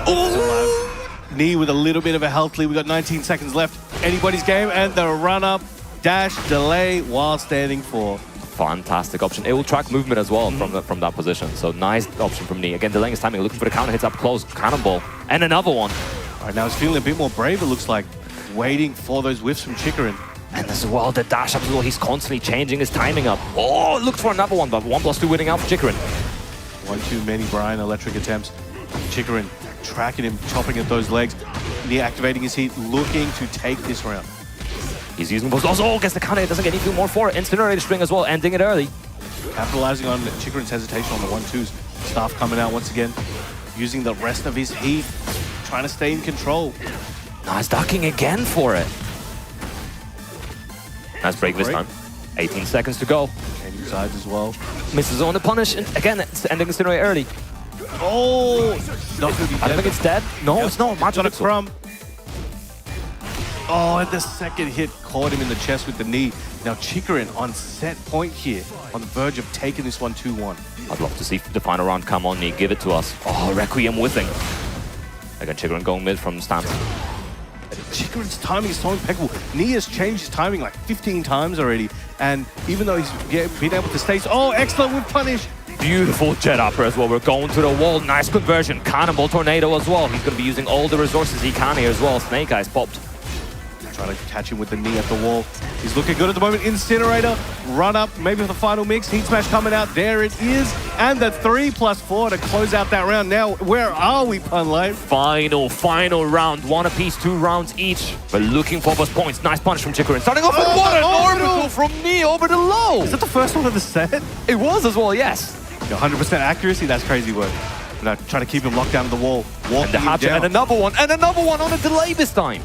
Oh! Knee with a little bit of a health lead. We got 19 seconds left. Anybody's game, and the run-up, dash, delay, while standing for. Fantastic option. It will track movement as well from that position. So nice option from Knee. Again, delaying his timing, looking for the counter hits up close. Cannonball. And another one. All right, now he's feeling a bit more brave, it looks like. Waiting for those whiffs from Chikarin. And as well, the dash up as well. He's constantly changing his timing up. Oh, looked for another one, but 1+2 winning out for Chikarin. One too many Brian Electric attempts. Chikarin tracking him, chopping at those legs. Knee activating his heat, looking to take this round. He's using those. Oh, gets the counter. Doesn't get anything more for it. Incinerator string as well, ending it early. Capitalizing on Chikarin's hesitation on the 1-2s. Staff coming out once again, using the rest of his heat, trying to stay in control. Nice ducking again for it. Nice break this time. 18 seconds to go. Changing sides as well. Misses on the punish. And again, it's ending Incinerator early. Oh! Not gonna be dead. I don't think it's dead. No, it's not. Got a crumb. Oh, and the second hit caught him in the chest with the knee. Now Chikarin on set point here, on the verge of taking this one 2-1. I'd love to see the final round come on, Knee, give it to us. Oh, Requiem whiffing. Again, Chikarin going mid from stance. Chikarin's timing is so impeccable. Knee has changed his timing like 15 times already. And even though he's been able to stay... Oh, excellent with punish. Beautiful jet upper as well. We're going to the wall. Nice conversion. Cannonball tornado as well. He's going to be using all the resources he can here as well. Snake Eyes popped. Trying to catch him with the knee at the wall. He's looking good at the moment. Incinerator, run up, maybe for the final mix. Heat Smash coming out. There it is. And the 3+4 to close out that round. Now, where are we, Punlight? Final round. One apiece, 2 rounds each. We're looking for those points. Nice punch from Chikarin. Starting off with what an orbital from Knee over the low. Is that the first one of the set? It was as well, yes. 100% accuracy, that's crazy work. Now, trying to keep him locked down to the wall. And the hatchet, and another one on a delay this time.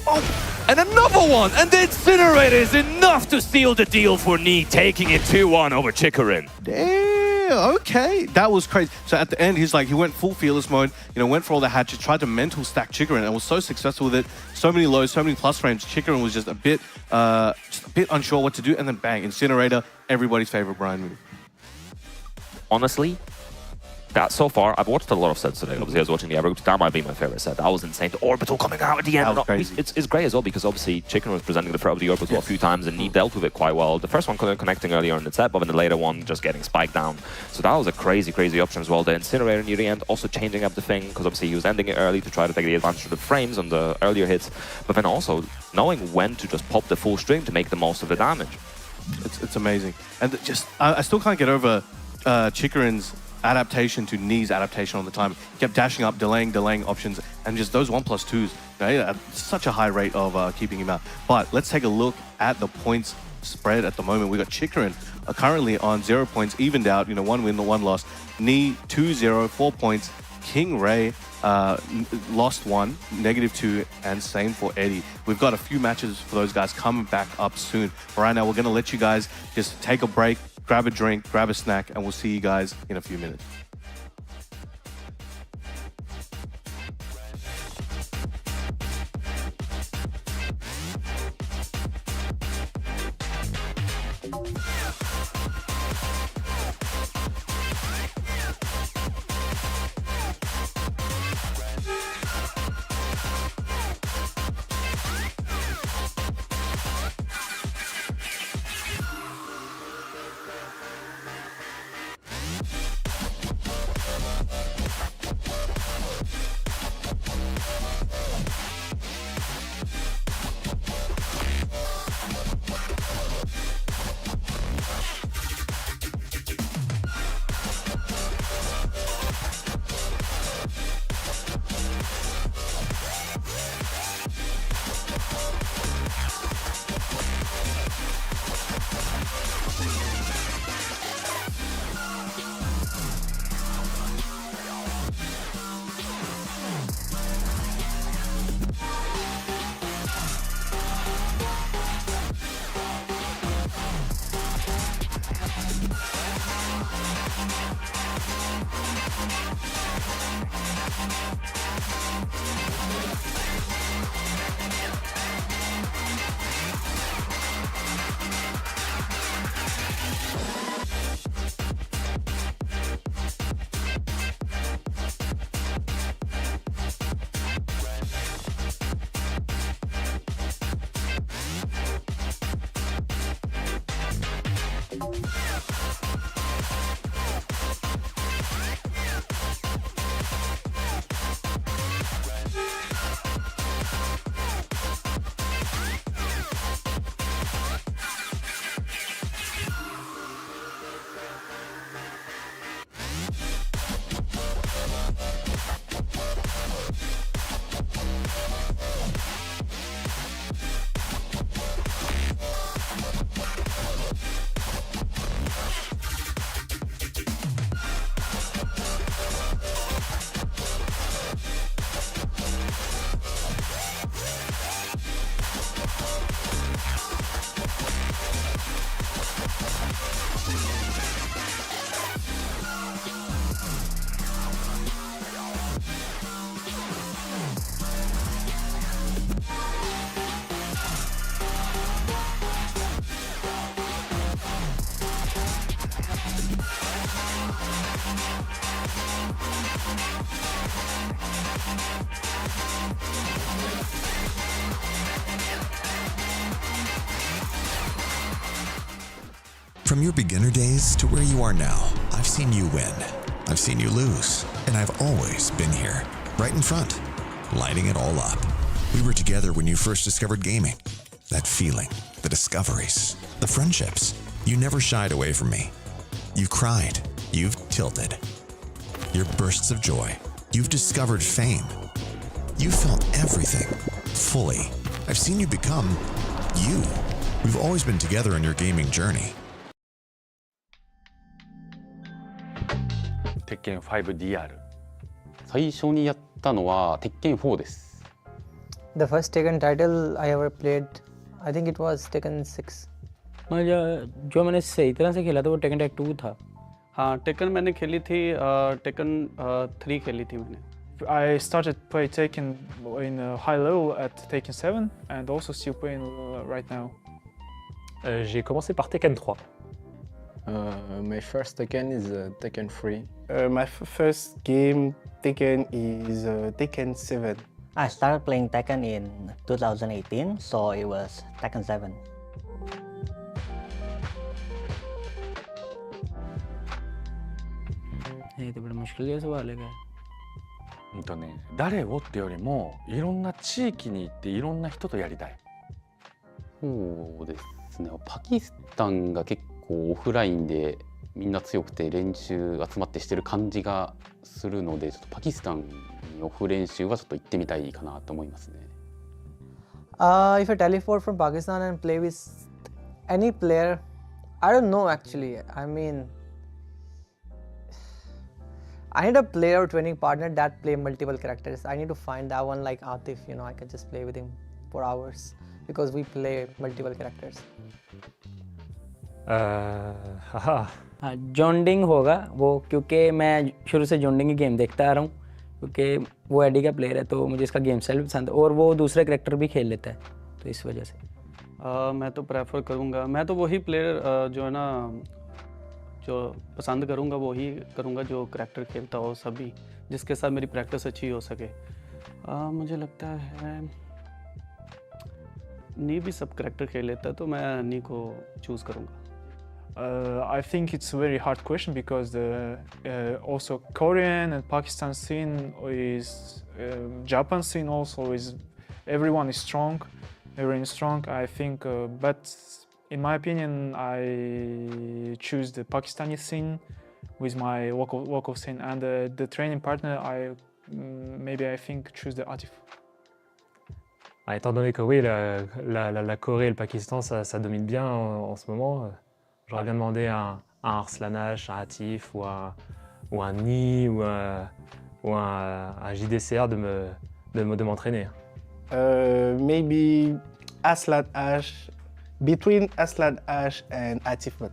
Oh, and another one, and the Incinerator is enough to seal the deal for Knee, taking it 2-1 over Chikarin. Damn, okay, that was crazy. So at the end, he went full fearless mode, went for all the hatchets, tried to mental stack Chikarin, and was so successful with it. So many lows, so many plus frames. Chikarin was just a bit unsure what to do, and then bang, Incinerator, everybody's favorite Brian move. Honestly, that so far, I've watched a lot of sets today. Obviously, I was watching the Evergroup. That might be my favorite set. That was insane. The orbital coming out at the end. That was crazy. It's great as well because obviously Chikarin was presenting the threat of the orbital a few times and he dealt with it quite well. The first one connecting earlier in the set, but then the later one just getting spiked down. So that was a crazy, crazy option as well. The Incinerator near the end also changing up the thing because obviously he was ending it early to try to take the advantage of the frames on the earlier hits, but then also knowing when to just pop the full string to make the most of the damage. It's amazing. And just, I still can't get over Chikarin's adaptation to Knee's adaptation on the time. He kept dashing up, delaying options, and just those 1+2s, at such a high rate of keeping him out. But let's take a look at the points spread at the moment. We got Chikarin currently on 0 points, evened out, 1 win, 1 loss. Knee 2-0, 4 points. King Ray lost 1, -2, and same for Eddie. We've got a few matches for those guys coming back up soon. But right now, we're going to let you guys just take a break, grab a drink, grab a snack, and we'll see you guys in a few minutes. From your beginner days to where you are now, I've seen you win. I've seen you lose. And I've always been here, right in front, lighting it all up. We were together when you first discovered gaming. That feeling, the discoveries, the friendships. You never shied away from me. You cried. You've tilted. Your bursts of joy. You've discovered fame. You felt everything, fully. I've seen you become you. We've always been together on your gaming journey. Tekken 5DR 最初にやったのは Tekken 4です The first Tekken title I ever played, I think it was Tekken 6. जो मैंने सही तरह से खेला था वो taken tag 2 था. हाँ टेकन मैंने खेली थी टेकन 3 खेली थी मैंने. I started play Tekken in a high level at Tekken 7 and also still playing right now. J'ai commencé par Tekken 3. My first Tekken is Tekken 3. My first game Tekken is Tekken 7. I started playing Tekken in 2018, so it was Tekken 7. ये तो बड़ा मुश्किल है सवाल है. 誰をってよりもいろんな地域に行っていろんな人とやりたい。そうですね。パキスタンが結構オフラインでみんな強くて練習集まってしてる感じがするので、ちょっとパキスタンにオフ練習はちょっと行ってみたいかなと思いますね。If I teleport from Pakistan and play with any player, I don't know actually. I mean, I need a player or training partner that play multiple characters. I need to find that one like Atif, you know, I can just play with him for hours because we play multiple characters. जॉन्डिंग होगा वो, क्योंकि मैं शुरू से जॉन्डिंग की game देखता आ रहा हूँ, क्योंकि वो एडी का प्लेयर है तो मुझे इसका गेम स्टाइल भी पसंद है और वो दूसरे करैक्टर भी खेल लेता है, तो इस वजह से मैं तो प्रेफर करूँगा, मैं तो वही प्लेयर जो है ना जो पसंद करूँगा वही करूँगा जो करैक्टर खेलता हो सभी, जिसके साथ मेरी प्रैक्टिस अच्छी हो सके. मुझे लगता है नी भी सब करैक्टर खेल लेता है तो मैं नी को चूज़ करूँगा. I think it's a very hard question because also Korean and Pakistan scene is Japan scene also is everyone is strong, I think, but in my opinion I choose the Pakistani scene with my local scene, and the training partner I think choose the Atif. Étant donné que oui, la Corée et le Pakistan ça domine bien en ce moment. J'aurais bien demandé un Arslanach, un Atif ou un Ni ou un JDCR de m'entraîner. Maybe Aslan Ash, between Aslan Ash and Atif Mat.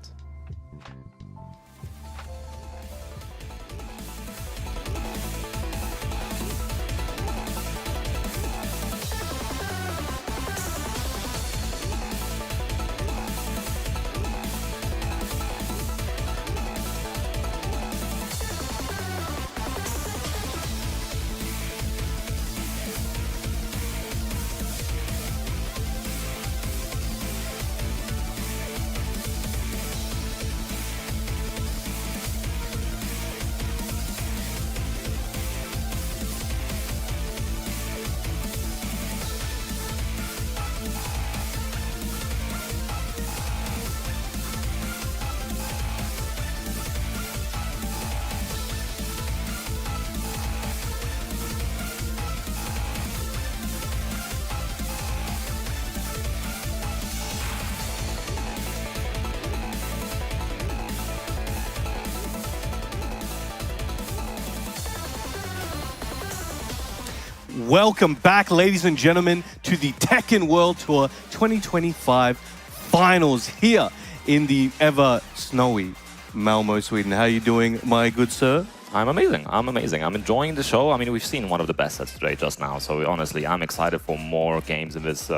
Welcome back, ladies and gentlemen, to the Tekken World Tour 2025 finals here in the ever snowy Malmo, Sweden. How are you doing, my good sir? I'm amazing. I'm enjoying the show. I mean, we've seen one of the best sets today just now. So honestly, I'm excited for more games in this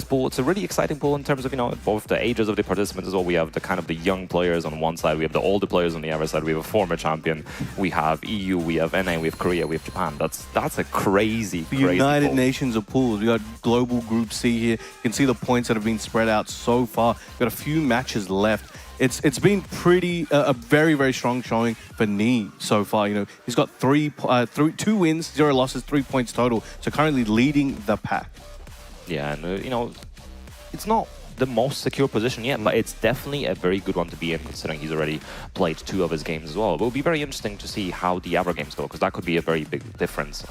pool. It's a really exciting pool in terms of, you know, both the ages of the participants as well. We have the kind of the young players on one side. We have the older players on the other side. We have a former champion. We have EU. We have NA. We have Korea. We have Japan. That's a crazy United pool. Nations of pools. We got global Group C here. You can see the points that have been spread out so far. We've got a few matches left. it's been pretty a very, very strong showing for Ni so far. You know, he's got 2 wins, 0 losses, 3 points total. So currently leading the pack. Yeah, and you know, it's not the most secure position yet, but it's definitely a very good one to be in, considering he's already played 2 of his games as well. It will be very interesting to see how the other games go, because that could be a very big difference.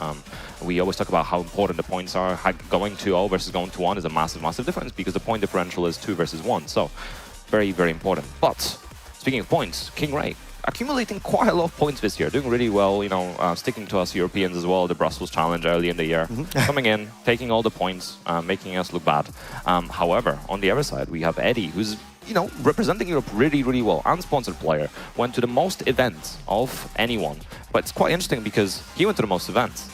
We always talk about how important the points are. Going 2-0 versus going 2-1 is a massive, massive difference, because the point differential is 2 versus 1. So very, very important. But speaking of points, King Ray accumulating quite a lot of points this year, doing really well, you know, sticking to us Europeans as well, the Brussels Challenge early in the year, coming in, taking all the points, making us look bad. However, on the other side, we have Eddie, who's, you know, representing Europe really, really well. Unsponsored player, went to the most events of anyone. But it's quite interesting because he went to the most events,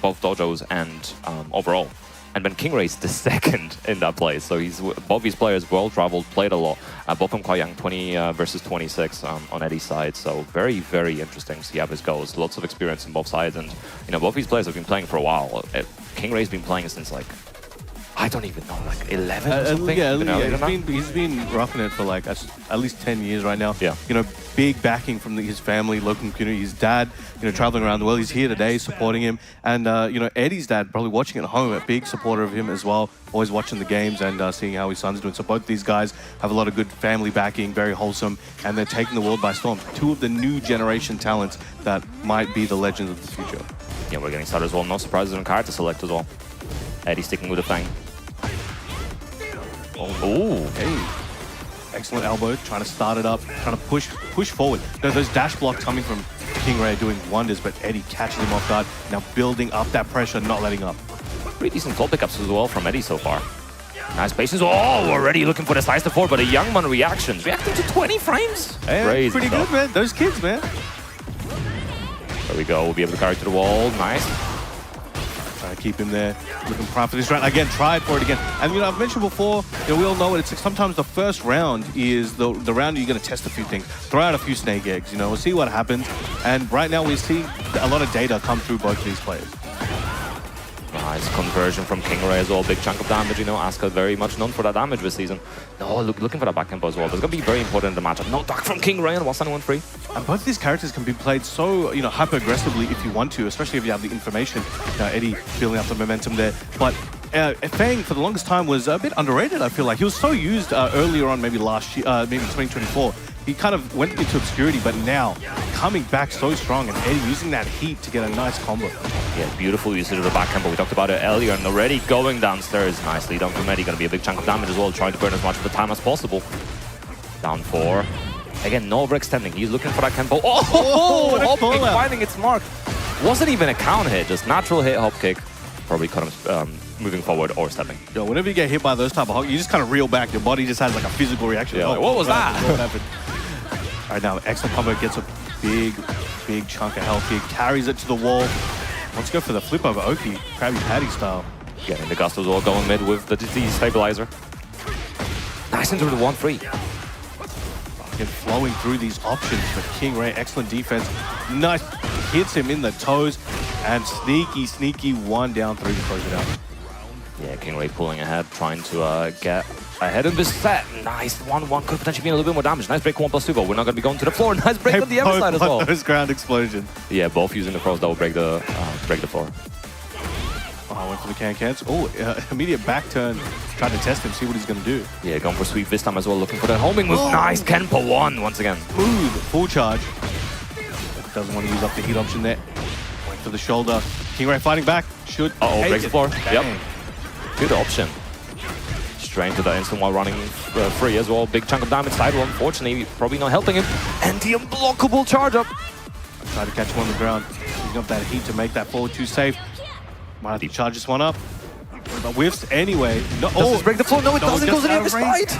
both dojos and overall. And then King Ray's the second in that place. So he's both these players well-traveled, played a lot. Both of them quite young, 20 versus 26 on Eddie's side. So very, very interesting to see how this goes. Lots of experience on both sides. And, you know, both these players have been playing for a while. King Ray's been playing since, like, I don't even know, like 11 or something? He's been roughing it for like at least 10 years right now. Yeah. You know, big backing from his family, local community. His dad, you know, traveling around the world. He's here today supporting him. And, you know, Eddie's dad, probably watching at home, a big supporter of him as well. Always watching the games and seeing how his son's doing. So both these guys have a lot of good family backing, very wholesome, and they're taking the world by storm. 2 of the new generation talents that might be the legends of the future. Yeah, we're getting started as well. No surprises on character select as well. Eddie sticking with the thing. Oh, hey. Excellent elbow, trying to start it up, trying to push forward. You know, those dash blocks coming from King Ray are doing wonders, but Eddie catches him off guard, now building up that pressure, not letting up. Pretty decent flow pickups as well from Eddie so far. Nice patience. Oh, already looking for the slice to 4, but a young man reactions. Reacting to 20 frames. Hey, crazy pretty stuff. good, man. Those kids, man. There we go. We'll be able to carry to the wall. Nice. Trying to keep him there, looking prime for this round. Again, tried for it again. And, you know, I've mentioned before, you know, we all know it. It's like sometimes the first round is the round you're going to test a few things, throw out a few snake eggs, you know, we'll see what happens. And right now we see a lot of data come through both of these players. Nice conversion from King Ray as well. Big chunk of damage, you know. Asuka very much known for that damage this season. No, looking for that back tempo as well. That's going to be very important in the matchup. No duck from King Ray and 1-1-3. And both of these characters can be played so, you know, hyper-aggressively if you want to, especially if you have the information. Eddie building up the momentum there. But Fang, for the longest time, was a bit underrated, I feel like. He was so used earlier on, maybe last year, maybe 2024. He kind of went into obscurity, but now coming back so strong, and Eddie using that heat to get a nice combo. Yeah, beautiful usage of the back tempo. We talked about it earlier, and already going downstairs nicely. Down from Eddie, going to be a big chunk of damage as well, trying to burn as much of the time as possible. Down 4. Again, no overextending. He's looking for that tempo. Oh, hop kick finding its mark. Wasn't even a counter hit, just natural hit, hop kick. Probably caught him moving forward or stepping. Yo, whenever you get hit by those type of hooks, you just kind of reel back. Your body just has like a physical reaction. Yeah, like, what was that? What happened? All right, now excellent combo, gets a big chunk of health here, carries it to the wall. Let's go for the flip over Oki, Krabby Patty style. Getting the Gusto as well, going mid with the stabilizer. Nice into the 1-3. Again, flowing through these options for King Ray. Excellent defense. Nice. Hits him in the toes. And sneaky 1 down 3 to close it out. Yeah, King Ray pulling ahead, trying to get ahead of this set. Nice 1-1. Could potentially be a little bit more damage. Nice break 1+2, but we're not going to be going to the floor. Nice break on the other side as well. Those ground explosion. Yeah, both using the cross that will break the floor. Oh, went for the can-cans. Oh, immediate back turn. Tried to test him, see what he's going to do. Yeah, going for sweep this time as well, looking for that homing move. Nice Kenpo 1 once again. Smooth, full charge. Doesn't want to use up the heat option there. Went for the shoulder. King Ray fighting back. Should breaks the floor. Dang. Yep. Good option. Straight to the instant while running free as well. Big chunk of damage. Sidewall, unfortunately, probably not helping him. And the unblockable charge up. Try to catch him on the ground. Using up that heat to make that forward 2 safe. Might have to charge this one up. But whiffs anyway. No, Does this break the floor? No, it doesn't. Goes in the other side.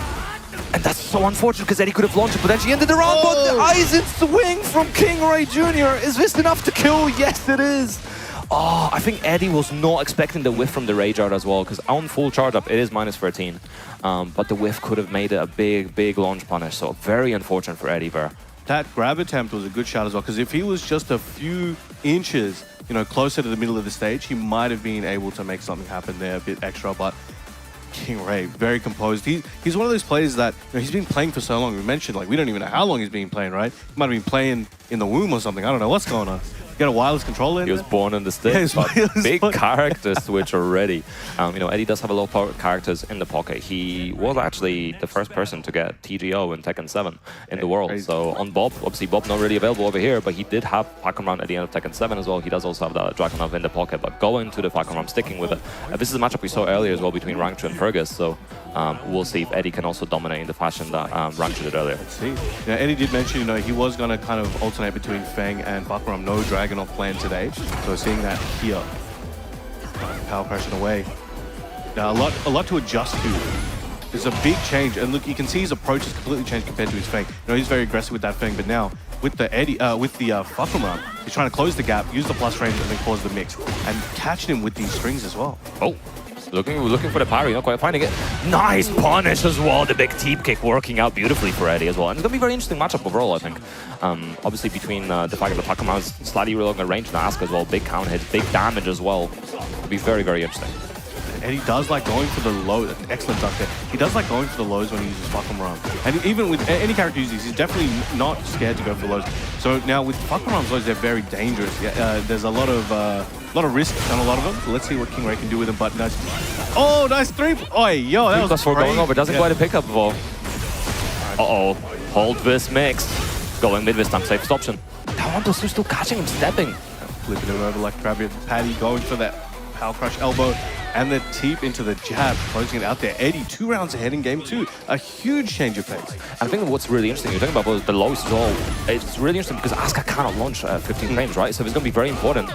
And that's so unfortunate because Eddie could have launched it, potentially ended the round, but the Aizen swing from King Ray Jr. Is this enough to kill? Yes, it is. Oh, I think Eddie was not expecting the whiff from the Rage Art as well, because on full charge up, it is -13. But the whiff could have made it a big launch punish, so very unfortunate for Eddie there. That grab attempt was a good shot as well, because if he was just a few inches, you know, closer to the middle of the stage, he might have been able to make something happen there a bit extra, but King Ray, very composed. He's one of those players that he's been playing for so long. We mentioned we don't even know how long he's been playing, right? He might have been playing in the womb or something. I don't know what's going on. Got a wireless controller in He was there? born in the States, Yeah, but big character switch already. Eddie does have a lot of power characters in the pocket. He was actually the first person to get TGO in Tekken 7 in the world. Crazy. So on Bob, obviously Bob not really available over here, but he did have Falcon Round at the end of Tekken 7 as well. He does also have the Dragunov in the pocket, but going to the Falcon Round, sticking with it. This is a matchup we saw earlier as well between Rangchu and Fergus, so we'll see if Eddie can also dominate in the fashion that Rangchu did earlier. Let's see. Eddie did mention, he was going to kind of alternate between Feng and Bakram. No Dragunov plan today. So seeing that here, power pressing away. Now a lot to adjust to. There's a big change, and look, you can see his approach has completely changed compared to his Feng. He's very aggressive with that Feng, but now with the Fakram, he's trying to close the gap, use the plus range, and then cause the mix, and catching him with these strings as well. Oh. Looking for the parry, not quite finding it. Nice punish as well. The big teep kick working out beautifully for Eddie as well. And it's going to be a very interesting matchup overall, I think. Obviously, between the fact that the Fakram has slightly longer range than Asuka as well, big counter hits, big damage as well. It'll be very, very interesting. Eddie does like going for the low. Excellent duck there. He does like going for the lows when he uses Fakram Ram. And even with any character he uses, he's definitely not scared to go for the lows. So now with Fakram Ram's lows, they're very dangerous. There's a lot of risk on a lot of them. So let's see what King Ray can do with them. But nice. Oh, nice three. Oh, yo, that was great. Going over. Doesn't quite a pickup though. Uh-oh. Hold this mix. Going mid this time. Safest option. That one still catching him stepping. Flipping him over like Krabby. Paddy going for that power crush elbow. And the teep into the jab, closing it out there. Eddie, 2 rounds ahead in game 2. A huge change of pace. I think what's really interesting, you're talking about the lows as well. It's really interesting because Asuka cannot launch 15 frames, right? So it's going to be very important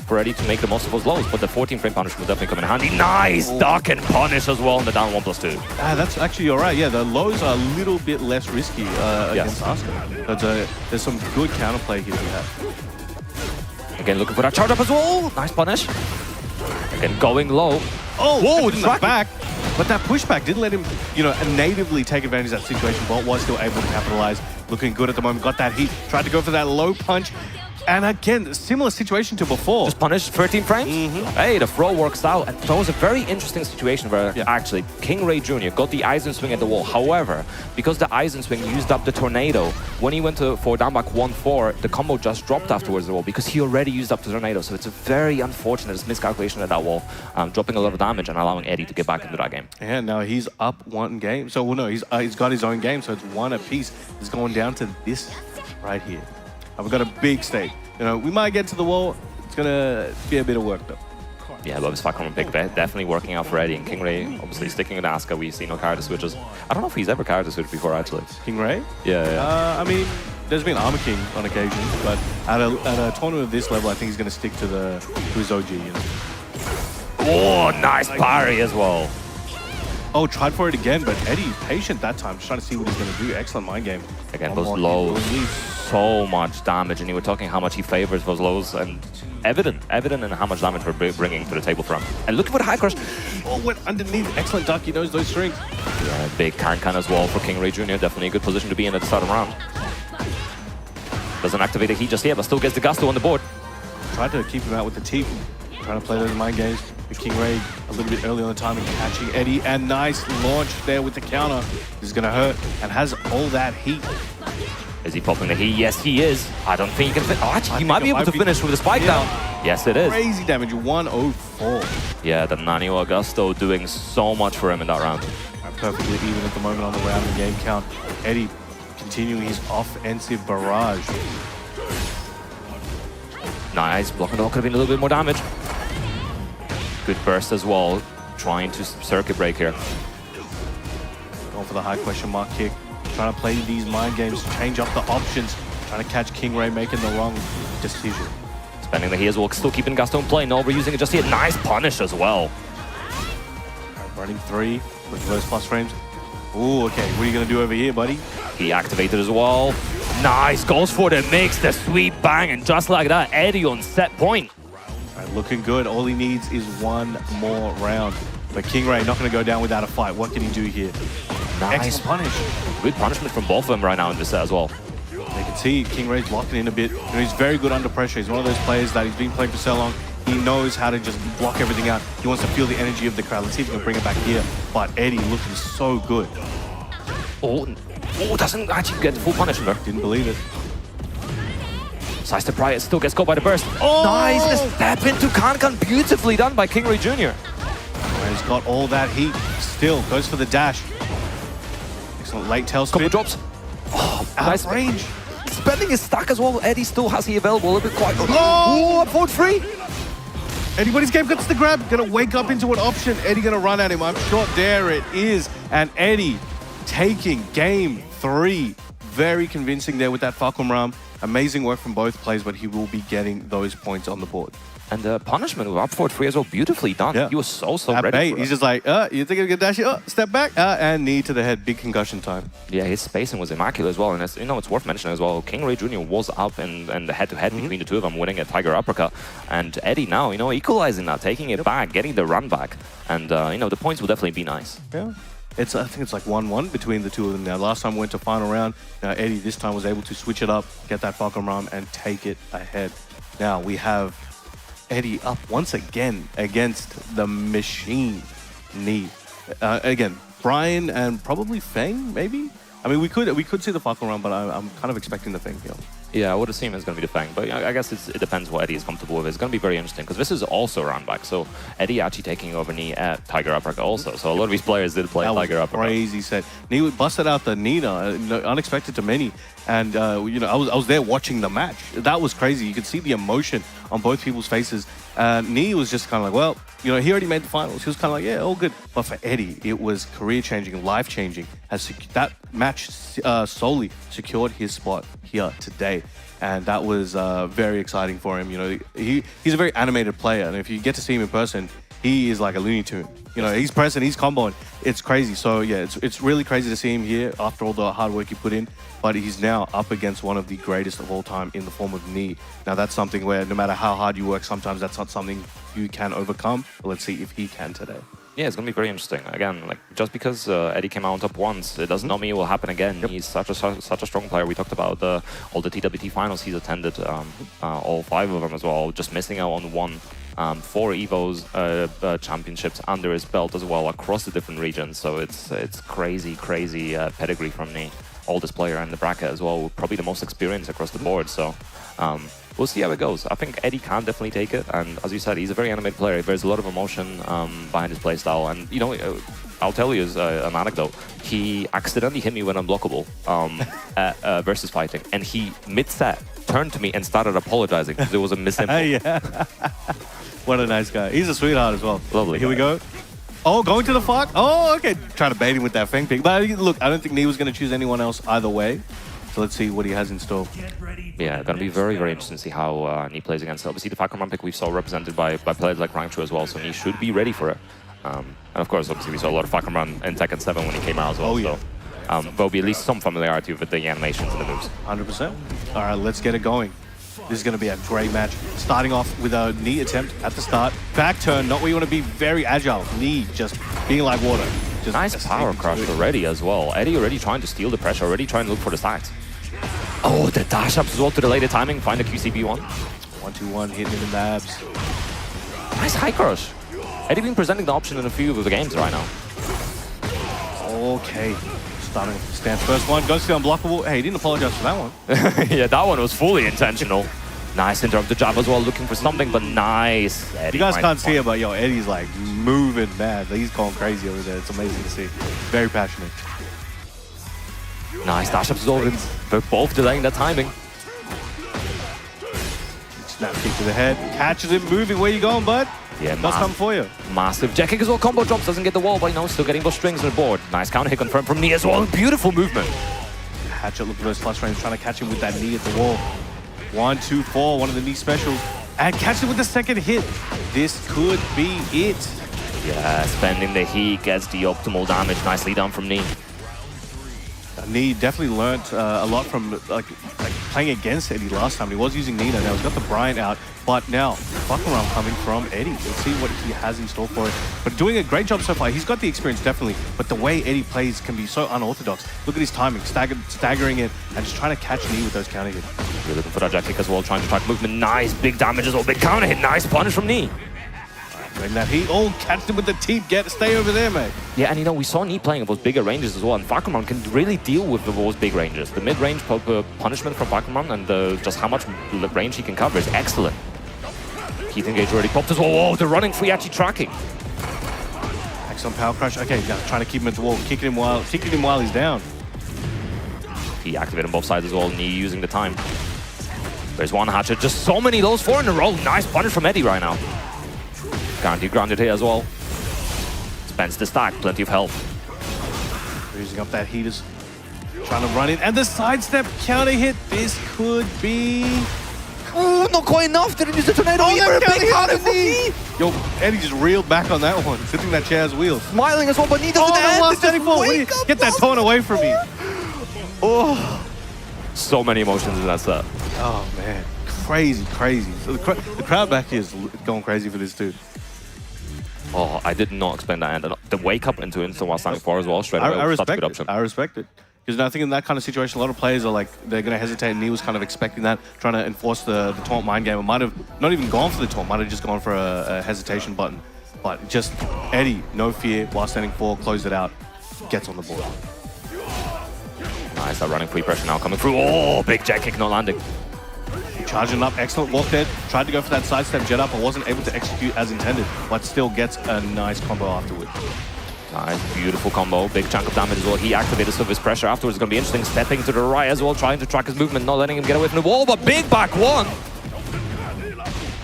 for Eddie to make the most of those lows. But the 14 frame punish will definitely come in handy. Nice duck and punish as well in the down 1+2. That's actually all right. Yeah, the lows are a little bit less risky against Asuka. But there's some good counterplay here we have. Again, looking for that charge up as well. Nice punish. Again, going low. Oh, whoa, in the back. But that pushback didn't let him, natively take advantage of that situation. Bolt was still able to capitalize. Looking good at the moment. Got that heat. Tried to go for that low punch. And again, similar situation to before. Just punished 13 frames. Hey, the throw works out. And that was a very interesting situation where actually King Ray Jr. got the Eisen swing at the wall. However, because the Eisen swing used up the tornado, when he went for down back 1-4, the combo just dropped afterwards the wall because he already used up the tornado. So it's a very unfortunate miscalculation at that wall, dropping a lot of damage and allowing Eddie to get back into that game. And now he's up 1 game. So, well, no, he's got his own game. So it's 1 apiece. It's going down to this right here. We've got a big stake. We might get to the wall. It's going to be a bit of work, though. Yeah, but this Fakram pick definitely working out for Eddie. And King Ray, obviously sticking with Asuka, we see no character switches. I don't know if he's ever character switched before, actually. King Ray? Yeah. I mean, there's been Armor King on occasion, but at a tournament of this level, I think he's going to stick to his OG, Oh, nice parry as well. Oh, tried for it again, but Eddie patient that time, just trying to see what he's going to do. Excellent mind game. Again, those lows, so much damage, and you were talking how much he favors those lows, and evident in how much damage we're bringing to the table from. And looking for the high crush. Oh, went underneath. Excellent duck. He knows those strings. Yeah, big can as well for King Ray Jr. Definitely a good position to be in at the start of the round. Doesn't activate the heat just yet, but still gets the gusto on the board. Tried to keep him out with the teep. Trying to play those mind games. The King Ray a little bit early on the time and catching Eddie. And nice launch there with the counter. This is going to hurt and has all that heat. Is he popping the heat? Yes, he is. I don't think he can finish. Oh, actually, he might be able to finish with the spike down. Yes, it is. Crazy damage, 104. Yeah, the Nanio Augusto doing so much for him in that round. Perfectly even at the moment on the round and game count. Eddie continuing his offensive barrage. Nice. Blocking the wall could have been a little bit more damage. Good burst as well. Trying to circuit break here. Going for the high question mark kick. Trying to play these mind games, change up the options. Trying to catch King Ray making the wrong decision. Spending the heat as well, still keeping Gaston in play. No overusing it just yet. Nice punish as well. Running 3 with reverse plus frames. Ooh, okay. What are you going to do over here, buddy? He activated as well. Nice. Goes for the mix, the sweet bang. And just like that, Eddie on set point. All right, looking good. All he needs is 1 more round. But King Ray not going to go down without a fight. What can he do here? Nice. Excellent punish. Good punishment from both of them right now in this set as well. You can see King Ray's locking in a bit. He's very good under pressure. He's one of those players that he's been playing for so long. He knows how to just block everything out. He wants to feel the energy of the crowd. Let's see if he can bring it back here. But Eddie looking so good. Oh, doesn't actually get the full punish there. Didn't believe it. Sidestep Riot still gets caught by the burst. Oh! Nice, the step into Kankan. Beautifully done by King Ray Jr. He's got all that heat. Still goes for the dash. Excellent late tail spin. Couple drops. Oh, nice range. Spending his stack as well. Eddie still has he available a little bit quite. Oh, up forward 3. Eddie, when his game gets the grab, gonna wake up into an option. Eddie gonna run at him. I'm sure there it is. And Eddie taking game 3. Very convincing there with that Falcon Ram. Amazing work from both players, but he will be getting those points on the board. And the punishment with up forward 3 as well, beautifully done. Yeah. He was so At ready. bait, he's just like, you think you can dash it? Step back, and knee to the head. Big concussion time. Yeah, his spacing was immaculate as well, and it's, it's worth mentioning as well. King Ray Jr. was up and the head-to-head between the two of them, winning a Tiger Uppercut, and Eddie now, equalizing that, taking it back, getting the run back, and the points will definitely be nice. Yeah. I think it's like 1-1 between the two of them now. Last time we went to final round. Now Eddie this time was able to switch it up, get that Falcon Ram, and take it ahead. Now we have Eddie up once again against the machine knee. Again, Brian and probably Feng, maybe? I mean, we could see the Falcon Ram, but I'm kind of expecting the Feng here. Yeah, I would assume it's going to be the Fang, but I guess it depends what Eddie is comfortable with. It's going to be very interesting because this is also round back. So Eddie actually taking over knee at Tiger Uppercut also. So a lot of these players did play Tiger Uppercut. Crazy set. Knee busted out the Nina, unexpected to many. And, I was there watching the match. That was crazy. You could see the emotion on both people's faces. Knee was just kind of like, well, he already made the finals. He was kind of like, yeah, all good. But for Eddie, it was career-changing, life-changing. That match solely secured his spot here today. And that was very exciting for him. He's a very animated player. And if you get to see him in person, he is like a Looney Tune. He's pressing, he's comboing. It's crazy. So, yeah, it's really crazy to see him here after all the hard work he put in. But he's now up against one of the greatest of all time in the form of Knee. Now, that's something where no matter how hard you work, sometimes that's not something you can overcome. But let's see if he can today. Yeah, it's going to be very interesting. Again, just because Eddie came out on top once, it doesn't mean it will happen again. Yep. He's such a strong player. We talked about all the TWT finals he's attended, all 5 of them as well, just missing out on 1. 4 EVOs championships under his belt as well across the different regions. So it's crazy pedigree from the oldest player in the bracket as well, probably the most experience across the board. So we'll see how it goes. I think Eddie can definitely take it, and as you said, he's a very animated player. There's a lot of emotion behind his playstyle, and I'll tell you as an anecdote, he accidentally hit me when unblockable at versus fighting, and he mid-set turned to me and started apologizing because it was a misinput. Yeah. What a nice guy. He's a sweetheart as well. Lovely. Here we go. Oh, going to the fuck? Oh, okay. Trying to bait him with that Feng pick. But look, I don't think Nee was going to choose anyone else either way. So let's see what he has in store. Yeah, going to be very interesting to see how Nee plays against it. Obviously, the Falcon Ram pick we saw represented by players like Rangchu as well, so Nee should be ready for it. And of course, obviously, we saw a lot of Falcon Ram in Tekken 7 when he came out as well. Oh, yeah. So there'll be at least some familiarity with the animations and the moves. 100%. All right, let's get it going. This is going to be a great match. Starting off with a knee attempt at the start. Back turn, not where you want to be, very agile. Knee just being like water. Just nice power crush already as well. Eddie already trying to steal the pressure, already trying to look for the stacks. Oh, the dash ups as well to delay the timing, find the QCB1. 1-2-1, hitting him in the abs. Nice high crush. Eddie been presenting the option in a few of the games right now. Okay. Starting with the stance. First one, goes to the unblockable. Hey, he didn't apologize for that one. Yeah, that one was fully intentional. Nice interrupted jab as well, looking for something, but nice. Eddie, you guys can't see it, but yo, Eddie's like moving mad. He's going crazy over there. It's amazing to see. Very passionate. Nice dash ups as well. They're both delaying their timing. Snap kick to the head. Catches him moving. Where you going, bud? Yeah, that's coming for you. Massive jet kick as well. Combo drops, doesn't get the wall, but still getting those strings on the board. Nice counter hit confirmed from Nee as well. Beautiful movement. Hatchet looking for those plus frames, trying to catch him with that knee at the wall. 1-2-4, one of the knee specials. And catch him with the second hit. This could be it. Yeah, spending the heat gets the optimal damage. Nicely done from Nee. Nee definitely learned a lot from playing against Eddie last time. He was using Nina. Now he's got the Bryant out, but now Buckaram coming from Eddie. Let's see what he has in store for it. But doing a great job so far. He's got the experience, definitely, but the way Eddie plays can be so unorthodox. Look at his timing, staggering it, and just trying to catch Nee with those counter hits. You're looking for that jack kick as well, trying to track movement. Nice, big damage as well, big counter hit. Nice punish from Nee. And that he catch him with the teeth. Stay over there, mate. Yeah, and you know, we saw Nee playing those bigger ranges as well, and Buckaram can really deal with those big ranges. The mid-range punishment from Buckaram and just how much range he can cover is excellent. Keith engage already popped as well. Whoa, the running free actually tracking. Excellent power crush. Okay, now trying to keep him at the wall, kicking him while he's down. He activated on both sides as well, Nee using the time. There's one hatchet, just so many those 4 in a row. Nice punish from Eddie right now. Guaranteed grounded here as well. Spends the stack, plenty of health. Using up that heaters. Trying to run it, and the sidestep counter hit. This could be... Oh, not quite enough. Didn't use the tornado. Oh, that big counter hit. Yo, Eddie just reeled back on that one. Good thing that chair has wheels. Smiling as well, but Nee doesn't end. Last 34. Get that taunt away from me. Oh, so many emotions in that set. Oh, man. Crazy. So the crowd back here is going crazy for this too. Oh, I did not expect that end. The wake up into instant while standing 4 as well, straight away. I respect it. I respect it. Because I think in that kind of situation, a lot of players are like, they're going to hesitate, and Nee was kind of expecting that, trying to enforce the taunt mind game. It might have not even gone for the taunt, might have just gone for a hesitation button. But just Eddie, no fear, while standing 4, closed it out, gets on the board. Nice, that running free pressure now coming through. Oh, big jet kick not landing. Charging up, excellent walk there. Tried to go for that sidestep jet up, but wasn't able to execute as intended, but still gets a nice combo afterwards. Nice, beautiful combo. Big chunk of damage as well. He activated some of his pressure afterwards. It's going to be interesting. Stepping to the right as well, trying to track his movement, not letting him get away from the wall, but big back one.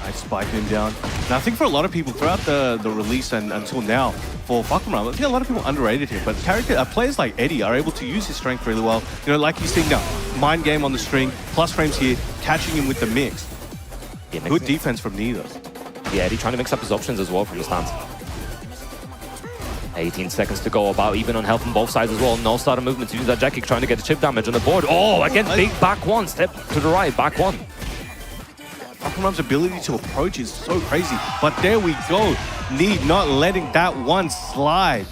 Nice spiking him down. Now, I think for a lot of people throughout the release and until now, for Buckaram, I think a lot of people underrated him, but players like Eddie are able to use his strength really well. You know, like he's seeing now, mind game on the string, plus frames here, catching him with the mix. Yeah, good defense from Nee, though. Yeah, Eddie trying to mix up his options as well from the stance. 18 seconds to go, about even on health on both sides as well. No starter movement to use that jack kick, trying to get the chip damage on the board. Oh, again, big back one. Step to the right, back one. Buckaram's ability to approach is so crazy, but there we go. Nee not letting that one slide.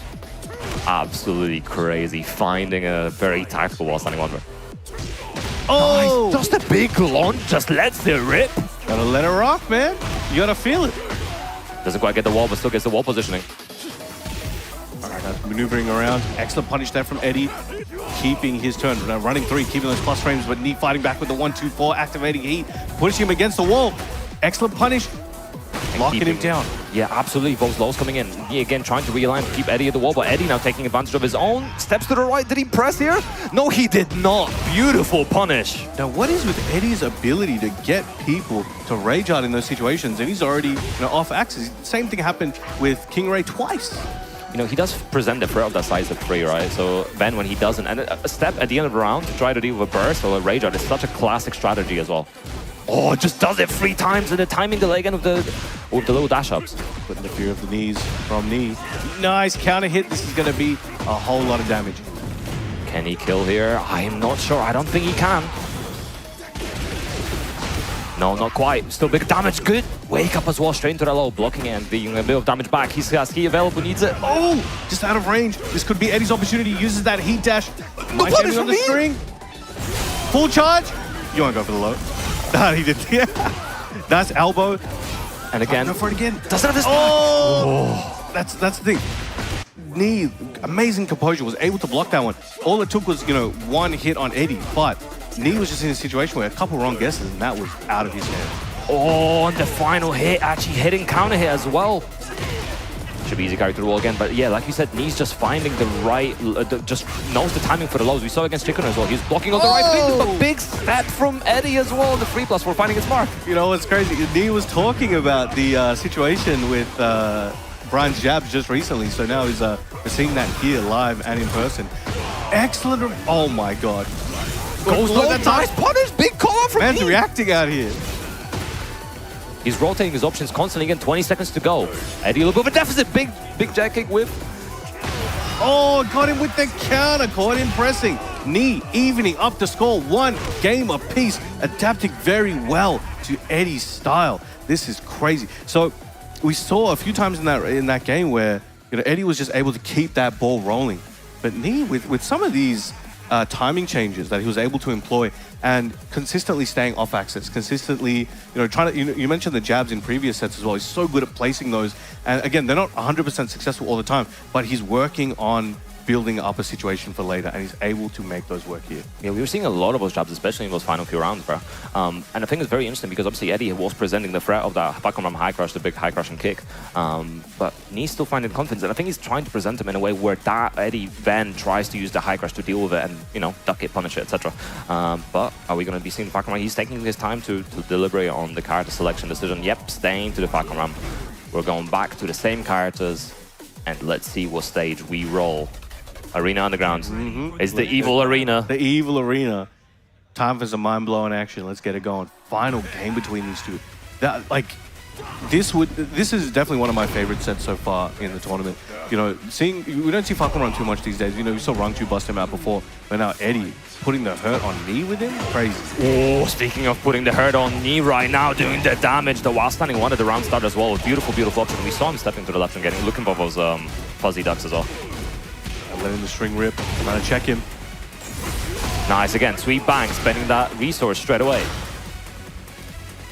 Absolutely crazy, finding a very tactical while standing under. Oh! Nice. Just a big launch, just lets it rip. Gotta let it rock, man. You gotta feel it. Doesn't quite get the wall, but still gets the wall positioning. All right, maneuvering around. Excellent punish there from Eddie. Keeping his turn. Now running 3, keeping those plus frames, but Nee fighting back with the 1-2-4, activating heat, pushing him against the wall. Excellent punish. Locking him down. Yeah, absolutely. Those lows coming in. He again trying to realign, keep Eddie at the wall, but Eddie now taking advantage of his own. Steps to the right. Did he press here? No, he did not. Beautiful punish. Now, what is with Eddie's ability to get people to rage out in those situations? And he's already off axis. Same thing happened with King Ray twice. You know, he does present the threat of that size at 3, right? So then when he doesn't, and a step at the end of the round to try to deal with a burst or a rage out is such a classic strategy as well. Oh, just does it 3 times and the timing delay again with the little dash ups. Putting the fear of the knees from Nee. Nice counter hit. This is going to be a whole lot of damage. Can he kill here? I am not sure. I don't think he can. No, not quite. Still big damage. Good. Wake up as well, straight into the low, blocking it and being a bit of damage back. He's got ski available, needs it. Oh, just out of range. This could be Eddie's opportunity. He uses that heat dash. No punish on the string. Full charge. You want to go for the low? Nah, he did. Yeah. Nice elbow. And again. Go for it again. Doesn't have his Oh! That's the thing. Nee, amazing composure, was able to block that one. All it took was, one hit on Eddie, but Nee was just in a situation where a couple wrong guesses and that was out of his hand. Oh, and the final hit, actually hitting counter hit as well. Should be easy carry through the wall again, but yeah, like you said, Nee's just finding the right, just knows the timing for the lows. We saw against Chicken as well. He's blocking on the right feet. A big step from Eddie as well. The 3+ finding his mark. You know what's crazy? Nee was talking about the situation with Brian's jabs just recently, so now he's we're seeing that here live and in person. Excellent! Oh my God! Goes low, nice punish, big call from Man's reacting out here. He's rotating his options constantly. Again, 20 seconds to go. Eddie a little bit of a deficit. Big jack kick whip. Oh, got him with the counter. Caught him pressing. Knee evening up the score, 1 game apiece, adapting very well to Eddie's style. This is crazy. So we saw a few times in that game where Eddie was just able to keep that ball rolling. But Knee, with some of these timing changes that he was able to employ and consistently staying off axis, consistently, trying to, you mentioned the jabs in previous sets as well. He's so good at placing those. And again, they're not 100% successful all the time, but he's working on building up a situation for later, and he's able to make those work here. Yeah, we were seeing a lot of those jabs, especially in those final few rounds, bro. And I think it's very interesting because obviously Eddie was presenting the threat of that back on high crush, the big high crushing kick. But Knee's still finding confidence, and I think he's trying to present him in a way where that Eddie then tries to use the high crush to deal with it and, duck it, punish it, etc. But are we going to be seeing the Falcon Ram? He's taking his time to deliberate on the character selection decision. Yep, staying to the Falcon Ram. We're going back to the same characters, and let's see what stage we roll. Arena Underground. It's the evil arena. The evil arena. Time for some mind-blowing action. Let's get it going. Final game between these two. This is definitely one of my favorite sets so far in the tournament. We don't see Falcon Run too much these days. We saw Rangchu bust him out before, but now Eddie putting the hurt on Knee with him, crazy. Oh, speaking of putting the hurt on Knee right now, doing the damage. The while standing wanted the round start as well. Beautiful, beautiful option. We saw him stepping to the left and looking for those fuzzy ducks as well. Letting the string rip, trying to check him. Nice again, sweet bang, spending that resource straight away.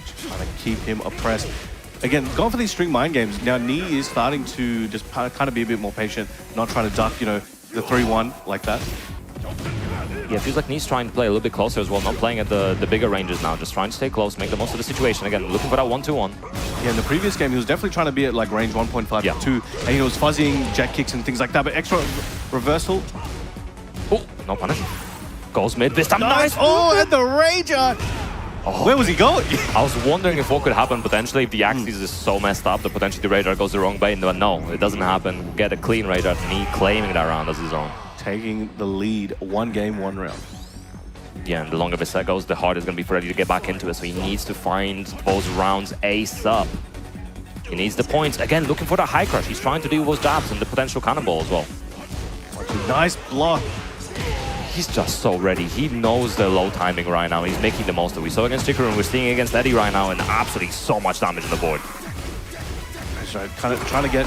Just trying to keep him oppressed. Again, going for these string mind games. Now Knee is starting to just kind of be a bit more patient, not trying to duck, the 3-1 like that. Yeah, it feels like Knee's trying to play a little bit closer as well, not playing at the bigger ranges now, just trying to stay close, make the most of the situation. Again, looking for that 1-2-1. Yeah, in the previous game, he was definitely trying to be at like range 1.5 to 2, and he was fuzzying jet kicks and things like that, but extra reversal. Oh, no punish. Goes mid this time. Nice! Oh, and the Rager! Oh. Where was he going? I was wondering if what could happen potentially if the axis is so messed up that potentially the Rager goes the wrong way, but no, it doesn't happen. Get a clean Rager, Knee claiming that round as his own. Taking the lead, 1 game, 1 round. Yeah, and the longer the set goes, the harder it's going to be for Eddie to get back into it, so he needs to find those rounds ace up. He needs the points. Again, looking for the high crush. He's trying to do those jabs and the potential cannonball as well. Nice block. He's just so ready. He knows the low timing right now. He's making the most of it. We saw against Chicker and we're seeing against Eddie right now, and absolutely so much damage on the board. So kind of trying to get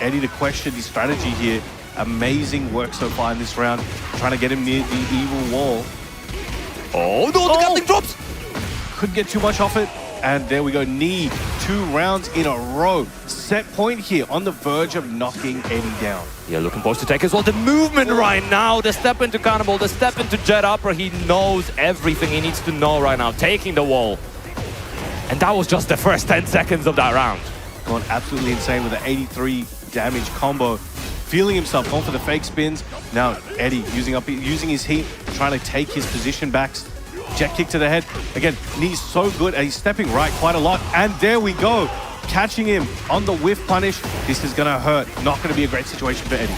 Eddie to question his strategy here. Amazing work so far in this round. Trying to get him near the evil wall. Oh, no, the Gatling drops! Couldn't get too much off it. And there we go, Knee, 2 rounds in a row. Set point here on the verge of knocking Eddie down. Yeah, looking forward to take as well. The movement right now, the step into Cannonball, the step into Jet Opera. He knows everything he needs to know right now, taking the wall. And that was just the first 10 seconds of that round. Going absolutely insane with an 83 damage combo. Feeling himself, going for the fake spins. Now Eddie using his heat, trying to take his position back. Jet kick to the head. Again, Knee's so good and he's stepping right quite a lot. And there we go. Catching him on the whiff punish. This is gonna hurt. Not gonna be a great situation for Eddie.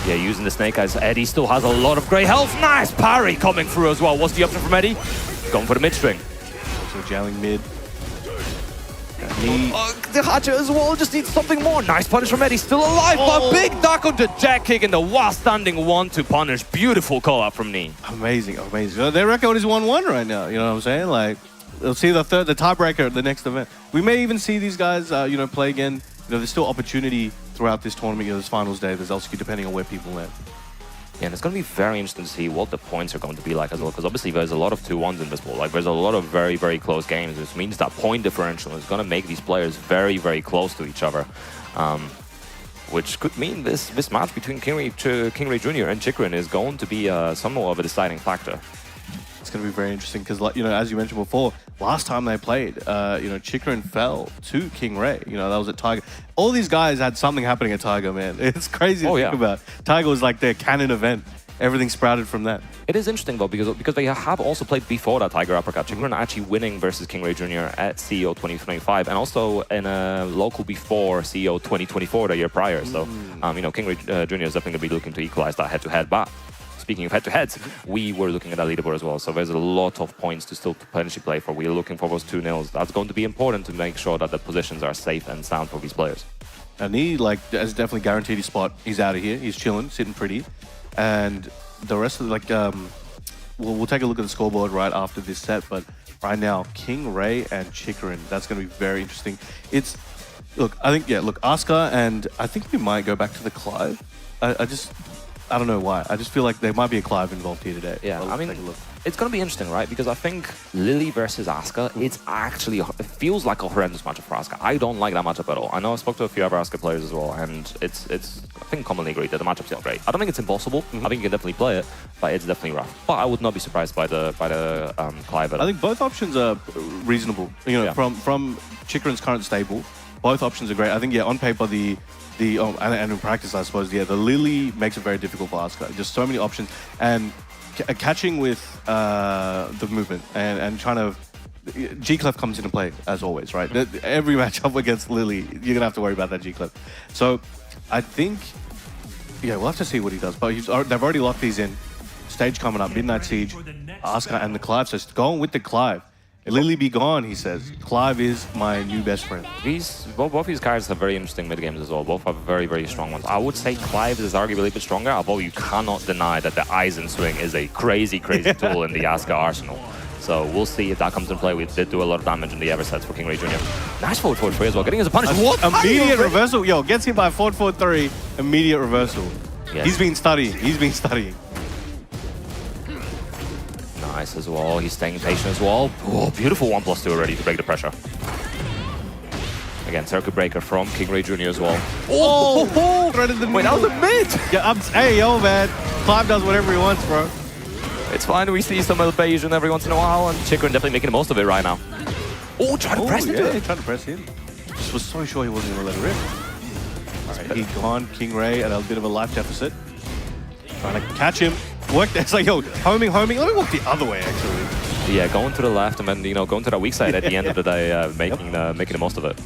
Yeah, using the snake eyes. Eddie still has a lot of great health. Nice parry coming through as well. What's the option from Eddie? Going for the mid string. So jailing mid. The Hatcher as well just needs something more. Nice punish from Eddie, still alive, but big duck onto jet kick and the while standing 1-2 punish. Beautiful call out from Knee. Amazing, amazing. Their record is 1-1 right now, you know what I'm saying? Like, they'll see the tiebreaker at the next event. We may even see these guys, play again. There's still opportunity throughout this tournament, this finals day. There's LCQ depending on where people land. Yeah, and it's going to be very interesting to see what the points are going to be like as well, because obviously there's a lot of 2-1s in this ball. Like, there's a lot of very, very close games, which means that point differential is going to make these players very, very close to each other, which could mean this match between Kingray Jr. and Chikrin is going to be somewhat of a deciding factor. It's going to be very interesting because, as you mentioned before, last time they played, Chikrin fell to Kingray. That was at Tiger. All these guys had something happening at Tiger, man. It's crazy to think about. Tiger was like their canon event. Everything sprouted from that. It is interesting, though, because they have also played before that Tiger Uppercut. Chikrin actually winning versus Kingray Jr. at CEO 2025, and also in a local before CEO 2024 the year prior. So, Kingray Jr. is definitely going to be looking to equalize that head-to-head. But speaking of head-to-heads, we were looking at that leaderboard as well. So there's a lot of points to still potentially play for. We're looking for those 2-0s. That's going to be important to make sure that the positions are safe and sound for these players. And he, has definitely guaranteed his spot. He's out of here. He's chilling, sitting pretty. And the rest of we'll take a look at the scoreboard right after this set, but right now, King Ray and Chikarin, that's going to be very interesting. I think Asuka, and I think we might go back to the Clive. I don't know why. I just feel like there might be a Clive involved here today. Yeah, Well, I mean, take a look. it's going to be interesting, right? Because I think Lily versus Asuka, it feels like a horrendous matchup for Asuka. I don't like that matchup at all. I know I spoke to a few other Asuka players as well, and it's I think commonly agreed that the matchup's not great. I don't think it's impossible. I think you can definitely play it, but it's definitely rough. But I would not be surprised by the Clive. I think both options are reasonable. From Chikarin's current stable, both options are great. I think on paper and in practice, I suppose, the Lily makes it very difficult for Asuka. Just so many options and catching with the movement and trying to. G-Clef comes into play as always, right? Every matchup against Lily, you're gonna have to worry about that G-Clef. So I think, we'll have to see what he does. But they've already locked these in. Stage coming up, Midnight Siege, Asuka and the Clive. So going with the Clive. Lily be gone, he says. Clive is my new best friend. Both these guys have very interesting mid games as well. Both have very, very strong ones. I would say Clive is arguably a bit stronger, although you cannot deny that the Aizen swing is a crazy, crazy tool in the Asuka arsenal. So we'll see if that comes into play. We did do a lot of damage in the ever sets for King Ray Jr. Nice forward 3 as well, getting his a punish. What? Immediate reversal. Gets hit by 4-4-3. Immediate reversal. Yeah. He's been studying. Nice as well. He's staying patient as well. Oh, beautiful 1+2 already to break the pressure. Again, circuit breaker from King Ray Jr. as well. Right in the Wait, that was a mid! Yeah, hey, yo, man. Clive does whatever he wants, bro. It's fine. We see some evasion every once in a while, and Chikarin definitely making the most of it right now. Oh, trying to press into it. Trying to press in. Just was so sure he wasn't going to let it rip. All right, he's gone. King Ray at a bit of a life deficit. Trying to catch him. Work. It's like, homing. Let me walk the other way, actually. Yeah, going to the left and then, going to that weak side at the end of the day, making the most of it.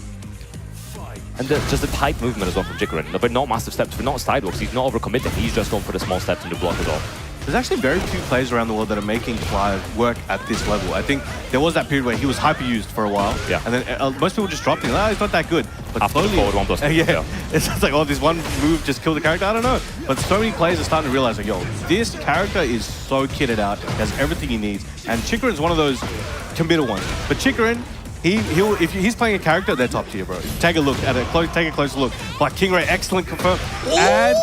And just the tight movement as well from Chikarin. But not massive steps, but not sidewalks. He's not overcommitting. He's just going for the small steps in the block as well. There's actually very few players around the world that are making Clive work at this level. I think there was that period where he was hyper-used for a while. Yeah. And then most people just dropped him. He's not that good. But after slowly, the forward 1+2. Yeah. It's just like, this one move just killed the character. I don't know. But so many players are starting to realize, this character is so kitted out. He has everything he needs. And Chikarin's one of those committal ones. But Chikarin, if he's playing a character, they're top tier, bro. Take a look at it. Take a closer look. But King Ray, excellent confirm. And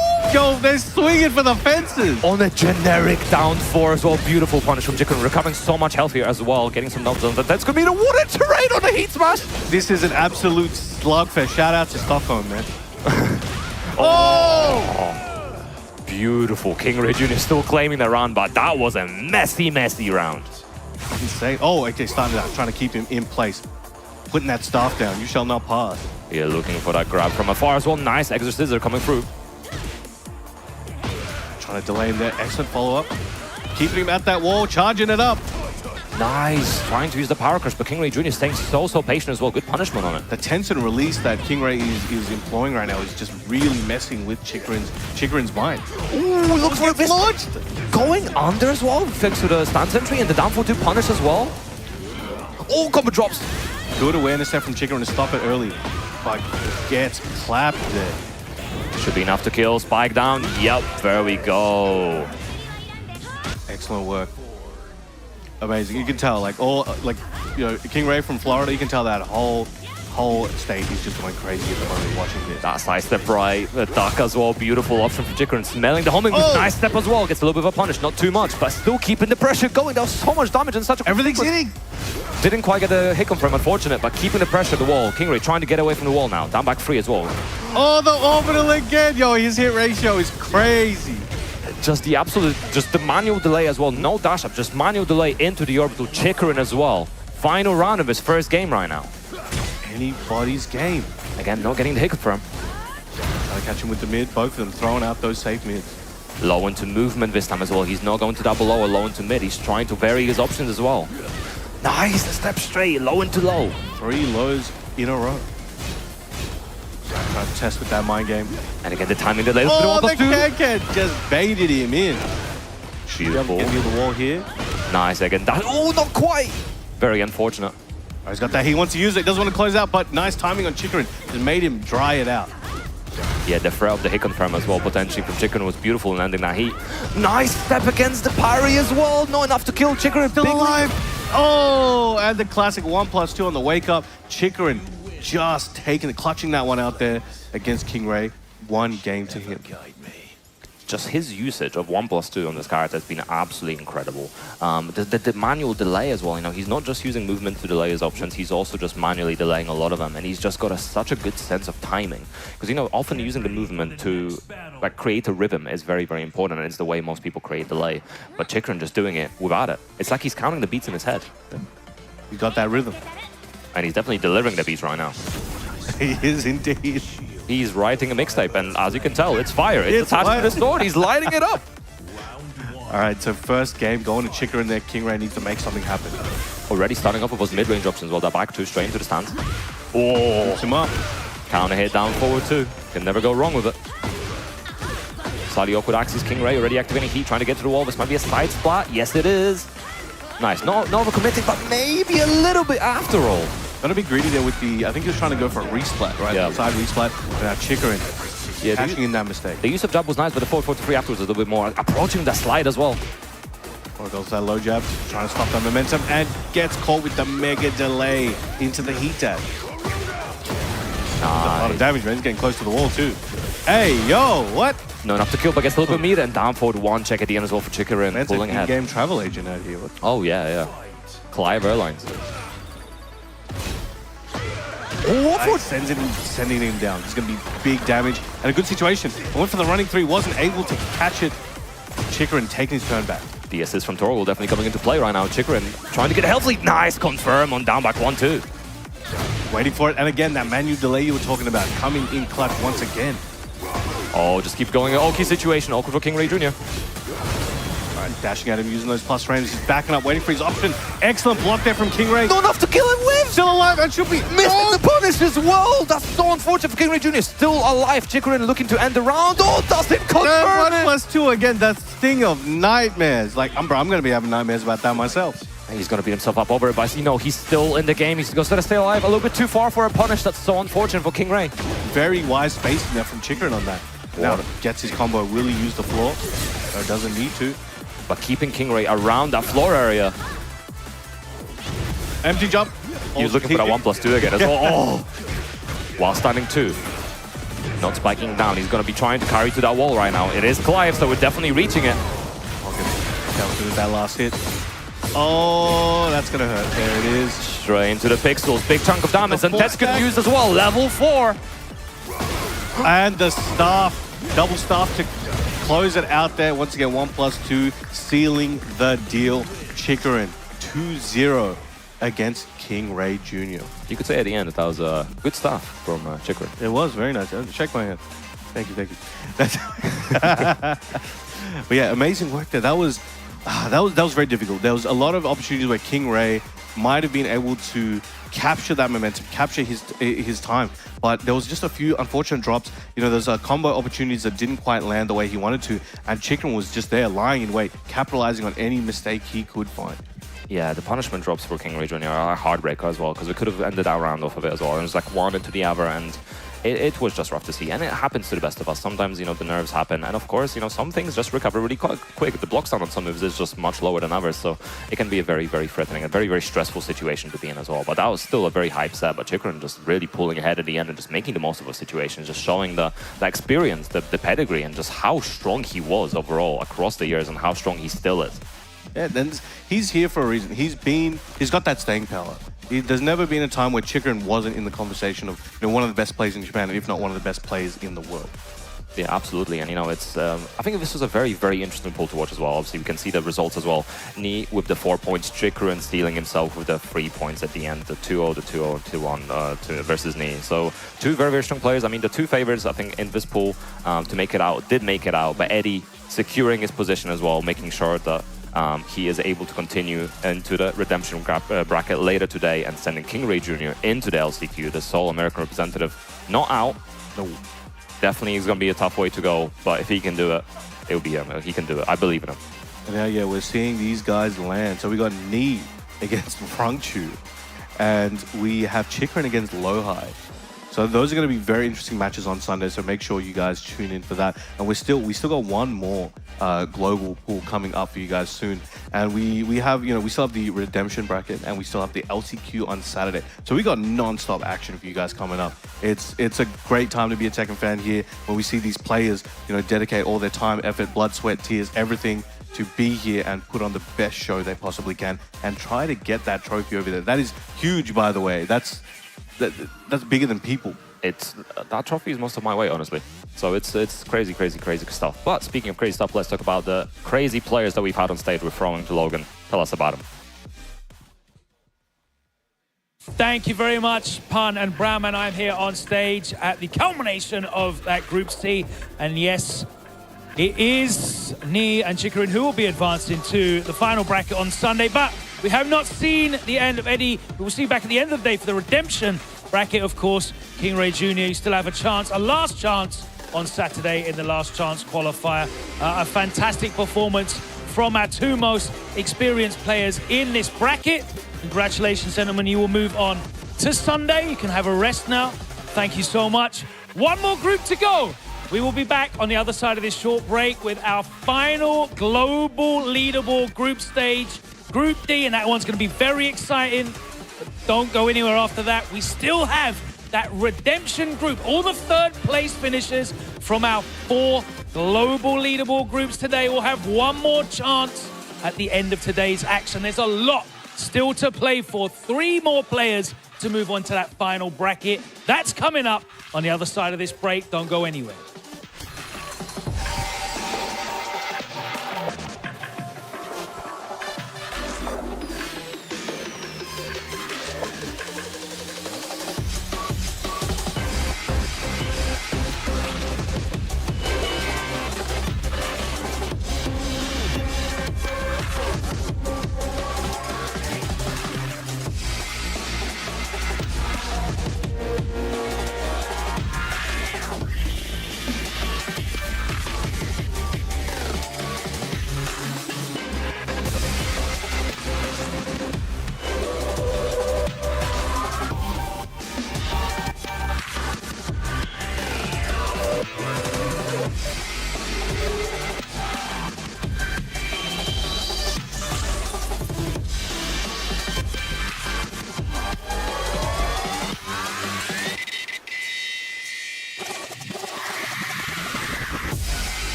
they're swinging for the fences. On a generic down 4 as well. Beautiful punish from Chikarin. Recovering so much health here as well. Getting some knockdowns. That's going to be the water terrain on the heat smash. This is an absolute slugfest. Shout out to Stockholm, man. Beautiful. King Ray Jr. still claiming the round, but that was a messy, messy round. Insane. Okay, starting out, trying to keep him in place. Putting that staff down. You shall not pass. Yeah, looking for that grab from afar as well. Nice extra scissor coming through. Trying to delay him there. Excellent follow-up. Keeping him at that wall, charging it up. Nice. Trying to use the power crush, but King Ray Jr. staying so patient as well. Good punishment on it. The tense and release that King Ray is employing right now is just really messing with Chikarin's mind. Ooh, looks like this launched. Going under as well, thanks to the stance entry and the down 4-2 punish as well. Oh, combo drops. Good awareness there from Chikarin to stop it early, but gets clapped there. Should be enough to kill. Spike down. Yep, there we go. Excellent work. Amazing. You can tell, King Ray from Florida, you can tell that whole state is just going crazy at the moment watching this. That side step right, the duck as well, beautiful option from Chikarin. Smelling the homing with nice step as well. Gets a little bit of a punish, not too much, but still keeping the pressure going. There was so much damage and such a... Everything's hitting! Didn't quite get a hit confirm, unfortunate, but keeping the pressure at the wall. King Ray trying to get away from the wall now. Down back 3 as well. Oh, the orbital again! His hit ratio is crazy. Just the manual delay as well. No dash up, just manual delay into the orbital. Chikarin as well. Final round of his first game right now. Anybody's game. Again, not getting the hit confirm. Trying to catch him with the mid. Both of them throwing out those safe mids. Low into movement this time as well. He's not going to double low or low into mid. He's trying to vary his options as well. Nice, the step straight, low into low. 3 lows in a row. Trying to test with that mind game. And again, the timing delay. The Ken just baited him in. Beautiful. Get near the wall here. Nice, again. Oh, not quite. Very unfortunate. Oh, he's got that. He wants to use it. Doesn't want to close out, but nice timing on Chikarin. Just made him dry it out. Yeah, the threat of the hit confirm as well, potentially from Chikrin was beautiful in ending that heat. Nice step against the parry as well. Not enough to kill Chikrin. Still alive. Oh, and the classic 1+2 on the wake up. Chikrin just clutching that one out there against King Ray. One game to him. Just his usage of 1+2 on this character has been absolutely incredible. The manual delay as well, you know, he's not just using movement to delay his options, he's also just manually delaying a lot of them, and he's just got such a good sense of timing. Because, you know, often using the movement to like create a rhythm is very, very important, and it's the way most people create delay. But Chikrin just doing it without it. It's like he's counting the beats in his head. He got that rhythm. And he's definitely delivering the beats right now. He is indeed. He's writing a mixtape, and as you can tell, it's fire. It's attached to the sword. He's lighting it up. All right, so first game going to Chikrin there. King Ray needs to make something happen. Already starting off with those mid-range options. Well, that back two straight into the stance. Oh, Hooks him up. Counter hit down forward two. Can never go wrong with it. Slightly awkward axis. King Ray already activating heat, trying to get to the wall. This might be a side splat. Yes, it is. Nice. Not overcommitting, but maybe a little bit after all. Gonna be greedy there with the, I think he was trying to go for a resplat, right? Yeah. Side resplat, and now Chikrin catching in that mistake. The use of jab was nice, but the forward 4-3 afterwards was a little bit more. Approaching the slide as well. Or goes that low jab, trying to stop that momentum, and gets caught with the mega delay into the heat dash. Nice. A lot of damage, man. He's getting close to the wall, too. Hey, yo, what? No enough to kill, but gets a little bit of meat, and down forward one check at the end as well for Chikrin. That's pulling a ahead. game travel agent out here. What? Oh, yeah. Clive Airlines. Sending him down. It's going to be big damage and a good situation. Went for the running three, wasn't able to catch it. Chikrin taking his turn back. The assist from Torgal definitely coming into play right now. Chikrin trying to get a health lead. Nice confirm on down back 1-2. Waiting for it. And again, that manual delay you were talking about coming in clutch once again. Oh, just keeps going. Okay situation. Awkward for King Ray Jr. Dashing at him, using those plus frames. He's backing up, waiting for his option. Excellent block there from King Ray. Not enough to kill him with! Still alive and should be missing the punish as well! That's so unfortunate for King Ray Jr. Still alive. Chikrin looking to end the round. Oh, doesn't confirm it! 1+2 again. That sting of nightmares. Like, I'm going to be having nightmares about that myself. And he's going to beat himself up over it, but you know, he's still in the game. He's going to stay alive. A little bit too far for a punish. That's so unfortunate for King Ray. Very wise spacing there from Chikrin on that. Now gets his combo, really use the floor. Or doesn't need to. But keeping King Ray around that floor area. Empty jump. He was looking for that 1+2 again as well. Oh! While standing 2. Not spiking down. He's going to be trying to carry to that wall right now. It is Clive, so we're definitely reaching it. Okay, with that last hit. Oh, that's going to hurt. There it is. Straight into the pixels. Big chunk of damage. And that's good used as well. Level 4. And the staff. Double staff to close it out there. Once again, 1+2, sealing the deal. Chikrin 2-0 against King Ray Jr. You could say at the end that was good stuff from Chikrin. It was very nice. Shake my hand. Thank you. But yeah, amazing work there. That was very difficult. There was a lot of opportunities where King Ray might have been able to capture that momentum, capture his time. But there was just a few unfortunate drops. You know, there's combo opportunities that didn't quite land the way he wanted to. And Chikrin was just there, lying in wait, capitalizing on any mistake he could find. Yeah, the punishment drops for King Ray Jr. are a heartbreaker as well, because we could have ended our round off of it as well. It was like one into the other, and it was just rough to see. And it happens to the best of us. Sometimes, you know, the nerves happen. And of course, you know, some things just recover really quick. The block sound on some moves is just much lower than others. So it can be a very, very threatening, a very, very stressful situation to be in as well. But that was still a very hype set. But Chikrin just really pulling ahead at the end and just making the most of a situation, just showing the experience, the pedigree, and just how strong he was overall across the years and how strong he still is. Yeah, then he's here for a reason. He's got that staying power. There's never been a time where Chikrin wasn't in the conversation of, you know, one of the best players in Japan, if not one of the best players in the world. Yeah, absolutely. And, you know, it's I think this was a very, very interesting poll to watch as well. Obviously, we can see the results as well. Ni with the 4 points, Chikrin stealing himself with the 3 points at the end, the 2-0, the 2-0, 2-1 versus Ni. So, two very, very strong players. I mean, the two favorites, I think, in this pool to make it out, did make it out. But Eddie securing his position as well, making sure that he is able to continue into the redemption bracket later today and sending King Ray Jr. into the LCQ, the sole American representative. Not out. No. Definitely is going to be a tough way to go, but if he can do it, it'll be him. He can do it. I believe in him. And now, yeah, we're seeing these guys land. So we got Ni against Rangchu, and we have Chikrin against Lowhigh. So those are going to be very interesting matches on Sunday. So make sure you guys tune in for that. And we still got one more global pool coming up for you guys soon. And we have, we still have the redemption bracket and we still have the LCQ on Saturday. So we got non-stop action for you guys coming up. It's a great time to be a Tekken fan here when we see these players, dedicate all their time, effort, blood, sweat, tears, everything to be here and put on the best show they possibly can and try to get that trophy over there. That is huge, by the way. That's bigger than people. That trophy is most of my weight, honestly. So it's crazy, crazy, crazy stuff. But speaking of crazy stuff, let's talk about the crazy players that we've had on stage with throwing to Logan. Tell us about them. Thank you very much, Pan and Bram, and I'm here on stage at the culmination of that Group C. And yes, it is Ni and Chikarin who will be advancing to the final bracket on Sunday. But we have not seen the end of Eddie. We will see back at the end of the day for the redemption bracket, of course. King Ray Jr., you still have a last chance on Saturday in the last chance qualifier. A fantastic performance from our two most experienced players in this bracket. Congratulations, gentlemen. You will move on to Sunday. You can have a rest now. Thank you so much. One more group to go. We will be back on the other side of this short break with our final global leaderboard group stage, Group D, and that one's going to be very exciting. But don't go anywhere after that. We still have that redemption group, all the third place finishers from our 4 global leaderboard groups today will have one more chance at the end of today's action. There's a lot still to play for. 3 more players to move on to that final bracket. That's coming up on the other side of this break. Don't go anywhere.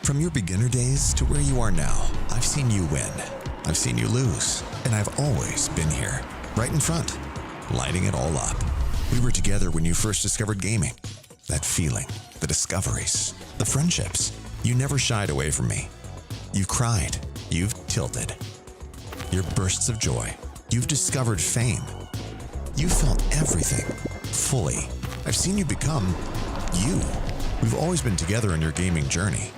From your beginner days to where you are now, I've seen you win. I've seen you lose. And I've always been here, right in front, lighting it all up. We were together when you first discovered gaming. That feeling, the discoveries, the friendships. You never shied away from me. You've cried. You've tilted. Your bursts of joy. You've discovered fame. You felt everything, fully. I've seen you become you. We've always been together in your gaming journey.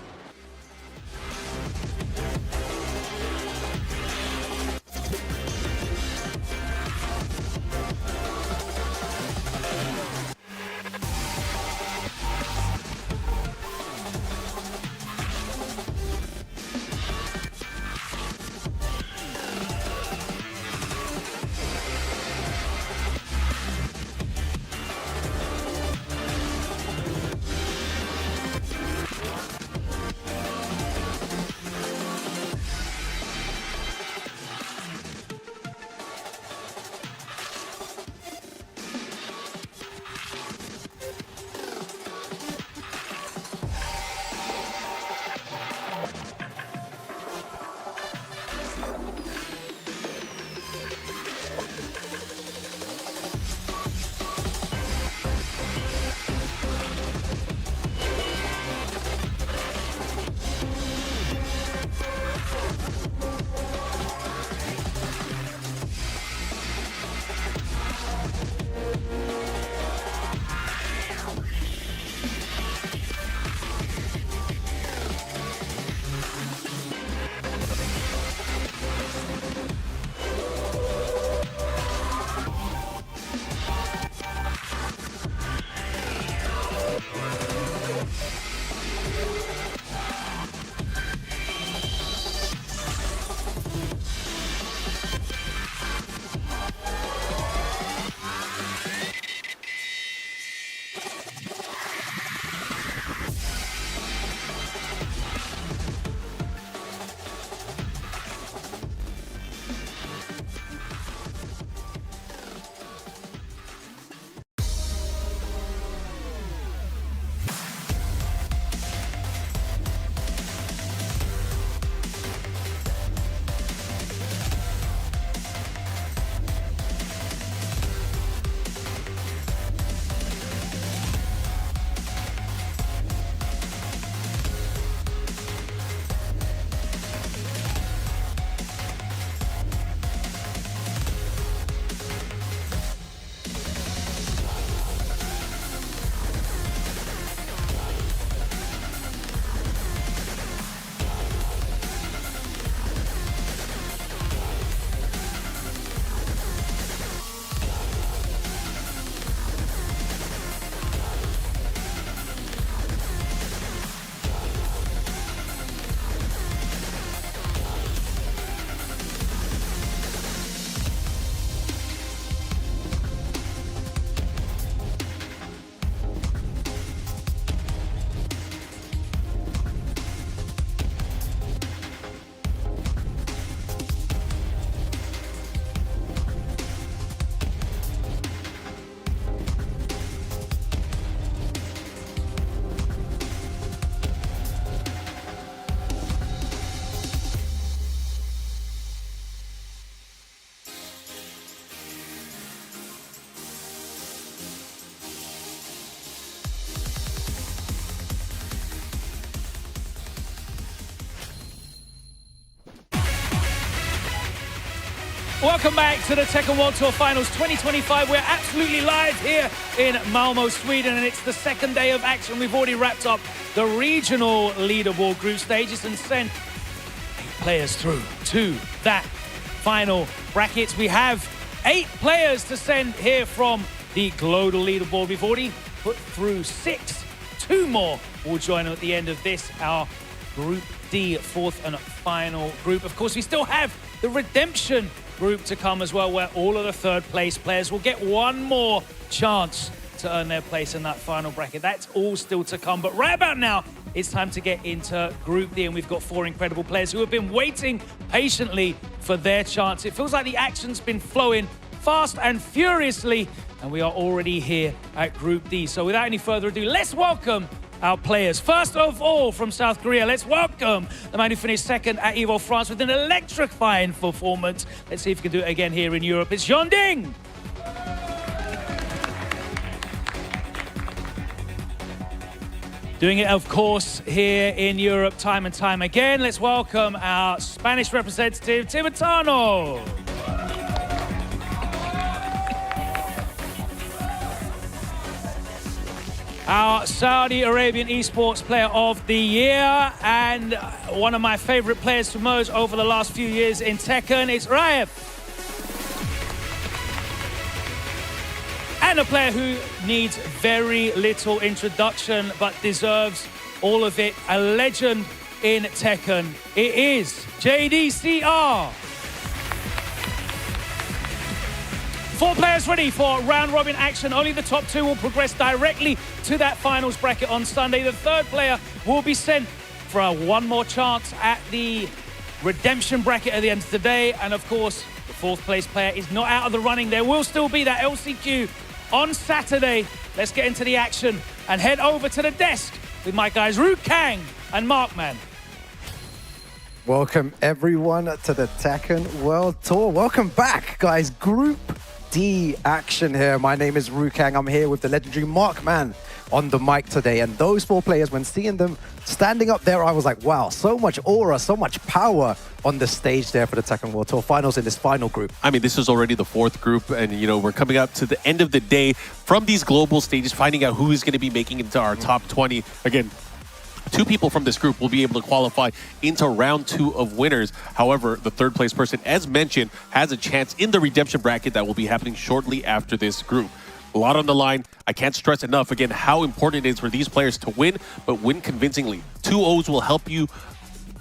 Welcome back to the Tekken World Tour Finals 2025. We're absolutely live here in Malmo, Sweden, and it's the second day of action. We've already wrapped up the regional leaderboard group stages and sent 8 players through to that final bracket. We have 8 players to send here from the global leaderboard. We've already put through 6. 2 more will join at the end of this, our Group D, 4th and final group. Of course, we still have the Redemption group to come as well, where all of the 3rd place players will get one more chance to earn their place in that final bracket. That's all still to come. But right about now, it's time to get into Group D, and we've got 4 incredible players who have been waiting patiently for their chance. It feels like the action's been flowing fast and furiously, and we are already here at Group D. So without any further ado, let's welcome our players. First of all, from South Korea, let's welcome the man who finished 2nd at Evo France with an electrifying performance. Let's see if he can do it again here in Europe. It's Jeon Ding. Doing it, of course, here in Europe time and time again. Let's welcome our Spanish representative, Tibetano. Our Saudi Arabian Esports Player of the Year and one of my favorite players to emerge over the last few years in Tekken. It's Raif. And a player who needs very little introduction but deserves all of it. A legend in Tekken. It is JDCR. 4 players ready for round-robin action. Only the top 2 will progress directly to that finals bracket on Sunday. The 3rd player will be sent for one more chance at the redemption bracket at the end of the day. And of course, the 4th place player is not out of the running. There will still be that LCQ on Saturday. Let's get into the action and head over to the desk with my guys Root Kang and Markman. Welcome everyone to the Tekken World Tour. Welcome back, guys. Group D action here. My name is Rukang. I'm here with the legendary Markman on the mic today. And those 4 players, when seeing them standing up there, I was like, wow, so much aura, so much power on the stage there for the Tekken World Tour Finals in this final group. I mean, this is already the 4th group, and you know, we're coming up to the end of the day from these global stages, finding out who is going to be making it into our top 20. Again, 2 people from this group will be able to qualify into round 2 of winners. However, the 3rd place person, as mentioned, has a chance in the redemption bracket that will be happening shortly after this group. A lot on the line. I can't stress enough, again, how important it is for these players to win, but win convincingly. 2 O's will help you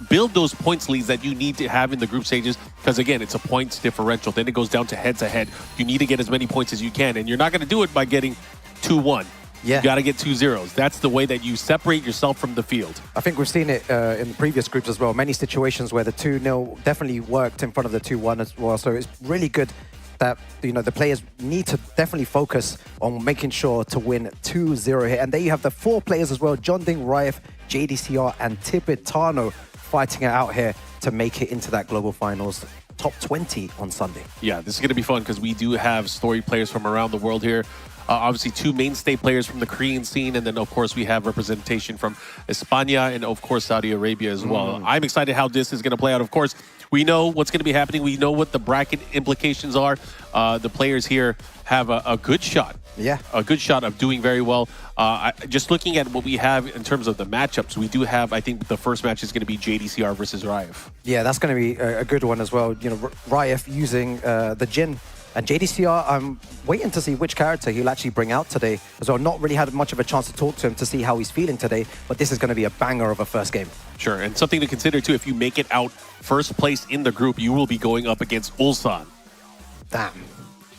build those points leads that you need to have in the group stages, because again, it's a points differential. Then it goes down to head-to-head. You need to get as many points as you can, and you're not going to do it by getting 2-1. Yeah. You got to get 2 zeros. That's the way that you separate yourself from the field. I think we've seen it in the previous groups as well. Many situations where the 2-0 definitely worked in front of the 2-1 as well. So it's really good that, you know, the players need to definitely focus on making sure to win 2-0 here. And there you have the 4 players as well. John Ding, Raif, JDCR and Tibetano fighting it out here to make it into that global finals top 20 on Sunday. Yeah, this is going to be fun because we do have story players from around the world here. Obviously, 2 mainstay players from the Korean scene, and then, of course, we have representation from España and, of course, Saudi Arabia as well. I'm excited how this is going to play out. Of course, we know what's going to be happening. We know what the bracket implications are. The players here have a good shot. Yeah. A good shot of doing very well. Just looking at what we have in terms of the matchups, we do have, I think, the first match is going to be JDCR versus Raif. Yeah, that's going to be a good one as well. You know, Raif using the Jin. And JDCR, I'm waiting to see which character he'll actually bring out today as well. Not really had much of a chance to talk to him to see how he's feeling today, but this is going to be a banger of a first game. Sure, and something to consider too, if you make it out first place in the group, you will be going up against Ulsan. Damn.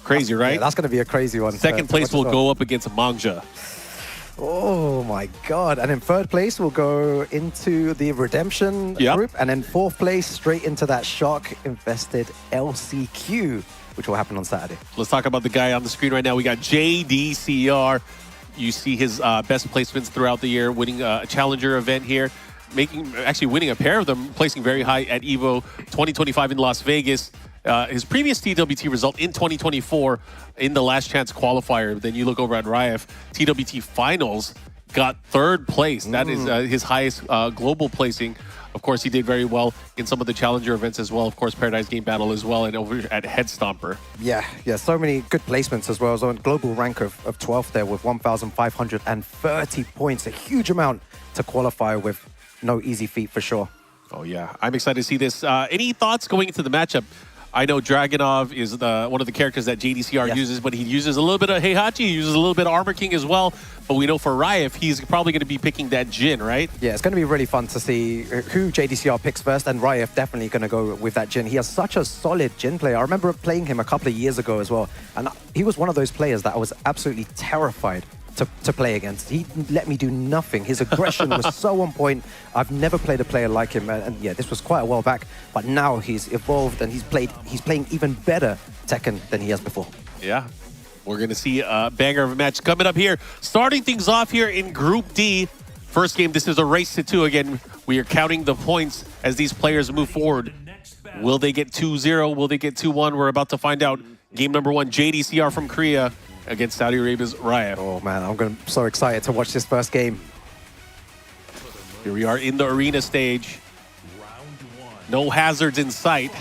Crazy, right? Yeah, that's going to be a crazy one. Second place will go up against Mangja. Oh my God. And in 3rd place, we'll go into the redemption group. And then 4th place, straight into that shock-invested LCQ, which will happen on Saturday. Let's talk about the guy on the screen right now. We got JDCR. You see his best placements throughout the year, winning a challenger event here, actually winning a pair of them, placing very high at EVO 2025 in Las Vegas. His previous TWT result in 2024 in the last chance qualifier. Then you look over at Raif, TWT finals, got 3rd place. That is his highest global placing. Of course, he did very well in some of the challenger events as well. Of course, Paradise Game Battle as well, and over at Head Stomper. Yeah, so many good placements as well. So on global rank of 12th there with 1,530 points. A huge amount to qualify with. No easy feat for sure. Oh, yeah. I'm excited to see this. Any thoughts going into the matchup? I know Dragonov is one of the characters that JDCR uses, but he uses a little bit of Heihachi, he uses a little bit of Armor King as well. But we know for Raif, he's probably going to be picking that Jin, right? Yeah, it's going to be really fun to see who JDCR picks first, and Raif definitely going to go with that Jin. He has such a solid Jin player. I remember playing him a couple of years ago as well, and he was one of those players that I was absolutely terrified to play against. He let me do nothing. His aggression was so on point. I've never played a player like him, and yeah, this was quite a while back, but now he's evolved and he's playing even better Tekken than he has before. Yeah, we're gonna see a banger of a match coming up here. Starting things off here in Group D. First game, this is a race to 2 again. We are counting the points as these players move forward. Will they get 2-0? Will they get 2-1? We're about to find out. Game number 1, JDCR from Korea against Saudi Arabia's Raif. Oh man, I'm so excited to watch this first game. Here we are in the arena stage. No hazards in sight.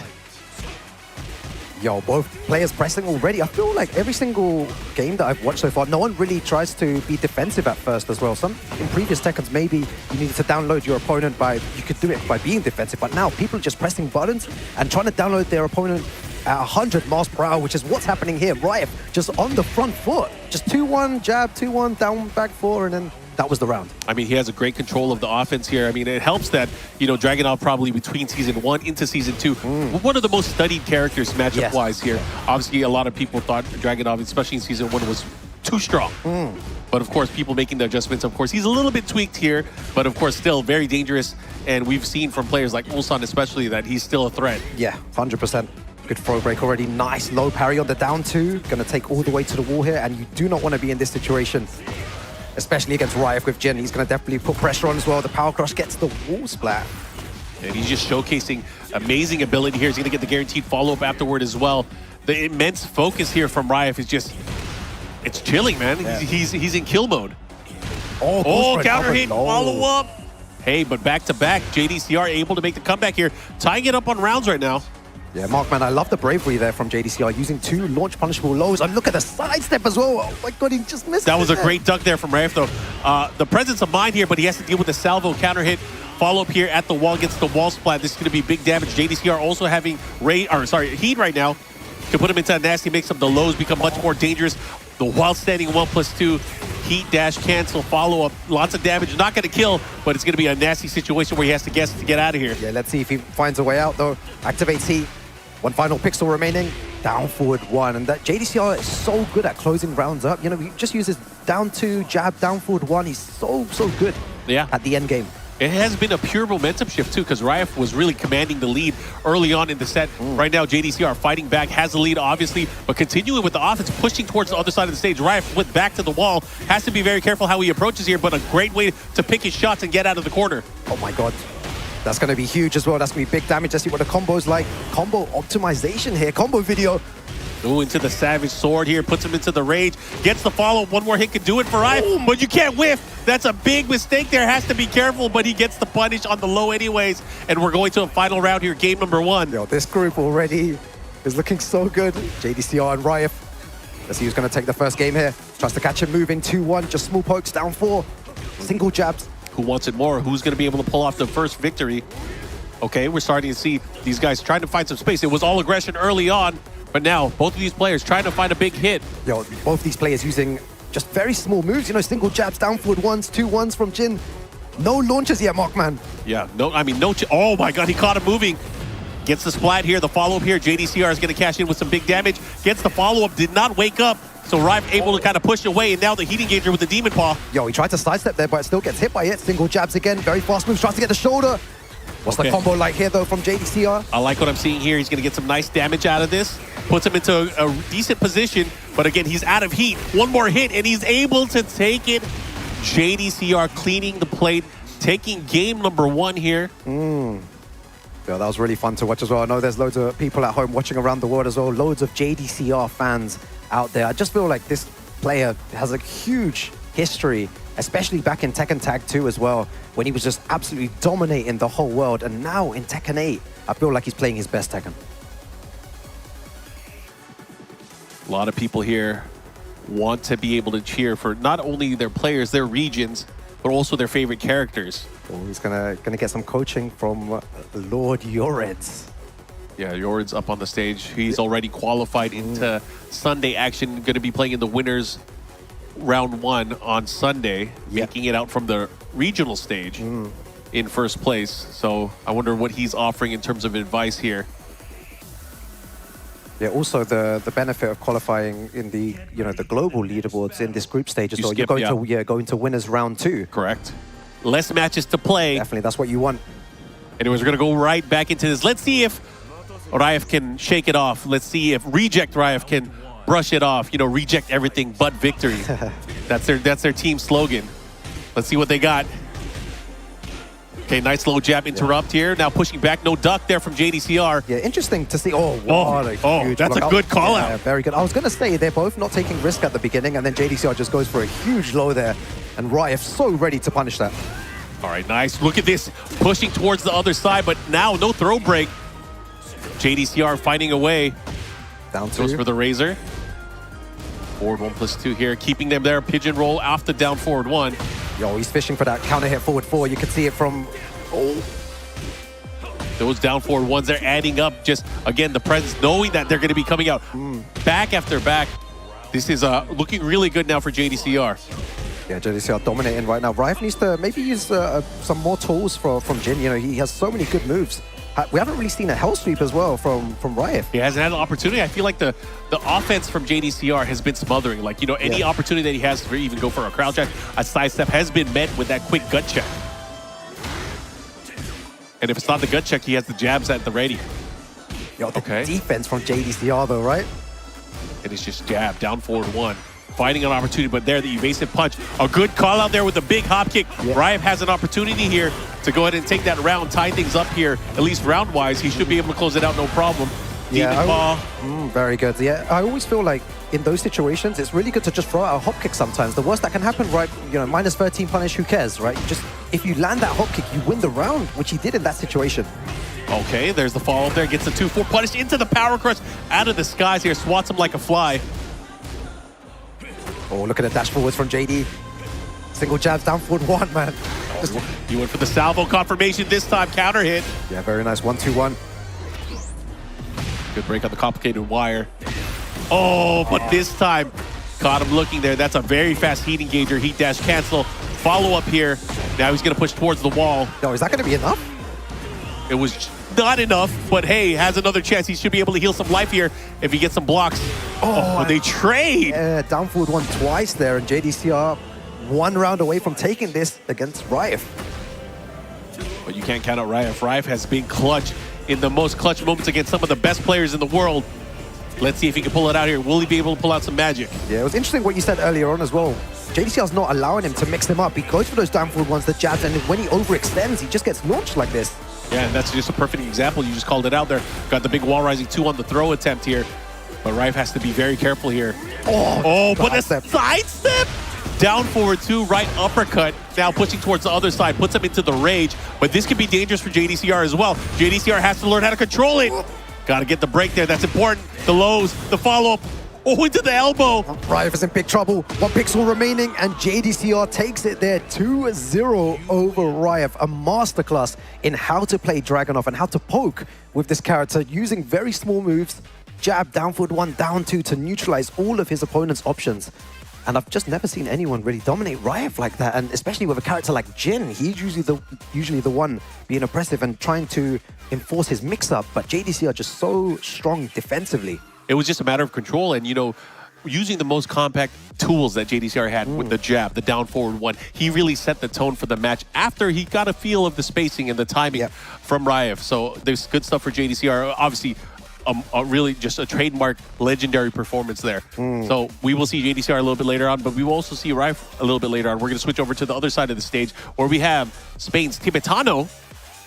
Yo, both players pressing already. I feel like every single game that I've watched so far, no one really tries to be defensive at first as well. In previous Tekkens, maybe you needed to download your opponent you could do it by being defensive, but now people are just pressing buttons and trying to download their opponent at 100 miles per hour, which is what's happening here. Riot just on the front foot. Just 2-1, jab, 2-1, down, back 4, and then that was the round. I mean, he has a great control of the offense here. I mean, it helps that, Dragunov probably between Season 1 into Season 2, one of the most studied characters matchup-wise here. Obviously, a lot of people thought Dragunov, especially in Season 1, was too strong. But of course, people making the adjustments, of course, he's a little bit tweaked here, but of course, still very dangerous. And we've seen from players like Ulsan especially that he's still a threat. Yeah, 100%. Good throw break already. Nice low parry on the down 2. Gonna take all the way to the wall here, and you do not want to be in this situation. Especially against Riot with Jin. He's going to definitely put pressure on as well. The power crush gets the wall splat. And he's just showcasing amazing ability here. He's going to get the guaranteed follow-up afterward as well. The immense focus here from Riot is just, it's chilling, man. Yeah. He's in kill mode. Oh, counter hit, follow-up. Hey, but back-to-back, JDCR able to make the comeback here. Tying it up on rounds right now. Yeah, Markman, I love the bravery there from JDCR, using 2 launch punishable lows. And look at the sidestep as well. Oh my god, he just missed it. That was a great duck there from Raif, though. The presence of mind here, but he has to deal with the salvo counter hit. Follow up here at the wall, gets the wall splat. This is going to be big damage. JDCR also having Heat right now to put him into a nasty mix-up. The lows become much more dangerous. The while standing 1+2 Heat dash cancel follow-up. Lots of damage. Not going to kill, but it's going to be a nasty situation where he has to guess to get out of here. Yeah, let's see if he finds a way out, though. Activates Heat. 1 final pixel remaining, down forward 1, and that JDCR is so good at closing rounds up. He just uses down 2, jab, down forward 1. He's so good at the end game. It has been a pure momentum shift too, because Riot was really commanding the lead early on in the set. Right now, JDCR fighting back, has the lead obviously, but continuing with the offense, pushing towards the other side of the stage. Riot went back to the wall, has to be very careful how he approaches here, but a great way to pick his shots and get out of the corner. Oh my god. That's going to be huge as well. That's going to be big damage. Let's see what the combo's like. Combo optimization here. Combo video. Ooh, into the Savage Sword here. Puts him into the rage. Gets the follow. One more hit can do it for Riot, but you can't whiff. That's a big mistake there. Has to be careful, but he gets the punish on the low anyways. And we're going to a final round here. Game number 1. Yo, this group already is looking so good. JDCR and Riot. Let's see who's going to take the first game here. Tries to catch him moving 2-1. Just small pokes, down 4. Single jabs. Who wants it more? Who's going to be able to pull off the first victory? Okay, we're starting to see these guys trying to find some space. It was all aggression early on, but now both of these players trying to find a big hit. Yo, both these players using just very small moves. Single jabs, down forward 1s, 2-1s from Jin. No launches yet, Markman. Yeah, no. Oh my god, he caught him moving. Gets the splat here, the follow-up here. JDCR is going to cash in with some big damage. Gets the follow-up, did not wake up. So Rive able to kind of push away, and now the heat engager with the Demon Paw. Yo, he tried to sidestep there, but still gets hit by it. Single jabs again, very fast moves, tries to get the shoulder. What's the combo like here, though, from JDCR? I like what I'm seeing here. He's going to get some nice damage out of this. Puts him into a decent position, but again, he's out of heat. One more hit, and he's able to take it. JDCR cleaning the plate, taking game number 1 here. Yeah, that was really fun to watch as well. I know there's loads of people at home watching around the world as well. Loads of JDCR fans out there. I just feel like this player has a huge history, especially back in Tekken Tag 2 as well, when he was just absolutely dominating the whole world. And now in Tekken 8, I feel like he's playing his best Tekken. A lot of people here want to be able to cheer for not only their players, their regions, but also their favorite characters. Oh, he's gonna get some coaching from Lord Yoreds. Yeah, Yoreds up on the stage. He's already qualified into Sunday action. Going to be playing in the winners round 1 on Sunday, making it out from the regional stage in first place. So I wonder what he's offering in terms of advice here. Yeah, also the benefit of qualifying in the the global leaderboards in this group stage as well. You're going to winners round 2. Correct. Less matches to play. Definitely, that's what you want. Anyways, we're going to go right back into this. Let's see if Riot can shake it off. Let's see if Reject Riot can brush it off. Reject everything but victory. That's their team slogan. Let's see what they got. Okay, nice low jab interrupt here. Now pushing back, no duck there from JDCR. Yeah, interesting to see. That's a good call out. Yeah, very good. I was going to say they're both not taking risk at the beginning, and then JDCR just goes for a huge low there. And Riot so ready to punish that. All right, nice. Look at this. Pushing towards the other side, but now no throw break. JDCR finding a way. Down Goes two. for the Razor. Forward 1+2 here, keeping them there. Pigeon roll after down forward 1. Yo, he's fishing for that counter hit forward 4. You can see it from... Oh. Those down forward ones, they're adding up. Just, again, the presence, knowing that they're going to be coming out back after back. This is looking really good now for JDCR. Yeah, JDCR dominating right now. Rife needs to maybe use some more tools from Jin. You know, he has so many good moves. We haven't really seen a hell sweep as well from Rife. He hasn't had an opportunity. I feel like the offense from JDCR has been smothering. Like, you know, any opportunity that he has to even go for a crouch jack, a sidestep has been met with that quick gut check. And if it's not the gut check, he has the jabs at the ready. Yo, the defense from JDCR though, right? And it's just jab, down forward 1. Finding an opportunity, but there, the evasive punch. A good call out there with a big hop kick. Riot has an opportunity here to go ahead and take that round, tie things up here, at least round-wise. He should be able to close it out, no problem. Demon Paw. Very good. Yeah, I always feel like in those situations, it's really good to just throw out a hop kick sometimes. The worst that can happen, right, you know, minus 13 punish, who cares, right? Just, if you land that hop kick, you win the round, which he did in that situation. Okay, there's the follow-up there. Gets the 2-4 punish into the power crush out of the skies here. Swats him like a fly. Oh, look at the dash forwards from JD. Single jabs down forward 1, man. He went for the salvo confirmation this time. Counter hit. Yeah, very nice. 1-2-1. Good break on the complicated wire. Oh, but this time caught him looking there. That's a very fast heat engager. Heat dash cancel. Follow up here. Now he's going to push towards the wall. No, is that going to be enough? It was not enough, but hey, has another chance. He should be able to heal some life here if he gets some blocks. Oh, they trade. Yeah, down forward 1 twice there, and JDCR 1 round away from taking this against Rife. But you can't count out Rife. Rife has been clutch in the most clutch moments against some of the best players in the world. Let's see if he can pull it out here. Will he be able to pull out some magic? Yeah, it was interesting what you said earlier on as well. JDCR's not allowing him to mix them up. He goes for those down forward ones, the jabs, and when he overextends, he just gets launched like this. Yeah, and that's just a perfect example. You just called it out there. Got the big wall rising 2 on the throw attempt here. But Rife has to be very careful here. Oh, but a sidestep! Down forward 2, right uppercut. Now pushing towards the other side, puts him into the rage. But this could be dangerous for JDCR as well. JDCR has to learn how to control it. Got to get the break there. That's important. The lows, the follow-up. Oh, into the elbow. Rife is in big trouble. 1 pixel remaining, and JDCR takes it there 2-0 over Rife. A masterclass in how to play Dragunov and how to poke with this character using very small moves. Jab, down forward 1, down 2 to neutralize all of his opponent's options. And I've just never seen anyone really dominate Rife like that, and especially with a character like Jin. He's usually the one being oppressive and trying to enforce his mix-up, but JDC are just so strong defensively. It was just a matter of control and, you know, using the most compact tools that JDCR had with the jab, the down forward 1. He really set the tone for the match after he got a feel of the spacing and the timing from Rife. So there's good stuff for JDCR. Obviously, really just a trademark legendary performance there. So we will see JDCR a little bit later on, but we will also see Rife a little bit later on. We're going to switch over to the other side of the stage where we have Spain's Tibetano,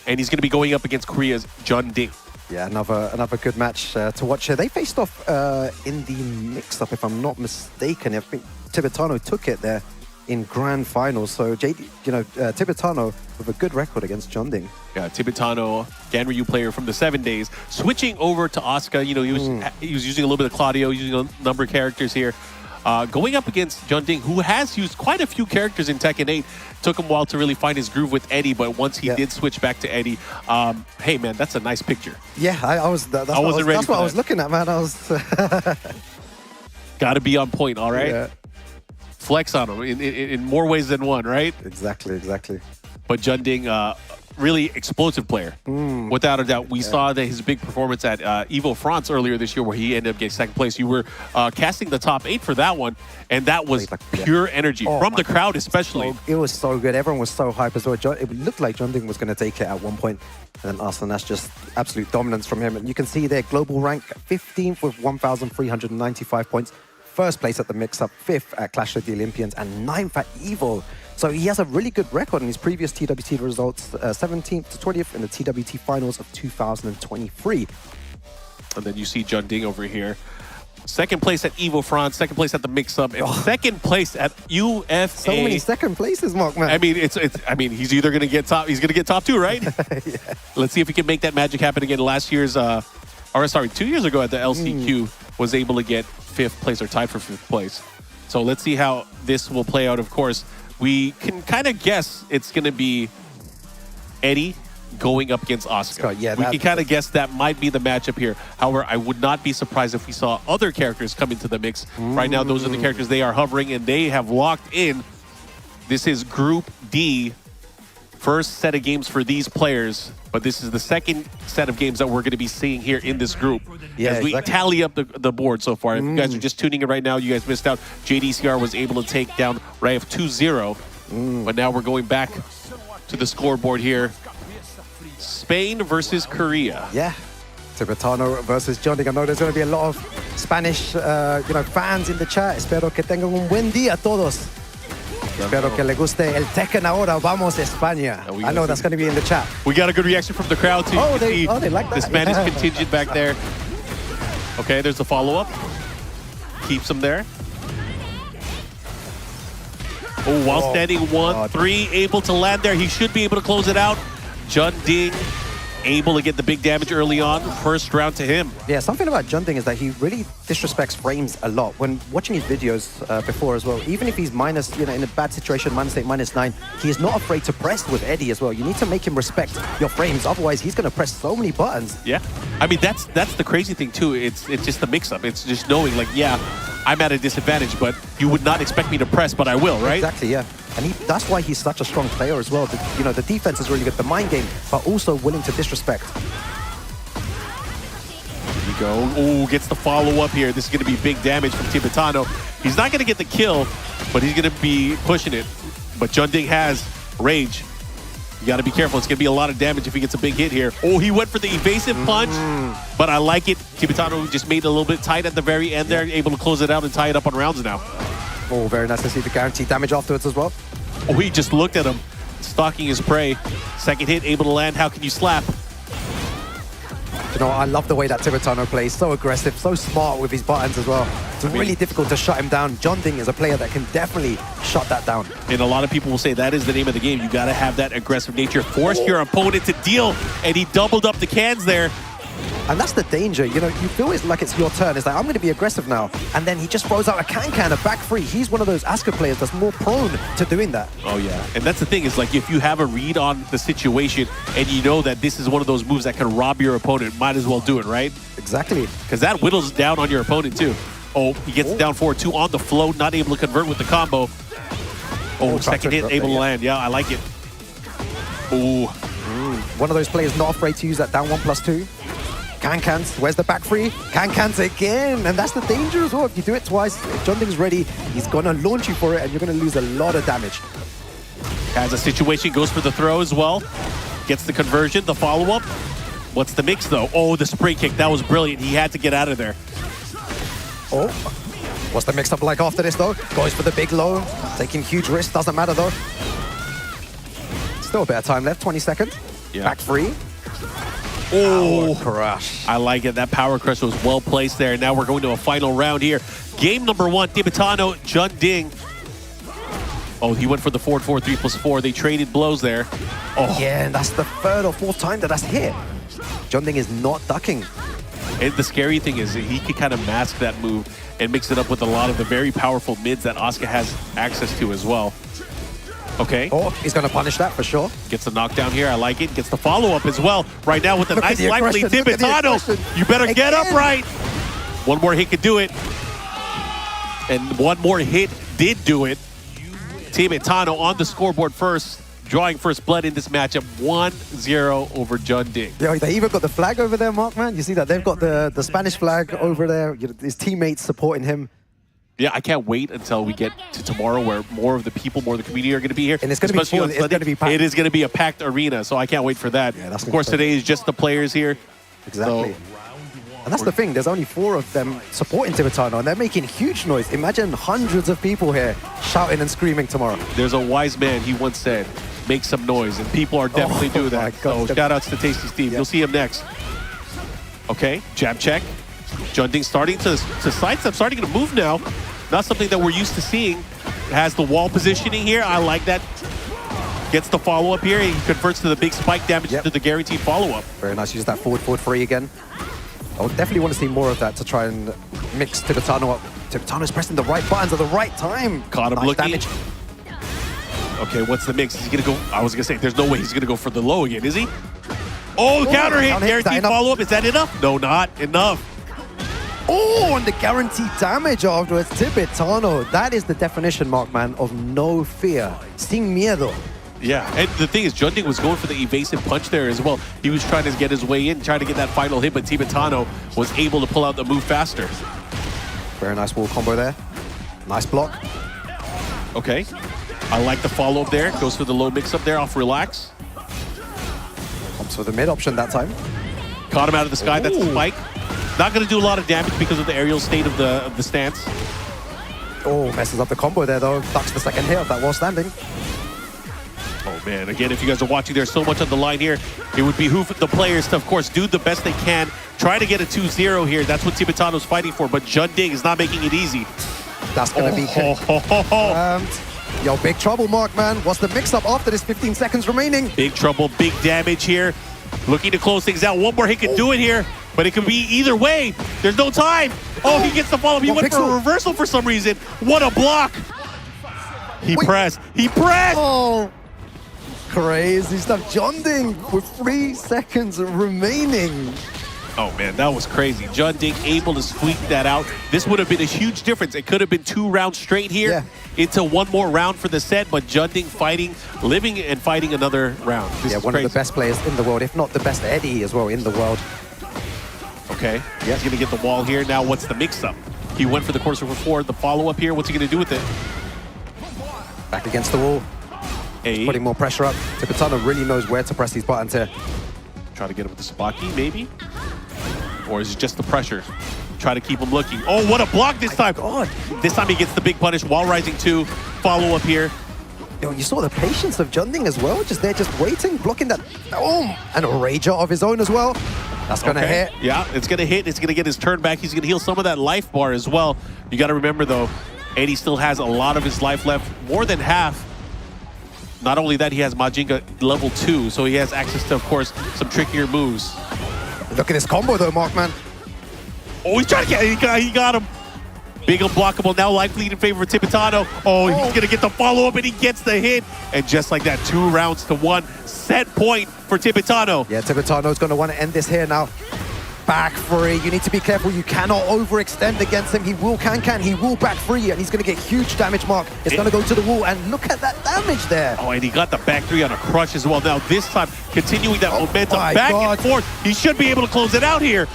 and he's going to be going up against Korea's Jun Ding. Yeah, another good match to watch here. They faced off in the mix-up, if I'm not mistaken. I think Tibetano took it there in grand finals. So Tibetano with a good record against Junding. Yeah, Tibetano, Ganryu player from the 7 days, switching over to Asuka. You know, he was using a little bit of Claudio, using a number of characters here. Going up against Junding, who has used quite a few characters in Tekken 8. Took him a while to really find his groove with Eddie, but once he did switch back to Eddie, hey man, that's a nice picture. Yeah, that's what I was looking at, man. I was gotta be on point, all right? Yeah. Flex on him in more ways than one, right? Exactly. But Junding, really explosive player, without a doubt. We saw that his big performance at Evo France earlier this year, where he ended up getting second place. You were casting the top 8 for that one, and that was pure energy from the crowd, especially. It was so good. Everyone was so hyped as well. It looked like Junding was going to take it at one point, and then Arslan, just absolute dominance from him. And you can see their global rank 15th with 1,395 points. First place at the mix-up, 5th at Clash of the Olympians, and 9th at Evo. So he has a really good record in his previous TWT results, 17th to 20th in the TWT finals of 2023. And then you see Junding over here. Second place at Evo France, second place at the mix-up, and second place at UFA. So many second places, Mark, man. I mean, he's either gonna get top. He's gonna get top 2, right? Yeah. Let's see if we can make that magic happen again. 2 years ago at the LCQ was able to get 5th place or tied for 5th place. So let's see how this will play out. Of course, we can kind of guess it's gonna be Eddie going up against Oscar. Yeah, we can kind of guess that might be the matchup here. However, I would not be surprised if we saw other characters come into the mix. Right now, those are the characters they are hovering, and they have locked in. This is Group D. First set of games for these players, but this is the second set of games that we're going to be seeing here in this group. As we tally up the board so far. If you guys are just tuning in right now, you guys missed out. JDCR was able to take down Raif 2-0, but now we're going back to the scoreboard here. Spain versus Korea. Yeah. Tibetano versus Johnny. I know there's going to be a lot of Spanish fans in the chat. Espero que tengan un buen día todos. Espero que le guste el Tekken ahora. Vamos España. I know that's going to be in the chat. We got a good reaction from the crowd too. They like that. The Spanish contingent back there. Okay, there's the follow-up. Keeps him there. Oh, while standing 1-3, able to land there. He should be able to close it out. Jun Ding able to get the big damage early on. First round to him. Yeah, something about Jun Ding is that he really disrespects frames a lot. When watching his videos before as well, even if he's minus, in a bad situation, -8, -9, he is not afraid to press with Eddie as well. You need to make him respect your frames. Otherwise, he's going to press so many buttons. Yeah. I mean, that's the crazy thing too. It's just the mix-up. It's just knowing, like, yeah, I'm at a disadvantage, but you would not expect me to press, but I will, right? Exactly, yeah. And that's why he's such a strong player as well. The defense is really good, the mind game, but also willing to disrespect. There you go. Oh, gets the follow-up here. This is going to be big damage from Tibetano. He's not going to get the kill, but he's going to be pushing it. But Jun Ding has rage. You got to be careful. It's going to be a lot of damage if he gets a big hit here. Oh, he went for the evasive punch, but I like it. Tibetano just made it a little bit tight at the very end there, able to close it out and tie it up on rounds now. Oh, very nice to see the guaranteed damage afterwards as well. Oh, he just looked at him, stalking his prey. Second hit, able to land. How can you slap? I love the way that Tibetano plays. So aggressive, so smart with his buttons as well. It's really difficult to shut him down. Jun Ding is a player that can definitely shut that down. And a lot of people will say that is the name of the game. You got to have that aggressive nature. Force your opponent to deal. And he doubled up the cans there. And that's the danger, you feel like it's your turn. It's like, I'm going to be aggressive now. And then he just throws out a can, a back three. He's one of those Asuka players that's more prone to doing that. Oh, yeah. And that's the thing, is like, if you have a read on the situation and you know that this is one of those moves that can rob your opponent, might as well do it, right? Exactly. Because that whittles down on your opponent, too. Oh, he gets down 4-2 on the float, not able to convert with the combo. Oh, second hit, able to land. Yeah, I like it. Ooh. One of those players not afraid to use that down 1+2. Can-cans, where's the back three? Can-cans again, and that's the danger as well. If you do it twice, if Jun Ding's ready, he's gonna launch you for it, and you're gonna lose a lot of damage. Has a situation, goes for the throw as well. Gets the conversion, the follow-up. What's the mix, though? Oh, the spray kick, that was brilliant. He had to get out of there. Oh, what's the mix-up like after this, though? Goes for the big low, taking huge risks, doesn't matter, though. Still a bit of time left, 20 seconds. Yeah. Back three. Oh, power crush. I like it. That power crush was well placed there. Now we're going to a final round here. Game number 1, Tibetano, Jun Ding. Oh, he went for the 4-4, 3+4. They traded blows there. Oh. Yeah, and that's the 3rd or 4th time that that's hit. Jun Ding is not ducking. And the scary thing is that he can kind of mask that move and mix it up with a lot of the very powerful mids that Asuka has access to as well. Okay. Oh, he's going to punish that for sure. Gets the knockdown here. I like it. Gets the follow-up as well. Right now with the nice lively Tibetano. You better get up right. One more hit could do it. And one more hit did do it. Tibetano on the scoreboard first, drawing first blood in this matchup. 1-0 over Jun Ding. Yeah, they even got the flag over there, Mark, man. You see that? They've got the Spanish flag over there. His teammates supporting him. Yeah, I can't wait until we get to tomorrow, where more of the people, more of the community are going to be here. And it's going to be full. It's going to be packed. It is going to be a packed arena, so I can't wait for that. Yeah, of course, today is just the players here. Exactly. And that's the thing. There's only 4 of them supporting Tibetano, and they're making huge noise. Imagine hundreds of people here shouting and screaming tomorrow. There's a wise man, he once said, make some noise, and people are definitely doing that. So shout outs to Tasty Steve. You'll see him next. Okay, jab check. Junding starting to sidestep, starting to move now. Not something that we're used to seeing. Has the wall positioning here. I like that. Gets the follow-up here. He converts to the big spike damage into the guaranteed follow-up. Very nice. Use that forward 3 again. I would definitely want to see more of that to try and mix Tibetano up. Tibetano's pressing the right buttons at the right time. Caught him nice looking. damage. Okay, what's the mix? He's gonna go. I was gonna say, there's no way he's gonna go for the low again, is he? Oh, counter hit, guaranteed follow-up. Is that enough? No, not enough. Oh, and the guaranteed damage afterwards. Tibetano, that is the definition, Mark, man, of no fear. Sin miedo. Yeah, and the thing is, Junding was going for the evasive punch there as well. He was trying to get his way in, trying to get that final hit, but Tibetano was able to pull out the move faster. Very nice wall combo there. Nice block. Okay. I like the follow-up there. Goes for the low mix-up there off relax. Comes for the mid option that time. Caught him out of the sky. Ooh. That's a spike. Not going to do a lot of damage because of the aerial state of the stance. Oh, messes up the combo there, though. Ducks the second hit of that wall standing. Oh, man. Again, if you guys are watching, there's so much on the line here. It would behoove the players to, of course, do the best they can. Try to get a 2-0 here. That's what Tibetano's fighting for, but Junding is not making it easy. That's going to be yo, big trouble, Mark, man. What's the mix-up after this 15 seconds remaining? Big trouble, big damage here. Looking to close things out. One more hit can do it here, but it could be either way. There's no time. Oh, he gets the follow-up. He went for a reversal for some reason. What a block. He pressed. He pressed. Oh. Crazy stuff. Junding with 3 seconds remaining. Oh man, that was crazy. Junding able to squeak that out. This would have been a huge difference. It could have been 2 rounds straight here into 1 more round for the set, but Junding fighting, living and fighting another round. This is one crazy. of the best players in the world, if not the best Eddie as well in the world. Okay, he's gonna get the wall here. Now what's the mix-up? He went for the course over 4. The follow-up here, what's he gonna do with it? Back against the wall. Putting more pressure up. Tibetano really knows where to press these buttons here. Try to get him with the Spaki, maybe? Or is it just the pressure? Try to keep him looking. Oh, what a block this time. God. This time he gets the big punish while rising 2. Follow up here. Yo, you saw the patience of Junding as well. Just there, just waiting, blocking that. Oh, and a rager of his own as well. That's going to hit. Yeah, it's going to hit. It's going to get his turn back. He's going to heal some of that life bar as well. You got to remember, though, Eddie still has a lot of his life left. More than half. Not only that, he has Majinga level 2, so he has access to, of course, some trickier moves. Look at this combo, though, Markman. Oh, he's trying to get, he got him. Big unblockable, now life lead in favor of Tibetano. Oh, he's going to get the follow-up, and he gets the hit. And just like that, 2 rounds to 1. Set point for Tibetano. Yeah, Tibetano's going to want to end this here now. Back free. You need to be careful. You cannot overextend against him. He will he will back free, and he's going to get huge damage, Mark. It's going to go to the wall, and look at that damage there. Oh, and he got the back 3 on a crush as well. Now, this time, continuing that momentum back and forth. He should be able to close it out here.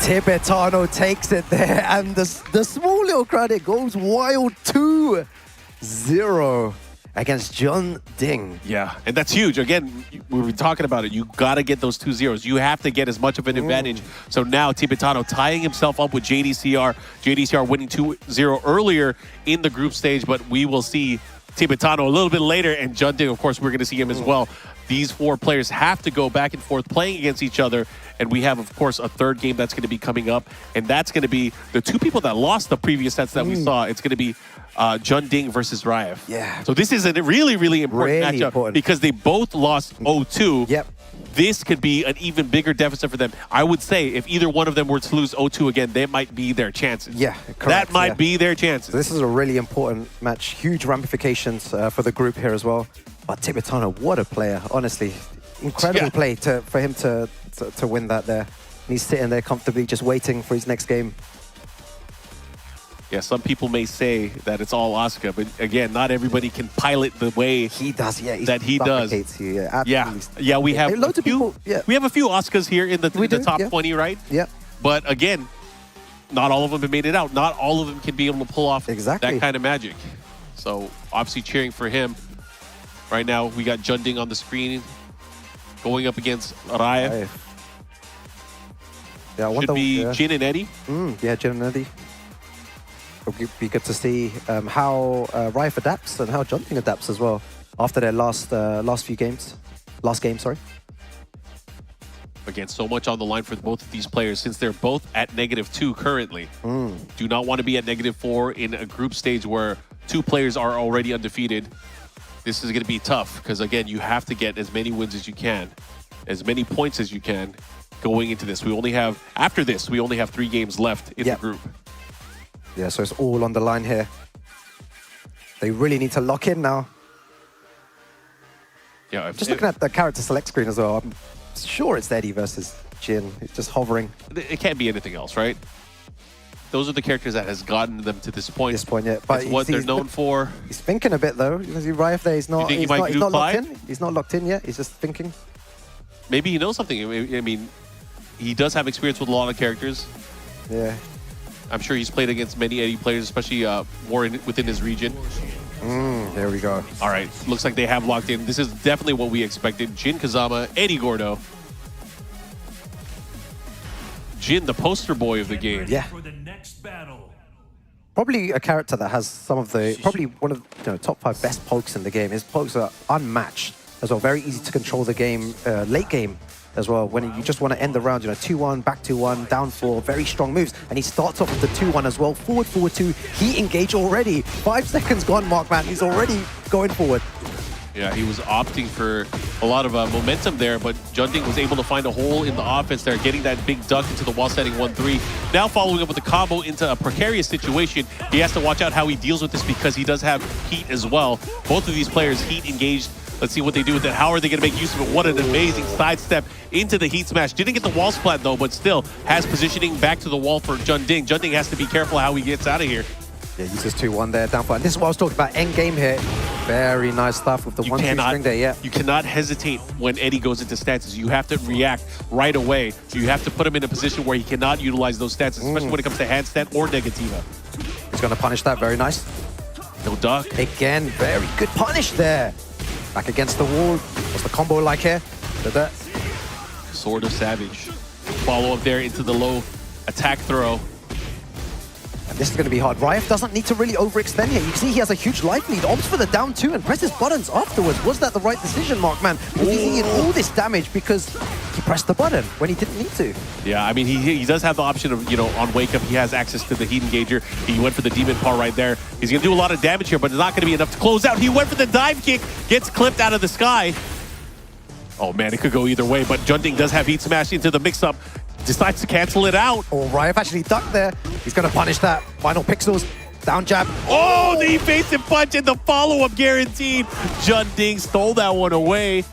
Tibetano takes it there, and the small little crowd, it goes wild 2-0. Against Junding. Yeah, and that's huge. Again, we were talking about it. You got to get those 2 zeros. You have to get as much of an advantage. So now Tibetano tying himself up with JDCR. JDCR winning 2-0 earlier in the group stage, but we will see Tibetano a little bit later, and Junding, of course, we're going to see him as well. These 4 players have to go back and forth playing against each other, and we have, of course, a 3rd game that's going to be coming up, and that's going to be the 2 people that lost the previous sets that we saw. It's going to be Junding versus Rayev. Yeah. So this is a really, really important matchup because they both lost 0-2. Yep. This could be an even bigger deficit for them. I would say if either one of them were to lose 0-2 again, that might be their chances. Yeah, correct. That might be their chances. So this is a really important match. Huge ramifications for the group here as well. But Tibetano, what a player, honestly. Incredible play for him to win that there. He's sitting there comfortably just waiting for his next game. Yeah, some people may say that it's all Asuka, but again, not everybody can pilot the way he does. Yeah, that he does. You, absolutely. Yeah, we have loads of people. Yeah, we have a few Asukas here in the top 20, right? Yeah. But again, not all of them have made it out. Not all of them can be able to pull off that kind of magic. So obviously cheering for him. Right now, we got Junding on the screen going up against Rayev. Yeah, should be Jin and Eddie. Yeah, Jin and Eddie. It'll be good to see how Rayev adapts and how Junding adapts as well after their last game, sorry. Again, so much on the line for both of these players since they're both at -2 currently. Do not want to be at -4 in a group stage where 2 players are already undefeated. This is going to be tough because, again, you have to get as many wins as you can, as many points as you can going into this. After this, we only have 3 games left in the group. Yeah, so it's all on the line here. They really need to lock in now. Yeah, Just looking at the character select screen as well, I'm sure it's Eddie versus Jin. It's just hovering. It can't be anything else, right? Those are the characters that has gotten them to this point. Yeah. But it's what they're known for. He's thinking a bit though. You see Riot there, he's not locked in. He's not locked in yet. He's just thinking. Maybe he knows something. I mean, he does have experience with a lot of characters. Yeah. I'm sure he's played against many Eddie players, especially more within his region. There we go. All right, looks like they have locked in. This is definitely what we expected. Jin Kazama, Eddie Gordo. Jin, the poster boy of the game. Yeah. Probably a character that has some of the, probably one of the top 5 best pokes in the game. His pokes are unmatched as well. Very easy to control the game, late game as well. When you just want to end the round, 2-1, back 2-1, down 4, very strong moves. And he starts off with the 2-1 as well. Forward, 2. He engaged already. 5 seconds gone, Markman. He's already going forward. Yeah, he was opting for a lot of momentum there, but Junding was able to find a hole in the offense there, getting that big duck into the wall setting 1-3. Now following up with the combo into a precarious situation. He has to watch out how he deals with this because he does have heat as well. Both of these players heat engaged. Let's see what they do with it. How are they going to make use of it? What an amazing sidestep into the heat smash. Didn't get the wall splat though, but still has positioning back to the wall for Junding. Junding has to be careful how he gets out of here. Yeah, uses 2-1 there, down 4. And this is what I was talking about, end game here. Very nice stuff with the 1-2 string there, yeah. You cannot hesitate when Eddie goes into stances. You have to react right away. You have to put him in a position where he cannot utilize those stances, especially when it comes to handstand or negativa. He's going to punish that, very nice. No duck. Again, very good punish there. Back against the wall. What's the combo like here? Sword of Savage. Follow up there into the low attack throw. And this is going to be hard. Riot doesn't need to really overextend here. You can see he has a huge life lead. Opts for the down 2 and presses buttons afterwards. Was that the right decision, Markman? Because he's eating all this damage because he pressed the button when he didn't need to. Yeah, I mean, he does have the option of, on wake up, he has access to the heat engager. He went for the demon paw right there. He's going to do a lot of damage here, but it's not going to be enough to close out. He went for the dive kick, gets clipped out of the sky. Oh man, it could go either way, but Junding does have heat smash into the mix-up. Decides to cancel it out. Oh, Riot actually ducked there. He's going to punish that. Final pixels. Down jab. Oh, the evasive punch and the follow-up guaranteed. Junding stole that one away.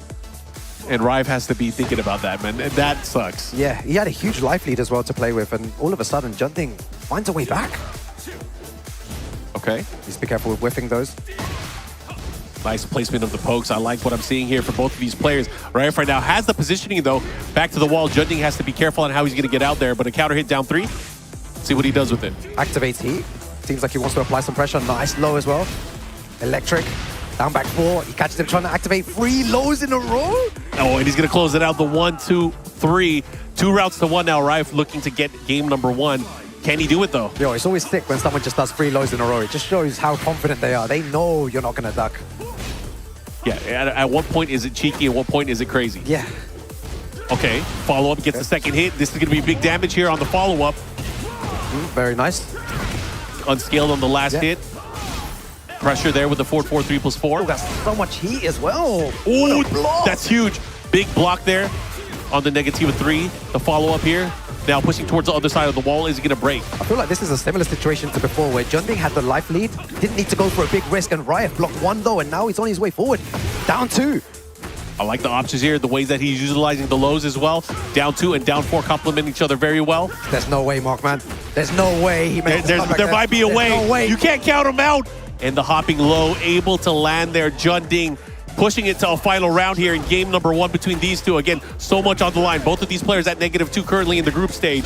And Rive has to be thinking about that, man. And that sucks. Yeah, he had a huge life lead as well to play with. And all of a sudden, Junding finds a way back. Okay. Just be careful with whiffing those. Nice placement of the pokes. I like what I'm seeing here for both of these players. Riot right now has the positioning, though. Back to the wall. Junding has to be careful on how he's going to get out there. But a counter hit down 3. See what he does with it. Activates heat. Seems like he wants to apply some pressure. Nice low as well. Electric. Down back 4. He catches him trying to activate 3 lows in a row. Oh, and he's going to close it out. The 1, 2, 3. 2 routes to 1 now. Riot looking to get game number 1. Can he do it, though? Yo, it's always sick when someone just does 3 lows in a row. It just shows how confident they are. They know you're not going to duck. Yeah, at what point is it cheeky? At what point is it crazy? Yeah. Okay, follow-up gets the second hit. This is going to be big damage here on the follow-up. Very nice. Unscaled on the last hit. Pressure there with the 4-4-3 plus 4. Oh, that's so much heat as well. Oh, that's huge. Big block there on the negative 3. The follow-up here. Now pushing towards the other side of the wall. Is he going to break? I feel like this is a similar situation to before where Junding had the life lead, didn't need to go for a big risk, and Riot blocked 1 though, and now he's on his way forward. Down 2. I like the options here, the ways that he's utilizing the lows as well. Down 2 and down 4 complement each other very well. There's no way, Markman. There's no way he makes There might be a way. No way. You can't count him out. And the hopping low, able to land there. Junding pushing it to a final round here in game number 1 between these two. Again, so much on the line. Both of these players at -2 currently in the group stage.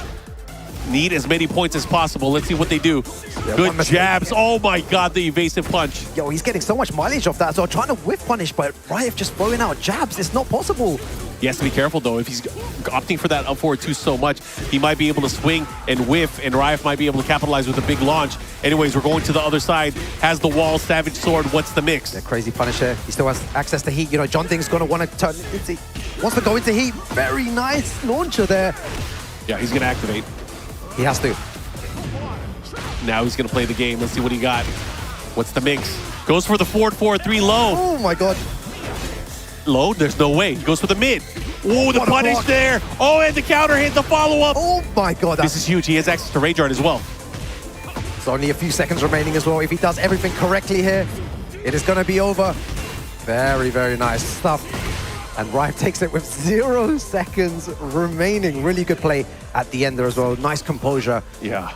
Need as many points as possible. Let's see what they do. Yeah, good jabs. Oh my God, the evasive punch. Yo, he's getting so much mileage off that. So trying to whiff punish, but Riot just throwing out jabs. It's not possible. He has to be careful though. If he's opting for that up forward 2 so much, he might be able to swing and whiff, and Riot might be able to capitalize with a big launch. Anyways, we're going to the other side. Has the wall, Savage Sword. What's the mix? Yeah, crazy punish here. He still has access to heat. You know, Junding's going to want to turn. Wants to go into heat. Very nice launcher there. Yeah, he's going to activate. He has to. Now he's going to play the game. Let's see what he got. What's the mix? Goes for the 4-4-3 low. Oh my god. Low? There's no way. He goes for the mid. Oh, the punish there. Oh, and the counter hit, the follow-up. Oh my god. This is huge. He has access to Rage Art as well. There's only a few seconds remaining as well. If he does everything correctly here, it is going to be over. Very, very nice stuff. And Rive takes it with 0 seconds remaining. Really good play at the end there as well. Nice composure. Yeah.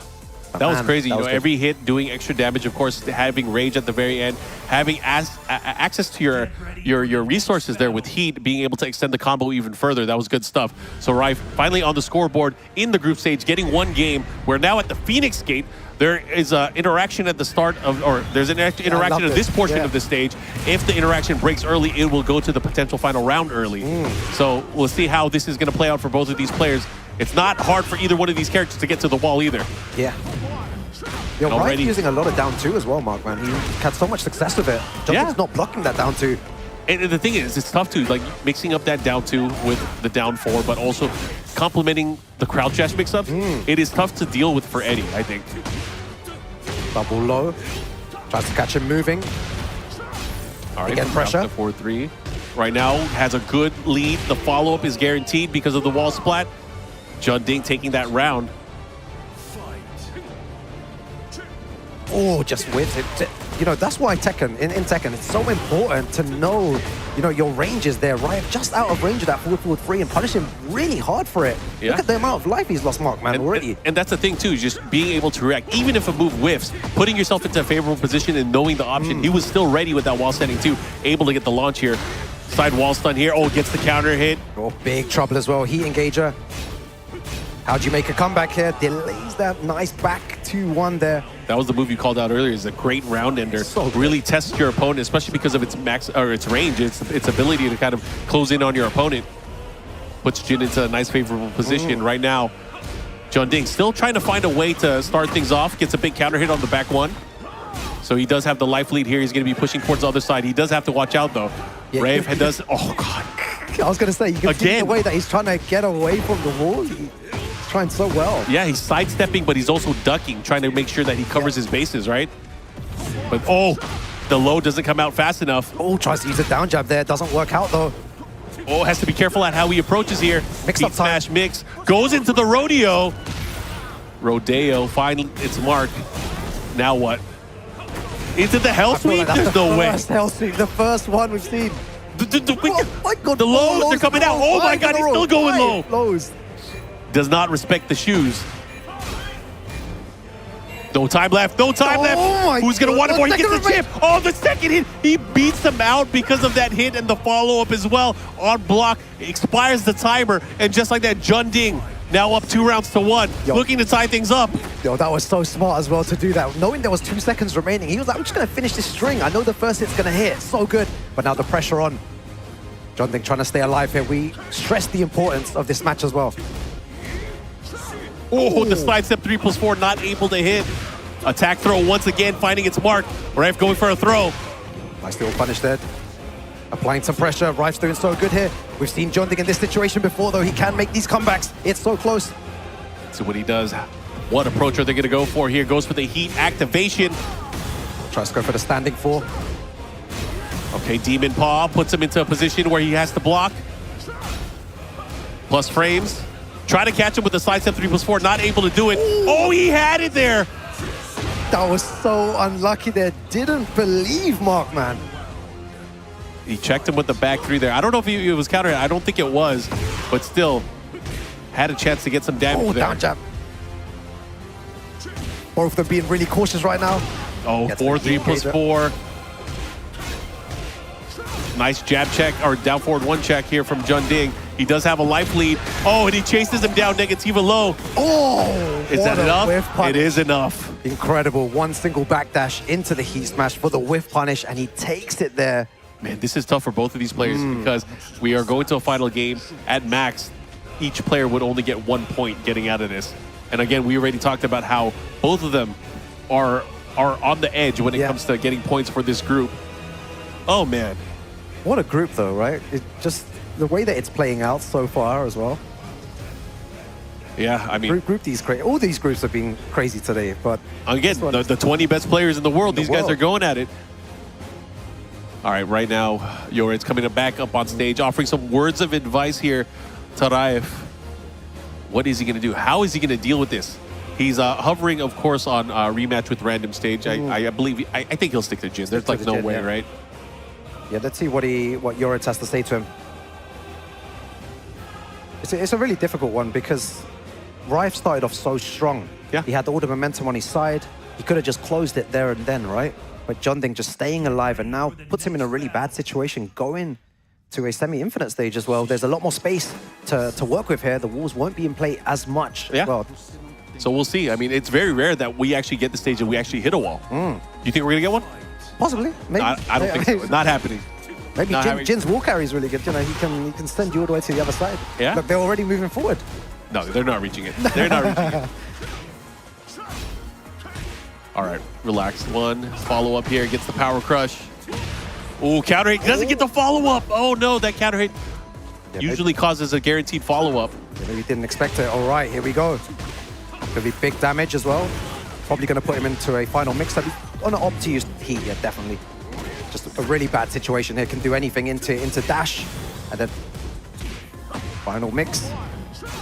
That was crazy. You know, every hit doing extra damage, of course, having Rage at the very end, having access to your resources there with Heat, being able to extend the combo even further. That was good stuff. So Rive finally on the scoreboard in the group stage, getting one game. We're now at the Phoenix Gate. There is an interaction at the start of, or there's an interaction at this portion of the stage. If the interaction breaks early, it will go to the potential final round early. So we'll see how this is going to play out for both of these players. It's not hard for either one of these characters to get to the wall either. Yeah. You're right, using a lot of down 2 as well, Mark, man. He had so much success with it. Justin's not blocking that down 2. And the thing is, it's tough to, like, mixing up that down 2 with the down 4, but also complementing the crouch dash mix-ups. It is tough to deal with for Eddie, I think. Double low. Tries to catch him moving. All right, again, pressure. 4-3. Right now, has a good lead. The follow-up is guaranteed because of the wall splat. Jun Ding taking that round. Oh, just with it. You know, that's why Tekken, in Tekken, it's so important to know, you know, your range is there, right? Just out of range of that 4-4-3 and punish him really hard for it. Yeah. Look at the amount of life he's lost, Mark, man, already. And that's the thing, too, just being able to react. Even if a move whiffs, putting yourself into a favorable position and knowing the option. He was still ready with that wall setting, too. Able to get the launch here. Side wall stun here. Oh, gets the counter hit. Oh, big trouble as well. Heat engager. How do you make a comeback here? Delays that nice back 2-1 there. That was the move you called out earlier. It's a great round ender. So really tests your opponent, especially because of its max or its range, its ability to kind of close in on your opponent. Puts Jin into a nice favorable position right now. Jun Ding still trying to find a way to start things off. Gets a big counter hit on the back 1. So he does have the life lead here. He's going to be pushing towards the other side. He does have to watch out though. Yeah, Rave does. Oh god. I was going to say, you can see the way that he's trying to get away from the wall. He's trying so well. Yeah, he's sidestepping, but he's also ducking, trying to make sure that he covers his bases, right? But oh, the low doesn't come out fast enough. Oh, tries to use a down jab there. Doesn't work out though. Oh, has to be careful at how he approaches here. Mix up smash mix. Goes into the rodeo. Rodeo, finally its mark. Now what? Into the hell sweep? There's no way. Hell sweep, the first one we've seen. Oh my god, the lows are coming out. Oh my god, he's still going low. Lows. Does not respect the shoes. No time left. No time left. Who's going to want it more? He gets the chip. Oh, the second hit. He beats him out because of that hit and the follow-up as well. On block, expires the timer. And just like that, Jun Ding now up 2-1, looking to tie things up. Yo, that was so smart as well to do that. Knowing there was 2 seconds remaining, he was like, I'm just going to finish this string. I know the first hit's going to hit. So good. But now the pressure on. Jun Ding trying to stay alive here. We stress the importance of this match as well. Oh, the slide step 3+4 not able to hit. Attack throw once again finding its mark. Rife going for a throw. Nice little punish there. Applying some pressure. Rife's doing so good here. We've seen Jun Ding in this situation before though. He can make these comebacks. It's so close. So what he does. What approach are they going to go for here? Goes for the heat activation. Tries to go for the standing 4. Okay, Demon Paw puts him into a position where he has to block. Plus frames. Try to catch him with the side step 3+4, not able to do it. Oh, he had it there. That was so unlucky there. Didn't believe Mark, man. He checked him with the back 3 there. I don't know if it was counter. I don't think it was, but still had a chance to get some damage there. Down jab. Both of them being really cautious right now. Oh, 4-3+4. Nice jab check, or down forward 1 check here from Jun Ding. He does have a life lead. Oh, and he chases him down negativa low. Oh, is that enough? It is enough. Incredible. 1 single backdash into the heat smash for the whiff punish, and he takes it there. Man, this is tough for both of these players because we are going to a final game. At max, each player would only get 1 point getting out of this. And again, we already talked about how both of them are on the edge when it comes to getting points for this group. Oh, man. What a group, though, right? It just the way that it's playing out so far as well. Yeah, I mean, Group D's crazy. All these groups have been crazy today, but again, the 20 best players in the world, these guys are going at it. All right, right now, Yored's coming back up on stage, offering some words of advice here to Raif. What is he going to do? How is he going to deal with this? He's hovering, of course, on rematch with random stage. I believe, I think he'll stick to Jin. There's like no way, right? Yeah, let's see what Yored has to say to him. It's a really difficult one because Raif started off so strong. Yeah. He had all the momentum on his side. He could have just closed it there and then, right? But Junding just staying alive and now puts him in a really bad situation going to a semi-infinite stage as well. There's a lot more space to work with here. The walls won't be in play as much as well. So we'll see. I mean, it's very rare that we actually get the stage and we actually hit a wall. Do you think we're going to get one? Possibly. Maybe. I don't think so. It's not happening. Maybe Jin's wall carry is really good. You know, he can send you all the way to the other side. Yeah? Look, they're already moving forward. No, they're not reaching it. They're not reaching it. All right, relax. One follow-up here. Gets the power crush. Ooh, counter hit. Doesn't get the follow-up. Oh, no, that counter hit usually causes a guaranteed follow-up. Yeah, maybe didn't expect it. All right, here we go. Gonna be big damage as well. Probably gonna put him into a final mix-up. On an opt to use heat, yeah, definitely. Just a really bad situation here. Can do anything into dash. And then final mix.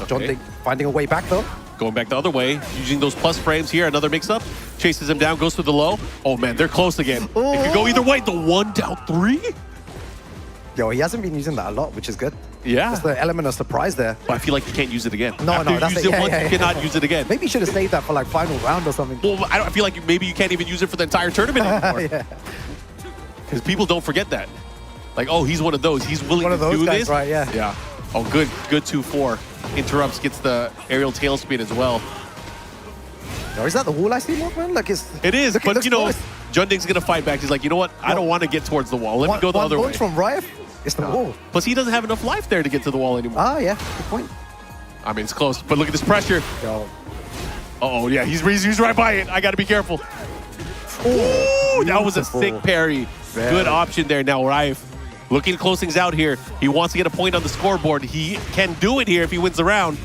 Junding finding a way back though. Going back the other way, using those plus frames here. Another mix-up. Chases him down, goes for the low. Oh man, they're close again. It could go either way. The 1 down 3. Yo, he hasn't been using that a lot, which is good. Yeah. Just the element of surprise there. But I feel like you can't use it again. No, After that's you use it once, you cannot use it again. Maybe you should have saved that for like final round or something. Well, I feel like maybe you can't even use it for the entire tournament anymore. Because people don't forget that. Like, oh, he's one of those. He's willing to do guys, this. right? Yeah. Yeah. Oh, good 2-4. Interrupts, gets the aerial tailspin as well. Or is that the wall I see, man? Like it is, but you know, Junding's gonna fight back. He's like, you know what? I don't want to get towards the wall. Let me go the other way. From Raif, it's the wall. Plus, he doesn't have enough life there to get to the wall anymore. Ah, yeah, good point. I mean, it's close, but look at this pressure. Uh-oh, yeah, he's right by it. I gotta be careful. Ooh, that was a sick parry. Good option there. Now Raif looking to close things out here. He wants to get a point on the scoreboard. He can do it here if he wins the round.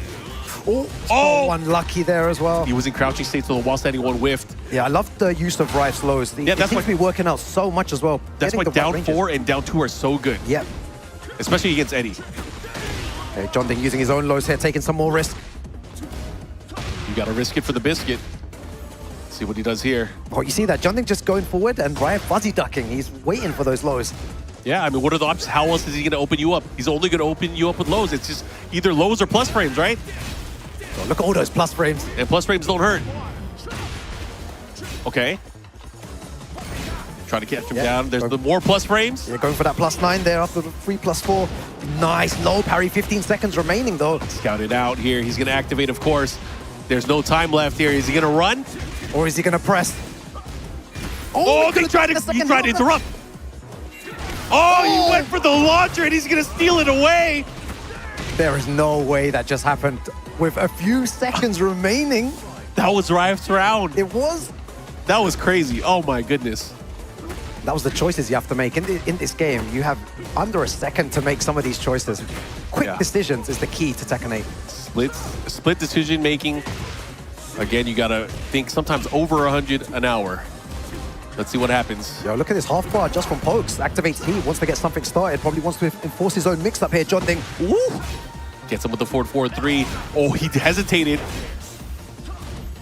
Oh, unlucky there as well. He was in crouching state, so the wall standing one whiffed. Yeah, I love the use of Raif's lows. Yeah, that's seems to be working out so much as well. That's why down 4 and down 2 are so good. Yep. Especially against Eddie. Okay, Junding using his own lows here, taking some more risk. You gotta risk it for the biscuit. See what he does here. Oh, you see that? Junding just going forward and Raif fuzzy ducking. He's waiting for those lows. Yeah, I mean, what are the options? How else is he gonna open you up? He's only gonna open you up with lows. It's just either lows or plus frames, right? Oh, look at all those plus frames. And plus frames don't hurt. Okay. Trying to catch him down. There's the more plus frames. Yeah, going for that +9 there after the 3+4. Nice low parry. 15 seconds remaining though. Scout it out here. He's gonna activate, of course. There's no time left here. Is he gonna run? Or is he gonna press? Oh, he tried to interrupt. Oh, he went for the launcher and he's gonna steal it away. There is no way that just happened with a few seconds remaining. That was Raif's round. It was. That was crazy. Oh my goodness. That was the choices you have to make. In this game, you have under a second to make some of these choices. Quick decisions is the key to Tekken 8. Split decision making. Again, you gotta think sometimes over 100 an hour. Let's see what happens. Yo, look at this half bar just from Pokes. Activates heat, wants to get something started. Probably wants to enforce his own mix up here. Junding. Woo! Gets him with the forward 4-3. Oh, he hesitated.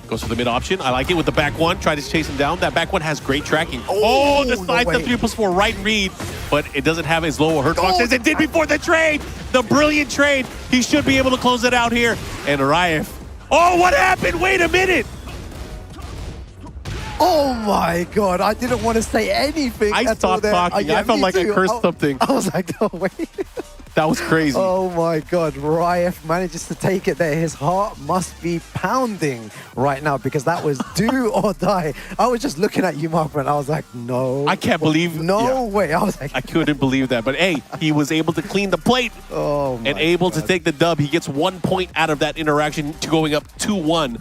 Goes for the mid option. I like it with the back one. Try to chase him down. That back one has great tracking. Oh, the side step 3+4 right read. But it doesn't have as low a hurt box as it did before the trade. The brilliant trade. He should be able to close it out here. And Raif. Oh, what happened? Wait a minute. Oh my God, I didn't want to say anything. I stopped talking. I felt like I cursed something. I was like, no, wait. That was crazy. Oh my God, Raif manages to take it there. His heart must be pounding right now because that was do or die. I was just looking at you, Mark, and I was like, no. I can't believe. No way. I was like, I couldn't believe that. But hey, he was able to clean the plate and able to take the dub. He gets 1 point out of that interaction to going up 2-1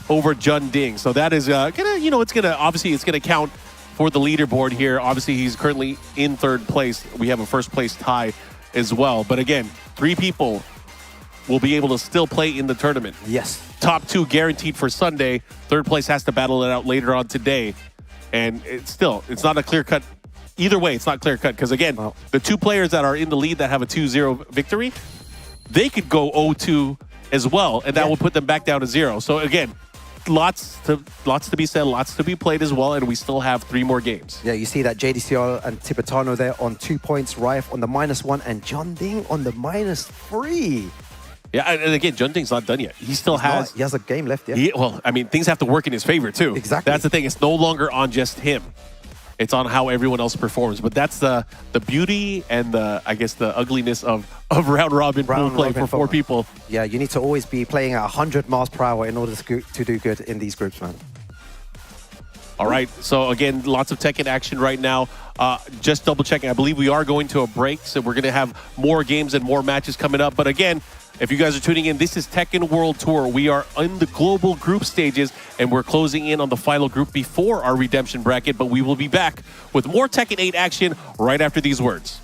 over Junding. So that is gonna, you know, it's gonna count for the leaderboard here. Obviously, he's currently in 3rd place. We have a 1st place tie as well. But again, 3 people will be able to still play in the tournament. Yes. Top 2 guaranteed for Sunday. 3rd place has to battle it out later on today. And it's not a clear-cut. Either way, it's not clear-cut because, again, the 2 players that are in the lead that have a 2-0 victory, they could go 0-2 as well, and that will put them back down to 0. So, again, lots to be said, lots to be played as well, and we still have 3 more games. Yeah, you see that JDCR and Tibetano there on 2 points, Rife on the -1, and John Ding on the -3. Yeah, and again, Jun Ding's not done yet. He still has... He has a game left, yeah. Well, I mean, things have to work in his favor, too. Exactly. That's the thing. It's no longer on just him. It's on how everyone else performs. But that's the beauty and I guess the ugliness of round-robin pool play for 4 people. Yeah, you need to always be playing at 100 miles per hour in order to do good in these groups, man. All right, so again, lots of Tekken action right now. Just double-checking, I believe we are going to a break, so we're going to have more games and more matches coming up. But again, if you guys are tuning in, this is Tekken World Tour. We are in the global group stages, and we're closing in on the final group before our redemption bracket, but we will be back with more Tekken 8 action right after these words.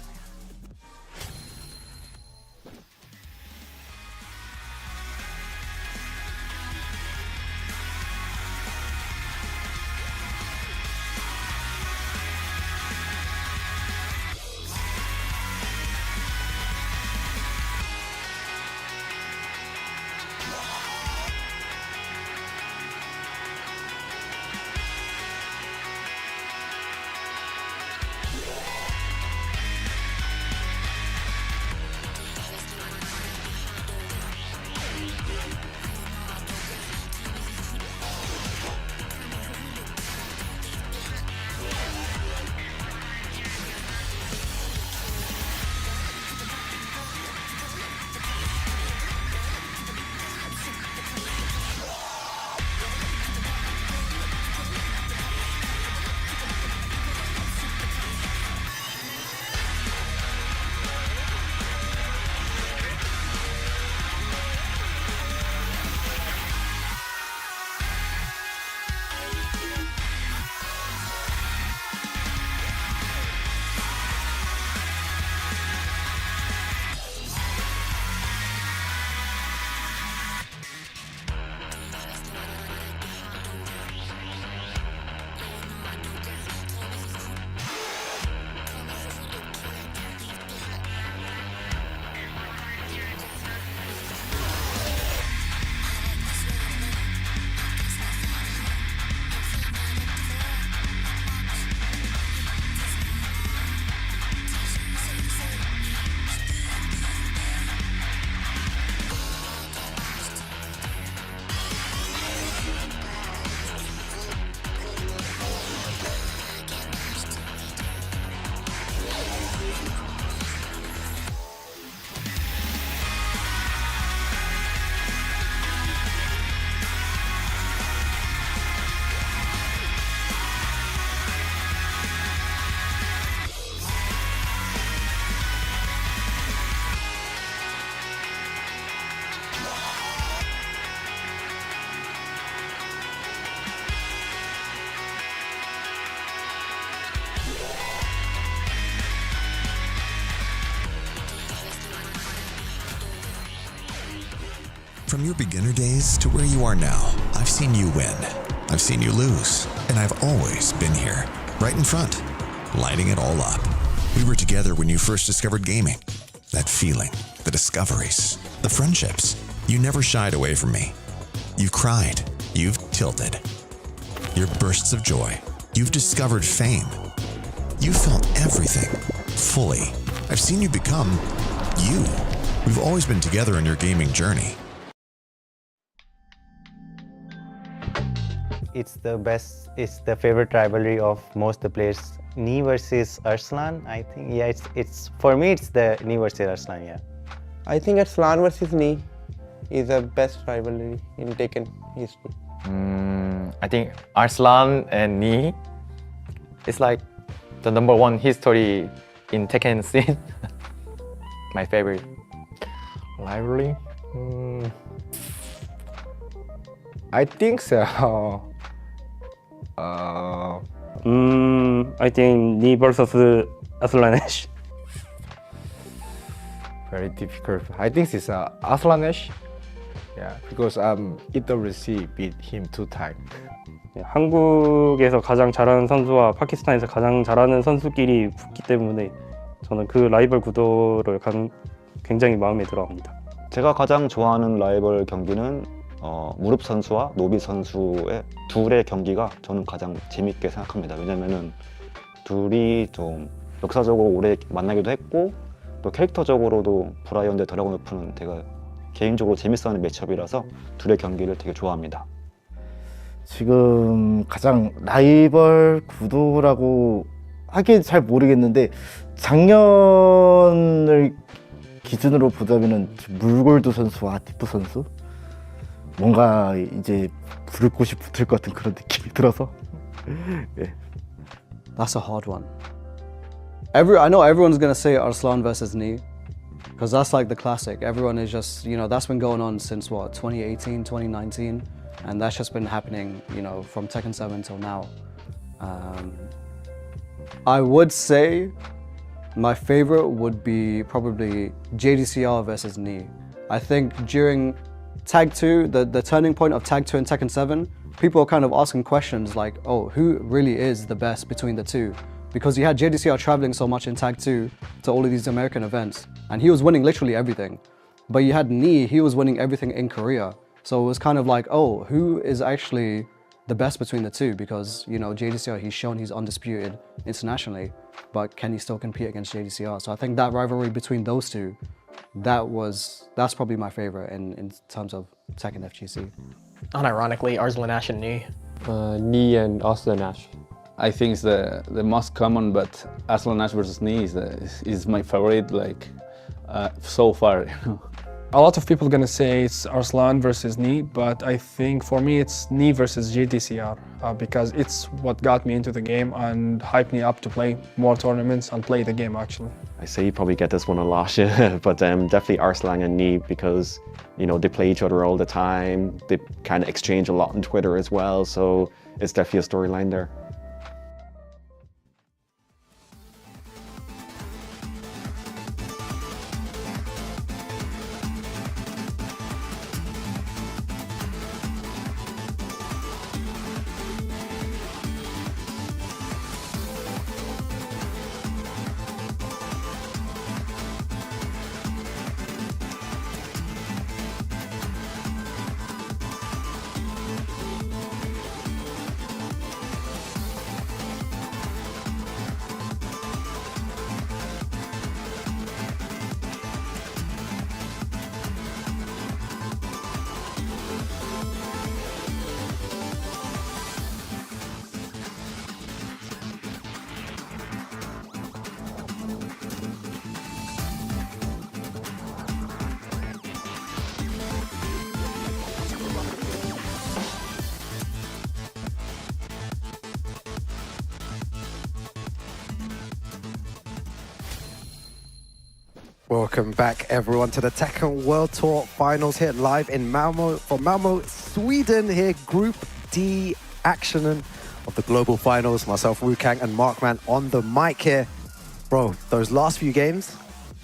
From your beginner days to where you are now, I've seen you win. I've seen you lose. And I've always been here, right in front, lighting it all up. We were together when you first discovered gaming. That feeling, the discoveries, the friendships. You never shied away from me. You've cried. You've tilted. Your bursts of joy. You've discovered fame. You felt everything, fully. I've seen you become you. We've always been together in your gaming journey. It's the best, it's the favorite rivalry of most the players. Ni versus Arslan, I think. Yeah, it's for me, it's the Ni versus Arslan, yeah. I think Arslan versus Ni is the best rivalry in Tekken history. I think Arslan and Ni is like the #1 history in Tekken scene. My favorite rivalry. I think so. I think Ni versus Aslanish. very difficult. I think it's Aslanesh. Yeah, because EWC beat him 2 times. 한국에서 가장 잘하는 선수와 파키스탄에서 가장 잘하는 선수끼리 붙기 때문에 저는 그 라이벌 구도를 굉장히 마음에 들어합니다. 제가 가장 좋아하는 라이벌 경기는 무릎 선수와 노비 선수의 둘의 경기가 저는 가장 재밌게 생각합니다. 왜냐면은 둘이 좀 역사적으로 오래 만나기도 했고 또 캐릭터적으로도 브라이언 대 드래곤 오프는 제가 개인적으로 재밌어하는 매치업이라서 둘의 경기를 되게 좋아합니다. 지금 가장 라이벌 구도라고 하긴 잘 모르겠는데 작년을 기준으로 보자면은 물골드 선수와 디프 선수 뭔가 이제 부를 곳이 붙을 것 같은 그런 느낌이 들어서 네. That's a hard one. I know everyone's gonna say Arslan versus Ni, because that's like the classic. Everyone is just, that's been going on since what, 2018, 2019, and that's just been happening, from Tekken 7 till now. I would say my favorite would be probably JDCR versus Ni. I think during Tag 2, the turning point of Tag 2 and Tekken 7, people are kind of asking questions like, oh, who really is the best between the two? Because you had JDCR traveling so much in Tag 2 to all of these American events, and he was winning literally everything. But you had Ni, he was winning everything in Korea. So it was kind of like, oh, who is actually the best between the two? Because, JDCR, he's shown he's undisputed internationally, but can he still compete against JDCR? So I think that rivalry between those two, that's probably my favorite in terms of Tekken FGC. Unironically, Arslan Ash and Ni. Ni and Arslan Ash. I think it's the most common, but Arslan Ash versus Ni is my favorite, so far. A lot of people are gonna say it's Arslan versus Ni, but I think for me it's Ni versus JDCR because it's what got me into the game and hyped me up to play more tournaments and play the game actually. I say you probably get this one a lot, but definitely Arslan and Ni because they play each other all the time. They kind of exchange a lot on Twitter as well, so it's definitely a storyline there. Welcome back, everyone, to the Tekken World Tour Finals here live in Malmo. From Malmo, Sweden here, Group D action of the Global Finals. Myself, Wukang, and Markman on the mic here. Bro, those last few games,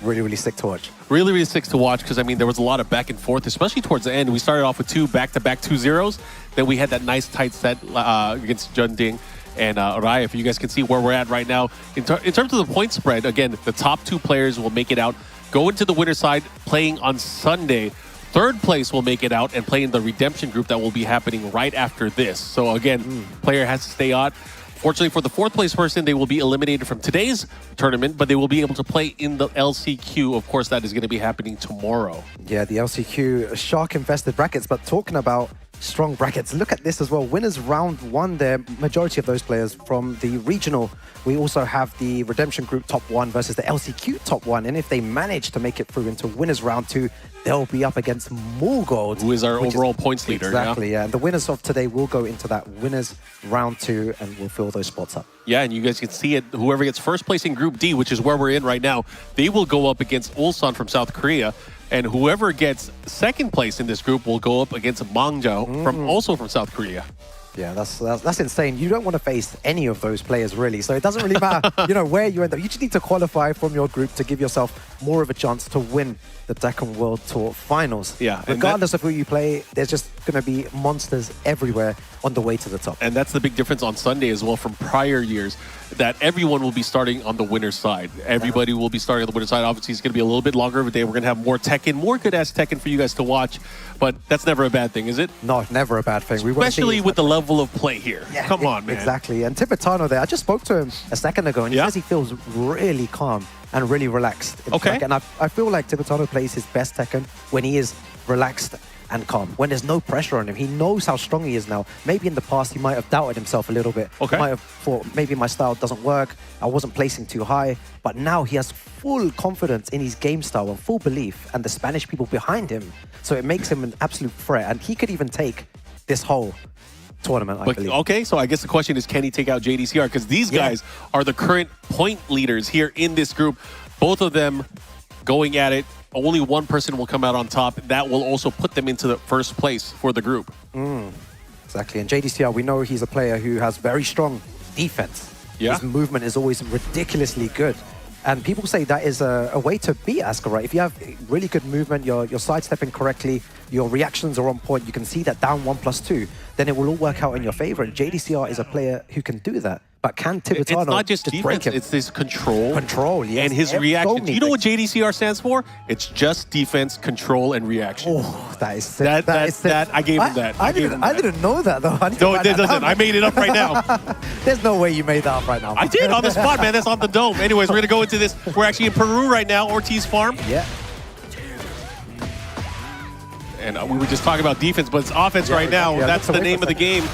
really sick to watch. Really sick to watch because, there was a lot of back and forth, especially towards the end. We started off with 2 back-to-back 2-0s. Then we had that nice tight set against Junding and Raya. If you guys can see where we're at right now. In terms of the point spread, again, the top 2 players will make it out, go into the winner's side playing on Sunday. Third place will make it out and play in the redemption group that will be happening right after this. So again, player has to stay on. Fortunately for the 4th place person, they will be eliminated from today's tournament, but they will be able to play in the LCQ. Of course, that is going to be happening tomorrow. Yeah, the LCQ, shark-infested brackets, but talking about strong brackets, look at this as well. Winners round 1 there, majority of those players from the regional. We also have the redemption group top 1 versus the LCQ top 1. And if they manage to make it through into winners round 2, they'll be up against Mulgold, who is our overall points leader. Exactly, yeah. And the winners of today will go into that winners round 2 and will fill those spots up. Yeah, and you guys can see it. Whoever gets first place in Group D, which is where we're in right now, they will go up against Ulsan from South Korea. And whoever gets second place in this group will go up against Mangjao, also from South Korea. Yeah, that's insane. You don't want to face any of those players, really. So it doesn't really matter, you know, where you end up. You just need to qualify from your group to give yourself more of a chance to win the Tekken World Tour Finals. Yeah. Regardless of who you play, there's just going to be monsters everywhere on the way to the top. And that's the big difference on Sunday as well from prior years, that everyone will be starting on the winner's side. Everybody will be starting on the winner's side. Obviously, it's going to be a little bit longer of a day. We're going to have more Tekken, more good-ass Tekken for you guys to watch. But that's never a bad thing, is it? No, never a bad thing. Especially with the level of play here. Yeah, Come on, man. Exactly. And Tibetano there, I just spoke to him a second ago, and he says he feels really calm and really relaxed. Okay. And I feel like Tibetano plays his best Tekken when he is relaxed and calm, when there's no pressure on him. He knows how strong he is now. Maybe in the past, he might have doubted himself a little bit. Okay. He might have thought, maybe my style doesn't work. I wasn't placing too high. But now he has full confidence in his game style and full belief, and the Spanish people behind him. So it makes him an absolute threat. And he could even take this whole tournament, I believe. Okay, so I guess the question is, can he take out JDCR? Because these guys are the current point leaders here in this group. Both of them going at it. Only one person will come out on top. That will also put them into the first place for the group. Exactly. And JDCR, we know he's a player who has very strong defense. Yeah. His movement is always ridiculously good. And people say that is a way to beat Asuka, right? If you have really good movement, you're sidestepping correctly, your reactions are on point, you can see that down 1+2, then it will all work out in your favor. And JDCR is a player who can do that. But can Tibetano It's not just break defense, him? it's this control. Control, yes. And his So reaction. many You know what things. JDCR stands for? It's just defense, control, and reaction. Oh, that is sick. That is sick. I gave him that. I didn't know that, though. No, it doesn't. I made it up right now. There's no way you made that up right now. I did on the spot, man. That's on the dome. Anyways, we're going to go into this. We're actually in Peru right now, Ortiz Farm. Yeah. And we were just talking about defense, but it's offense right now. Yeah, That's the name of the game.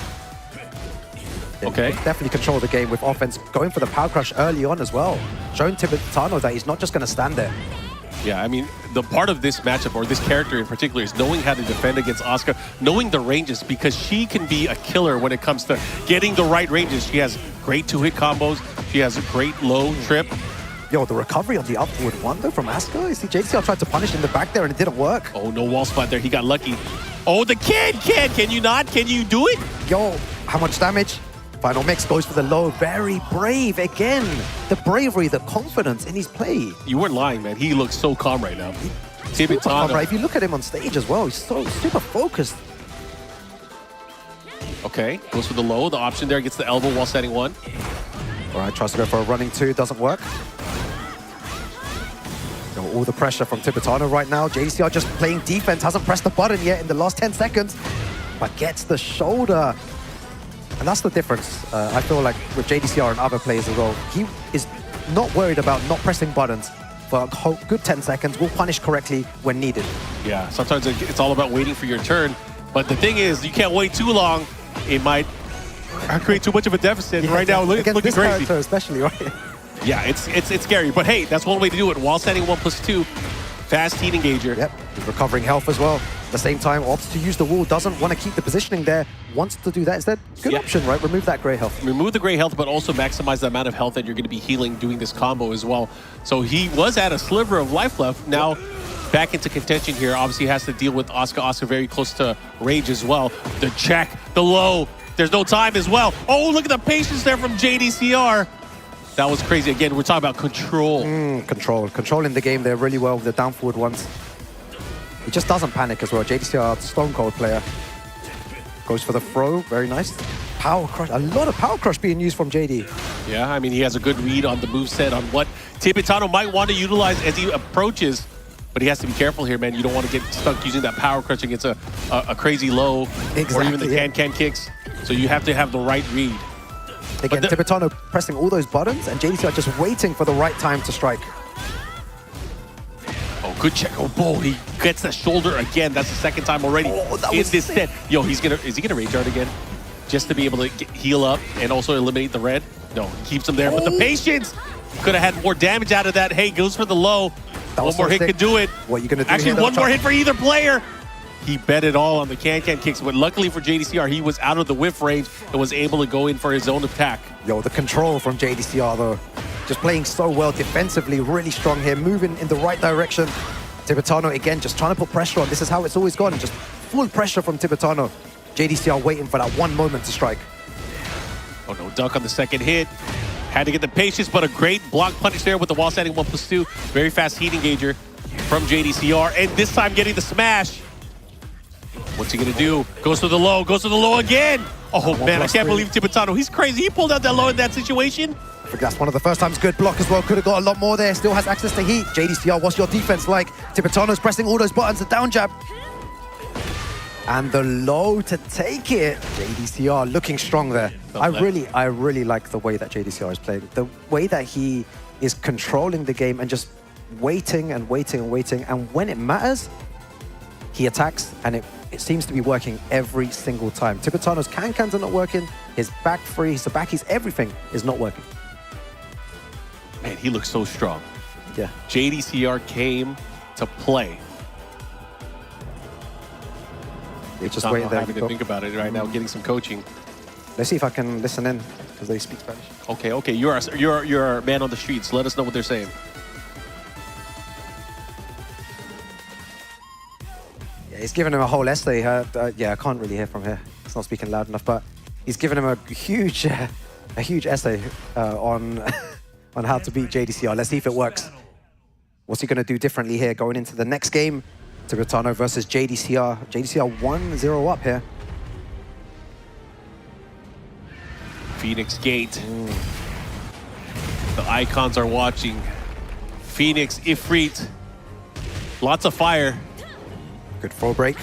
Okay. Definitely control the game with offense, going for the power crush early on as well. Showing Tibetano that he's not just going to stand there. Yeah, I mean, the part of this matchup, or this character in particular, is knowing how to defend against Asuka, knowing the ranges, because she can be a killer when it comes to getting the right ranges. She has great two-hit combos. She has a great low trip. Yo, the recovery on the upward one, though, from Asuka. You see, JCR tried to punish in the back there, and it didn't work. Oh, no wall spot there. He got lucky. Oh, the can you not? Can you do it? Yo, how much damage? Final mix goes for the low. Very brave again. The bravery, the confidence in his play. You weren't lying, man. He looks so calm right now. Tibetano. Right, if you look at him on stage as well, he's so super focused. Okay, goes for the low. The option there gets the elbow while setting one. All right, tries to go for a running two. Doesn't work. All the pressure from Tibetano right now. JDCR just playing defense. Hasn't pressed the button yet in the last 10 seconds. But gets the shoulder. And that's the difference, I feel like, with JDCR and other players as well. He is not worried about not pressing buttons for a good 10 seconds. Will punish correctly when needed. Yeah, sometimes it's all about waiting for your turn. But the thing is, you can't wait too long. It might create too much of a deficit. Yeah, right now, it's looking this crazy. character especially, right? Yeah, it's scary. But hey, that's one way to do it. While setting 1+2, fast heat engager. Yep, he's recovering health as well. At the same time, opts to use the wall, doesn't want to keep the positioning there, wants to do that instead. Good option, right? Remove that gray health. Remove the gray health, but also maximize the amount of health that you're going to be healing doing this combo as well. So he was at a sliver of life left. Now back into contention here. Obviously has to deal with Asuka. Asuka very close to range as well. The check, the low. There's no time as well. Oh, look at the patience there from JDCR. That was crazy. Again, we're talking about control. Controlling the game there really well with the down forward ones. He just doesn't panic as well. JDCR, Stone Cold player. Goes for the throw, very nice. Power crush, a lot of power crush being used from JD. Yeah, I mean, he has a good read on the moveset, on what Tibetano might want to utilize as he approaches. But he has to be careful here, man. You don't want to get stuck using that power crush against a crazy low, or even the can kicks. So you have to have the right read. Again, Tibetano pressing all those buttons, and JDCR just waiting for the right time to strike. Oh, good check. Oh, boom. He gets the shoulder again. That's the second time already in this set. Yo, is he gonna rage art again? Just to be able to heal up and also eliminate the red? No, he keeps him there. But the patience could have had more damage out of that. Hey, goes for the low. One more hit could do it. What are you gonna do? Actually, one more hit for either player. He bet it all on the can kicks, but luckily for JDCR, he was out of the whiff range and was able to go in for his own attack. Yo, the control from JDCR though. Just playing so well defensively, really strong here, moving in the right direction. Tibetano again, just trying to put pressure on. This is how it's always gone, just full pressure from Tibetano. JDCR waiting for that one moment to strike. Oh no, duck on the second hit. Had to get the patience, but a great block punish there with the wall standing 1+2. Very fast heat engager from JDCR, and this time getting the smash. What's he gonna do? Goes to the low again. Oh man, I can't believe Tibetano. He's crazy. He pulled out that low in that situation. I think that's one of the first times. Good block as well. Could have got a lot more there. Still has access to heat. JDCR, what's your defense like? Tibetano's pressing all those buttons. The down jab. And the low to take it. JDCR looking strong there. I really like the way that JDCR has played. The way that he is controlling the game and just waiting and waiting and waiting. And when it matters, he attacks, and it seems to be working every single time. Tibetano's can-cans are not working. His back three, his backies, everything is not working. Man, he looks so strong. Yeah. JDCR came to play. You're just waiting there. Having to think about it right now, getting some coaching. Let's see if I can listen in, because they speak Spanish. Okay, you're a man on the streets. Let us know what they're saying. Yeah, he's giving him a whole essay. Yeah, I can't really hear from here. It's not speaking loud enough, but he's giving him a huge essay on on how to beat JDCR. Let's see if it works. What's he going to do differently here going into the next game? Tibetano versus JDCR. JDCR 1-0 up here. Phoenix Gate. The icons are watching. Phoenix, Ifrit. Lots of fire. Good full break.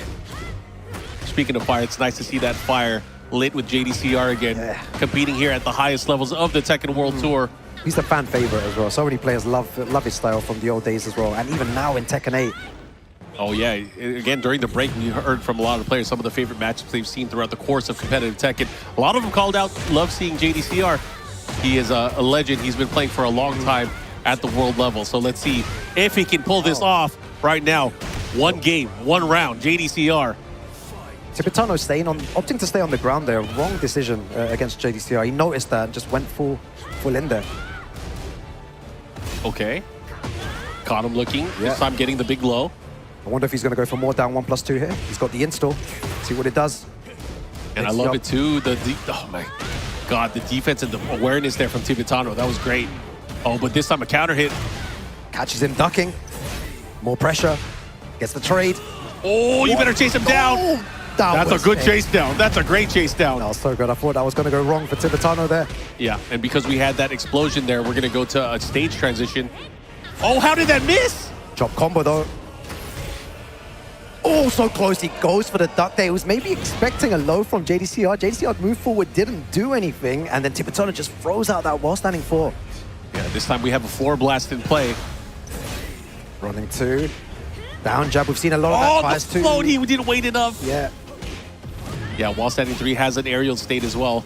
Speaking of fire, it's nice to see that fire lit with JDCR again. Competing here at the highest levels of the Tekken World Tour. He's a fan favorite as well. So many players love his style from the old days as well. And even now in Tekken 8. Oh yeah, again, during the break, we heard from a lot of players some of the favorite matchups they've seen throughout the course of competitive Tekken. A lot of them called out, love seeing JDCR. He is a legend. He's been playing for a long time at the world level. So let's see if he can pull this off right now. One game, one round, JDCR. Tibetano opting to stay on the ground there. Wrong decision against JDCR. He noticed that and just went full in there. Okay. Caught him looking. This time getting the big low. I wonder if he's going to go for more down 1+2 here. He's got the install. See what it does. And I love it too. Oh my God, the defense and the awareness there from Tibetano. That was great. Oh, but this time a counter hit. Catches him ducking. More pressure. Gets the trade. Oh, you better chase him down. That's a good chase down. That's a great chase down. That was so good. I thought that was going to go wrong for Tibetano there. Yeah, and because we had that explosion there, we're going to go to a stage transition. Oh, how did that miss? Chop combo though. Oh, so close. He goes for the duck there. He was maybe expecting a low from JDCR. JDCR moved forward, didn't do anything, and then Tibetano just throws out that wall standing 4. Yeah, this time we have a floor blast in play. Running 2. Down jab. We've seen a lot of that fires too. Oh, the float. He didn't wait enough. Yeah. Yeah, wall standing 3 has an aerial state as well.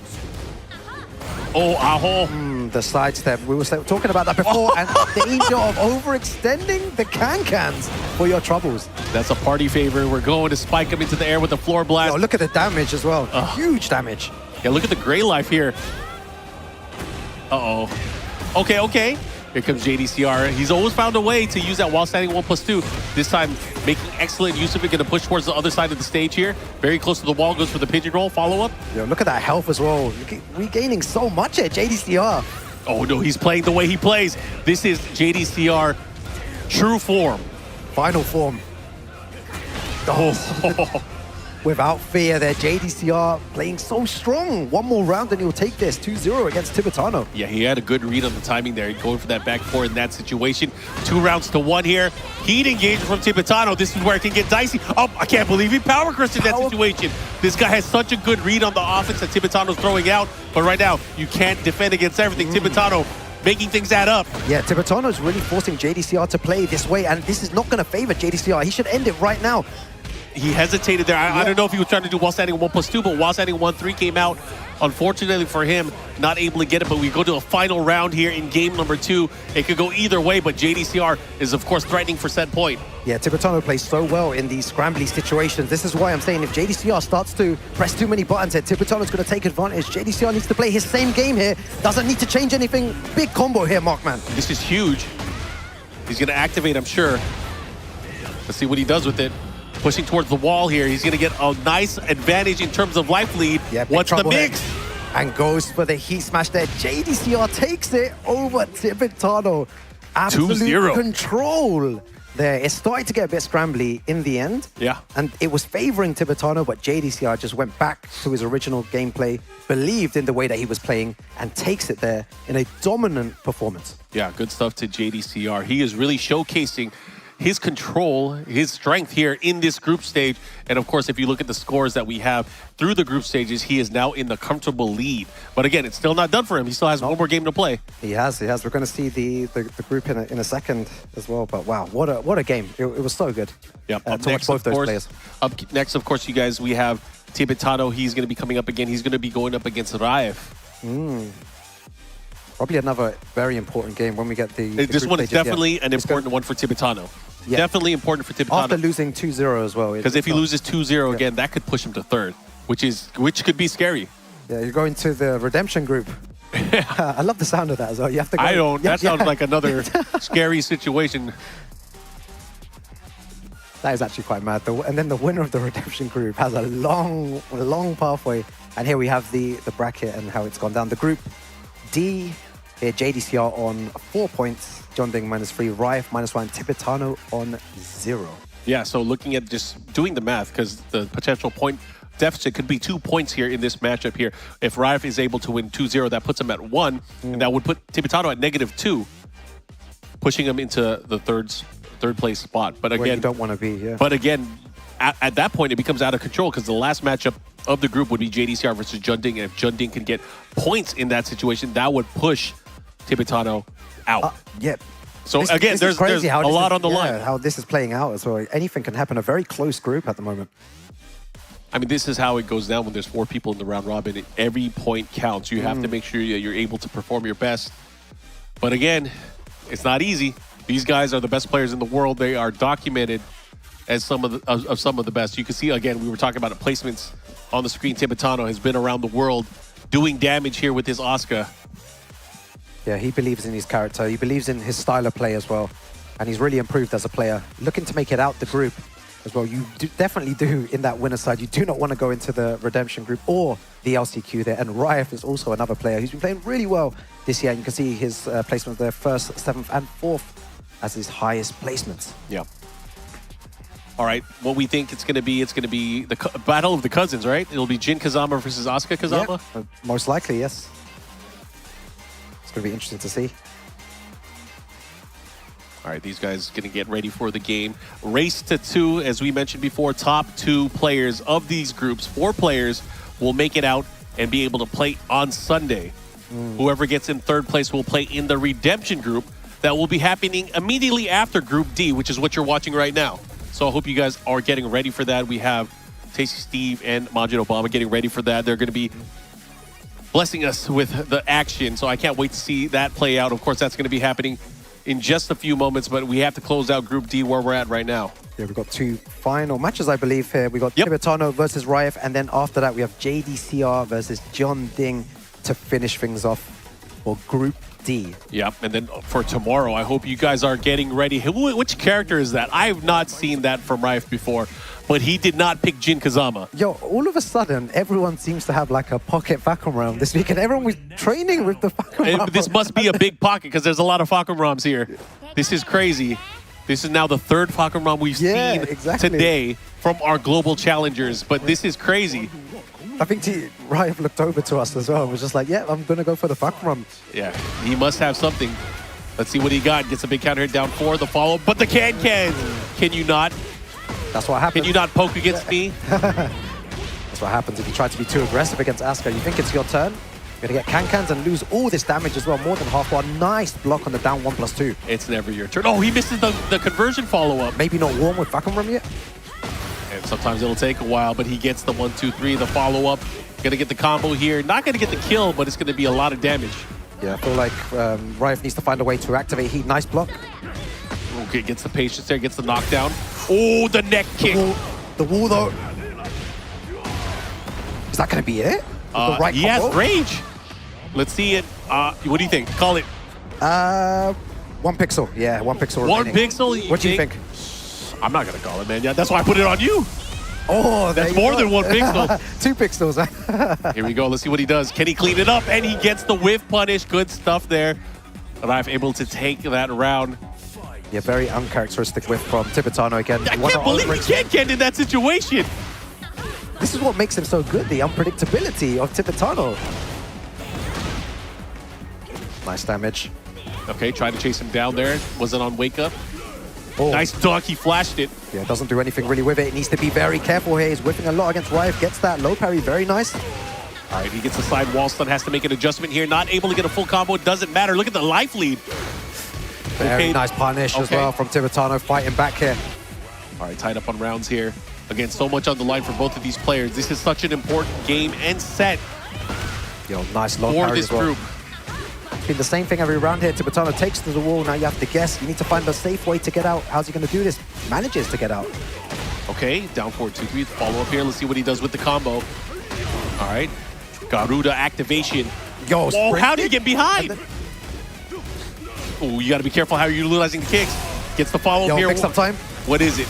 Oh, aho. The sidestep. We were talking about that before, and danger of overextending the can-cans for your troubles. That's a party favor. We're going to spike him into the air with the floor blast. Yo, look at the damage as well. Huge damage. Yeah, look at the gray life here. Uh-oh. Okay. Here comes JDCR. He's always found a way to use that while standing 1+2. This time, making excellent use of it. Going to push towards the other side of the stage here. Very close to the wall. Goes for the pigeon roll. Follow-up. Yo, look at that health as well. Regaining so much here, JDCR. Oh, no. He's playing the way he plays. This is JDCR true form. Final form. Oh. Without fear there, JDCR playing so strong. One more round and he'll take this 2-0 against Tibetano. Yeah, he had a good read on the timing there. Going for that back 4 in that situation. 2 rounds to 1 here. Heat engagement from Tibetano. This is where it can get dicey. Oh, I can't believe he power crushed in that situation. This guy has such a good read on the offense that Tibetano's throwing out. But right now, you can't defend against everything. Tibetano making things add up. Yeah, Tibetano's really forcing JDCR to play this way, and this is not going to favor JDCR. He should end it right now. He hesitated there. I don't know if he was trying to do while standing 1+2, but while standing 1-3 came out. Unfortunately for him, not able to get it, but we go to a final round here in game number 2. It could go either way, but JDCR is, of course, threatening for set point. Yeah, Tibetano plays so well in these scrambly situations. This is why I'm saying if JDCR starts to press too many buttons here, Tibetano's going to take advantage. JDCR needs to play his same game here. Doesn't need to change anything. Big combo here, Markman. This is huge. He's going to activate, I'm sure. Let's see what he does with it. Pushing towards the wall here. He's going to get a nice advantage in terms of life lead. Yeah, big what's the trouble mix? here. And goes for the heat smash there. JDCR takes it over Tibetano. Absolute 2-0. control there. It started to get a bit scrambly in the end. Yeah. And it was favoring Tibetano, but JDCR just went back to his original gameplay, believed in the way that he was playing, and takes it there in a dominant performance. Yeah, good stuff to JDCR. He is really showcasing his control, his strength here in this group stage. And of course, if you look at the scores that we have through the group stages, he is now in the comfortable lead. But again, it's still not done for him. He still has one more game to play. He has. We're going to see the group in a second as well. But wow, what a game. It was so good. Yep. To watch both those players. Up next, of course, you guys, we have Tibetano. He's going to be coming up again. He's going to be going up against Raif. Probably another very important game when we get the This group one is stages. definitely an important one for Tibetano. Yeah. Definitely important for Tibetano. After losing 2-0 as well. Because if he loses 2-0 again, that could push him to third, which could be scary. Yeah, you're going to the redemption group. I love the sound of that as well. You have to go. I don't. Yeah, That sounds like another scary situation. That is actually quite mad. And then the winner of the redemption group has a long pathway. And here we have the bracket and how it's gone down. The group D, here JDCR on 4 points, John Ding -3, Raif -1, Tibetano on 0. Yeah, so looking at just doing the math, because the potential point deficit could be 2 points here in this matchup here. If Raif is able to win 2-0, that puts him at 1, and that would put Tibetano at -2, pushing him into the third place spot. But again, Where you don't want to be, yeah. But again, at that point, it becomes out of control because the last matchup of the group would be JDCR versus Junding, and if Junding can get points in that situation, that would push Tibetano out. Yeah. So This again, is there's crazy how a this lot is- on the yeah, line. how this is playing out as well. Anything can happen. A very close group at the moment. I mean, this is how it goes down when there's 4 people in the round robin. Every point counts. You have to make sure that you're able to perform your best. But again, it's not easy. These guys are the best players in the world. They are documented as some of the best. You can see, again, we were talking about placements on the screen. Tibetano has been around the world doing damage here with his Oscar. Yeah, he believes in his character. He believes in his style of play as well. And he's really improved as a player. Looking to make it out the group as well. You definitely do in that winner side. You do not want to go into the redemption group or the LCQ there. And Raif is also another player who's been playing really well this year. And you can see his placements there, 1st, 7th, and 4th as his highest placements. Yeah. All right, what we think it's going to be the battle of the cousins, right? It'll be Jin Kazama versus Asuka Kazama? Yeah, most likely, yes. It's going to be interesting to see. All right, these guys going to get ready for the game. Race to 2, as we mentioned before, top 2 players of these groups, 4 players, will make it out and be able to play on Sunday. Whoever gets in 3rd place will play in the redemption group that will be happening immediately after Group D, which is what you're watching right now. So I hope you guys are getting ready for that. We have Tasty Steve and Majid Obama getting ready for that. They're going to be blessing us with the action, so I can't wait to see that play out. Of course, that's going to be happening in just a few moments, but we have to close out Group D where we're at right now. Yeah, we've got 2 final matches, I believe, here. We've got Tibetano versus Raif, and then after that, we have JDCR versus John Ding to finish things off for Group D. Yep, and then for tomorrow, I hope you guys are getting ready. Which character is that? I have not seen that from Raif before, but he did not pick Jin Kazama. Yo, all of a sudden, everyone seems to have like a pocket Falcon Realm this week, and everyone was training with the Falcon Realm. This must be a big pocket because there's a lot of Falcon Roms here. This is crazy. This is now the 3rd Falcon Rom we've seen today from our global challengers, but this is crazy. I think Raif looked over to us as well and was just like, yeah, I'm going to go for the Falcon Rom. Yeah, he must have something. Let's see what he got. Gets a big counter hit down 4, the follow, but the can. Can you not? That's what happens. Can you not poke against me? That's what happens if you try to be too aggressive against Asuka. You think it's your turn, you're going to get can-cans and lose all this damage as well, more than half. One nice block on the down 1+2. It's never your turn. Oh, he misses the conversion follow-up. Maybe not warm with Falcon Rom yet. And sometimes it'll take a while, but he gets the 1-2-3, the follow-up. Gonna get the combo here. Not gonna get the kill, but it's gonna be a lot of damage. Yeah, I feel like Raif needs to find a way to activate Heat. Nice block. Okay, gets the patience there, gets the knockdown. Oh, the neck kick. The wall though. Is that gonna be it? The right he combo? has range. Let's see it. What do you think? Call it. 1 pixel. Yeah, 1 pixel. 1 remaining. pixel? What do you think? I'm not gonna call it, man. Yeah, that's why I put it on you. Oh, that's more than 1 pixel. 2 pixels. Here we go. Let's see what he does. Can he clean it up? And he gets the whiff punish. Good stuff there. Rife able to take that round. Yeah, very uncharacteristic whiff from Tibetano again. I can't believe he can't get in that situation. This is what makes him so good, the unpredictability of Tibetano. Nice damage. Okay, trying to chase him down there. Wasn't on wake up. Oh. Nice dunk, he flashed it. Yeah, doesn't do anything really with it. He needs to be very careful here. He's whiffing a lot against Rife. Gets that low parry, very nice. All right, he gets the side wall stun, has to make an adjustment here. Not able to get a full combo, doesn't matter. Look at the life lead. Very nice punish as well from Tibetano, fighting back here. All right, tied up on rounds here. Again, so much on the line for both of these players. This is such an important game and set Yo, nice low for parry this as well. group. It's been the same thing every round here. Tibetano takes to the wall. Now you have to guess. You need to find a safe way to get out. How's he going to do this? Manages to get out. Okay, down forward 2-3. Follow up here. Let's see what he does with the combo. All right, Garuda activation. Yo, oh, how did he get behind? Oh, you got to be careful how you're utilizing the kicks. Gets the follow up here. Mix up time. What is it?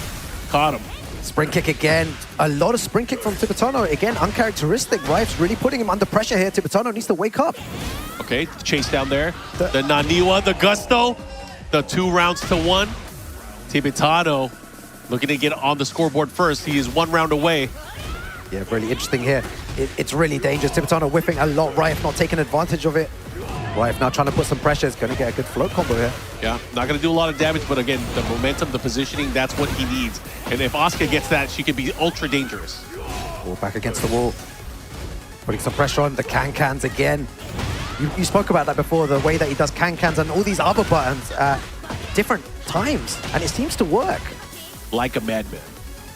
Caught him. Spring kick again. A lot of spring kick from Tibetano. Again, uncharacteristic. Rife's really putting him under pressure here. Tibetano needs to wake up. Okay, chase down there. The Naniwa, the Gusto. The 2 rounds to 1. Tibetano looking to get on the scoreboard first. He is 1 round away. Yeah, really interesting here. It's really dangerous. Tibetano whipping a lot. Rife not taking advantage of it. Rife now trying to put some pressure. It's going to get a good float combo here. Yeah, not going to do a lot of damage, but again, the momentum, the positioning, that's what he needs. And if Asuka gets that, she can be ultra dangerous. Oh, back against the wall. Putting some pressure on the can-cans again. You spoke about that before, the way that he does can-cans and all these other buttons at different times, and it seems to work. Like a madman.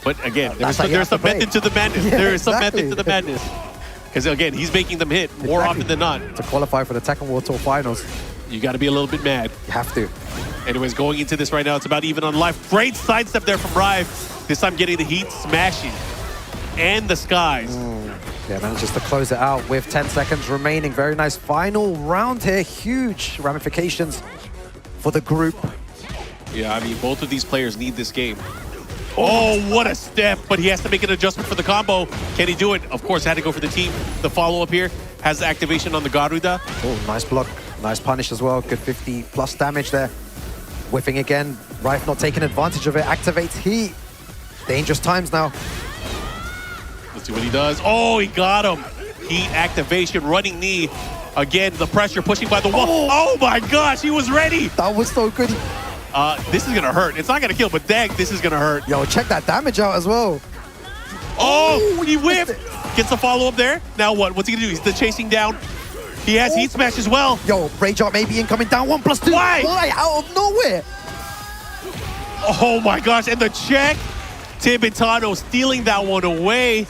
But again, there's how you have to some method play. to the madness. Yeah, there is some exactly. method to the madness. Because again, he's making them hit more often than not. To qualify for the Tekken World Tour Finals. You got to be a little bit mad. You have to. Anyways, going into this right now, it's about even on life. Great sidestep there from Rive. This time getting the heat, smashing. And the skies. Yeah, manages to close it out with 10 seconds remaining. Very nice final round here. Huge ramifications for the group. Yeah, I mean, both of these players need this game. Oh, what a step, but he has to make an adjustment for the combo. Can he do it? Of course, had to go for the team. The follow-up here has the activation on the Garuda. Oh, nice block. Nice punish as well. Good 50 plus damage there. Whiffing again. Rife not taking advantage of it. Activates heat. Dangerous times now. Let's see what he does. Oh, he got him. Heat activation, running knee. Again, the pressure pushing by the wall. Oh my gosh, he was ready. That was so good. This is gonna hurt. It's not gonna kill, but dang, this is gonna hurt. Yo, check that damage out as well. Oh, he whipped. Gets the follow-up there. Now what? What's he gonna do? He's the chasing down. He has heat smash as well. Yo, Rage Art maybe incoming down 1+2. Why? Out of nowhere. Oh my gosh, and the check. Tibetano stealing that one away.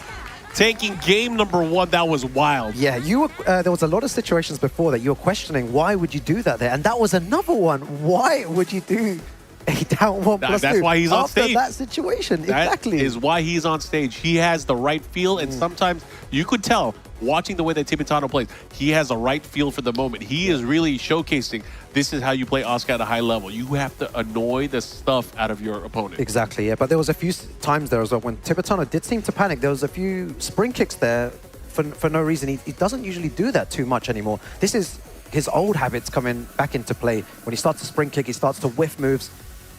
Taking game number 1, that was wild. Yeah, you were, there was a lot of situations before that you were questioning, why would you do that there? And that was another one. Why would you do a down 1+2? That's why he's on stage. After that situation, That exactly. is why he's on stage. He has the right feel, and sometimes you could tell, watching the way that Tibetano plays, he has a right feel for the moment. He is really showcasing this is how you play Asuka at a high level. You have to annoy the stuff out of your opponent. Exactly, yeah. But there was a few times there as well when Tibetano did seem to panic. There was a few spring kicks there for no reason. He doesn't usually do that too much anymore. This is his old habits coming back into play. When he starts to spring kick, he starts to whiff moves.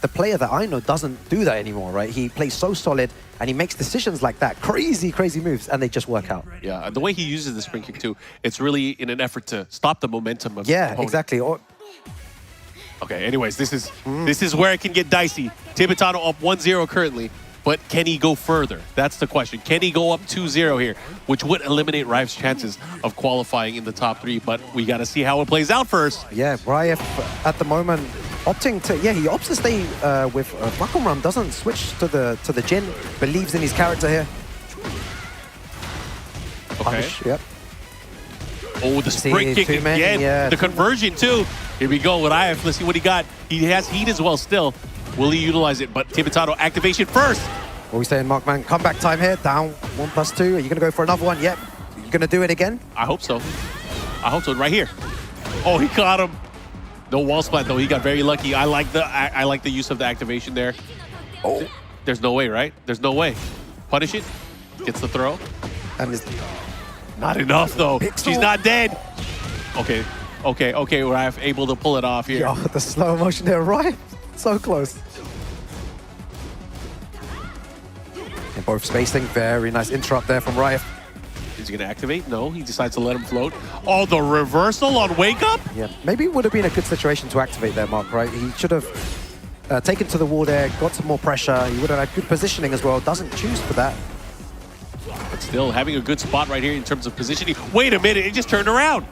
The player that I know doesn't do that anymore, right? He plays so solid and he makes decisions like that. Crazy, crazy moves, and they just work out. Yeah, and the way he uses the spring kick too, it's really in an effort to stop the momentum of the Yeah, opponent. exactly. Okay, anyways, this is where it can get dicey. Tibetano up 1-0 currently, but can he go further? That's the question. Can he go up 2-0 here, which would eliminate Rife's chances of qualifying in the top 3, but we got to see how it plays out first. Yeah, Rife at the moment opting to, he opts to stay with Bakumram, doesn't switch to the Jin, believes in his character here. Okay. Punish, yep. Oh, the spring kick again. Yeah. The conversion too. Here we go with Rife. Let's see what he got. He has heat as well still. Will he utilize it? But Tibetano activation first. What are we saying, Markman? Comeback time here, down 1+2. Are you going to go for another one? Yep. You going to do it again? I hope so. I hope so. Right here. Oh, he caught him. No wall splat though. He got very lucky. I like the use of the activation there. Oh. There's no way, right? There's no way. Punish it. Gets the throw. And it's not enough, though. She's not dead. Okay. Rife able to pull it off here. Yo, the slow motion there, right? So close. And both spacing. Very nice interrupt there from Rife. Is he going to activate? No, he decides to let him float. Oh, the reversal on Wake Up? Yeah, maybe it would have been a good situation to activate there, Mark, right? He should have taken to the wall there, got some more pressure. He would have had good positioning as well. Doesn't choose for that. But still having a good spot right here in terms of positioning. Wait a minute, it just turned around.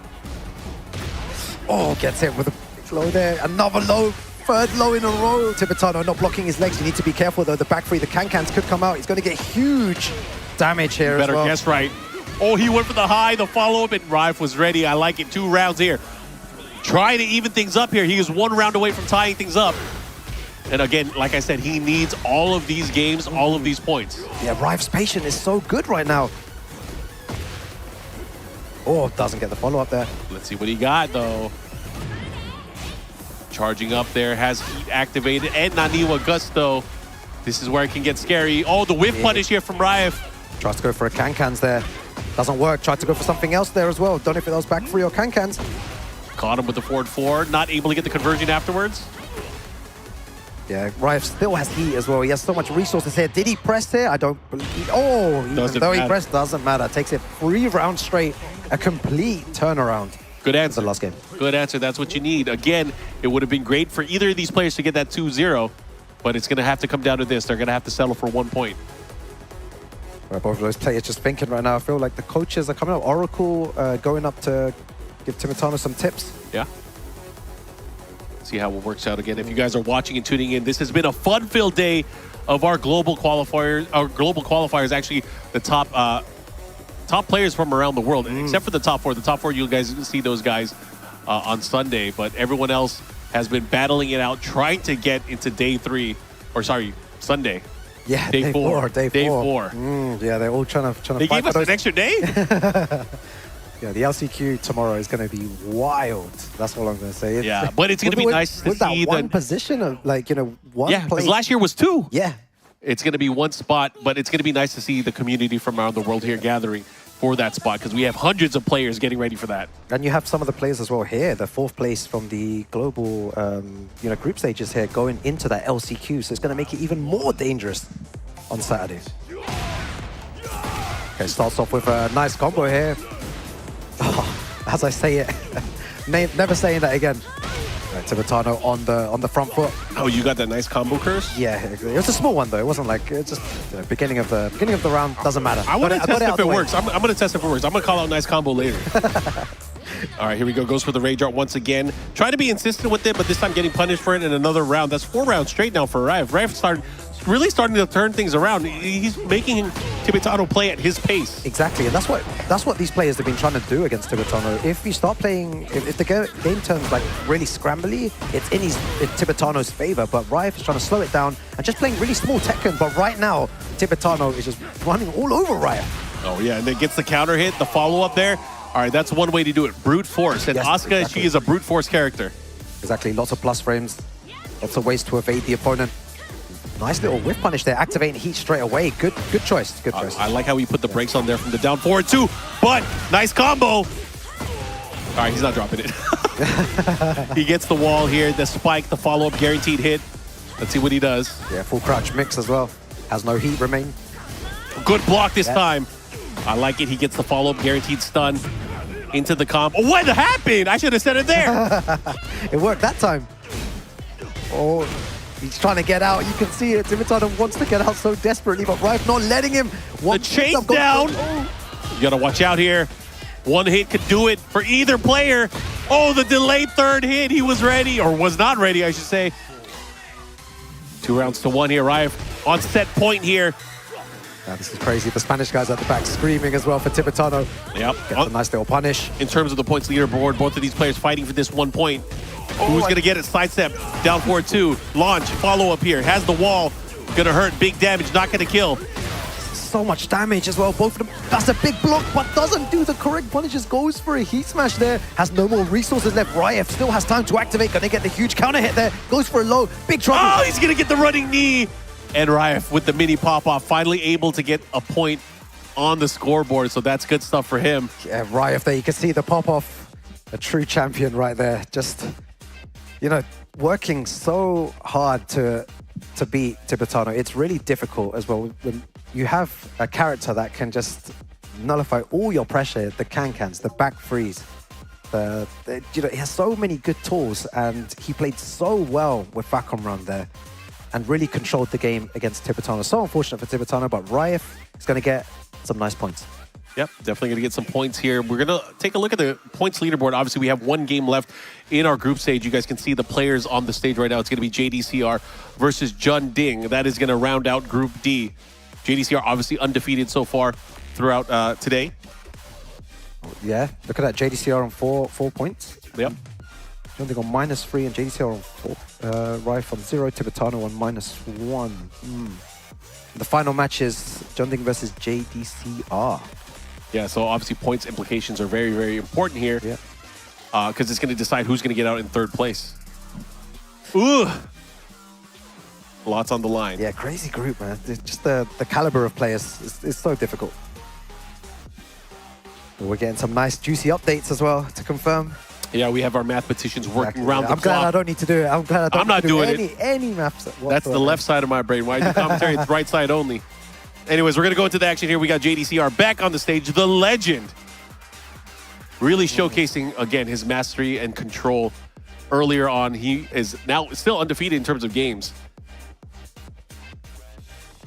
Oh, gets hit with a big low there. Another low, third low in a row. Tibetano not blocking his legs. You need to be careful though. The back three, the can-cans could come out. He's going to get huge damage here as well. Better guess right. Oh, he went for the high, the follow-up, and Rife was ready. I like it. 2 rounds here. Trying to even things up here. He is 1 round away from tying things up. And again, like I said, he needs all of these games, all of these points. Yeah, Rife's patient is so good right now. Oh, doesn't get the follow-up there. Let's see what he got, though. Charging up there, has heat activated, and Naniwa Gusto. This is where it can get scary. Oh, the whip punish here from Rife. Tries to go for a can-cans there. Doesn't work. Tried to go for something else there as well. Don't know if it was back three or can-cans. Caught him with the forward 4. Not able to get the conversion afterwards. Yeah, Rife still has heat as well. He has so much resources here. Did he press here? I don't believe. Oh, even though he pressed, doesn't matter. Takes it 3 rounds straight. A complete turnaround. Good answer. The last game. Good answer. That's what you need. Again, it would have been great for either of these players to get that 2-0, but it's going to have to come down to this. They're going to have to settle for 1 point. Both of those players just thinking right now. I feel like the coaches are coming up. Oracle going up to give Tibetano some tips. Yeah. See how it works out again. If you guys are watching and tuning in, this has been a fun-filled day of our global qualifiers. Our global qualifiers, actually, the top players from around the world, except for the top 4. The top 4, you guys see those guys on Sunday, but everyone else has been battling it out, trying to get into day 3, or sorry, Sunday. Yeah, day 4. Day 4. Yeah, they're all trying to They fight gave us for an extra day? Yeah, the LCQ tomorrow is going to be wild. That's all I'm going to say. Yeah, but it's going to be nice to see that one position of, like, you know, one Yeah, place. because last year was 2. Yeah. It's going to be 1 spot, but it's going to be nice to see the community from around the world here gathering for that spot, because we have hundreds of players getting ready for that. And you have some of the players as well here, the 4th place from the global group stages here going into that LCQ, so it's going to make it even more dangerous on Saturday. Okay, starts off with a nice combo here. Oh, as I say it, never saying that again. Right, Tibetano on the front foot. Oh, you got that nice combo curse? Yeah, it was a small one though. It wasn't like it's just beginning of the round. Doesn't matter. I want to test if it works. I'm going to test if it works. I'm going to call out nice combo later. All right, here we go. Goes for the rage art once again. Try to be insistent with it, but this time getting punished for it in another round. That's 4 rounds straight now for Rife. Rife really starting to turn things around. He's making Tibetano play at his pace. Exactly, and that's what these players have been trying to do against Tibetano. If you start playing, if the game turns like really scrambly, it's in Tibetano's favor. But Rife is trying to slow it down and just playing really small Tekken. But right now, Tibetano is just running all over Rife. Oh yeah, and then gets the counter hit, the follow up there. All right, that's one way to do it. Brute force. And Yes, Asuka, exactly. she is a brute force character. Exactly, lots of plus frames, lots of ways to evade the opponent. Nice little whiff punish there, activating heat straight away. Good choice, good choice. I like how he put the brakes on there from the down forward too, but nice combo. All right, he's not dropping it. He gets the wall here, the spike, the follow-up guaranteed hit. Let's see what he does. Yeah, full crouch mix as well. Has no heat remain. Good block this time. I like it. He gets the follow-up guaranteed stun into the comp. Oh, what happened? I should have said it there. It worked that time. Oh, he's trying to get out. You can see it. Tibetano wants to get out so desperately, but Rife not letting him. The chase down. You got to watch out here. One hit could do it for either player. Oh, the delayed third hit. He was ready, or was not ready, I should say. 2 rounds to 1 here. Rife on set point here. Yeah, this is crazy. The Spanish guys at the back screaming as well for Tibetano. Yep. Gets a nice little punish. In terms of the points leaderboard, both of these players fighting for this 1 point. Who's going to get it? Sidestep, down forward 2. Launch, follow up here. Has the wall. Going to hurt, big damage, not going to kill. So much damage as well, both of them. That's a big block, but doesn't do the correct punish. Just goes for a heat smash there. Has no more resources left. Rife still has time to activate. Gonna get the huge counter hit there. Goes for a low. Big trouble. Oh, he's going to get the running knee. And Raif with the mini pop-off, finally able to get a point on the scoreboard, so that's good stuff for him. Yeah, Raif there, you can see the pop-off. A true champion right there. Just, you know, working so hard to beat Tibetano. It's really difficult as well. When you have a character that can just nullify all your pressure, the can-cans, the back freeze. You know, he has so many good tools, and he played so well with Facom Run there and really controlled the game against Tibetano. So unfortunate for Tibetano, but Raif is going to get some nice points. Yep, definitely going to get some points here. We're going to take a look at the points leaderboard. Obviously, we have one game left in our group stage. You guys can see the players on the stage right now. It's going to be JDCR versus Jun Ding. That is going to round out Group D. JDCR obviously undefeated so far throughout today. Yeah, look at that. JDCR on 4 points. Yep. Jun Ding on -3 and JDCR on 4. Raif on 0, Tibetano on -1. The final match is Jun Ding versus JDCR. Yeah, so obviously points implications are very, very important here. Yeah. Because it's going to decide who's going to get out in third place. Ooh! Lots on the line. Yeah, crazy group, man. Just the caliber of players is so difficult. We're getting some nice juicy updates as well to confirm. Yeah, we have our mathematicians working around the I'm glad clock. I don't need to do it. I'm glad I don't I'm not need to do doing any maths whatsoever. That's the left side of my brain. Why do commentary? It's right side only. Anyways, we're going to go into the action here. We got JDCR back on the stage, the legend. Really showcasing, again, his mastery and control earlier on. He is now still undefeated in terms of games.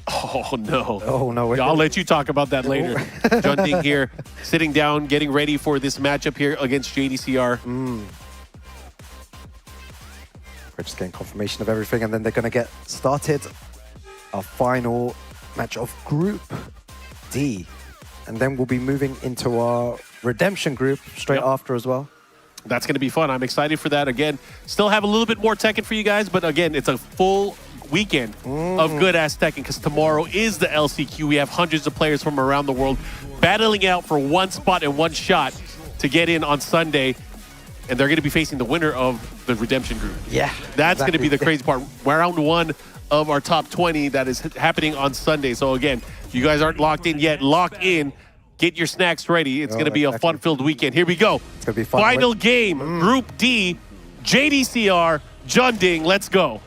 Oh, no. Oh, no. I'll let you talk about that later. Jun Ding here, sitting down, getting ready for this matchup here against JDCR. We're just getting confirmation of everything, and then they're going to get started. Our final match of Group D. And then we'll be moving into our Redemption group straight after as well. That's going to be fun. I'm excited for that. Again, still have a little bit more Tekken for you guys, but again, it's a full weekend of good-ass Tekken because tomorrow is the LCQ. We have hundreds of players from around the world battling out for one spot and one shot to get in on Sunday, and they're going to be facing the winner of the Redemption group. Yeah. That's going to be the crazy part. Round one of our top 20 that is happening on Sunday. So again, if you guys aren't locked in yet, lock in. Get your snacks ready. It's going to be a fun-filled weekend. Here we go. It's going to be fun. Final game, Group D, JDCR, Jun Ding. Let's go.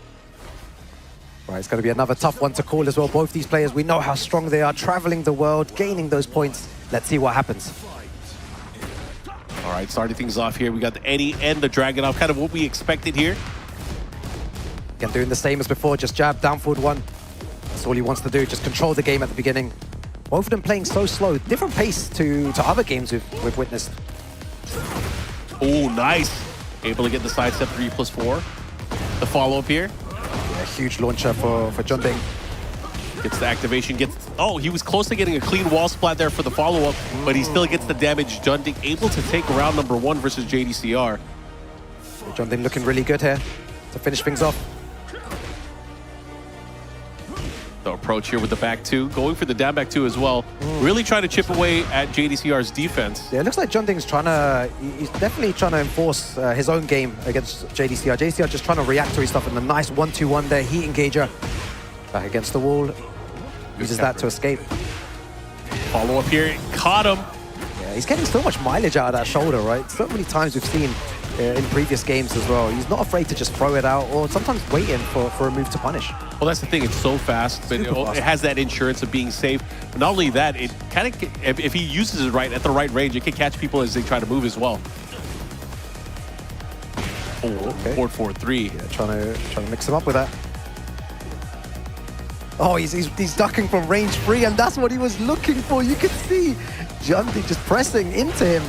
Right, it's going to be another tough one to call as well. Both these players, we know how strong they are, traveling the world, gaining those points. Let's see what happens. All right, starting things off here, we got the Eddie and the Dragunov, kind of what we expected here. Again, doing the same as before, just jab, down forward one. That's all he wants to do, just control the game at the beginning. Both of them playing so slow, different pace to other games we've witnessed. Oh, nice. Able to get the sidestep 3+4. The follow-up here. Yeah, huge launcher for Jun Ding. Gets the activation, oh, he was close to getting a clean wall splat there for the follow-up, but he still gets the damage. Jun Ding able to take round number 1 versus JDCR. Jun Ding looking really good here to finish things off. The approach here with the back 2, going for the down back 2 as well. Really trying to chip away at JDCR's defense. Yeah, it looks like Jun Ding's he's definitely trying to enforce his own game against JDCR. JDCR just trying to react to his stuff, and the nice 1-2-1 there, heat engager. Back against the wall, uses that to escape. Follow up here, caught him. Yeah, he's getting so much mileage out of that shoulder, right? So many times we've seen in previous games as well. He's not afraid to just throw it out, or sometimes waiting for a move to punish. Well, that's the thing, it's so fast, but it has that insurance of being safe. But not only that, it kind of, if he uses it right at the right range, it can catch people as they try to move as well. Oh, okay. 4-4-3. Yeah, trying to mix him up with that. Oh, he's ducking from range 3, and that's what he was looking for. You can see Jun Ding just pressing into him.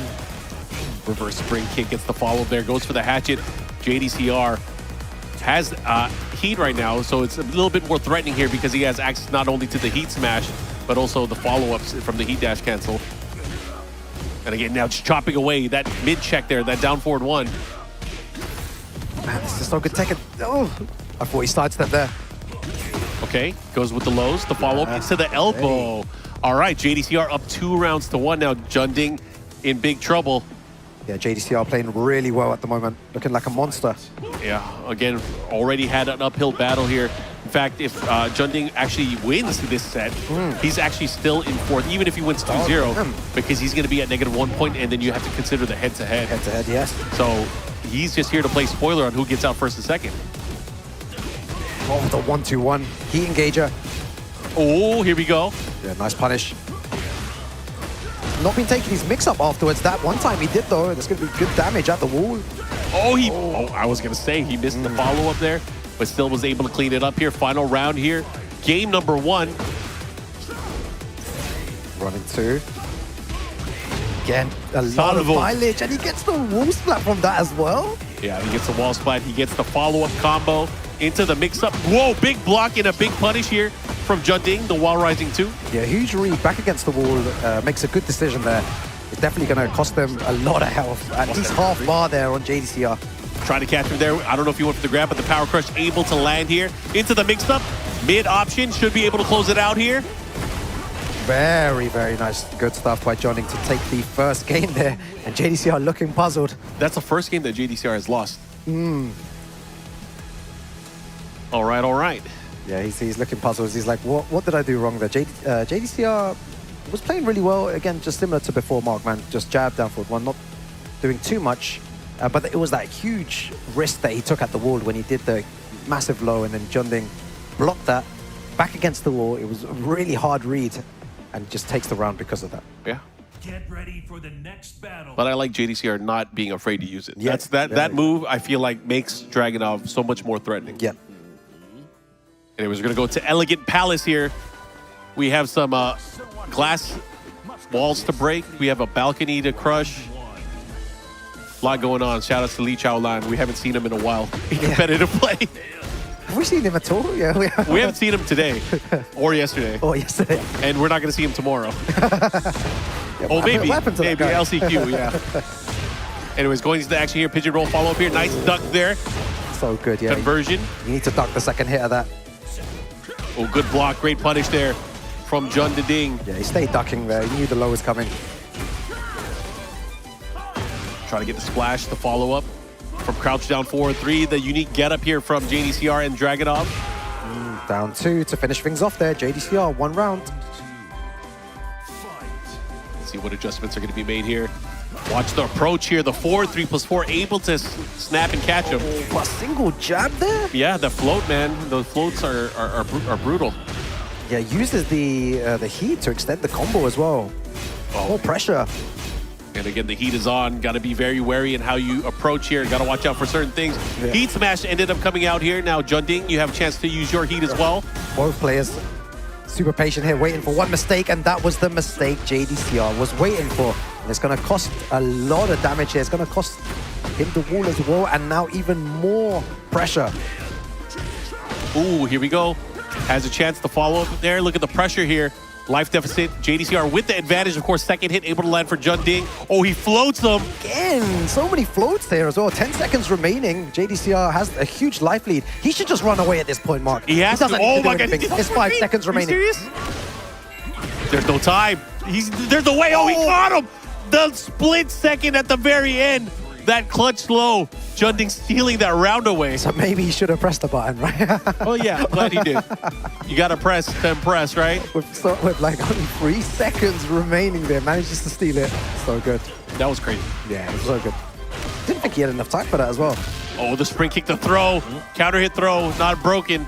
Reverse spring kick gets the follow there, goes for the hatchet. JDCR has heat right now, so it's a little bit more threatening here because he has access not only to the heat smash, but also the follow-ups from the heat dash cancel. And again, now just chopping away that mid check there, that down forward 1. Man, this is so good Tekken. Oh, I thought he sidestepped there. Okay, goes with the lows, the follow-up into the elbow. All right, JDCR up 2 rounds to 1 now. Jun Ding in big trouble. Yeah, JDCR playing really well at the moment, looking like a monster. Yeah, again, already had an uphill battle here. In fact, if Junding actually wins this set, he's actually still in fourth, even if he wins 2-0, because he's going to be at -1 point, and then you have to consider the head-to-head. Head-to-head, yes. So he's just here to play spoiler on who gets out first and second. Oh, the 1-2-1 heat engager. Oh, here we go. Yeah, nice punish. Not been taking his mix-up afterwards. That one time he did, though. There's going to be good damage at the wall. Oh, I was going to say, he missed the follow-up there, but still was able to clean it up here. Final round here. Game number 1. Running 2. Again, a lot of mileage, and he gets the wall splat from that as well. Yeah, he gets the wall splat. He gets the follow-up combo into the mix-up. Whoa, big block and a big punish here from Junding, the wall rising 2. Yeah, huge read back against the wall. Makes a good decision there. It's definitely going to cost them a lot of health. At least half bar there on JDCR. Trying to catch him there. I don't know if he went for the grab, but the power crush able to land here into the mix-up. Mid option, should be able to close it out here. Very, very nice. Good stuff by Junding to take the first game there. And JDCR looking puzzled. That's the first game that JDCR has lost. All right, all right. Yeah, he's looking puzzled. He's like, what did I do wrong there? JDCR was playing really well. Again, just similar to before, Markman. Just jab down forward one, not doing too much. But it was that huge risk that he took at the wall when he did the massive low, and then Junding blocked that back against the wall. It was a really hard read, and just takes the round because of that. Yeah. Get ready for the next battle. But I like JDCR not being afraid to use it. Yeah, that move, I feel like, makes Dragunov so much more threatening. Yeah. Anyways, we're going to go to Elegant Palace here. We have some glass walls to break. We have a balcony to crush. A lot going on. Shout out to Lee Chaolan. We haven't seen him in a while in competitive play. Have we seen him at all? Yeah, we have. We haven't seen him today or yesterday. Or yesterday. And we're not going to see him tomorrow. Yeah, maybe. What happened to that Maybe guy? LCQ, yeah. Anyways, going to the action here. Pigeon roll follow-up here. Nice duck there. So good, yeah. Conversion. You need to duck the second hit of that. Oh, good block. Great punish there from Junding. Yeah, he stayed ducking there. He knew the low was coming. Trying to get the splash, the follow-up from crouch down forward 3. The unique get-up here from JDCR and Dragunov. Down 2 to finish things off there. JDCR, 1 round. Let's see what adjustments are going to be made here. Watch the approach here. The 4-3+4 able to snap and catch him. A single jab there? Yeah, the float, man. Those floats are brutal. Yeah, uses the heat to extend the combo as well. More pressure. And again, the heat is on. Got to be very wary in how you approach here. Got to watch out for certain things. Yeah. Heat smash ended up coming out here. Now, Junding, you have a chance to use your heat as well. Both players super patient here, waiting for one mistake, and that was the mistake JDCR was waiting for. And it's going to cost a lot of damage here. It's going to cost him the wall as well, and now even more pressure. Ooh, here we go. Has a chance to follow up there. Look at the pressure here. Life deficit. JDCR with the advantage. Of course, second hit able to land for Junding. Oh, he floats them. Again, so many floats there as well. 10 seconds remaining. JDCR has a huge life lead. He should just run away at this point, Mark. He has to. Oh my God. It's 5 seconds remaining. Are you serious? There's no time. There's no way. Oh, he caught him. The split second at the very end. That clutch low. Junding stealing that round away. So maybe he should have pressed the button, right? Oh yeah, I'm glad he did. You gotta press to impress, right? With like only 3 seconds remaining there, manages to steal it. So good. That was crazy. Yeah, it was so good. Didn't think he had enough time for that as well. Oh, the spring kick, the throw. Counter hit throw, not broken.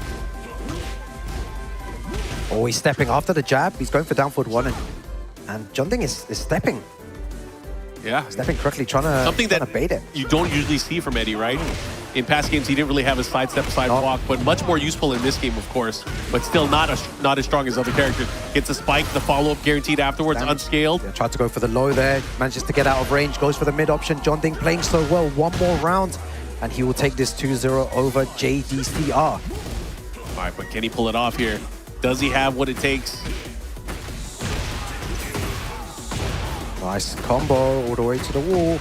Oh, he's stepping after the jab. He's going for down forward 1, and Junding is stepping. Yeah. Stepping correctly, trying to bait it. You don't usually see from Eddie, right? In past games, he didn't really have a sidestep, sidewalk, but much more useful in this game, of course. But still not as strong as other characters. Gets a spike, the follow-up guaranteed afterwards, unscaled. Yeah, tried to go for the low there, manages to get out of range, goes for the mid option. Junding playing so well, 1 more round, and he will take this 2-0 over JDCR. All right, but can he pull it off here? Does he have what it takes? Nice combo all the way to the wall.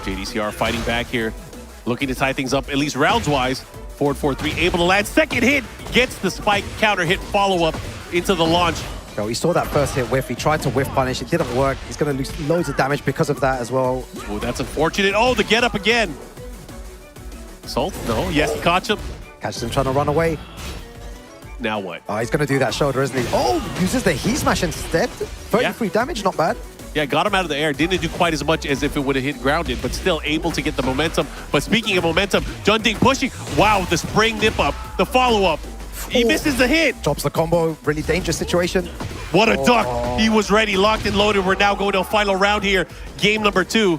JDCR fighting back here, looking to tie things up, at least rounds-wise. Forward 4-3, able to land. Second hit, gets the spike, counter hit, follow-up into the launch. So he saw that first hit whiff. He tried to whiff punish. It didn't work. He's going to lose loads of damage because of that as well. Oh, that's unfortunate. Oh, the get up again. Salt? No. Yes, he caught him. Catches him trying to run away. Now what? Oh, he's going to do that shoulder, isn't he? Oh, uses the heat smash instead. 33 damage, not bad. Yeah, got him out of the air. Didn't do quite as much as if it would have hit grounded, but still able to get the momentum. But speaking of momentum, Junding pushing. Wow, the spring nip up, the follow-up. He misses the hit. Drops the combo. Really dangerous situation. What a duck. He was ready, locked and loaded. We're now going to a final round here. Game number 2.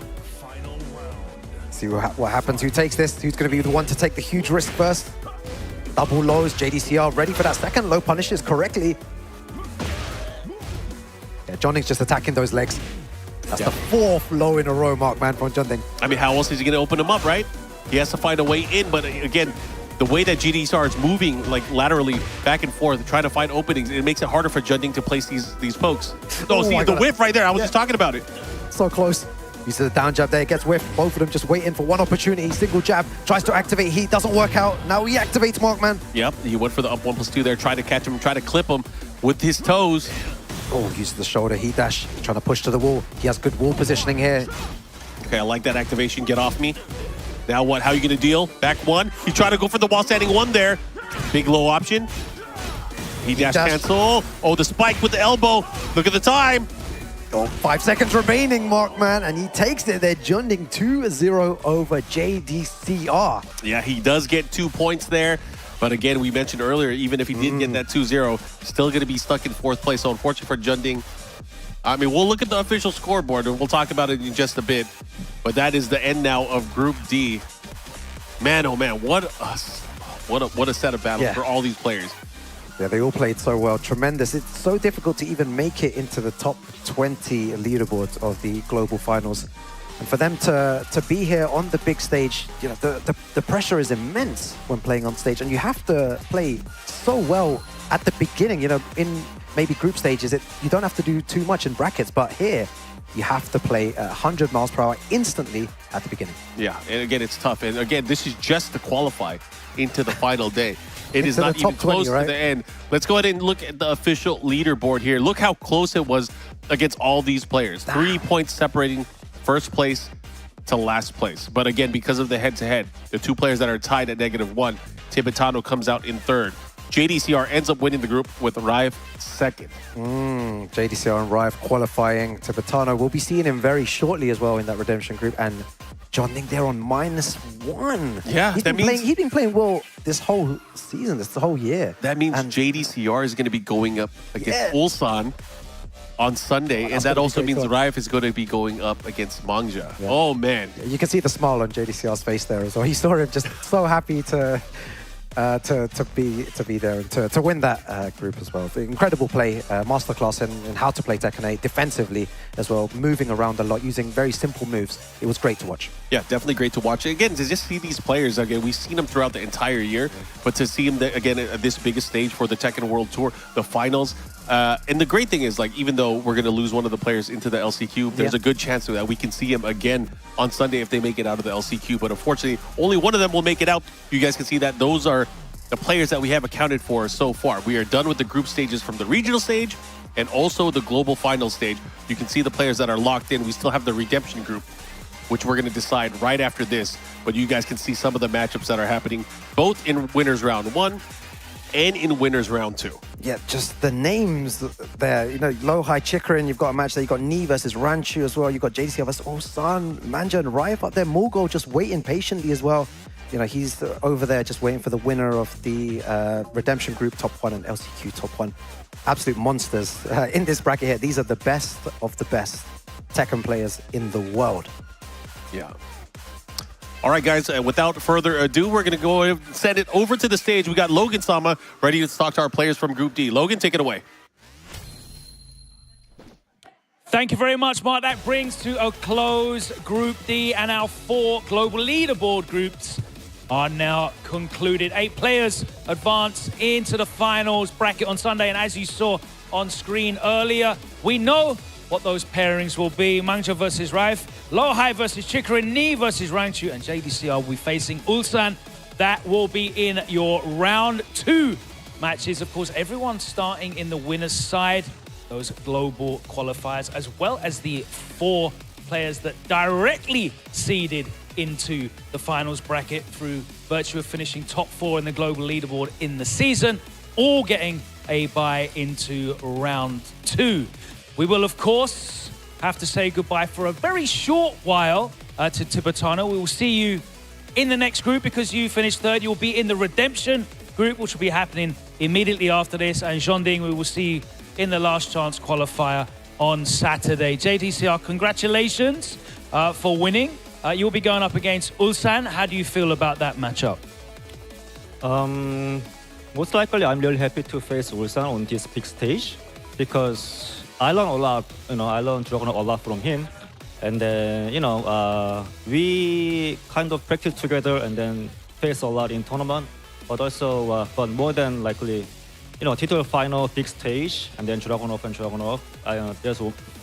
See what happens. Who takes this? Who's going to be the one to take the huge risk first? Double lows. JDCR ready for that second. Low punishes correctly. Yeah, Junding's just attacking those legs. That's the 4th low in a row, Markman, from Junding. I mean, how else is he going to open him up, right? He has to find a way in, but again, the way that GDSR is moving, like laterally back and forth, trying to find openings, it makes it harder for Junding to place these pokes. Oh, see the whiff right there. I was just talking about it. So close. Uses the down jab there, gets whiffed. Both of them just waiting for one opportunity. Single jab, tries to activate heat, doesn't work out. Now he activates Markman. Yep, he went for the up 1+2 there, tried to catch him, try to clip him with his toes. Oh, uses the shoulder heat dash, trying to push to the wall. He has good wall positioning here. Okay, I like that activation. Get off me. Now what? How are you going to deal? Back one. He tried to go for the wall standing one there. Big low option. He dash cancel. Oh, the spike with the elbow. Look at the time. Oh, 5 seconds remaining, Markman, and he takes it there. Junding 2-0 over JDCR. Yeah, he does get 2 points there. But again, we mentioned earlier, even if he didn't get that 2-0, still going to be stuck in 4th place. So unfortunately for Junding, I mean, we'll look at the official scoreboard and we'll talk about it in just a bit. But that is the end now of Group D. Man, oh man, what a set of battles for all these players. Yeah, they all played so well. Tremendous. It's so difficult to even make it into the top 20 leaderboards of the global finals. And for them to be here on the big stage, you know, the pressure is immense when playing on stage. And you have to play so well at the beginning. You know, in maybe group stages, you don't have to do too much in brackets. But here, you have to play 100 miles per hour instantly at the beginning. Yeah, and again, it's tough. And again, this is just to qualify into the final day. It is not even close to the end. Let's go ahead and look at the official leaderboard here. Look how close it was against all these players. 3 points separating first place to last place. But again, because of the head-to-head, the 2 players that are tied at -1, Tibetano comes out in 3rd. JDCR ends up winning the group with Rive 2nd. JDCR and Rive qualifying. Tibetano, we'll be seeing him very shortly as well in that Redemption group. And Junding there on -1. Yeah, he's been playing well this whole season, this whole year. That means JDCR is going to be going up against Ulsan on Sunday, and that also means Rive is going to be going up against Mangja. Yeah. Oh man, you can see the smile on JDCR's face there as well. He saw him just so happy to be there and to win that group as well. Incredible play, masterclass in how to play Tekken 8 defensively as well, moving around a lot, using very simple moves. It was great to watch. Yeah, definitely great to watch. Again, to just see these players, again, we've seen them throughout the entire year, but to see them again at this biggest stage for the Tekken World Tour, the finals. And the great thing is, like, even though we're going to lose one of the players into the LCQ, there's a good chance that we can see him again on Sunday if they make it out of the LCQ. But unfortunately, only one of them will make it out. You guys can see that. Those are the players that we have accounted for so far. We are done with the group stages from the regional stage and also the global final stage. You can see the players that are locked in. We still have the Redemption group, which we're going to decide right after this. But you guys can see some of the matchups that are happening, both in Winners Round 1 and in Winners Round 2. Yeah, just the names there. You know, Low High Chikrin, you've got a match there. You've got Ni versus Ranchu as well. You've got JDCR versus Ulsan, Manja and Rive up there. Mulgo just waiting patiently as well. You know, he's over there just waiting for the winner of the Redemption Group Top 1 and LCQ Top 1. Absolute monsters in this bracket here. These are the best of the best Tekken players in the world. Yeah. All right, guys, without further ado, we're going to go and send it over to the stage. We got Logan Sama ready to talk to our players from Group D. Logan, take it away. Thank you very much, Mark. That brings to a close Group D, and our 4 global leaderboard groups are now concluded. 8 players advance into the finals bracket on Sunday, and as you saw on screen earlier, we know what those pairings will be. Mangja versus Rive, Low High versus Chikrin, Ni versus Ranchu, and JDCR will be facing Ulsan. That will be in your round 2 matches. Of course, everyone starting in the winner's side, those global qualifiers, as well as the 4 players that directly seeded into the finals bracket through virtue of finishing top 4 in the global leaderboard in the season. all getting a bye into round 2. We will, of course, have to say goodbye for a very short while to Tibetano. We will see you in the next group because you finished third. You'll be in the Redemption group, which will be happening immediately after this. And Jeonding, we will see you in the last chance qualifier on Saturday. JDCR, congratulations for winning. You'll be going up against Ulsan. How do you feel about that matchup? Most likely, I'm really happy to face Ulsan on this big stage because I learned a lot. I learned Dragon a lot from him, and then we kind of practice together and then face a lot in tournament. But also, but more than likely, title final, big stage, and then Dragon Off.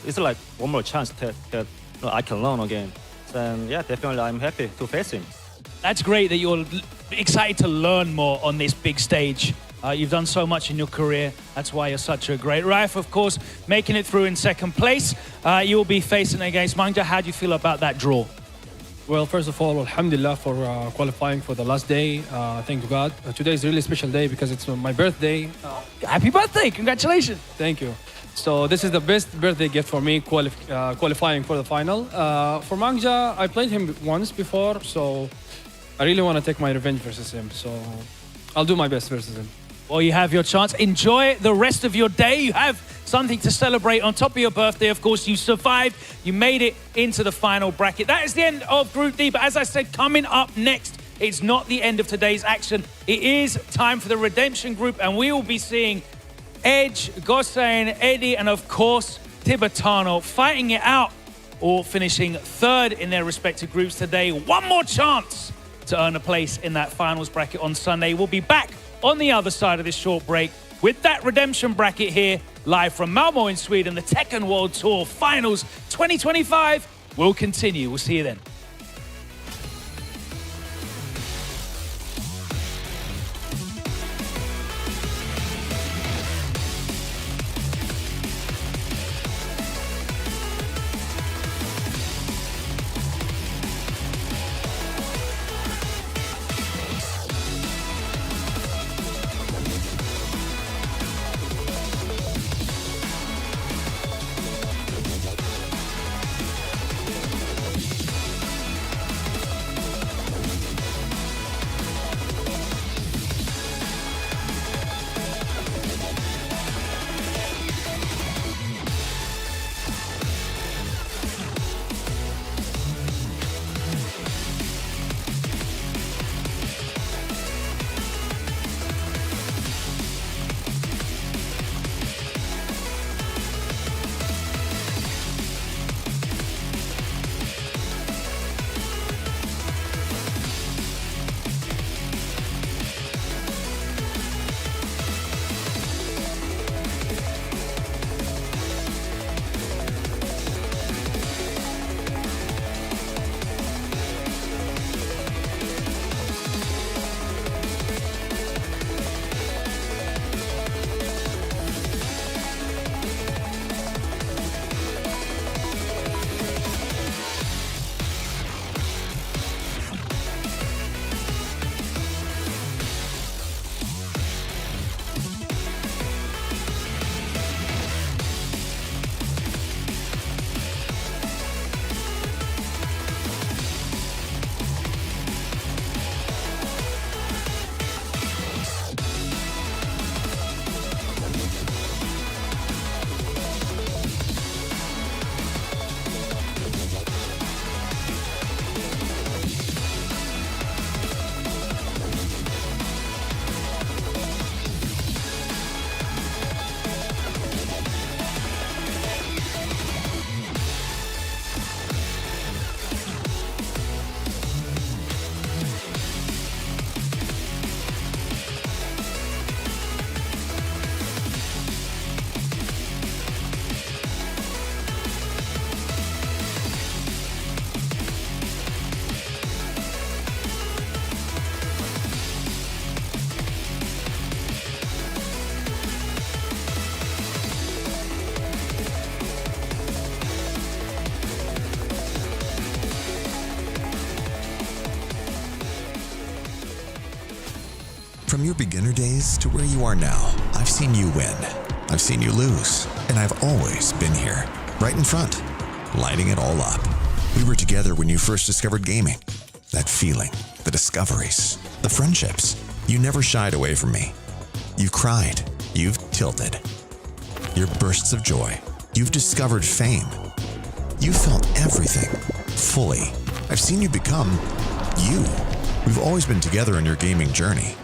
It's like one more chance that I can learn again. And yeah, definitely, I'm happy to face him. That's great that you're excited to learn more on this big stage. You've done so much in your career. That's why you're such a great Raif, of course, making it through in second place. You'll be facing against Mangja. How do you feel about that draw? Well, first of all, alhamdulillah for qualifying for the last day. Thank God. Today is a really special day because it's my birthday. Happy birthday. Congratulations. Thank you. So this is the best birthday gift for me, qualifying for the final. For Mangja, I played him once before, so I really want to take my revenge versus him. So I'll do my best versus him. Well, you have your chance. Enjoy the rest of your day. You have something to celebrate on top of your birthday. Of course, you survived. You made it into the final bracket. That is the end of Group D. But as I said, coming up next, it's not the end of today's action. It is time for the Redemption Group, and we will be seeing Edge, Gosain, Eddie, and of course, Tibetano fighting it out or finishing third in their respective groups today. One more chance to earn a place in that finals bracket on Sunday. We'll be back on the other side of this short break with that Redemption bracket here, live from Malmö in Sweden. The Tekken World Tour Finals 2025 will continue. We'll see you then. From your beginner days to where you are now, I've seen you win. I've seen you lose. And I've always been here, right in front, lighting it all up. We were together when you first discovered gaming. That feeling, the discoveries, the friendships. You never shied away from me. You cried. You've tilted. Your bursts of joy. You've discovered fame. You felt everything, fully. I've seen you become you. We've always been together in your gaming journey.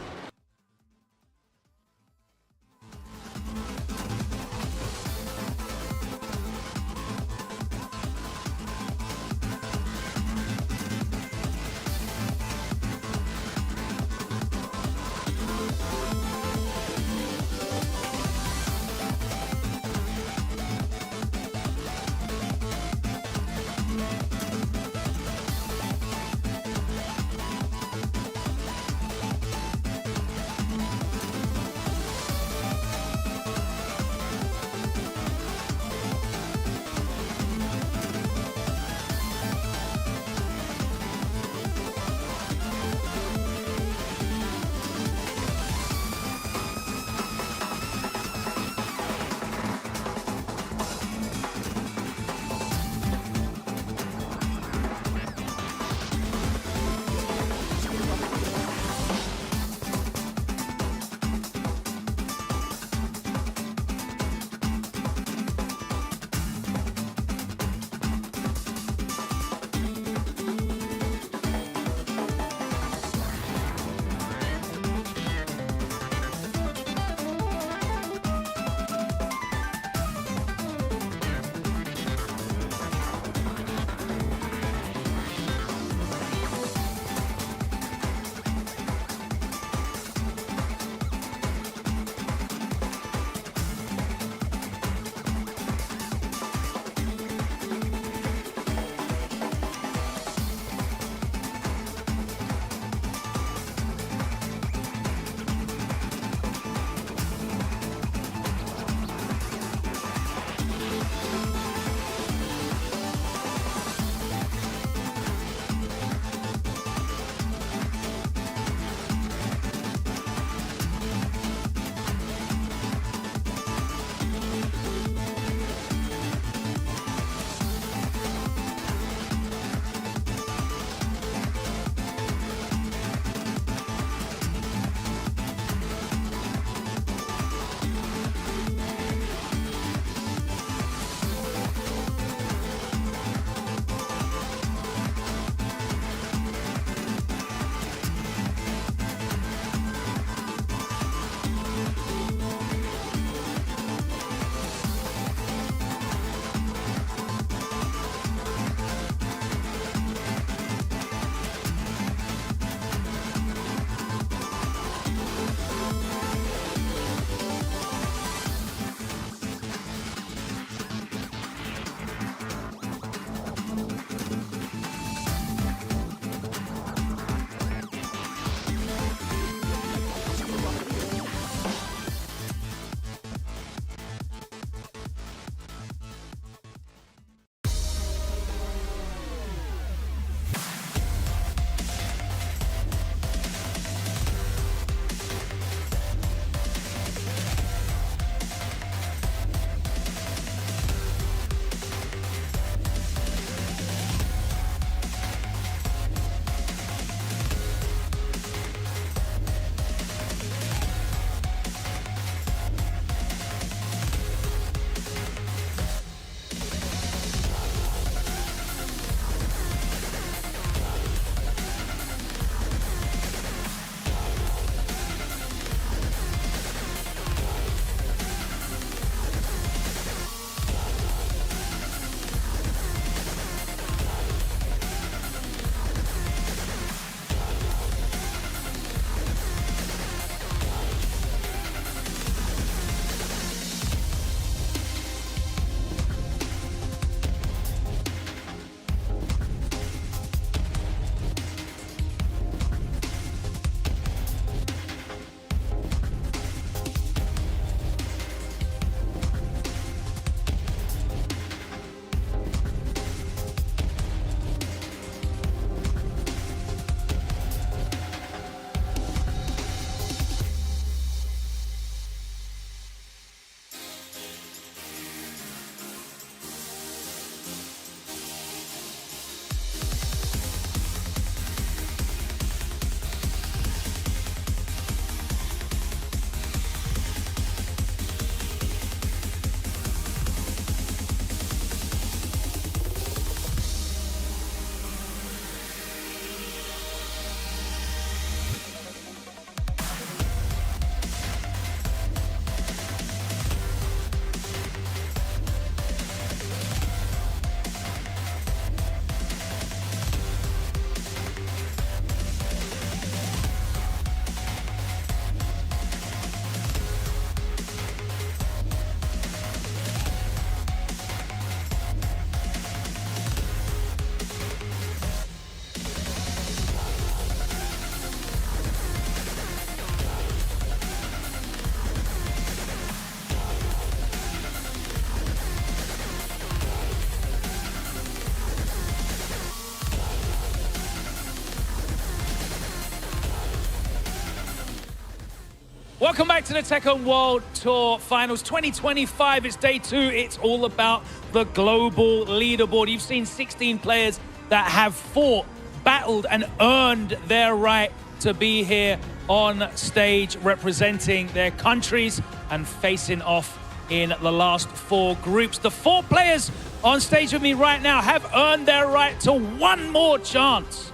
Welcome back to the Tekken World Tour Finals 2025. It's day 2. It's all about the global leaderboard. You've seen 16 players that have fought, battled, and earned their right to be here on stage representing their countries and facing off in the last 4 groups. The 4 players on stage with me right now have earned their right to one more chance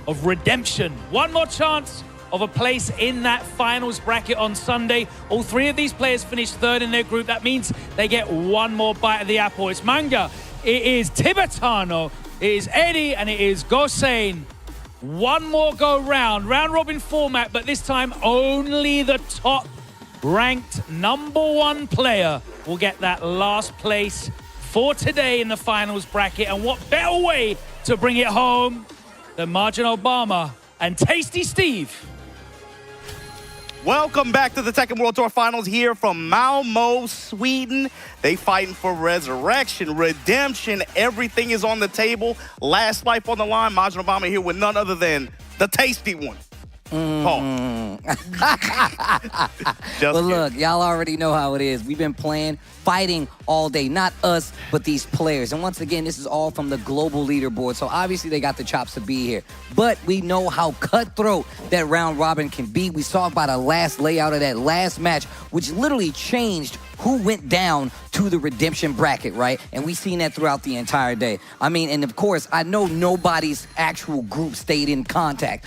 of redemption, one more chance of a place in that finals bracket on Sunday. All 3 of these players finished 3rd in their group. That means they get one more bite of the apple. It's Manga, it is Tibetano, it is Eddie, and it is Gosein. One more go round robin format, but this time only the top ranked #1 player will get that last place for today in the finals bracket. And what better way to bring it home than Margin Obama and Tasty Steve. Welcome back to the Tekken World Tour Finals here from Malmö, Sweden. They fighting for resurrection, redemption. Everything is on the table. Last life on the line. Margin Obama here with none other than the tasty one. Paul. Well, look, y'all already know how it is. We've been playing, fighting all day. Not us, but these players. And once again, this is all from the global leaderboard. So obviously they got the chops to be here. But we know how cutthroat that round robin can be. We saw by the last layout of that last match, which literally changed who went down to the redemption bracket, right? And we've seen that throughout the entire day. I mean, and of course, I know nobody's actual group stayed intact,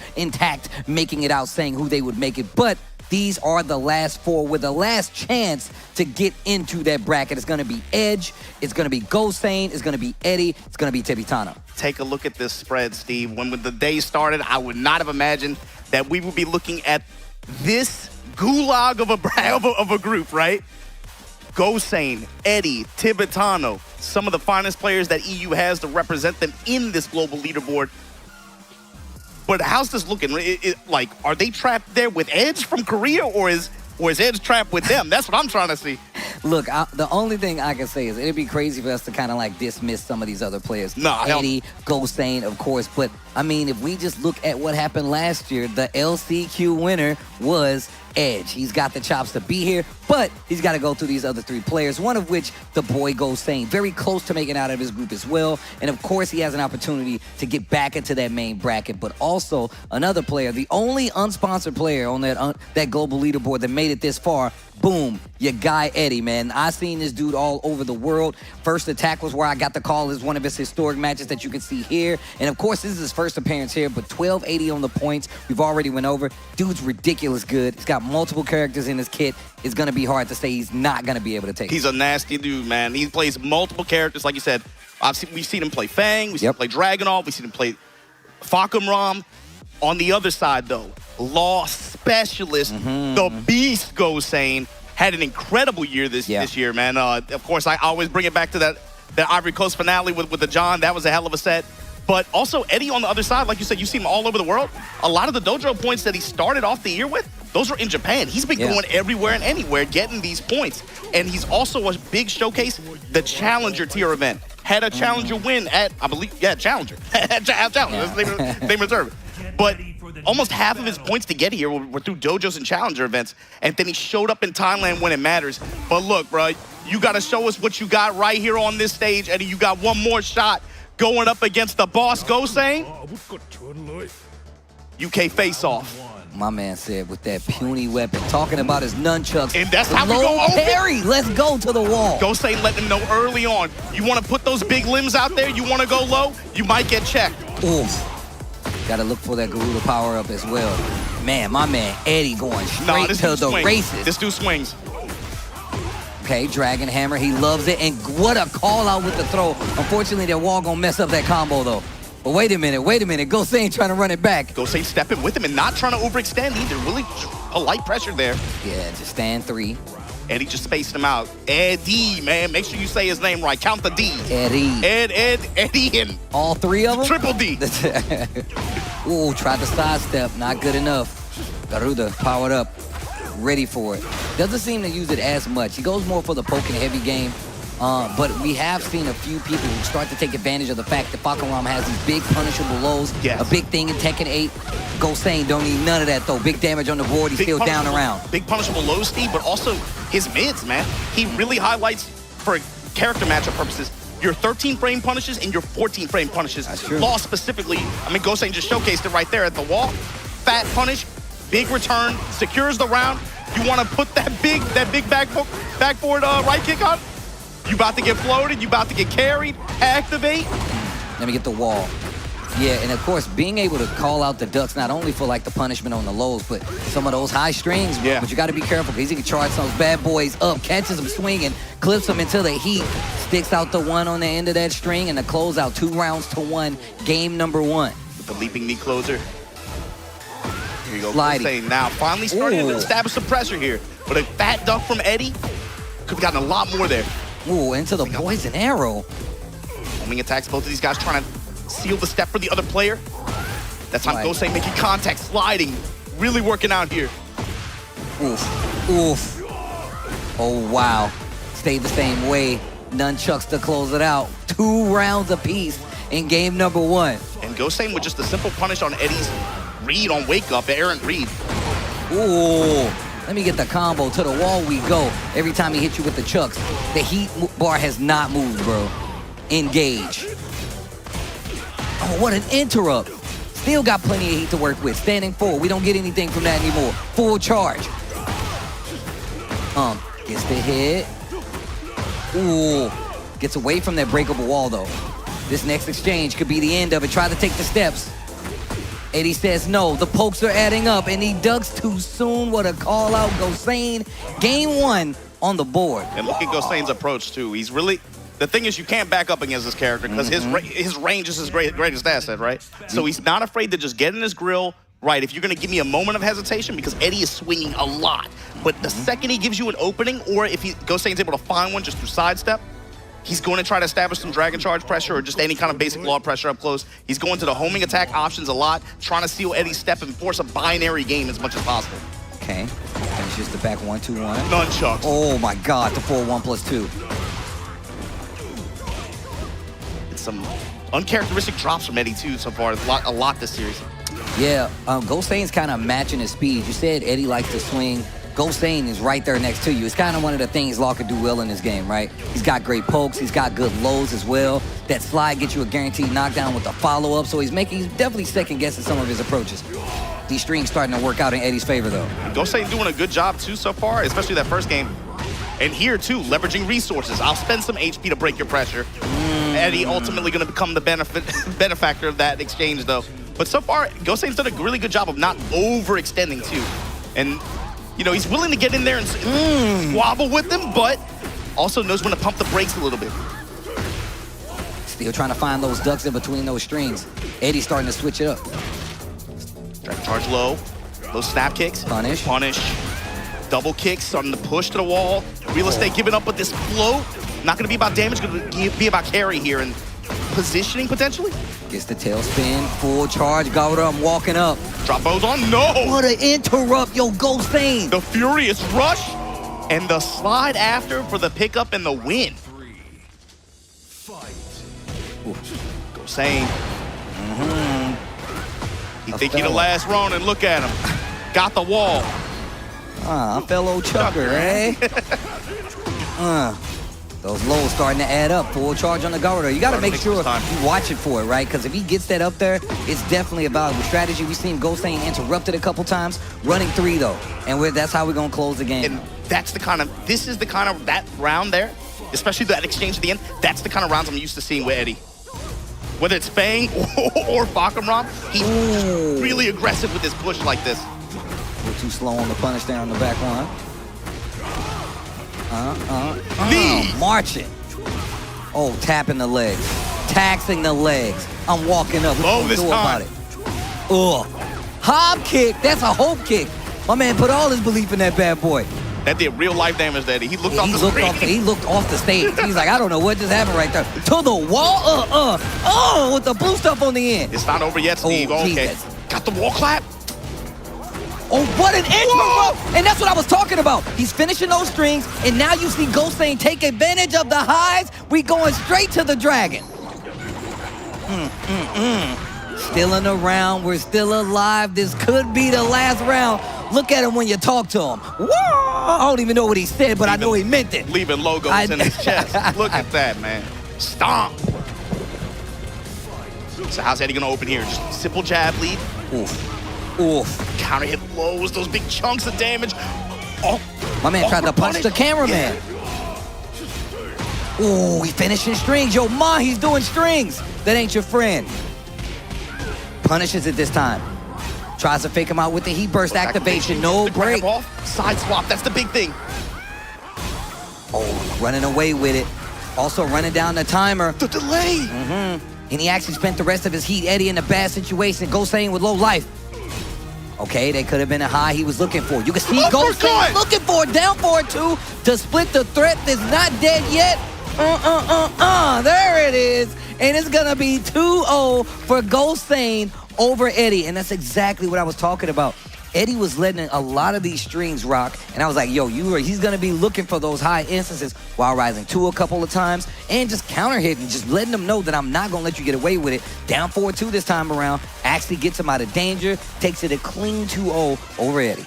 making it out, saying who they would make it, but these are the last 4 with the last chance to get into that bracket. It's gonna be Edge, it's gonna be Gosein, it's gonna be Eddie, it's gonna be Tibetano. Take a look at this spread, Steve. When the day started, I would not have imagined that we would be looking at this gulag of a group, right? Gosein, Eddie, Tibetano, some of the finest players that EU has to represent them in this global leaderboard. But how's this looking? Like, are they trapped there with Edge from Korea, or is Edge trapped with them? That's what I'm trying to see. Look, the only thing I can say is it'd be crazy for us to kind of like dismiss some of these other players. Nah, Eddie, Gosein, of course. But, I mean, if we just look at what happened last year, the LCQ winner was Edge. He's got the chops to be here, but he's got to go through these other 3 players, one of which the boy Gosein, very close to making out of his group as well. And of course, he has an opportunity to get back into that main bracket, but also another player, the only unsponsored player on that global leaderboard that made it this far. Boom, your guy Eddie, man. I seen this dude all over the world. First Attack was where I got the call as one of his historic matches that you can see here. And of course, this is his first appearance here, but 1280 on the points. We've already went over. Dude's ridiculous good. He's got multiple characters in his kit. It's gonna be hard to say he's not gonna be able to take it. He's a nasty dude, man. He plays multiple characters, like you said. We've seen him play Fang, we've seen him play Dragunov, we've seen him play Fakumram. On the other side, though, Law Specialist, the Beast Gosein, had an incredible year this year, man. Of course, I always bring it back to that Ivory Coast finale with the John. That was a hell of a set. But also, Eddie on the other side, like you said, you see him all over the world. A lot of the dojo points that he started off the year with, those were in Japan. He's been going everywhere and anywhere, getting these points. And he's also a big showcase, the Challenger tier event. Had a Challenger win at, I believe, Challenger. Challenger, that's the name of the tournament. But almost half of his points to get here were through dojos and Challenger events. And then he showed up in Thailand when it matters. But look, bro, you got to show us what you got right here on this stage, Eddie. You got one more shot going up against the boss Gosein. UK face-off. My man said with that puny weapon, talking about his nunchucks. And that's how we Low go open. parry. Let's go to the wall. Gosein let them know early on. You want to put those big limbs out there? You want to go low? You might get checked. Oof. Got to look for that Garuda power-up as well. Man, my man Eddie going straight to the races. This dude swings. Okay, Dragon Hammer, he loves it. And what a call out with the throw. Unfortunately, that wall gonna mess up that combo though. But wait a minute. Gosein trying to run it back. Gosein stepping with him and not trying to overextend either. Really a light pressure there. Yeah, just stand 3. Eddie just spaced him out. Eddie, man, make sure you say his name right. Count the D. Eddie. Eddie, and all 3 of them? Triple D. Ooh, tried to sidestep. Not good enough. Garuda powered up. Ready for it. Doesn't seem to use it as much. He goes more for the poking heavy game. But we have seen a few people who start to take advantage of the fact that Fakaram has these big punishable lows. Yes. A big thing in Tekken 8. Gosane don't need none of that though. Big damage on the board, he's Big still down punishable- around. Big punishable low, Steve, but also his mids, man. He really highlights, for character matchup purposes, your 13-frame punishes and your 14-frame punishes. That's true. Law specifically, I mean, Gosane just showcased it right there at the wall. Fat punish, big return, secures the round. You want to put that big backboard right kick on? You about to get floated, you about to get carried, activate. Let me get the wall. Yeah, and of course, being able to call out the ducks, not only for like the punishment on the lows, but some of those high strings, bro. Yeah. But you got to be careful because he can charge those bad boys up, catches them swinging, clips them until the heat sticks out the one on the end of that string, and the closeout 2 rounds to 1, game number 1. With the leaping knee closer. Here you go, Sliding. Gosane now finally starting to establish some pressure here. But a fat duck from Eddie could have gotten a lot more there. Ooh, into the poison arrow. Homing attacks, both of these guys trying to seal the step for the other player. That's time Gosane making contact, sliding, really working out here. Oof, oof. Oh, wow. Stayed the same way. Nunchucks to close it out. 2 rounds apiece in game number 1. And Gosane with just a simple punish on Eddie's read on Wake Up, errant read. Ooh. Let me get the combo. To the wall we go. Every time he hits you with the chucks, the heat bar has not moved, bro. Engage. Oh, what an interrupt. Still got plenty of heat to work with. Standing forward. We don't get anything from that anymore. Full charge. Gets the hit. Ooh. Gets away from that breakable wall, though. This next exchange could be the end of it. Try to take the steps. Eddie says no. The pokes are adding up, and he ducks too soon. What a call out. Gosane. Game 1 on the board. And look at Gosane's approach, too. He's really... The thing is, you can't back up against this character because his range is his greatest asset, right? So he's not afraid to just get in his grill. Right, if you're going to give me a moment of hesitation, because Eddie is swinging a lot. But the second he gives you an opening, or if Gosane's able to find one just through sidestep, he's going to try to establish some Dragon Charge pressure or just any kind of basic law pressure up close. He's going to the homing attack options a lot, trying to seal Eddie's step and force a binary game as much as possible. Okay. Finishes the back 1-2-1. Nunchucks. Oh my God, the 4-1+2. It's some uncharacteristic drops from Eddie, too, so far. A lot this series. Yeah, Gosane's kind of matching his speed. You said Eddie likes to swing. Gosane is right there next to you. It's kind of one of the things Law could do well in this game, right? He's got great pokes. He's got good lows as well. That slide gets you a guaranteed knockdown with the follow-up, so he's definitely second-guessing some of his approaches. These strings starting to work out in Eddie's favor, though. Gosane doing a good job, too, so far, especially that first game. And here, too, leveraging resources. I'll spend some HP to break your pressure. Eddie ultimately going to become the benefactor of that exchange, though. But so far, Gosane's done a really good job of not overextending, too. And, you know, he's willing to get in there and wobble with them, but also knows when to pump the brakes a little bit. Still trying to find those ducks in between those strings. Eddie's starting to switch it up. Dragon charge low. Those snap kicks. Punish. Punish. Double kicks, starting to push to the wall. Real estate giving up with this float. Not going to be about damage, going to be about carry here and positioning potentially. Gets the tail spin, full charge, Garuda, I'm walking up. Drop bows on, no! What an interrupt, yo, Gosane! The furious rush and the slide after for the pickup and the win. Gosane. He think he the last Ronin, look at him. Got the wall. Fellow chucker, eh? Those lows starting to add up. Full charge on the Garuda. You got to make sure you watch it for it, right? Because if he gets that up there, it's definitely a valuable strategy. We've seen Gosane interrupted a couple times, running 3 though, and that's how we're gonna close the game. And that's the kind of that round there, especially that exchange at the end. That's the kind of rounds I'm used to seeing with Eddie. Whether it's Fang or Fakaram, he's just really aggressive with his push like this. A little too slow on the punish there on the back one. Marching. Oh, tapping the legs. Taxing the legs. I'm walking up. Low this time. Hob kick. That's a hope kick. My man put all his belief in that bad boy. That did real life damage, Eddie. He looked off the screen. He looked off the stage. He's like, I don't know what just happened right there. To the wall. With the blue stuff on the end. It's not over yet, Steve. Okay. Got the wall clap. Oh, what an interrupt! And that's what I was talking about. He's finishing those strings, and now you see Ghostsane take advantage of the highs. We going straight to the dragon. Still in the round. We're still alive. This could be the last round. Look at him when you talk to him. Whoa! I don't even know what he said, but I know he meant it. Leaving logos in his chest. Look at that, man. Stomp. So how's Eddie gonna open here? Just simple jab lead. Oof. Oof. Counter hit lows, those big chunks of damage. Oh, my man tried to punch the cameraman. Ooh, he finishing strings. Yo, ma, he's doing strings. That ain't your friend. Punishes it this time. Tries to fake him out with the heat burst activation. No break. Side swap, that's the big thing. Oh, running away with it. Also running down the timer. The delay. And he actually spent the rest of his heat. Eddie in a bad situation. Ghostsane with low life. Okay, that could have been a high he was looking for. You can see Ghostsane looking for it. Down for it, too. To split the threat that's not dead yet. There it is. And it's going to be 2-0 for Ghostsane over Eddie. And that's exactly what I was talking about. Eddie was letting a lot of these strings rock, and I was like, yo, he's going to be looking for those high instances while rising 2 a couple of times and just counter hitting, just letting them know that I'm not going to let you get away with it. Down 4-2 this time around, actually gets him out of danger, takes it a clean 2-0 over Eddie.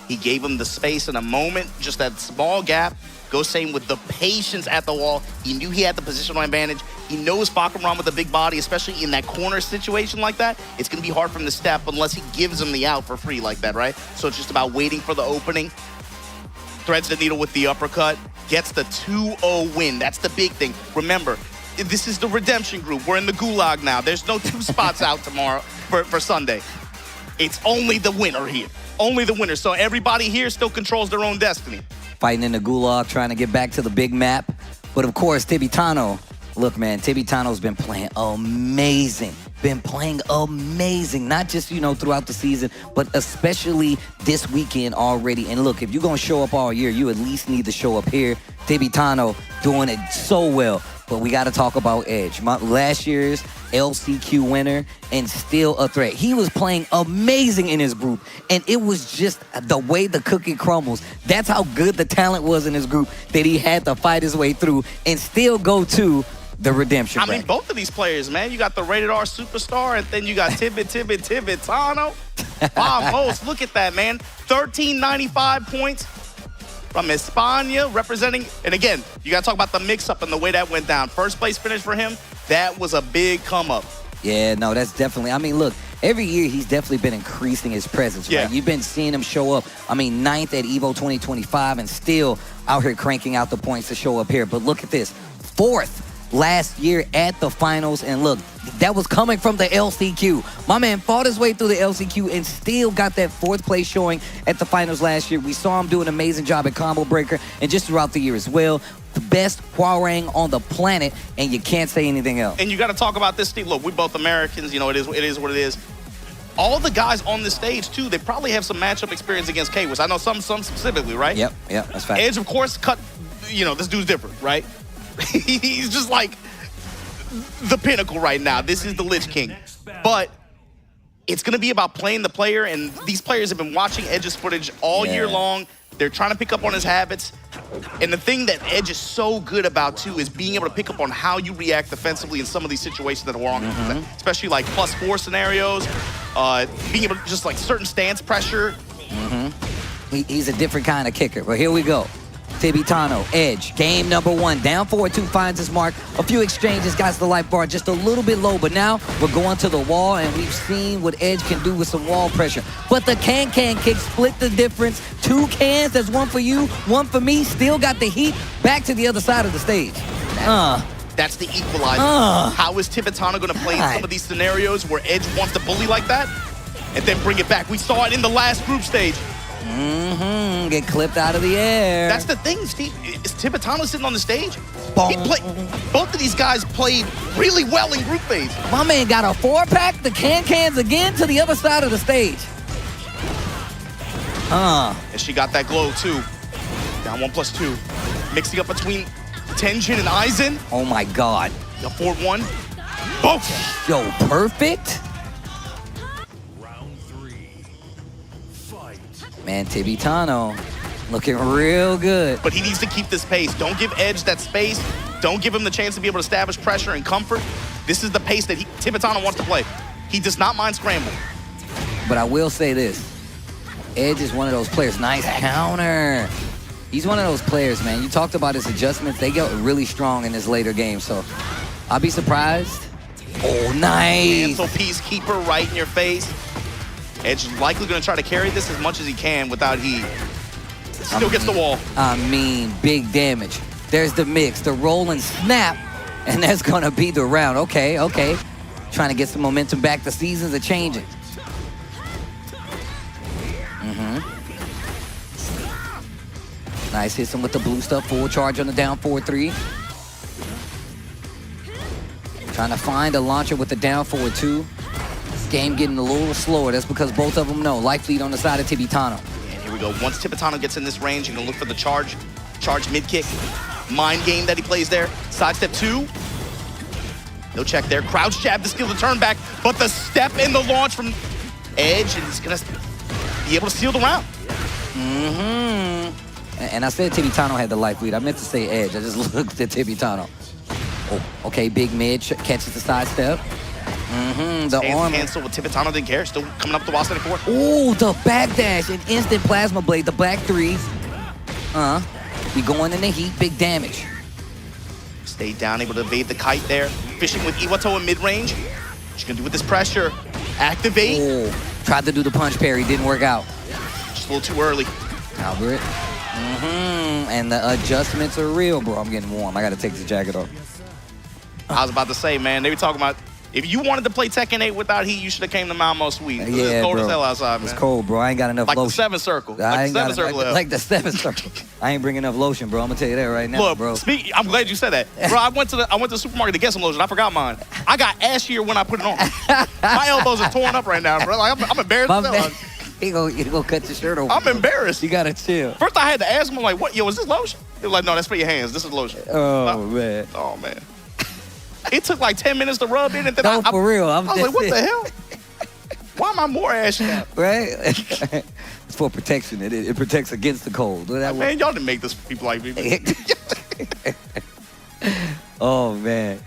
He gave him the space in a moment, just that small gap. Ghostsane with the patience at the wall. He knew he had the positional advantage. He knows Fakumram with a big body, especially in that corner situation like that. It's going to be hard for him to step unless he gives him the out for free like that, right? So it's just about waiting for the opening. Threads the needle with the uppercut. Gets the 2-0 win. That's the big thing. Remember, this is the redemption group. We're in the gulag now. There's no 2 spots out tomorrow for Sunday. It's only the winner here. Only the winner. So everybody here still controls their own destiny. Fighting in the gulag, trying to get back to the big map. But of course, Tibitano, look, man, Tibitano's been playing amazing. Not just, throughout the season, but especially this weekend already. And look, if you're going to show up all year, you at least need to show up here. Tibitano doing it so well. But we got to talk about Edge. Last year's LCQ winner and still a threat. He was playing amazing in his group, and it was just the way the cookie crumbles. That's how good the talent was in his group that he had to fight his way through and still go to the redemption. I mean, both of these players, man. You got the rated R superstar, and then you got Tibitano. Vamos, look at that, man. 1395 points. From España, representing, and again, you got to talk about the mix-up and the way that went down. First place finish for him, that was a big come-up. Yeah, no, that's definitely, I mean, look, every year he's definitely been increasing his presence, right? You've been seeing him show up, 9th at EVO 2025 and still out here cranking out the points to show up here. But look at this, 4th last year at the finals, and look, that was coming from the LCQ. My man fought his way through the LCQ and still got that 4th place showing at the finals last year. We saw him do an amazing job at Combo Breaker and just throughout the year as well. The best Hwoarang on the planet, and you can't say anything else. And you got to talk about this, Steve. Look, we're both Americans. It is what it is. All the guys on the stage, too, they probably have some matchup experience against K-Wiz. I know some specifically, right? Yep, that's fact. Edge, of course, this dude's different, right? He's just like the pinnacle right now. This is the Lich King. But it's going to be about playing the player, and these players have been watching Edge's footage all year long. They're trying to pick up on his habits. And the thing that Edge is so good about, too, is being able to pick up on how you react defensively in some of these situations that are wrong, especially like +4 scenarios, being able to just like certain stance pressure. He's a different kind of kicker, but here we go. Tibitano, Edge, game number 1. Down 4-2, finds his mark. A few exchanges, got the life bar just a little bit low, but now we're going to the wall, and we've seen what Edge can do with some wall pressure. But the can kick split the difference. 2 cans, that's 1 for you, 1 for me. Still got the heat. Back to the other side of the stage. That's the equalizer. How is Tibitano going to play in some of these scenarios where Edge wants to bully like that and then bring it back? We saw it in the last group stage. Get clipped out of the air. That's the thing, Steve. Is Tibitano sitting on the stage? Both of these guys played really well in group phase. My man got a 4-pack, the cans again to the other side of the stage. And she got that glow, too. Down 1+2. Mixing up between Tenjin and Aizen. Oh, my God. The 4-1. Both. Yo, perfect. Man, Tibitano looking real good. But he needs to keep this pace. Don't give Edge that space. Don't give him the chance to be able to establish pressure and comfort. This is the pace that Tibitano wants to play. He does not mind scramble. But I will say this. Edge is one of those players. Nice counter. He's one of those players, man. You talked about his adjustments. They get really strong in this later game, so I'll be surprised. Oh, nice. Cancel Peacekeeper right in your face. Edge is likely going to try to carry this as much as he can without heat. Still gets the wall. I mean, big damage. There's the mix, the roll and snap, and that's going to be the round. Okay, okay. Trying to get some momentum back. The seasons are changing. Nice, hits him with the blue stuff. Full charge on the down 4-3. Trying to find a launcher with the down 4-2. Game getting a little slower. That's because both of them know. Life lead on the side of Tibitano. And here we go. Once Tibitano gets in this range, you're going to look for the charge mid kick. Mind game that he plays there. Sidestep 2. No check there. Crouch jab to steal the turn back, but the step in the launch from Edge, and he's going to be able to steal the round. And I said Tibitano had the life lead. I meant to say Edge. I just looked at Tibitano. Oh, okay, big mid, catches the sidestep. The arm cancel with Tibitano didn't care. Still coming up the wall 74. Ooh, the backdash and instant plasma blade. The back 3. We going in the heat, big damage. Stayed down, able to evade the kite there. Fishing with Iwato in mid-range. What you gonna do with this pressure? Activate. Ooh, tried to do the punch parry, didn't work out. Just a little too early. Albert. And the adjustments are real, bro. I'm getting warm. I gotta take the jacket off. I was about to say, man, they were talking about if you wanted to play Tekken 8 without heat, you should have came to Malmo Suite. Yeah, it's cold bro. as hell outside, man. It's cold, bro. I ain't got enough like lotion. The 7 circle. Like the 7 circle. Like the 7 circle. I ain't bringing enough lotion, bro. I'm gonna tell you that right now, Look, bro. I'm glad you said that, bro. I went to the supermarket to get some lotion. I forgot mine. I got ashier when I put it on. My elbows are torn up right now, bro. Like, I'm embarrassed. My man, he gonna cut your shirt off. I'm embarrassed. You gotta chill. First, I had to ask him, I'm like, "What? Yo, is this lotion?" They were like, "No, that's for your hands. This is lotion." Oh man. Oh man. It took like 10 minutes to rub in, and then No, for real. I was like, "What the hell? Why am I more ashy now?" Right? It's for protection. It protects against the cold. Man, y'all didn't make this for people like me. Oh man.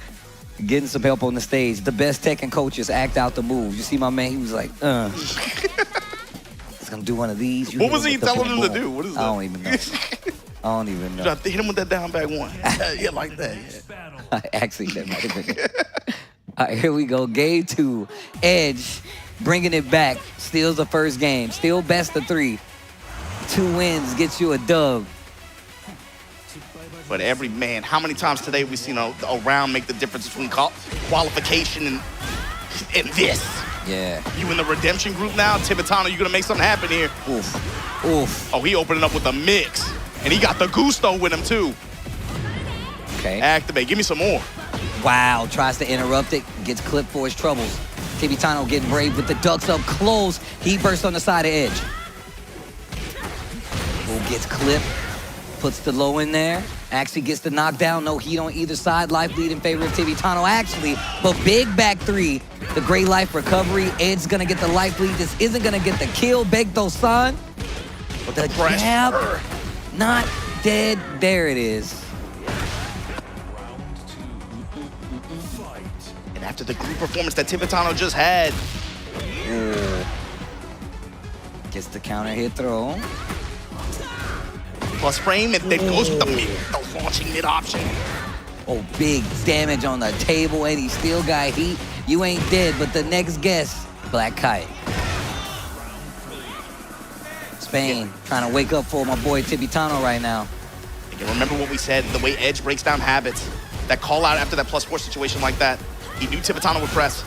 Getting some help on the stage. The best Tekken coaches act out the moves. You see my man, he was like, He's gonna do one of these. What was he telling him to do? What is that? I don't even know. I don't even know. Hit him with that down back one. Yeah, like that. Yeah. Actually, that might have been it. All right, here we go. Game 2. Edge bringing it back. Steals the first game. Still best of 3. 2 wins gets you a dub. But every man, how many times today have we seen a round make the difference between qualification and this? Yeah. You in the redemption group now? Tibitano, you gonna make something happen here. Oof. Oof. Oh, he opening up with a mix. And he got the gusto with him too. Okay. Activate, give me some more. Wow, tries to interrupt it, gets clipped for his troubles. Tibitano getting brave with the ducks up close. He bursts on the side of Edge. Ooh, gets clipped, puts the low in there. Actually gets the knockdown, no heat on either side. Life lead in favor of Tibitano, actually. But big back 3, the great life recovery. Edge's gonna get the life lead. This isn't gonna get the kill. Begto-san. The jab, not dead. There it is. And after the group performance that Tibitano just had. Gets the counter hit throw. Plus frame, and then goes with the launching mid option. Oh, big damage on the table, and he still got heat. You ain't dead, but the next guest, Black Kite. Spain, trying to wake up for my boy Tibitano right now. And remember what we said, the way Edge breaks down habits. That call out after that +4 situation like that. He knew Tibitano would press.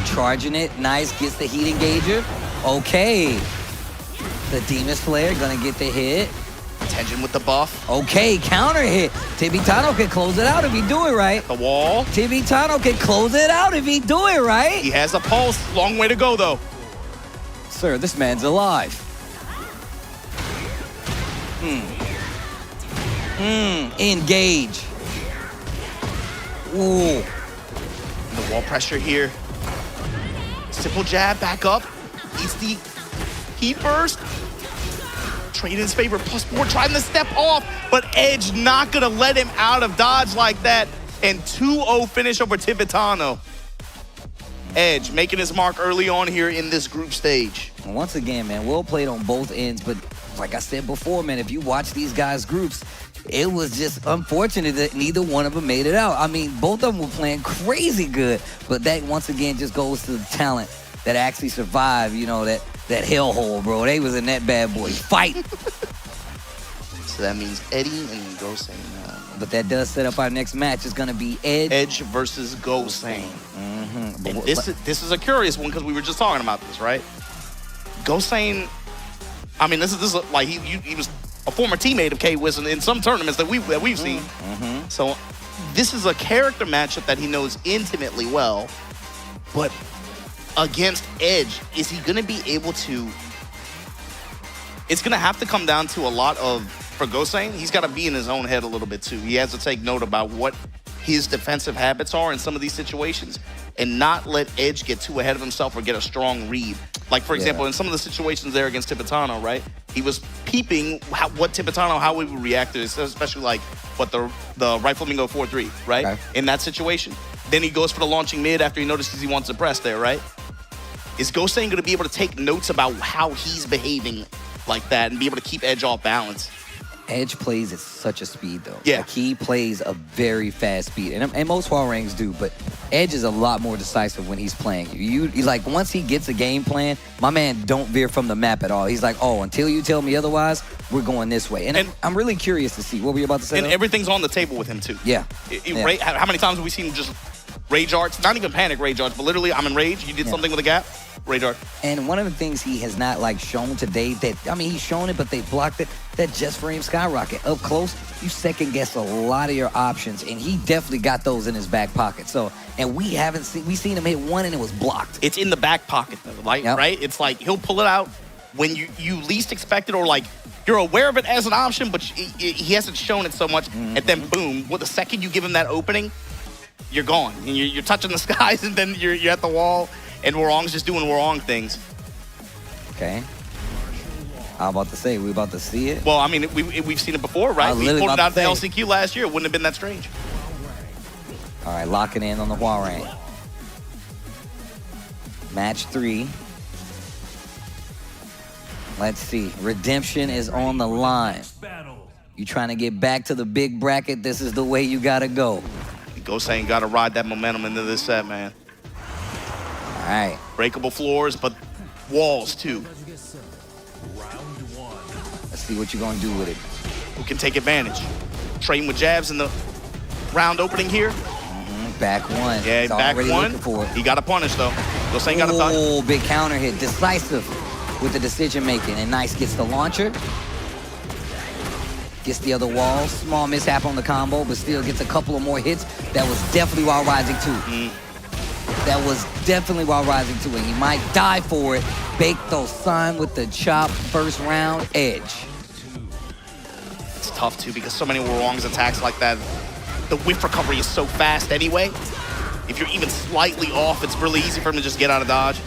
Charging it, nice, gets the heat engager. Okay. The Demon Slayer gonna get the hit. Tension with the buff. Okay, counter hit. Tibitano can close it out if he do it right. The wall. Tibitano can close it out if he do it right. He has a pulse. Long way to go, though. Sir, this man's alive. Engage. Ooh. The wall pressure here. Simple jab, back up. Eats the heat burst. trade in his favor, +4, trying to step off, but Edge not gonna let him out of dodge like that. And 2-0 finish over Tibetano. Edge making his mark early on here in this group stage. Once again, man, well played on both ends, but like I said before, man, if you watch these guys' groups, it was just unfortunate that neither one of them made it out. I mean, both of them were playing crazy good, but that once again just goes to the talent that actually survived, you know, that hellhole, bro. They was in that bad boy fight. So that means Eddie and Gosane. But that does set up our next match. It's gonna be Edge versus Gosane. And this is a curious one because we were just talking about this, right? Gosane, I mean, this is like he was a former teammate of K-Wiz in some tournaments that we've seen. So this is a character matchup that he knows intimately well. But against Edge, is he gonna be able to? It's gonna have to come down to a lot of, for Gosane, he's got to be in his own head a little bit too. He has to take note about what his defensive habits are in some of these situations and not let Edge get too ahead of himself or get a strong read. Like, for example, in some of the situations there against Tibetano, right? He was peeping what Tibetano, how he would react to this, especially like what the Right Flamingo 4-3, right? Okay. In that situation. Then he goes for the launching mid after he notices he wants to press there, right? Is Gosane going to be able to take notes about how he's behaving like that and be able to keep Edge off balance? Edge plays at such a speed, though. Yeah. Like, he plays a very fast speed. And most Huarangs do, but Edge is a lot more decisive when he's playing. He's like, once he gets a game plan, my man don't veer from the map at all. He's like, oh, until you tell me otherwise, we're going this way. And I'm really curious to see. What were you about to say? And everything's on the table with him, too. Yeah. How many times have we seen him just rage arts? Not even panic rage arts, but literally, I'm in rage. You did something with a gap. Radar. And one of the things he has not like shown today that, I mean, he's shown it, but they blocked it, that just frame skyrocket. Up close, you second guess a lot of your options, and he definitely got those in his back pocket. So, and we seen him hit one and it was blocked. It's in the back pocket though, like, right? It's like he'll pull it out when you least expect it, or like you're aware of it as an option, but he hasn't shown it so much, and then boom, the second you give him that opening, you're gone. And you're touching the skies, and then you're at the wall. And Warong's just doing Warong things. Okay. I'm about to say, we about to see it. Well, I mean, we've seen it before, right? We pulled it out of the LCQ last year. It wouldn't have been that strange. All right, locking in on the Huarang. Match 3. Let's see. Redemption is on the line. You trying to get back to the big bracket, this is the way you got to go. Gosane got to ride that momentum into this set, man. All right. Breakable floors, but walls too. Let's see what you're going to do with it. Who can take advantage? Trading with jabs in the round opening here. Back one. Yeah, back one. He got a punish, though. Gosane got a touch. Oh, big counter hit. Decisive with the decision making. And Nice gets the launcher. Gets the other wall. Small mishap on the combo, but still gets a couple of more hits. That was definitely while rising too. That was definitely while rising too. And he might die for it. Baked sign with the chop. First round, Edge. It's tough too because so many Warong's attacks like that. The whiff recovery is so fast anyway. If you're even slightly off, it's really easy for him to just get out of dodge.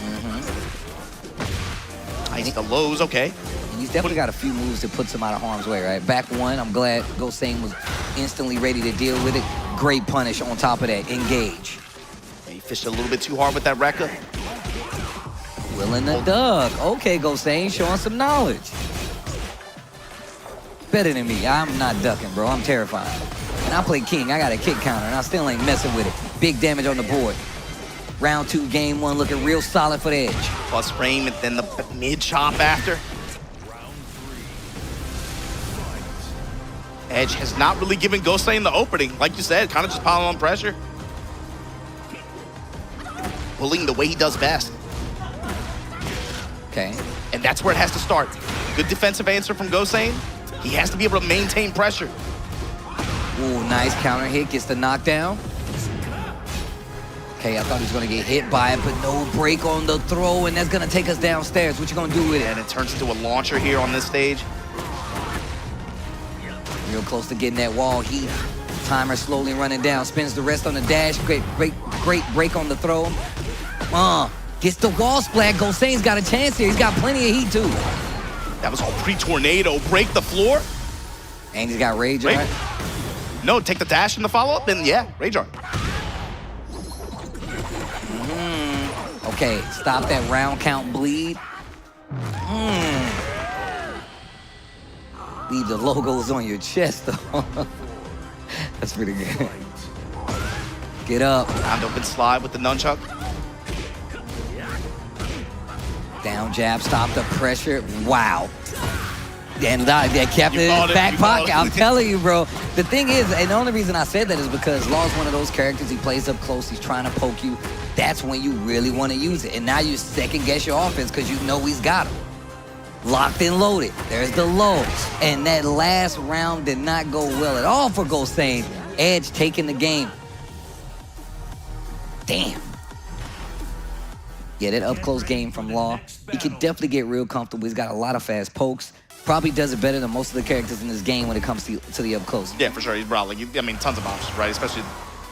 Nice, the lows, okay. And he's definitely got a few moves that puts him out of harm's way, right? Back one, I'm glad Gosane was instantly ready to deal with it. Great punish on top of that, engage. He fished a little bit too hard with that Rekka. Willing to duck. Okay, Gosane, showing some knowledge. Better than me. I'm not ducking, bro. I'm terrified. And I play King. I got a kick counter, and I still ain't messing with it. Big damage on the board. Round 2, game 1, looking real solid for the Edge. Plus frame, and then the mid chop after. Edge has not really given Gosane the opening. Like you said, kind of just piling on pressure. Bullying the way he does best. Okay. And that's where it has to start. Good defensive answer from Gosane. He has to be able to maintain pressure. Ooh, nice counter hit, gets the knockdown. Okay, I thought he was gonna get hit by it, but no break on the throw, and that's gonna take us downstairs. What you gonna do with it? And it turns into a launcher here on this stage. Real close to getting that wall heat. Timer slowly running down, spins the rest on the dash. Great break on the throw. Gets the wall splat. Gosane's got a chance here. He's got plenty of heat too. That was all pre-tornado. Break the floor. And he's got Rage Art. No, take the dash in the follow-up, and yeah, Rage Art. Okay, stop that round count bleed. Leave the logos on your chest, though. That's pretty good. Get up. Round open slide with the nunchuck. Down jab, stop the pressure. Wow. And that kept it in his back pocket. I'm telling you, bro. The thing is, and the only reason I said that is because Law's one of those characters, he plays up close, he's trying to poke you. That's when you really want to use it. And now you second guess your offense because you know he's got him. Locked and loaded. There's the low. And that last round did not go well at all for Gosane. Edge taking the game. Damn. Yeah, that up-close game from Law. He could definitely get real comfortable. He's got a lot of fast pokes. Probably does it better than most of the characters in this game when it comes to the up-close. Yeah, for sure. He's brought, like, I mean, tons of options, right? Especially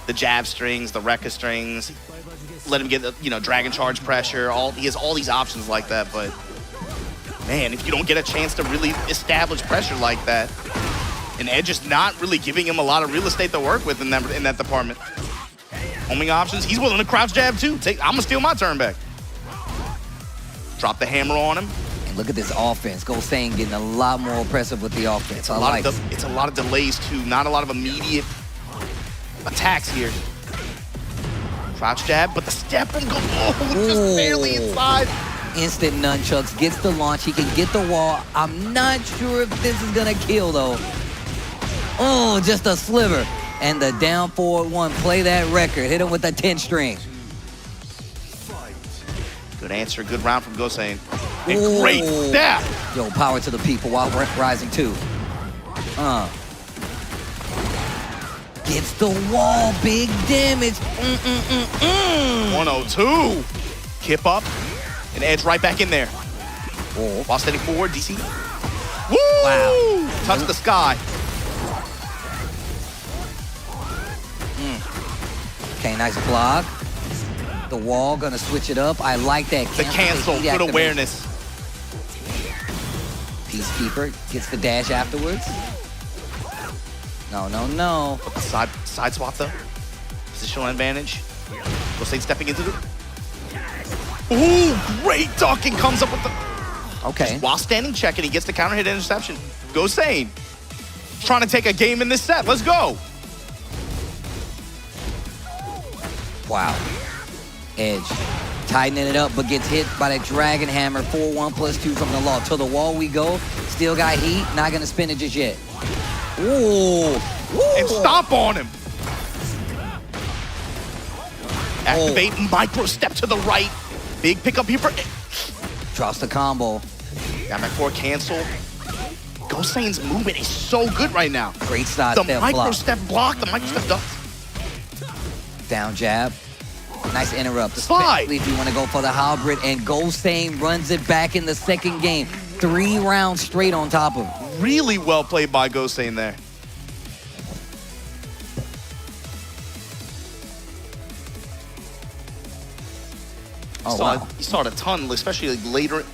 the jab strings, the Rekka strings. Let him get the, Dragon Charge pressure. He has all these options like that, but man, if you don't get a chance to really establish pressure like that, and Edge is not really giving him a lot of real estate to work with in that department. Homing options, he's willing to crouch jab too. I'm gonna steal my turn back. Drop the hammer on him. And look at this offense. Gosane getting a lot more oppressive with the offense. It's a lot of delays too. Not a lot of immediate attacks here. Crouch jab, but the step and go just barely inside. Instant nunchucks, gets the launch. He can get the wall. I'm not sure if this is gonna kill though. Oh, just a sliver. And the down forward one, play that record. Hit him with a 10 string. Good answer, good round from Gosane. And great step. Yo, power to the people while rising too. Gets the wall, big damage. 102. Kip up, and Edge right back in there. While standing forward, DC. Woo! Wow. Touch the sky. Okay, nice block. The wall, gonna switch it up. I like that. The cancel, good awareness. Peacekeeper gets the dash afterwards. No, no, no. Side swap though. Positional advantage. Gosane stepping into the... Ooh, great ducking comes up with the... Okay. While standing check, and he gets the counter hit interception. Gosane trying to take a game in this set. Let's go. Wow. Edge tightening it up, but gets hit by that Dragon Hammer. 4-1+2 from the Law. To the wall we go. Still got heat. Not gonna spin it just yet. Ooh. And stop on him. Activate, micro step to the right. Big pickup here for... Drops the combo. Got back four, cancel. Gosane's movement is so good right now. Great side the step micro block. step block, the micro step duck. Down jab. Nice interrupt. Slide. Especially if you want to go for the hybrid. And Gosane runs it back in the second game. 3 rounds straight on top of him. Really well played by Gosane there. Oh, wow. You saw it a ton, especially like later.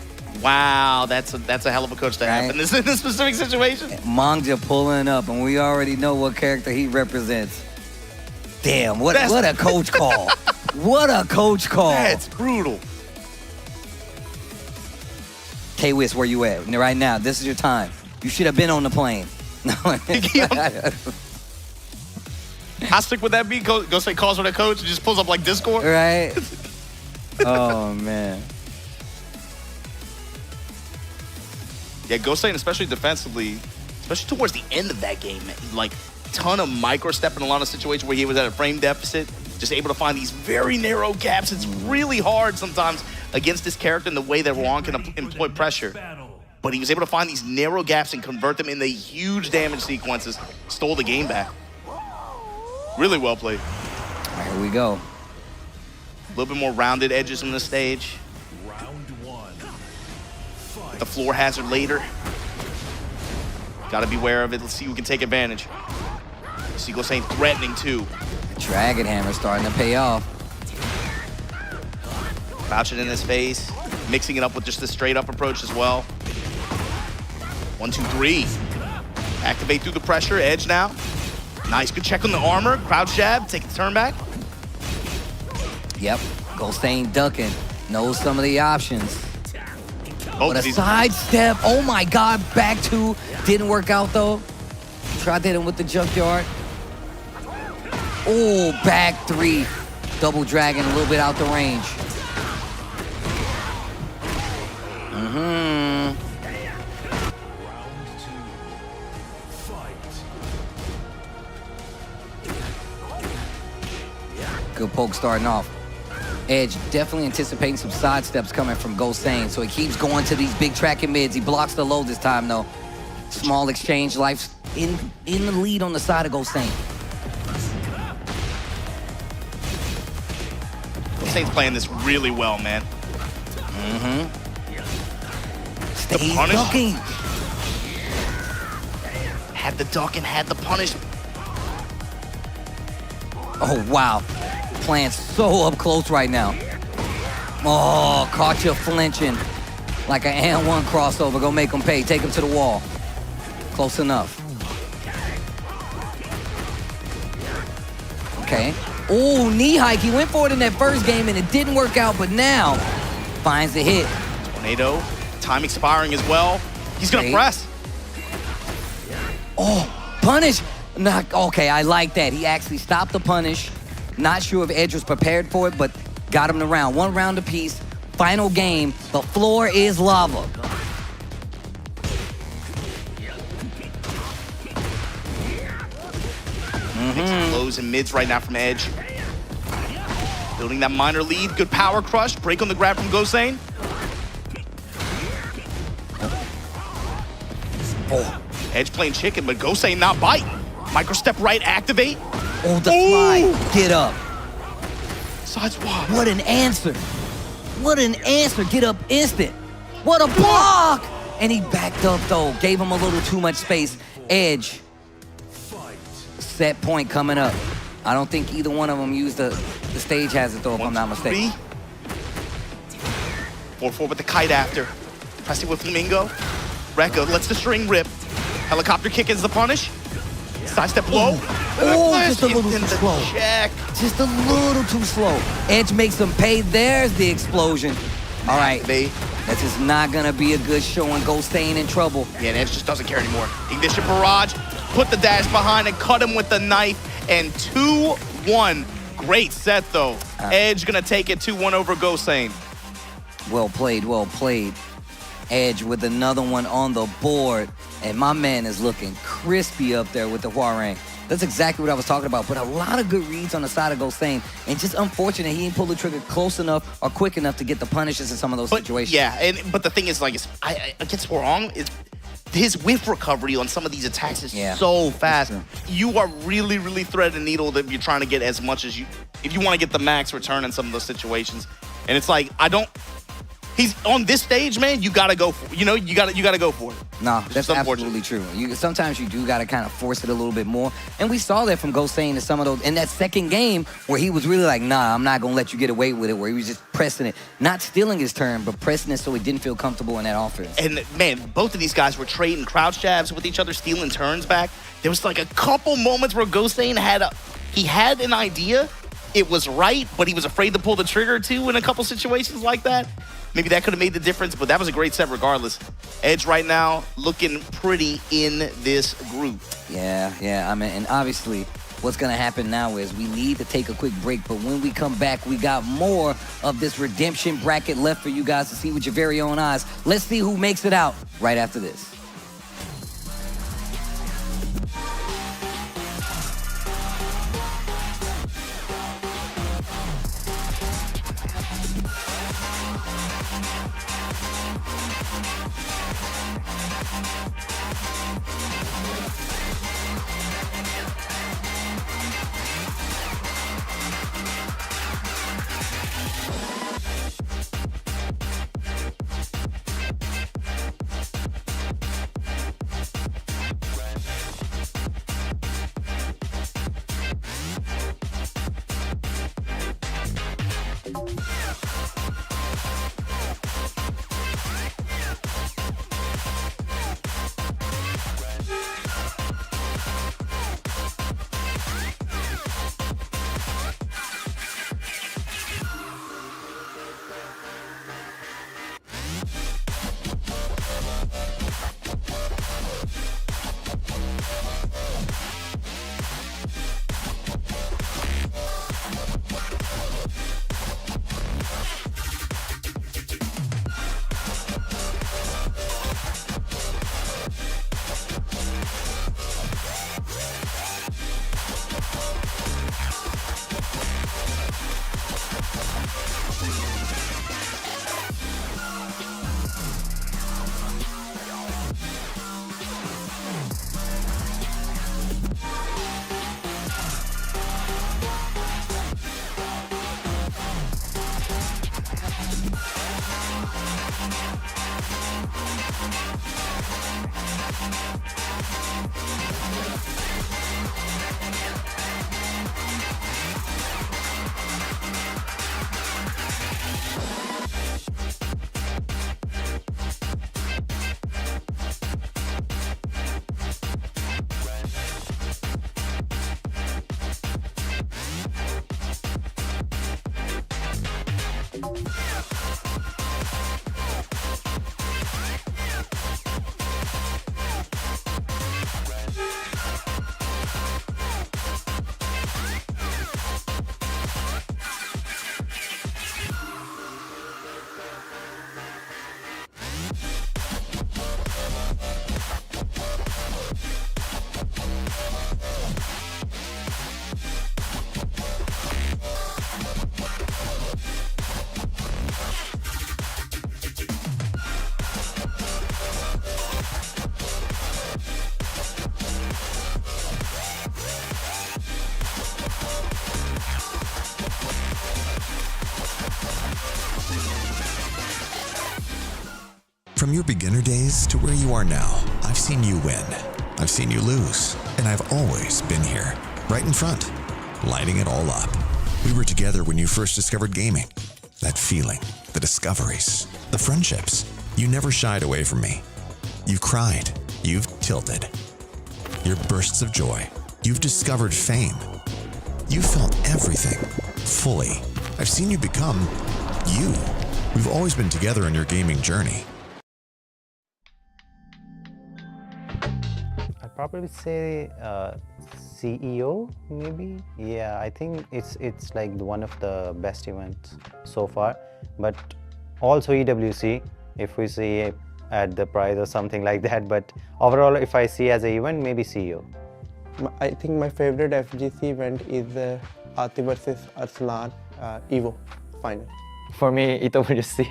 Wow, that's a hell of a coach to have in this specific situation. Mangja pulling up, and we already know what character he represents. Damn, what a coach call. What a coach call. That's brutal. K-Wiz, where you at? Right now, this is your time. You should have been on the plane. How sick would that be? Go say calls with a coach and just pulls up like Discord? Right? Oh, man. Yeah, Gosane, especially defensively, especially towards the end of that game, like ton of micro step in a lot of situations where he was at a frame deficit, just able to find these very narrow gaps. It's really hard sometimes against this character in the way that Juan can employ pressure. But he was able to find these narrow gaps and convert them into huge damage sequences. Stole the game back. Really well played. Here we go. A little bit more rounded edges on the stage. The floor hazard later. Got to be aware of it. Let's see who can take advantage. See Gosane threatening too. Dragon Hammer starting to pay off. Crouching in his face. Mixing it up with just the straight up approach as well. 1, 2, 3. Activate through the pressure. Edge now. Nice, good check on the armor. Crouch jab, take the turn back. Yep, Goldstein ducking. Knows some of the options. Oh, But a sidestep. Oh my God, back two. Didn't work out though. Tried to hit him with the junkyard. Oh, back three. Double dragon, a little bit out the range. Good poke starting off. Edge definitely anticipating some side steps coming from Goldstein, so he keeps going to these big tracking mids. He blocks the low this time though. Small exchange, Life's in the lead on the side of Goldstein. Goldstein's playing this really well, man. Stays punish. ducking. Had the duck and had the punish. Oh wow. Playing so up close right now. Oh, caught you flinching. Like an and one crossover. Go make him pay. Take him to the wall. Close enough. Okay. Oh, knee hike. He went for it in that first game and it didn't work out, but now finds the hit. Tornado. Time expiring as well. He's gonna press. Oh, punish. Okay, I like that. He actually stopped the punish. Not sure if Edge was prepared for it, but got him the round. One round apiece. Final game. The floor is lava. Lows and mids right now from Edge. Building that minor lead. Good power crush. Break on the grab from Goldstein. Oh, Edge playing chicken, but Goldstein not bite. Micro step right, activate. Oh, the fly. Get up. Side swap. What an answer. What an answer. Get up instant. What a block. And he backed up though. Gave him a little too much space. Edge. Set point coming up. I don't think either one of them used the stage hazard though, if I'm not mistaken. 4-4 with the kite after. Pressing with Flamingo. Rekka lets the string rip. Helicopter kick is the punish. Sidestep low. Oh, just a little too slow. Check. Just a little too slow. Edge makes him pay. There's the explosion. All right. That's just not going to be a good showing. Goldstein in trouble. Yeah, and Edge just doesn't care anymore. Ignition barrage. Put the dash behind and cut him with the knife. And 2-1. Great set, though. Edge going to take it 2-1 over Goldstein. Well played, well played. Edge with another one on the board. And my man is looking crispy up there with the Hwarang. That's exactly what I was talking about. But a lot of good reads on the side of Goldstein. And just unfortunate he didn't pull the trigger close enough or quick enough to get the punishes in some of those situations. Yeah, but the thing is, like, against Hwarang, his whiff recovery on some of these attacks is so fast. You are really, really threading the needle if you're trying to get as much as you, if you want to get the max return in some of those situations. And it's like, he's on this stage, man. You gotta go for it. You know, you gotta go for it. No, that's absolutely true. Sometimes you do gotta kind of force it a little bit more, and we saw that from Goldstein in some of those. In that second game, where he was really like, "Nah, I'm not gonna let you get away with it," where he was just pressing it, not stealing his turn, but pressing it so he didn't feel comfortable in that offense. And man, both of these guys were trading crouch jabs with each other, stealing turns back. There was like a couple moments where Goldstein had an idea. It was right, but he was afraid to pull the trigger too in a couple situations like that. Maybe that could have made the difference, but that was a great set regardless. Edge right now looking pretty in this group. Yeah, I mean, and obviously what's gonna happen now is we need to take a quick break, but when we come back, we got more of this redemption bracket left for you guys to see with your very own eyes. Let's see who makes it out right after this. From your beginner days to where you are now, I've seen you win. I've seen you lose. And I've always been here, right in front, lighting it all up. We were together when you first discovered gaming. That feeling, the discoveries, the friendships. You never shied away from me. You've cried. You've tilted. Your bursts of joy. You've discovered fame. You felt everything, fully. I've seen you become you. We've always been together on your gaming journey. I'd probably say CEO, maybe. Yeah, I think it's like one of the best events so far. But also EWC, if we see at the prize or something like that. But overall, if I see as an event, maybe CEO. I think my favorite FGC event is Ati versus Arslan Evo final. For me, EWC.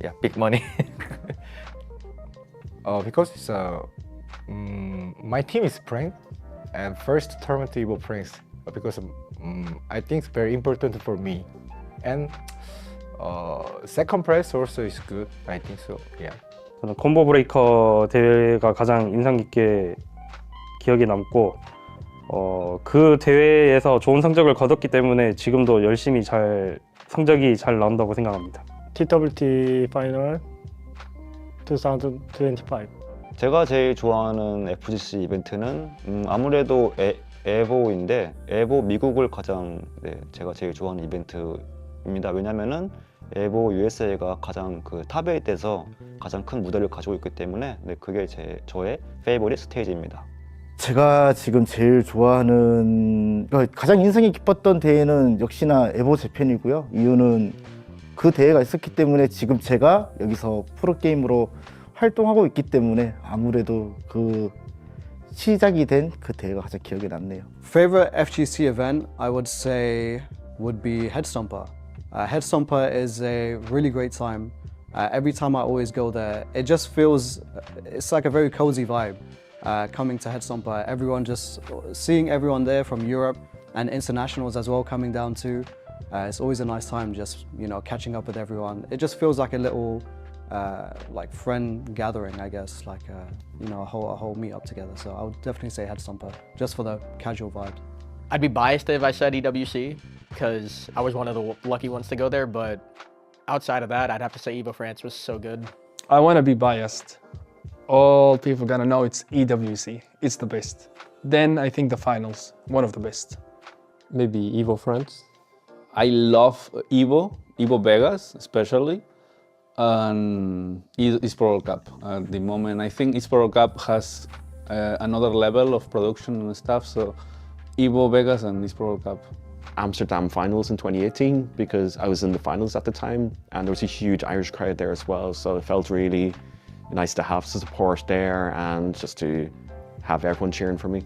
Yeah, big money. Because it's my team is Prank, and first tournament Evo Pranks because I think it's very important for me. And second prize also is good. I think so. Yeah. 저는 콤보 브레이커 대회가 가장 인상 깊게 기억에 남고 그 대회에서 좋은 성적을 거뒀기 때문에 지금도 열심히 성적이 잘 나온다고 생각합니다. TWT 파이널 2025. 제가 제일 좋아하는 FGC 이벤트는 아무래도 에보인데 에보 미국을 가장 제가 제일 좋아하는 이벤트입니다. 왜냐면은 에보 USA가 가장 그 탑에 돼서 가장 큰 무대를 가지고 있기 때문에 그게 저의 페이보릿 스테이지입니다. 제가 지금 제일 좋아하는 가장 인상이 깊었던 대회는 역시나 에보 재팬이고요. 이유는 그 대회가 있었기 때문에 지금 제가 여기서 프로게이머로 활동하고 있기 때문에 아무래도 그 시작이 된 그 대회가 가장 기억에 남네요. Favorite FGC event, I would say, would be Headstomper. Headstomper is a really great time. Every time I always go there, it just feels, it's like a very cozy vibe. Coming to Headstomper, everyone just seeing everyone there from Europe and internationals as well coming down too. It's always a nice time just, catching up with everyone. It just feels like a little like friend gathering, I guess, like a whole meet up together. So I would definitely say Headstomper, just for the casual vibe. I'd be biased if I said EWC because I was one of the lucky ones to go there, but outside of that, I'd have to say Evo France was so good. I want to be biased. All people gonna know it's EWC. It's the best. Then I think the finals, one of the best. Maybe Evo France. I love Evo Vegas especially, and Esports World Cup. At the moment, I think Esports World Cup has another level of production and stuff, so Evo Vegas and Esports World Cup. Amsterdam finals in 2018 because I was in the finals at the time and there was a huge Irish crowd there as well, so it felt really nice to have support there and just to have everyone cheering for me.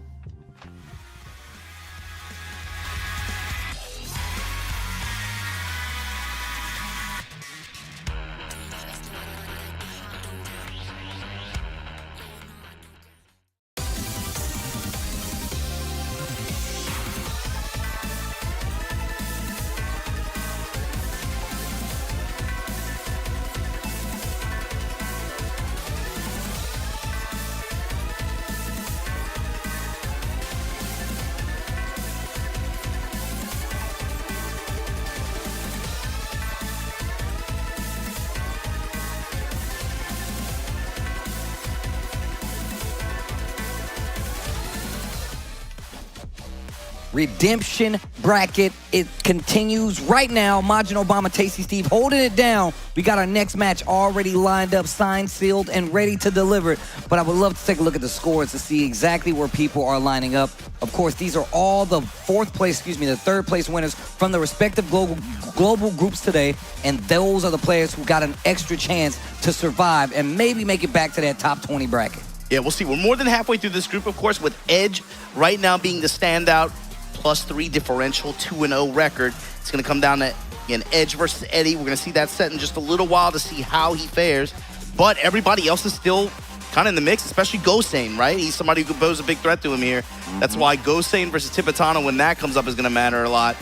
Redemption bracket, it continues right now. Majin Obama, Tasty Steve holding it down. We got our next match already lined up, signed, sealed, and ready to deliver. But I would love to take a look at the scores to see exactly where people are lining up. Of course, these are all the third place winners from the respective global groups today. And those are the players who got an extra chance to survive and maybe make it back to that top 20 bracket. Yeah, we'll see. We're more than halfway through this group, of course, with Edge right now being the standout. +3 differential, 2-0 record. It's going to come down to, again, Edge versus Eddie. We're going to see that set in just a little while to see how he fares. But everybody else is still kind of in the mix, especially Gosane, right? He's somebody who poses a big threat to him here. That's why Gosane versus Tipitano, when that comes up, is going to matter a lot.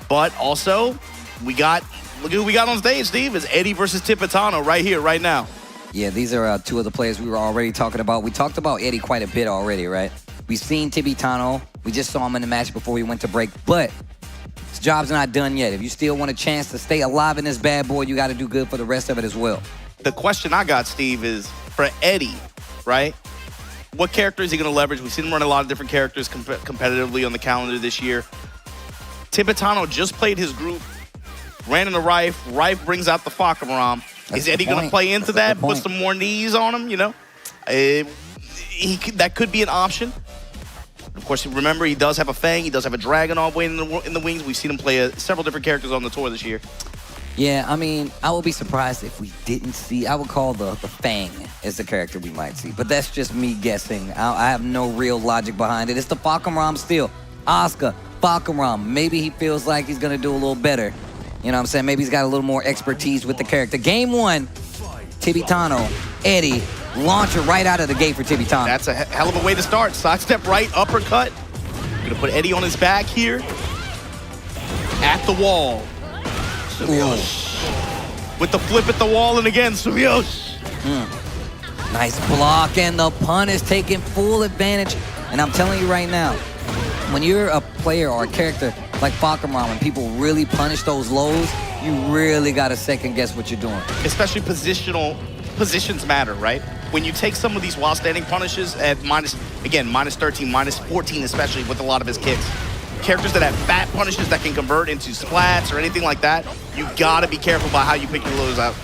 But also, look at who we got on stage, Steve. It's Eddie versus Tipitano right here, right now. Yeah, these are two of the players we were already talking about. We talked about Eddie quite a bit already, right? We've seen Tibitano. We just saw him in the match before we went to break, but his job's not done yet. If you still want a chance to stay alive in this bad boy, you got to do good for the rest of it as well. The question I got, Steve, is for Eddie, right? What character is he going to leverage? We've seen him run a lot of different characters competitively on the calendar this year. Tibitano just played his group, ran into Rife. Rife brings out the Fakaram. Is Eddie going to play into that, put some more knees on him, you know? That could be an option. Of course, remember, he does have a Fang. He does have a Dragon all the way in the wings. We've seen him play several different characters on the tour this year. Yeah, I mean, I would be surprised if we didn't see, I would call the Fang as the character we might see. But that's just me guessing. I have no real logic behind it. It's the Fakaram still. Asuka, Fakaram. Maybe he feels like he's going to do a little better. You know what I'm saying? Maybe he's got a little more expertise with the character. Game 1, Tibitano, Eddie, launcher right out of the gate for Tibitano. That's a hell of a way to start. Sidestep right, uppercut. Gonna put Eddie on his back here. At the wall. With the flip at the wall, and again, Sumiyoshi. Nice block, and the punish taking full advantage. And I'm telling you right now, when you're a player or a character like Fakaram, when people really punish those lows, you really got to second guess what you're doing. Especially positions matter, right? When you take some of these while standing punishes at minus 13, minus 14, especially with a lot of his kicks. Characters that have fat punishes that can convert into splats or anything like that, you gotta be careful about how you pick your lows out.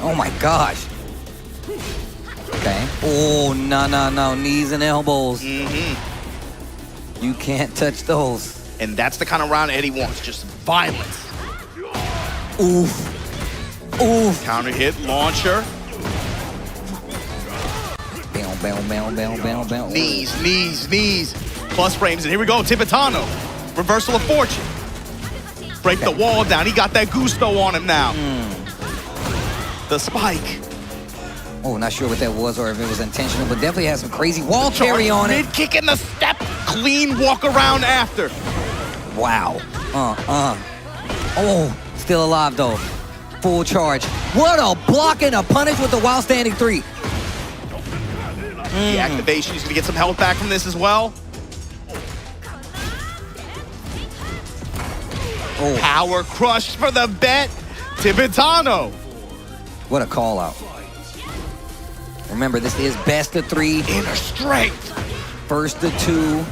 Oh my gosh. Okay. Oh, no. Knees and elbows. You can't touch those. And that's the kind of round Eddie wants, just violence. Oof. Counter hit, launcher. Bow. Knees. Plus frames, and here we go, Tibitano. Reversal of fortune. Break the wall down, he got that gusto on him now. The spike. Oh, not sure what that was or if it was intentional, but definitely has some crazy wall carry on it. Mid-kick in the step, clean walk around after. Wow. Oh, still alive though. Full charge. What a block and a punish with the while standing 3. The activation, he's gonna get some health back from this as well. Power crush for the bet, Tibitano. What a call out. Remember, this is best of 3. Inner strength. First of 2.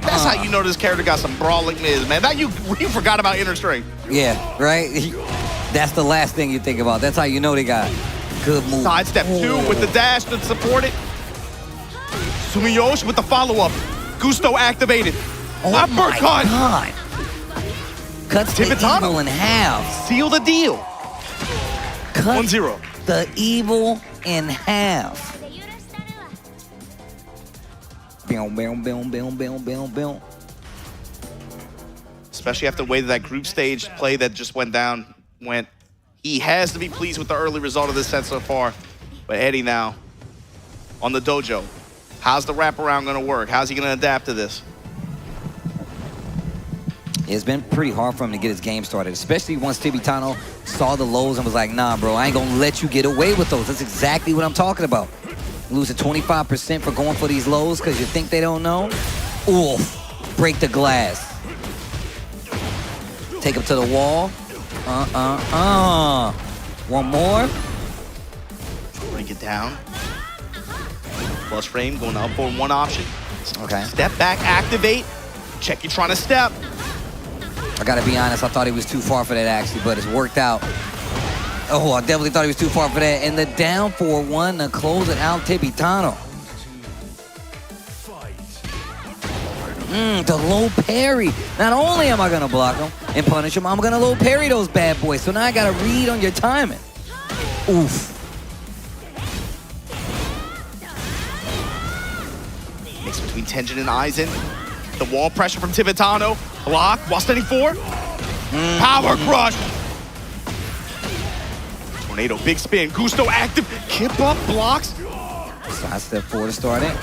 That's how you know this character got some brawling miz, man. That you forgot about inner strength. Yeah, right? That's the last thing you think about. That's how you know they got good move. Sidestep 2 with the dash to support it. Sumiyoshi with the follow-up. Gusto activated. Uppercut. My God. Cuts the evil in half. Seal the deal. Cut 1-0. the evil in half. Boom. Especially after the way that group stage play that just went down went. He has to be pleased with the early result of this set so far. But Eddie now on the dojo. How's the wraparound going to work? How's he going to adapt to this? It's been pretty hard for him to get his game started, especially once Tibitano saw the lows and was like, nah, bro, I ain't going to let you get away with those. That's exactly what I'm talking about. Lose at 25% for going for these lows because you think they don't know. Oof. Break the glass. Take him to the wall. One more. Bring it down. Plus frame going up for one option. Okay. Step back, activate. Check you trying to step. I gotta be honest, I thought he was too far for that actually, but it's worked out. Oh, I definitely thought he was too far for that. And the down 4-1 to close it out, Tibitano. The low parry. Not only am I gonna block him and punish him, I'm gonna low parry those bad boys. So now I gotta read on your timing. Oof. Mix between Tenjin and Aizen. The wall pressure from Tibitano. Block while standing 4. Power crush. Tornado, big spin. Gusto active. Kip up, blocks. Sidestep 4 to start it.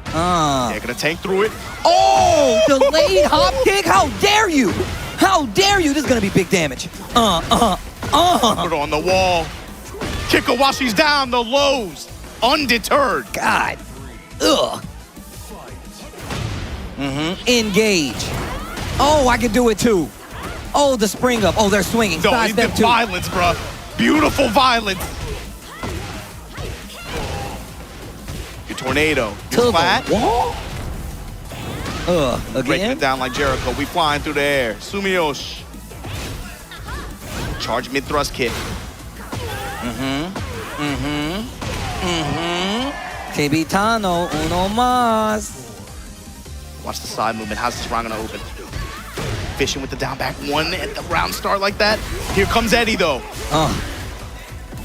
They're gonna tank through it. Oh, delayed hop kick. How dare you? How dare you? This is gonna be big damage. Put her on the wall. Kick her while she's down, the lows. Undeterred. God. Ugh. Engage. Oh, I can do it too. Oh, the spring up. Oh, they're swinging. No, Side step two. violence, bro. Beautiful violence. Your tornado. Your flat. Wall? Breaking Again? it down like Jericho. We flying through the air. Sumiyoshi. Charge mid thrust kick. Tibitano, uno más. Watch the side movement. How's this round gonna open? Fishing with the down back one at the round start like that. Here comes Eddie though.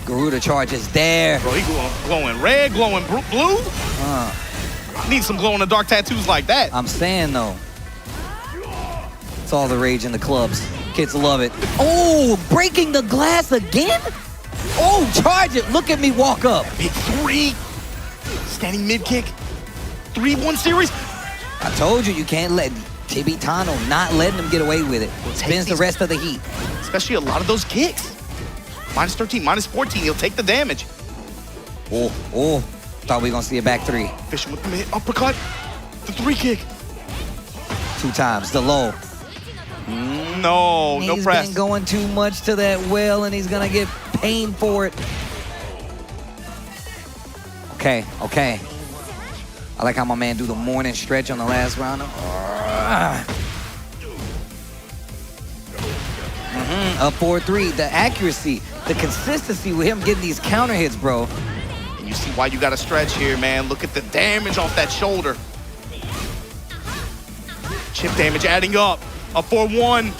Garuda charge is there. Bro, he glowing red, glowing blue. Need some glow in the dark tattoos like that. I'm saying though. It's all the rage in the clubs. Kids love it. Oh, breaking the glass again? Oh, charge it. Look at me walk up. Big three. Standing mid kick. 3-1 series. I told you can't let Tibitano not letting him get away with it. Spins the rest of the heat. Especially a lot of those kicks. Minus 13, minus 14. He'll take the damage. Oh. Thought we were gonna see a back three. Fishing with the mid uppercut. The 3 kick. 2 times. The low. No press. He's been going too much to that well, and he's gonna get pain for it. Okay. I like how my man do the morning stretch on the last round. Up 4-3. The accuracy, the consistency with him getting these counter hits, bro. And you see why you got to stretch here, man. Look at the damage off that shoulder. Chip damage adding up. A 4-1.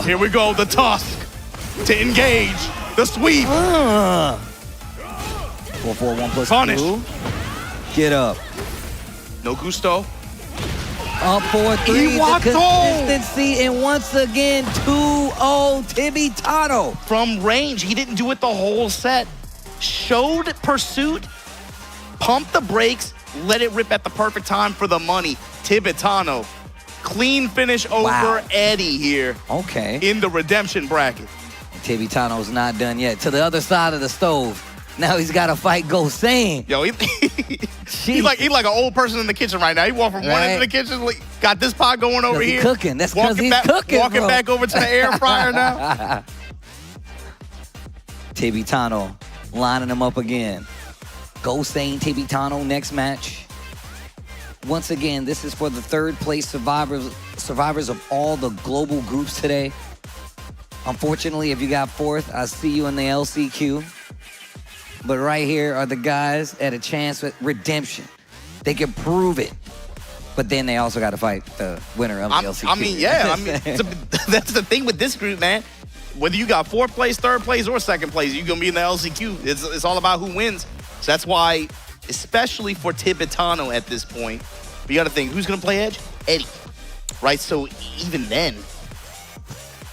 Here we go. The tusk to engage. The sweep. 4-4-1 plus Punish. 2. Get up. No gusto. Up 4-3. The consistency, and once again 2-0 Tibitano. From range, he didn't do it the whole set. Showed pursuit, pumped the brakes, let it rip at the perfect time for the money. Tibitano. Clean finish over Eddie here. Okay. In the redemption bracket. Tibitano's not done yet. To the other side of the stove. Now he's got to fight Gosane. Yo, he's like an old person in the kitchen right now. He walked from one end of the kitchen, got this pot going over here. Cooking. That's because he's cooking, Walking bro. back over to the air fryer now. Tibitano lining him up again. Gosane, Tibitano, next match. Once again, this is for the 3rd place survivors of all the global groups today. Unfortunately, if you got 4th, I see you in the LCQ. But right here are the guys at a chance at redemption. They can prove it. But then they also got to fight the winner of the LCQ. That's the thing with this group, man. Whether you got 4th place, 3rd place, or 2nd place, you're going to be in the LCQ. It's all about who wins. So that's why, especially for Tibitano at this point, we got to think, who's going to play Edge? Eddie, right? So even then,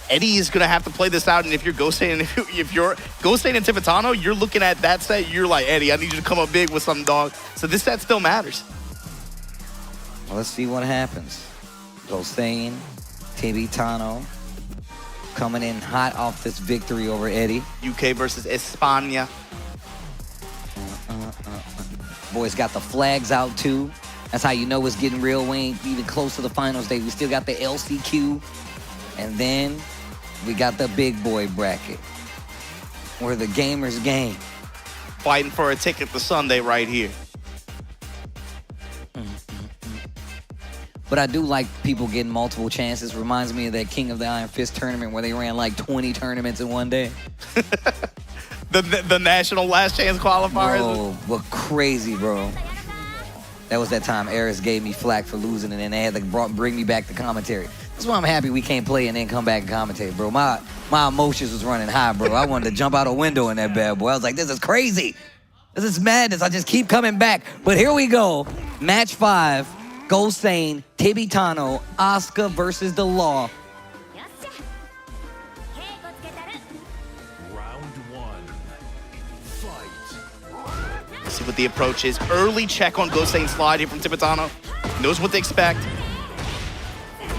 Eddie is going to have to play this out, and if you're Gosane, if you're Gosane and Tibitano, you're looking at that set, you're like, Eddie, I need you to come up big with something, dog. So this set still matters. Well, let's see what happens. Gosane, Tibitano, coming in hot off this victory over Eddie. UK versus España. Boys got the flags out too. That's how you know it's getting real. We ain't even close to the finals day. We still got the LCQ. And then we got the big boy bracket, where the gamers game. Fighting for a ticket to Sunday right here. But I do like people getting multiple chances. Reminds me of that King of the Iron Fist tournament where they ran like 20 tournaments in one day. The national last chance qualifiers. Bro, what crazy, bro. That was that time Eris gave me flack for losing, and then they had to bring me back to commentary. That's why I'm happy we can't play and then come back and commentate, bro. My emotions was running high, bro. I wanted to jump out a window in that bad boy. I was like, this is crazy. This is madness. I just keep coming back. But here we go. Match 5. Gosane, Tibitano, Asuka versus The Law. See what the approach is. Early check on Gosane's slide here from Tibitano. Knows what to expect.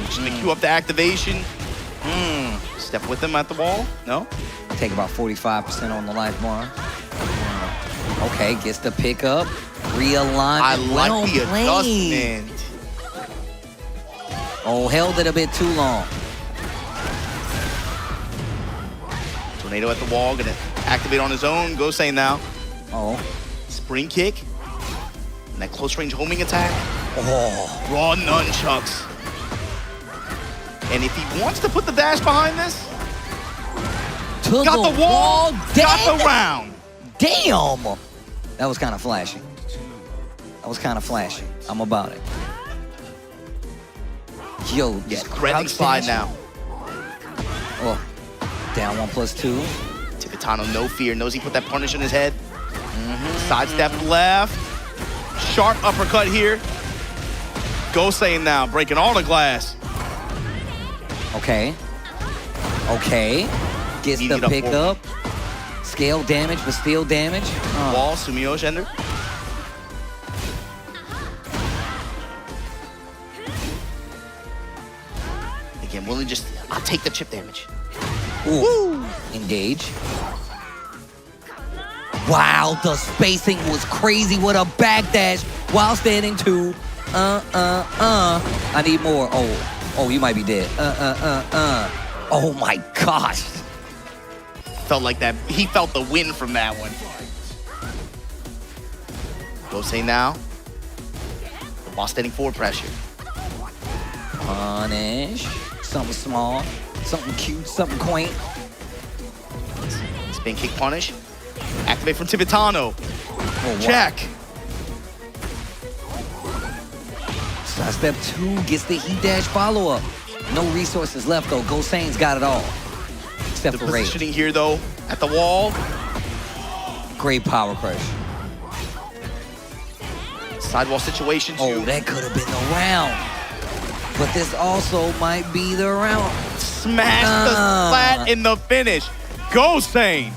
Just gonna queue up the activation. Step with him at the wall. No? Take about 45% on the life bar. Okay, gets the pickup. Realign. I like the adjustment. Oh, held it a bit too long. Tornado at the wall, gonna activate on his own. Gosei now. Oh. Spring kick. And that close range homing attack. Oh. Raw nunchucks. And if he wants to put the dash behind this, got the wall, got the round. Damn! That was kind of flashy. That was kind of flashy. I'm about it. Yo, yeah, threatening slide now. Oh, down 1+2. Tibetano, no fear, knows he put that punish in his head. Sidestep left. Sharp uppercut here. Gosei now, breaking all the glass. Okay. Okay. Gets Easy the pickup. Scale damage, but still damage. Wall, Sumiyoshi ender. Again, willing just, I'll take the chip damage. Ooh. Woo. Engage. Wow, the spacing was crazy. What a backdash while standing 2. I need more. Oh, you might be dead. Oh my gosh. Felt like that. He felt the win from that one. Gosei now. While standing forward pressure. Punish. Something small. Something cute. Something quaint. Spin kick punish. Activate from Tibetano. Oh, wow. Check. Step 2 gets the heat dash follow-up. No resources left though. Gosei's got it all. Except for rage. Positioning here though, at the wall. Great power crush. Sidewall situation too. Oh, that could have been the round. But this also might be the round. Smash the flat in the finish. Gosei.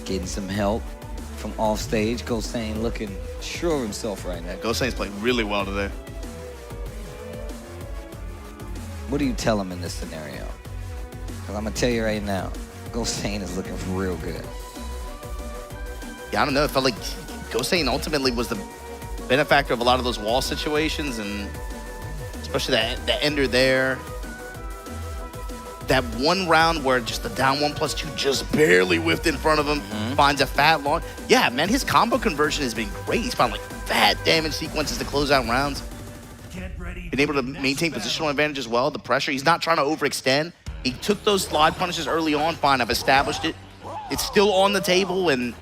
Getting some help from off stage. Gosei looking sure of himself right now. Gosei's playing really well today. What do you tell him in this scenario? Because I'm going to tell you right now, Gosei is looking real good. Yeah, I don't know. It felt like Gosei ultimately was the benefactor of a lot of those wall situations, and especially that ender there. That one round where just the down 1+2 just barely whiffed in front of him, finds a fat long. Yeah, man, his combo conversion has been great. He's found like fat damage sequences to close out rounds. Been able to maintain positional advantage as well. The pressure, he's not trying to overextend. He took those slide punishes early on. Fine, I've established it. It's still on the table, and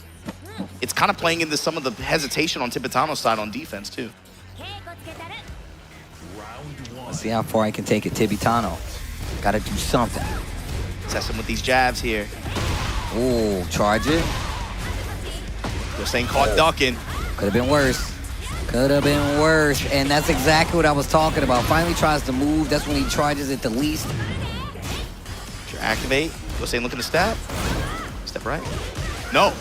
it's kind of playing into some of the hesitation on Tibetano's side on defense too. Let's see how far I can take it, Tibetano. Gotta do something. Test him with these jabs here. Ooh, charge it. Gosei caught ducking. Could have been worse. Could have been worse. And that's exactly what I was talking about. Finally tries to move. That's when he charges it the least. Activate. Gosei looking to step. Step right. No.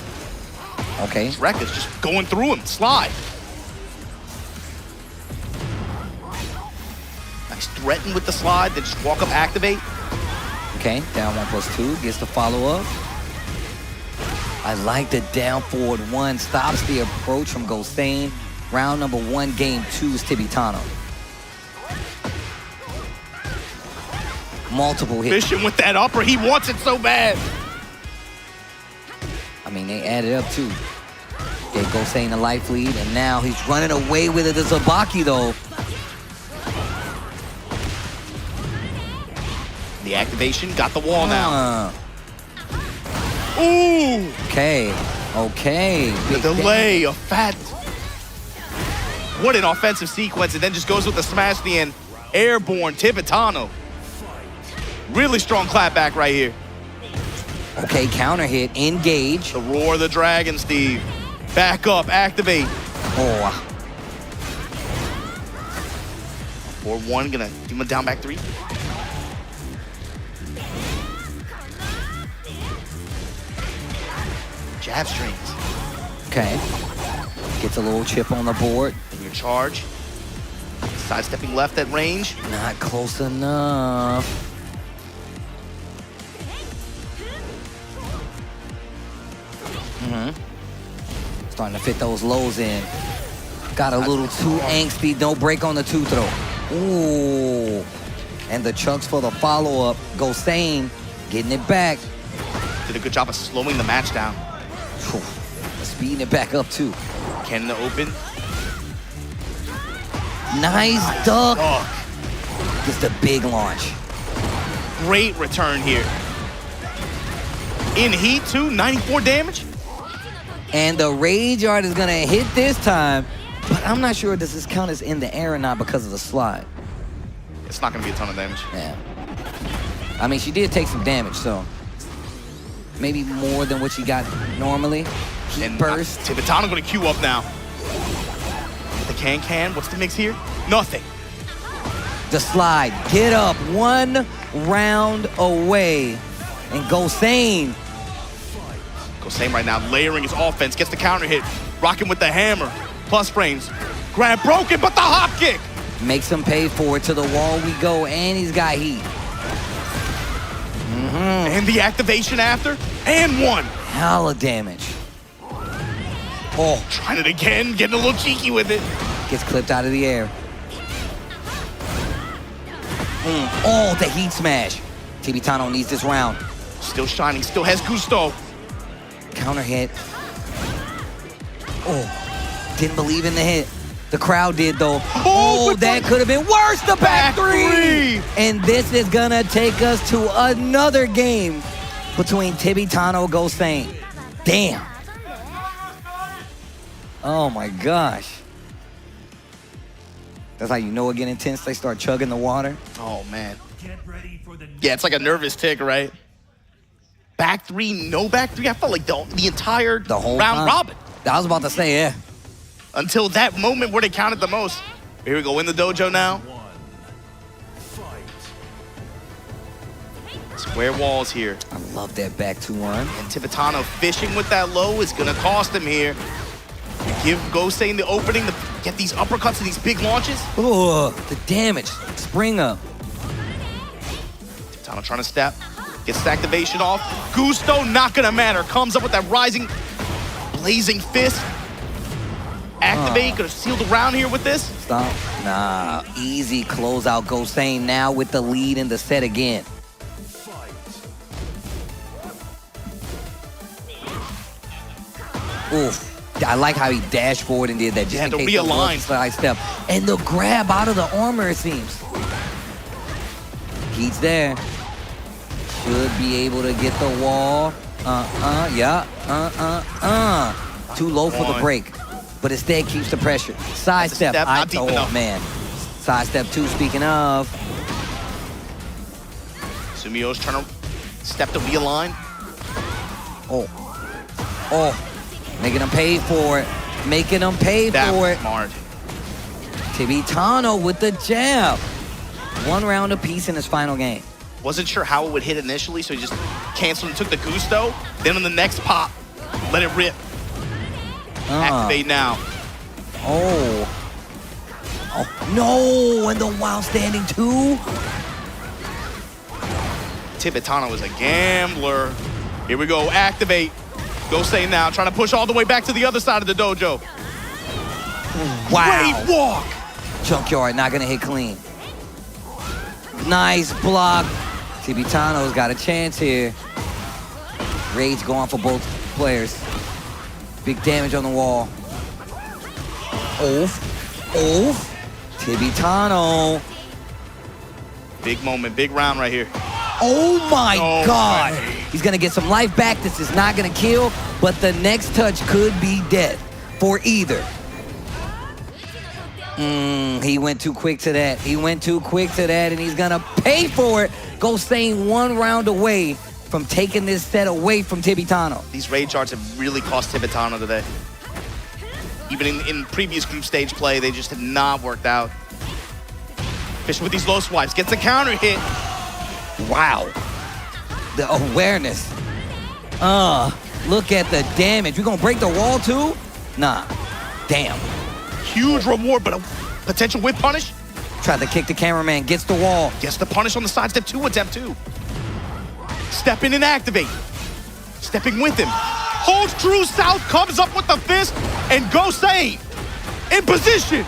Okay. Wreck is just going through him. Slide. Nice. Threaten with the slide, then just walk up, activate. Okay, down 1+2, gets the follow-up. I like the down forward 1, stops the approach from Gosei. Round number 1, game 2 is Tibetano. Multiple hits. Fishing with that upper, he wants it so bad. I mean, they added up too. Gave Gosei the life lead, and now he's running away with it to Zabaki though. The activation got the wall now. Ooh! Okay, okay. The delay, a fat. What an offensive sequence, and then just goes with the smash at the end. Airborne, Tibetano. Really strong clapback right here. Okay, counter hit, engage. The roar of the dragon, Steve. Back up, activate. Oh. 4-1, gonna give him a down back 3. Jab strings. Okay. Gets a little chip on the board. Your charge. Sidestepping left at range. Not close enough. Starting to fit those lows in. Got a little too angsty. No break on the two throw. Ooh. And the chucks for the follow-up. Gosane getting it back. Did a good job of slowing the match down. Speeding it back up too. Cannon open. Nice duck. Just a big launch. Great return here. In heat too, 94 damage. And the Rage Art is gonna hit this time, but I'm not sure does this count as in the air or not because of the slide. It's not gonna be a ton of damage. Yeah. I mean, she did take some damage, so maybe more than what she got normally. Heat burst. Tibetano gonna queue up now. The can. What's the mix here? Nothing. The slide. Get up. 1 round away. And Gosane. Gosane right now layering his offense. Gets the counter hit. Rocking with the hammer. Plus frames. Grab broken, but the hop kick. Makes him pay for it. To the wall we go, and he's got heat. And the activation after. And one. Hella damage. Oh. Trying it again. Getting a little cheeky with it. Gets clipped out of the air. Oh, the heat smash. Tibetano needs this round. Still shining. Still has Gusto. Counter hit. Oh, didn't believe in the hit. The crowd did though. Oh, that could have been worse. The back three. And this is gonna take us to another game between Tibetano and Gosane. Damn. Oh my gosh. That's how you know it get intense. They start chugging the water. Oh man. Yeah, it's like a nervous tick, right? Back three, no back three. I felt like the entire whole round time. robin. I was about to say, yeah. Until that moment where they counted the most. Here we go in the dojo now. Square walls here. I love that back 2-1. And Tibetano fishing with that low is gonna cost him here. Give Gosane the opening to get these uppercuts and these big launches. Oh, the damage. Spring up. Tibetano trying to step. Gets the activation off. Gusto, not gonna matter. Comes up with that rising, blazing fist. Activate, gonna seal the round here with this. Stop. Nah, easy closeout. Gosane now with the lead in the set again. Oof. I like how he dashed forward and did that. Just Yeah, in to case realign. Side step. And the grab out of the armor, it seems. He's there. Should be able to get the wall. Too low for the break. But instead keeps the pressure. Side step. not deep enough. Man. Side step 2, speaking of. Sumio's trying to step to realign. Oh. Making him pay for it. Making him pay for it. Smart. Tibetano with the jab. 1 round apiece in his final game. Wasn't sure how it would hit initially, so he just canceled and took the Gusto. Then on the next pop, let it rip. Activate now. Oh, no, and the wild standing 2. Tibetano is a gambler. Here we go, activate. Gosane now, trying to push all the way back to the other side of the dojo. Wow. Great walk. Junkyard not gonna hit clean. Nice block. Tibetano's got a chance here. Rage going for both players. Big damage on the wall. Oof. Tibetano. Big moment, big round right here. Oh my God. way. He's gonna get some life back. This is not gonna kill, but the next touch could be death for either. He went too quick to that. And he's gonna pay for it. Gosane 1 round away from taking this set away from Tibetano. These rage charts have really cost Tibetano today. Even in previous group stage play, they just have not worked out. Fishing with these low swipes, gets a counter hit. Wow. The awareness. Look at the damage. We gonna break the wall too? Nah. Damn. Huge reward, but a potential whip punish. Tried to kick the cameraman, gets the wall. Gets the punish on the side step 2 attempt 2. Step in and activate. Stepping with him. Holds true south, comes up with the fist, and Gosei in position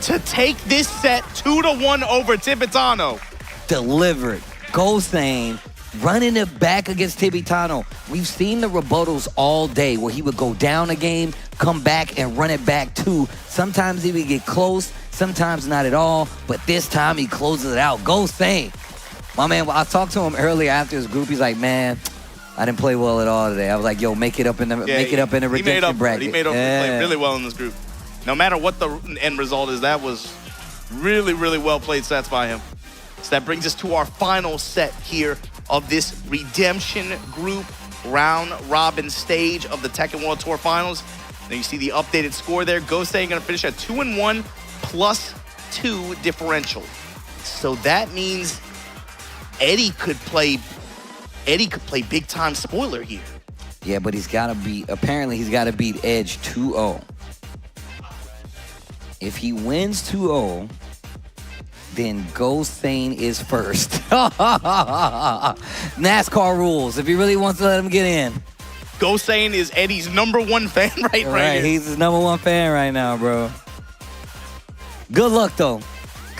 to take this set 2-1 over Tibetano. Delivered. Gosei running it back against Tibetano. We've seen the rebuttals all day where he would go down a game, come back and run it back too. Sometimes he would get close, sometimes not at all, but this time he closes it out. Gosei. My man, I talked to him earlier after his group. He's like, man, I didn't play well at all today. I was like, yo, make it up in the redemption bracket. He made up. He played really well in this group. No matter what the end result is, that was really, really well played sets by him. So that brings us to our final set here of this redemption group round robin stage of the Tekken World Tour Finals. Now you see the updated score there. Gosei going to finish at 2-1 +2 differential. So that means Eddie could play big time spoiler here. Yeah, but apparently he's got to beat Edge 2-0. If he wins 2-0, then Gosei is first. NASCAR rules, if he really wants to let him get in. Gosei is Eddie's #1 fan right here. He's his #1 fan right now, bro. Good luck, though.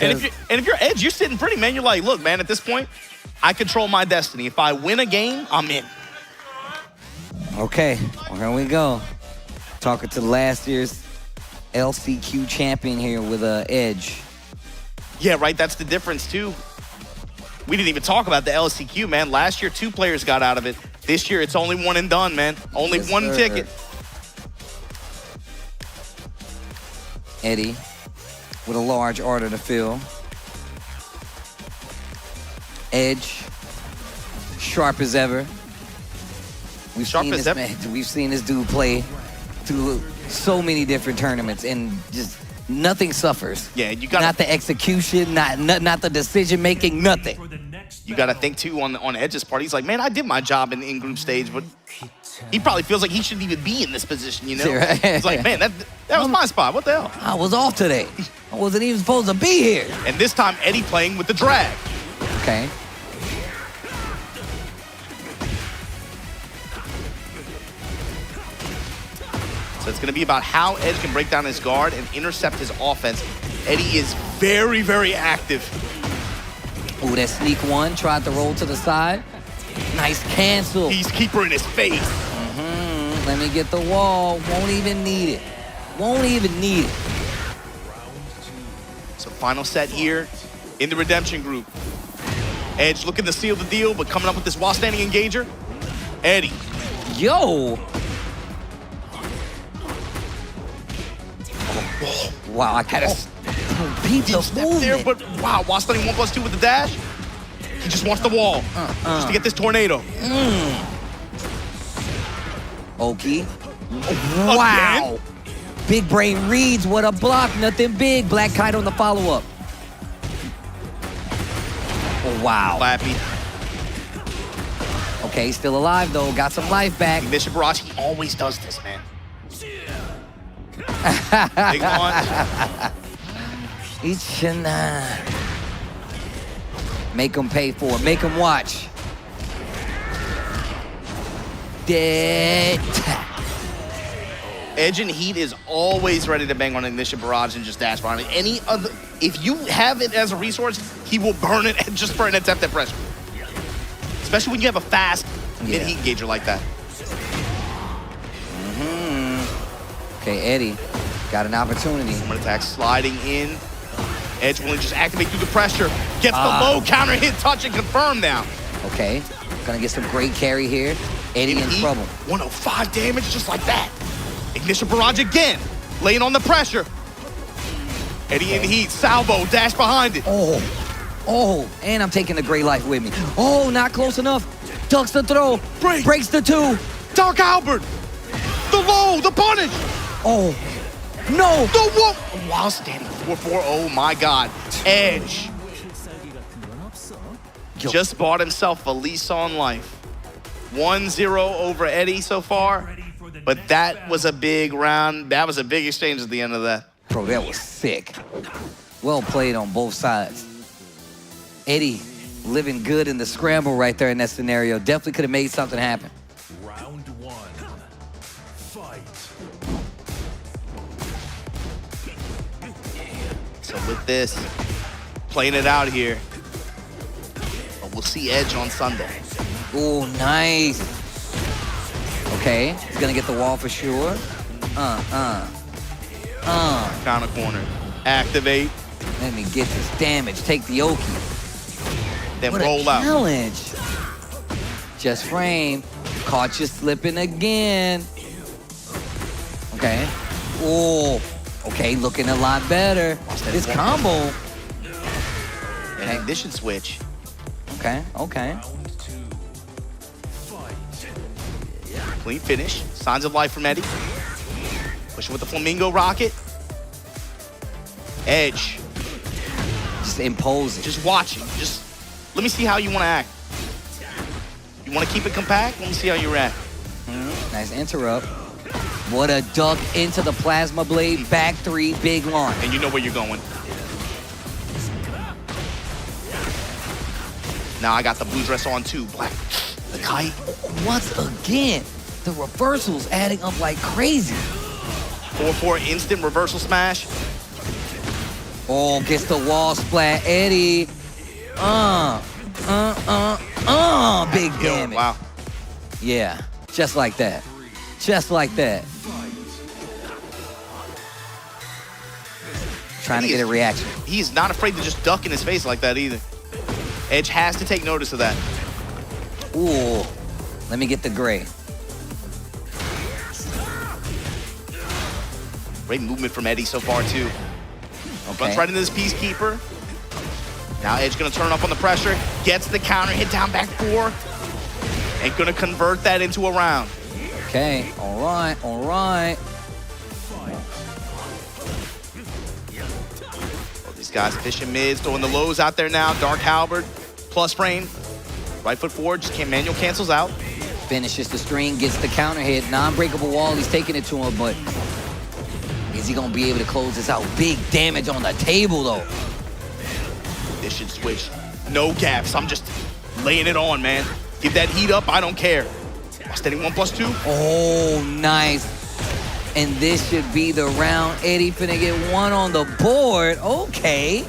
And if you're Edge, you're sitting pretty, man. You're like, look, man, at this point, I control my destiny. If I win a game, I'm in. Okay, well, here we go. Talking to last year's LCQ champion here with Edge. Yeah, right. That's the difference, too. We didn't even talk about the LCQ, man. Last year, 2 players got out of it. This year, it's only one and done, man. Only one ticket. Eddie with a large order to fill. Edge, sharp as ever. We've seen this dude play through so many different tournaments and just nothing suffers. Yeah, you got not the execution, not the decision making, nothing. You got to think too on Edge's part. He's like, man, I did my job in group stage, but he probably feels like he shouldn't even be in this position, you know? Right. He's like, man, that was my spot. What the hell? I was off today. I wasn't even supposed to be here. And this time, Eddie playing with the drag. Okay. So it's going to be about how Edge can break down his guard and intercept his offense. Eddie is very, very active. Ooh, that sneak one. Tried to roll to the side. Nice cancel. He's keeper in his face. Let me get the wall. Won't even need it. Won't even need it. So final set here in the redemption group. Edge looking to seal the deal, but coming up with this while standing engager. Eddie. Yo. Wow, I kind of beat the step there, but wow, while standing 1+2 with the dash. He just wants the wall, just to get this tornado. Oki. Wow. Big brain reads, what a block, nothing big. Black Kite on the follow-up. Oh, wow. Flappy. Okay, still alive though, got some life back. Ignition Barrage, he always does this, man. Big launch. Make him pay for it. Make him watch. Dead. Edge and Heat is always ready to bang on Ignition Barrage and just dash behind it. Any other, if you have it as a resource, he will burn it just for an attempt at pressure. Especially when you have a fast mid-heat engager like that. Okay, Eddie got an opportunity. One attack sliding in. Edge willing to just activate through the pressure. Gets the low counter hit, touch, and confirm now. Okay, gonna get some great carry here. Eddie in trouble. 105 damage just like that. Ignition Barrage again, laying on the pressure. Eddie in heat, salvo, dash behind it. Oh, and I'm taking the gray life with me. Oh, not close enough. Ducks the throw, breaks the 2. Dark Albert, the low, the punish. Oh, no. The whoa. While standing 4-4, oh my God. Edge just bought himself a lease on life. 1-0 over Eddie so far, but that was a big round. That was a big exchange at the end of that. Bro, that was sick. Well played on both sides. Eddie living good in the scramble right there in that scenario. Definitely could have made something happen. Round one. Fight. So with this, playing it out here, but we'll see Edge on Sunday. Oh, nice. Okay, he's gonna get the wall for sure. Counter corner. Activate. Let me get this damage. Take the Oki. Then What roll a out. challenge. Just frame. Caught you slipping again. Okay. Oh, okay, looking a lot better. This combo. And ignition switch. Okay, okay. Clean finish. Signs of life from Eddie. Pushing with the Flamingo Rocket. Edge. Just imposing. Just watching. Just let me see how you want to act. You want to keep it compact? Let me see how you react. Nice interrupt. What a duck into the plasma blade. Back three, big launch. And you know where you're going. Now I got the blue dress on too. Black. The kite. Once again, the reversals adding up like crazy. 4-4 instant reversal smash. Oh, gets the wall splat. Eddie. Big damage. Wow. Yeah, just like that. Just like that. Trying to get a reaction. He's not afraid to just duck in his face like that either. Edge has to take notice of that. Ooh, let me get the gray. Great movement from Eddie so far too. Okay. Runs right into this Peacekeeper. Now Edge gonna turn up on the pressure. Gets the counter, hit down back four. And gonna convert that into a round. Okay, all right, all right. Oh, these guys fishing mids, throwing the lows out there now. Dark Halberd, plus frame. Right foot forward, just can't manual cancels out. Finishes the string, gets the counter hit. Non-breakable wall, he's taking it to him, but is he gonna be able to close this out? Big damage on the table though. This should switch. No gaps, I'm just laying it on, man. Give that heat up, I don't care. Steady 1+2. Oh, nice. And this should be the round. Eddie finna get one on the board. Okay.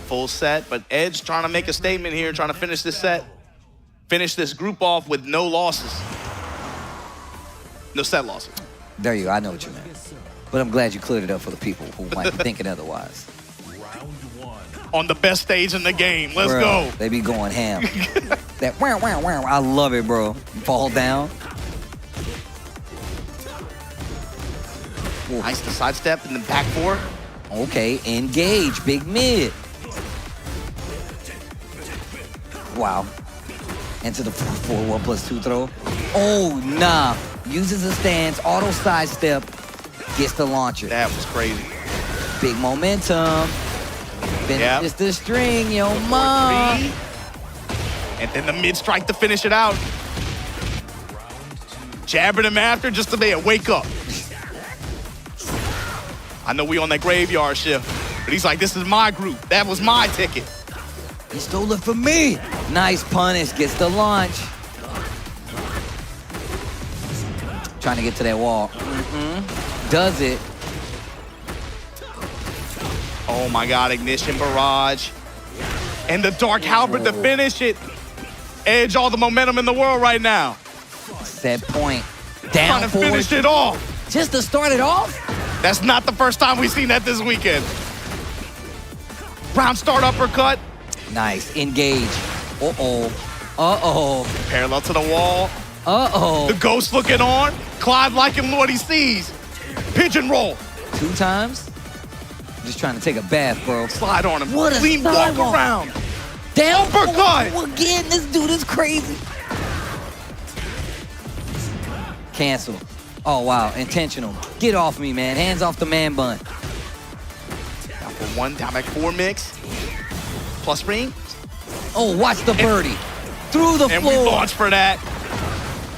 Full set, but Edge trying to make a statement here, trying to finish this set. Finish this group off with no losses. No set losses. There you go, I know what you meant. But I'm glad you cleared it up for the people who might be thinking otherwise. On the best stage in the game, let's Bro, go. They be going ham. That wow, wow, wow, I love it, bro. Fall down. Ooh. Nice, the sidestep and the back four. Okay, engage, big mid. Wow. Into the 4-4, 1+2 throw. Oh, nah. Uses a stance, auto sidestep, gets the launcher. That was crazy. Big momentum. Finishes the string, yo, mom. And then the mid strike to finish it out. Jabbing him after just to make it wake up. I know we on that graveyard shift, but he's like, this is my group. That was my ticket. He stole it from me. Nice punish, gets the launch. Trying to get to that wall. Does it. Oh my God, ignition barrage. And the Dark Halberd to finish it. Edge all the momentum in the world right now. Set point. Down trying to forward. finish it off. Just to start it off? That's not the first time we've seen that this weekend. Round start uppercut. Nice, engage. Uh-oh, uh-oh. Parallel to the wall. Uh-oh. The ghost looking on. Clive liking what he sees. Pigeon roll. 2 times. Just trying to take a bath, bro. Slide on him. What a clean walk sidewalk. around. Down uppercut. Again, this dude is crazy. Cancel. Oh, wow, intentional. Get off me, man. Hands off the man bun. Now for one, down back 4 mix. Plus ring. Oh, watch the birdie. Through the and floor. And we launch for that.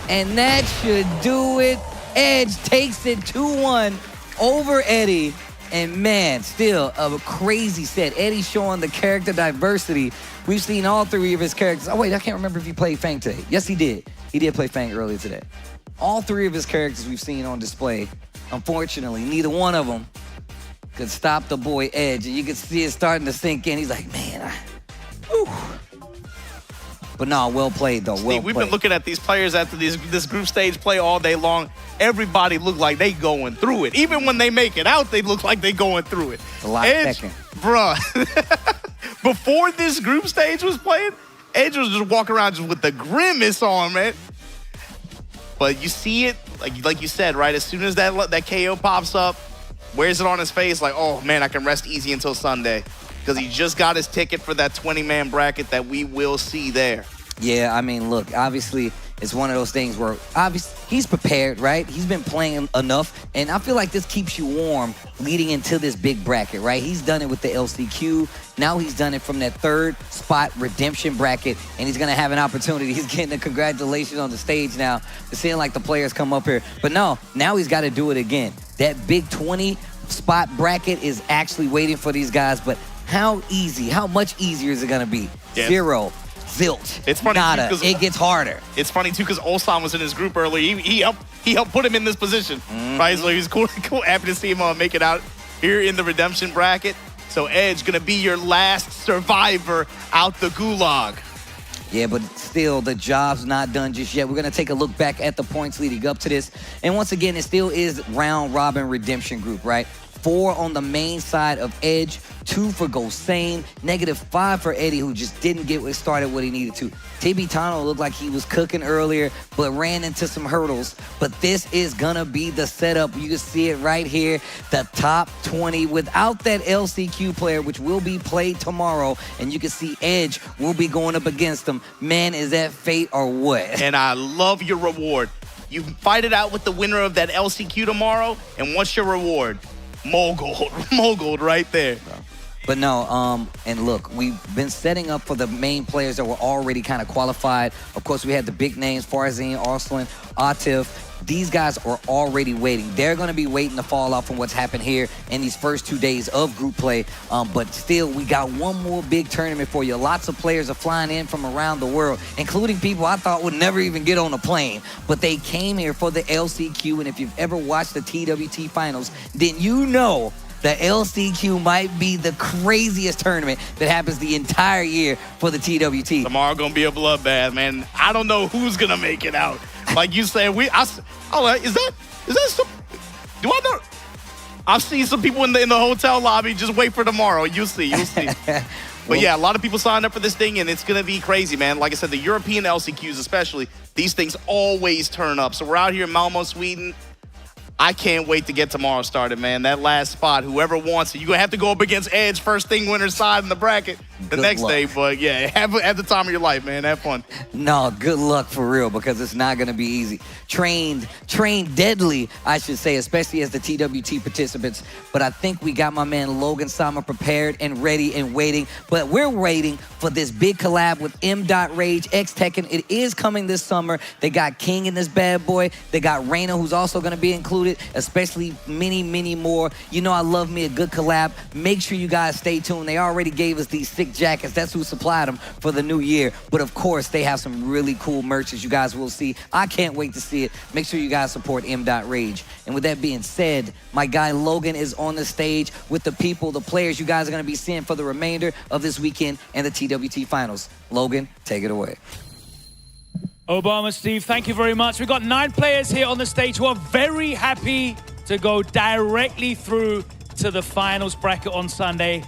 And that should do it. Edge takes it 2-1 over Eddie. And man, still a crazy set. Eddie showing the character diversity. We've seen all 3 of his characters. Oh wait, I can't remember if he played Fang today. Yes, he did. He did play Fang earlier today. All 3 of his characters we've seen on display. Unfortunately, neither one of them could stop the boy Edge. And you can see it starting to sink in. He's like, man, But no, well played though. Well We've played. been looking at these players after this group stage play all day long. Everybody look like they going through it. Even when they make it out, they look like they going through it. A lot Edge, second. bruh. Before this group stage was playing, Edge was just walking around just with the grimace on, man. But you see it, like you said, right? As soon as that KO pops up, wears it on his face, like, oh man, I can rest easy until Sunday. Because he just got his ticket for that 20-man bracket that we will see there. Yeah, I mean, look, obviously, it's one of those things where obviously he's prepared, right? He's been playing enough, and I feel like this keeps you warm leading into this big bracket, right? He's done it with the LCQ. Now he's done it from that 3rd spot redemption bracket, and he's going to have an opportunity. He's getting a congratulations on the stage now. We're seeing like the players come up here. But no, now he's got to do it again. That big 20-spot bracket is actually waiting for these guys, but how much easier is it going to be? Yeah. 0. Zilch. It's funny Nada. too, It gets harder. It's funny too because Ulsan was in his group earlier. He helped put him in this position, right? So he's cool. Happy to see him make it out here in the redemption bracket. So Edge gonna be your last survivor out the gulag. Yeah, but still, the job's not done just yet. We're going to take a look back at the points leading up to this. And once again, it still is round robin redemption group, right? 4 on the main side of Edge, 2 for Gosane, -5 for Eddie, who just didn't get started what he needed to. Tibitano looked like he was cooking earlier, but ran into some hurdles. But this is gonna be the setup. You can see it right here, the top 20 without that LCQ player, which will be played tomorrow. And you can see Edge will be going up against them. Man, is that fate or what? And I love your reward. You fight it out with the winner of that LCQ tomorrow, and what's your reward? Mogul right there. But no, and look, we've been setting up for the main players that were already kind of qualified. Of course, we had the big names, Farzin, Arslan, Atif. These guys are already waiting. They're going to be waiting to fall off from what's happened here in these first 2 days of group play. But still, we got one more big tournament for you. Lots of players are flying in from around the world, including people I thought would never even get on a plane. But they came here for the LCQ, and if you've ever watched the TWT finals, then you know the LCQ might be the craziest tournament that happens the entire year for the TWT. Tomorrow gonna be a bloodbath, man. I don't know who's gonna make it out. Like you said, is that some? Do I know? I've seen some people in the hotel lobby. Just wait for tomorrow. You'll see. But yeah, a lot of people signed up for this thing, and it's gonna be crazy, man. Like I said, the European LCQs especially, these things always turn up. So we're out here in Malmo, Sweden. I can't wait to get tomorrow started, man. That last spot, whoever wants it, you're going to have to go up against Edge, first thing winner's side in the bracket the next day. But yeah, have the time of your life, man. Have fun. No, good luck for real, because it's not going to be easy. Trained deadly, I should say, especially as the TWT participants. But I think we got my man Logan Sama prepared and ready and waiting. But we're waiting for this big collab with M.Rage, X-Tekken. It is coming this summer. They got King in this bad boy. They got Reina, who's also going to be included, especially many more. You know I love me a good collab. Make sure you guys stay tuned. They already gave us these sick jackets. That's who supplied them for the new year. But of course, they have some really cool merches you guys will see. I can't wait to see it. Make sure you guys support M.Rage. And with that being said, my guy Logan is on the stage with the people, the players you guys are going to be seeing for the remainder of this weekend and the TWT finals. Logan, take it away. Obama, Steve, thank you very much. We've got 9 players here on the stage who are very happy to go directly through to the finals bracket on Sunday.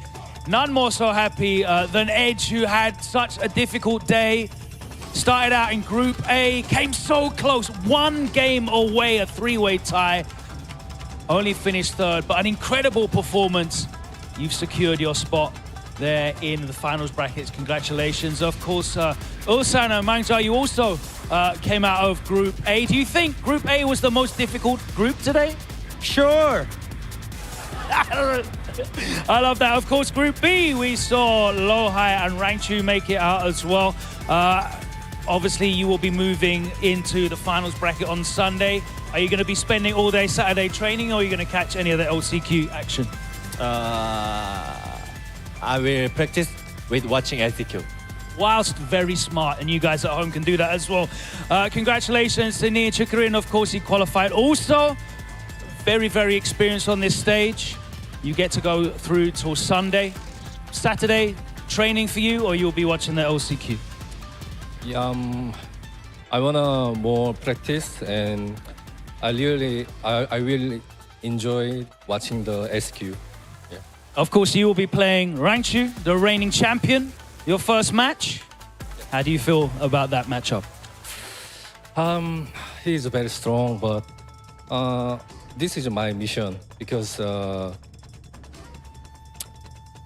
None more so happy than Edge, who had such a difficult day. Started out in Group A, came so close, 1 game away, a 3-way tie. Only finished 3rd, but an incredible performance. You've secured your spot there in the finals brackets. Congratulations. Of course, Ulsan and Mangja, you also came out of Group A. Do you think Group A was the most difficult group today? Sure. I love that. Of course, Group B, we saw Lohai and Rangchu make it out as well. Obviously, you will be moving into the finals bracket on Sunday. Are you going to be spending all day Saturday training, or are you going to catch any of the LCQ action? I will practice with watching LCQ. Whilst very smart, and you guys at home can do that as well. Congratulations to Nia Chikarin. Of course, he qualified. Also, very, very experienced on this stage. You get to go through till Sunday. Saturday, training for you, or you'll be watching the LCQ? I wanna more practice, and I really enjoy watching the SQ. Yeah. Of course, you will be playing Rangchu, the reigning champion. Your first match. How do you feel about that matchup? He's very strong, but this is my mission because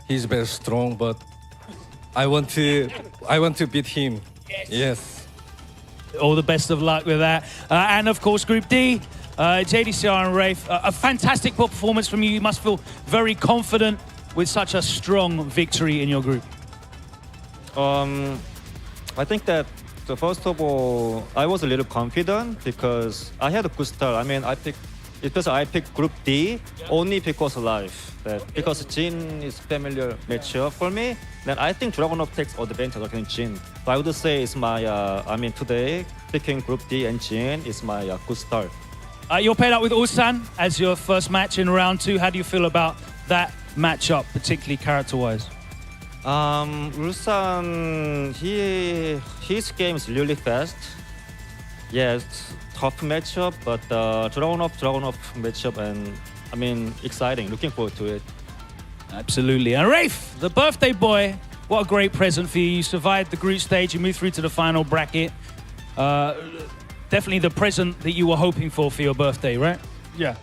he's very strong, but I want to beat him. Yes. All the best of luck with that. And of course, Group D, JDCR and Rafe, a fantastic performance from you. You must feel very confident with such a strong victory in your group. I think that first of all, I was a little confident because I had a good start. I mean, I picked Group D only because of life. Because Jin is familiar matchup for me, then I think Dragunov takes advantage against Jin. So I would say it's my, today picking Group D and Jin is my good start. You're paired up with Ulsan as your first match in round 2. How do you feel about that matchup, particularly character-wise? Ulsan, his game is really fast. Yes, tough matchup, but Dragunov matchup, and I mean, exciting. Looking forward to it. Absolutely. And Rafe, the birthday boy, what a great present for you. You survived the group stage, you moved through to the final bracket. Definitely the present that you were hoping for your birthday, right? Yeah.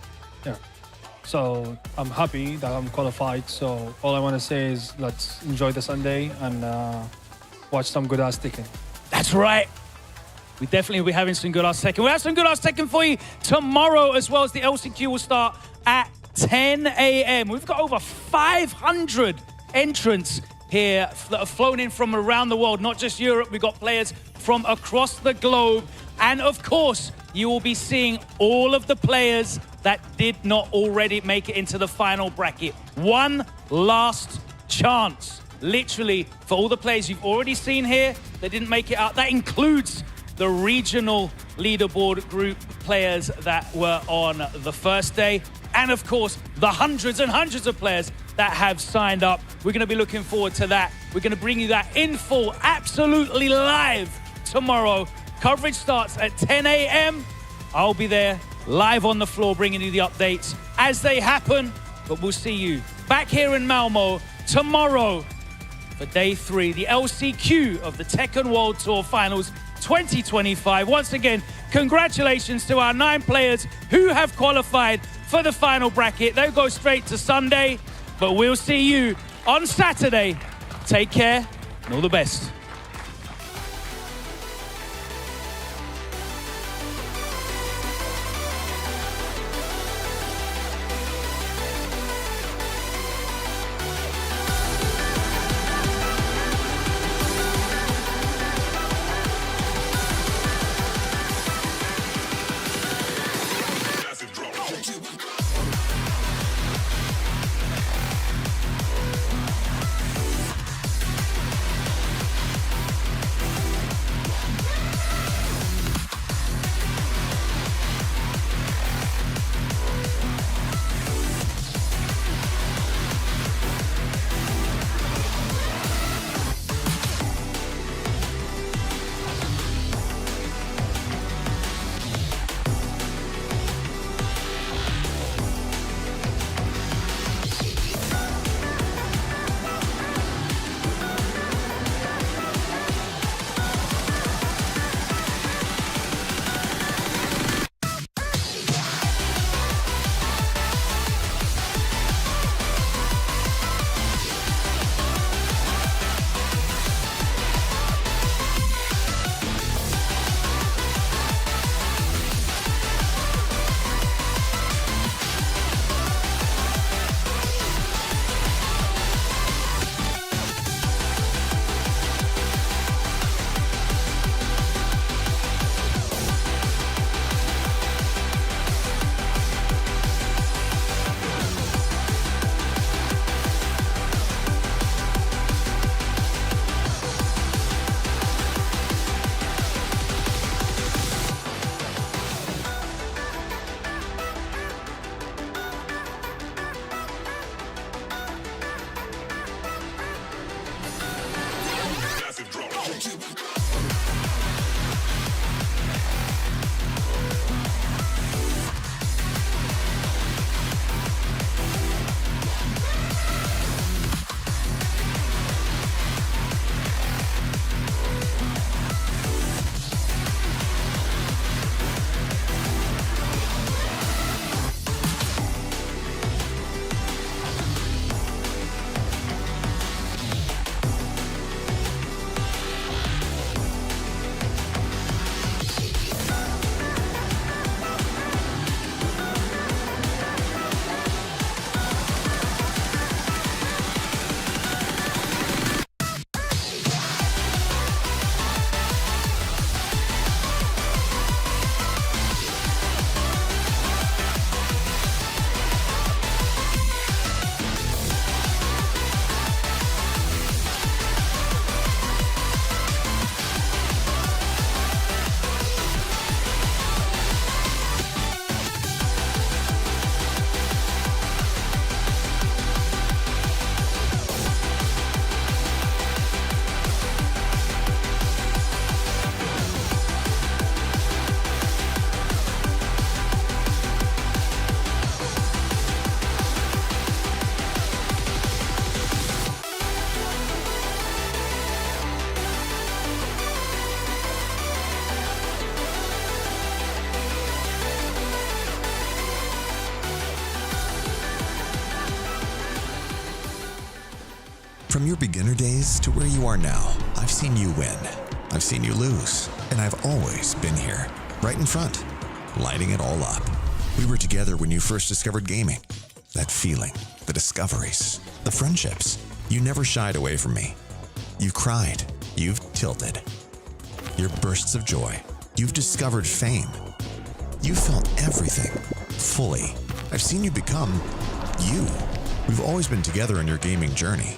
So I'm happy that I'm qualified. So all I want to say is let's enjoy the Sunday and watch some good ass Tekken. That's right. We definitely will be having some good ass Tekken. We'll have some good ass Tekken for you tomorrow, as well as the LCQ will start at 10 a.m. We've got over 500 entrants here that have flown in from around the world, not just Europe. We've got players from across the globe. And of course, you will be seeing all of the players that did not already make it into the final bracket. One last chance, literally, for all the players you've already seen here that didn't make it out. That includes the regional leaderboard group players that were on the first day. And of course, the hundreds and hundreds of players that have signed up. We're gonna be looking forward to that. We're gonna bring you that in full, absolutely live tomorrow. Coverage starts at 10 a.m. I'll be there live on the floor bringing you the updates as they happen. But we'll see you back here in Malmo tomorrow for day 3, the LCQ of the Tekken World Tour Finals 2025. Once again, congratulations to our 9 players who have qualified for the final bracket. They'll go straight to Sunday, but we'll see you on Saturday. Take care and all the best. From your beginner days to where you are now, I've seen you win. I've seen you lose. And I've always been here, right in front, lighting it all up. We were together when you first discovered gaming. That feeling, the discoveries, the friendships. You never shied away from me. You've cried. You've tilted. Your bursts of joy. You've discovered fame. You felt everything, fully. I've seen you become you. We've always been together in your gaming journey.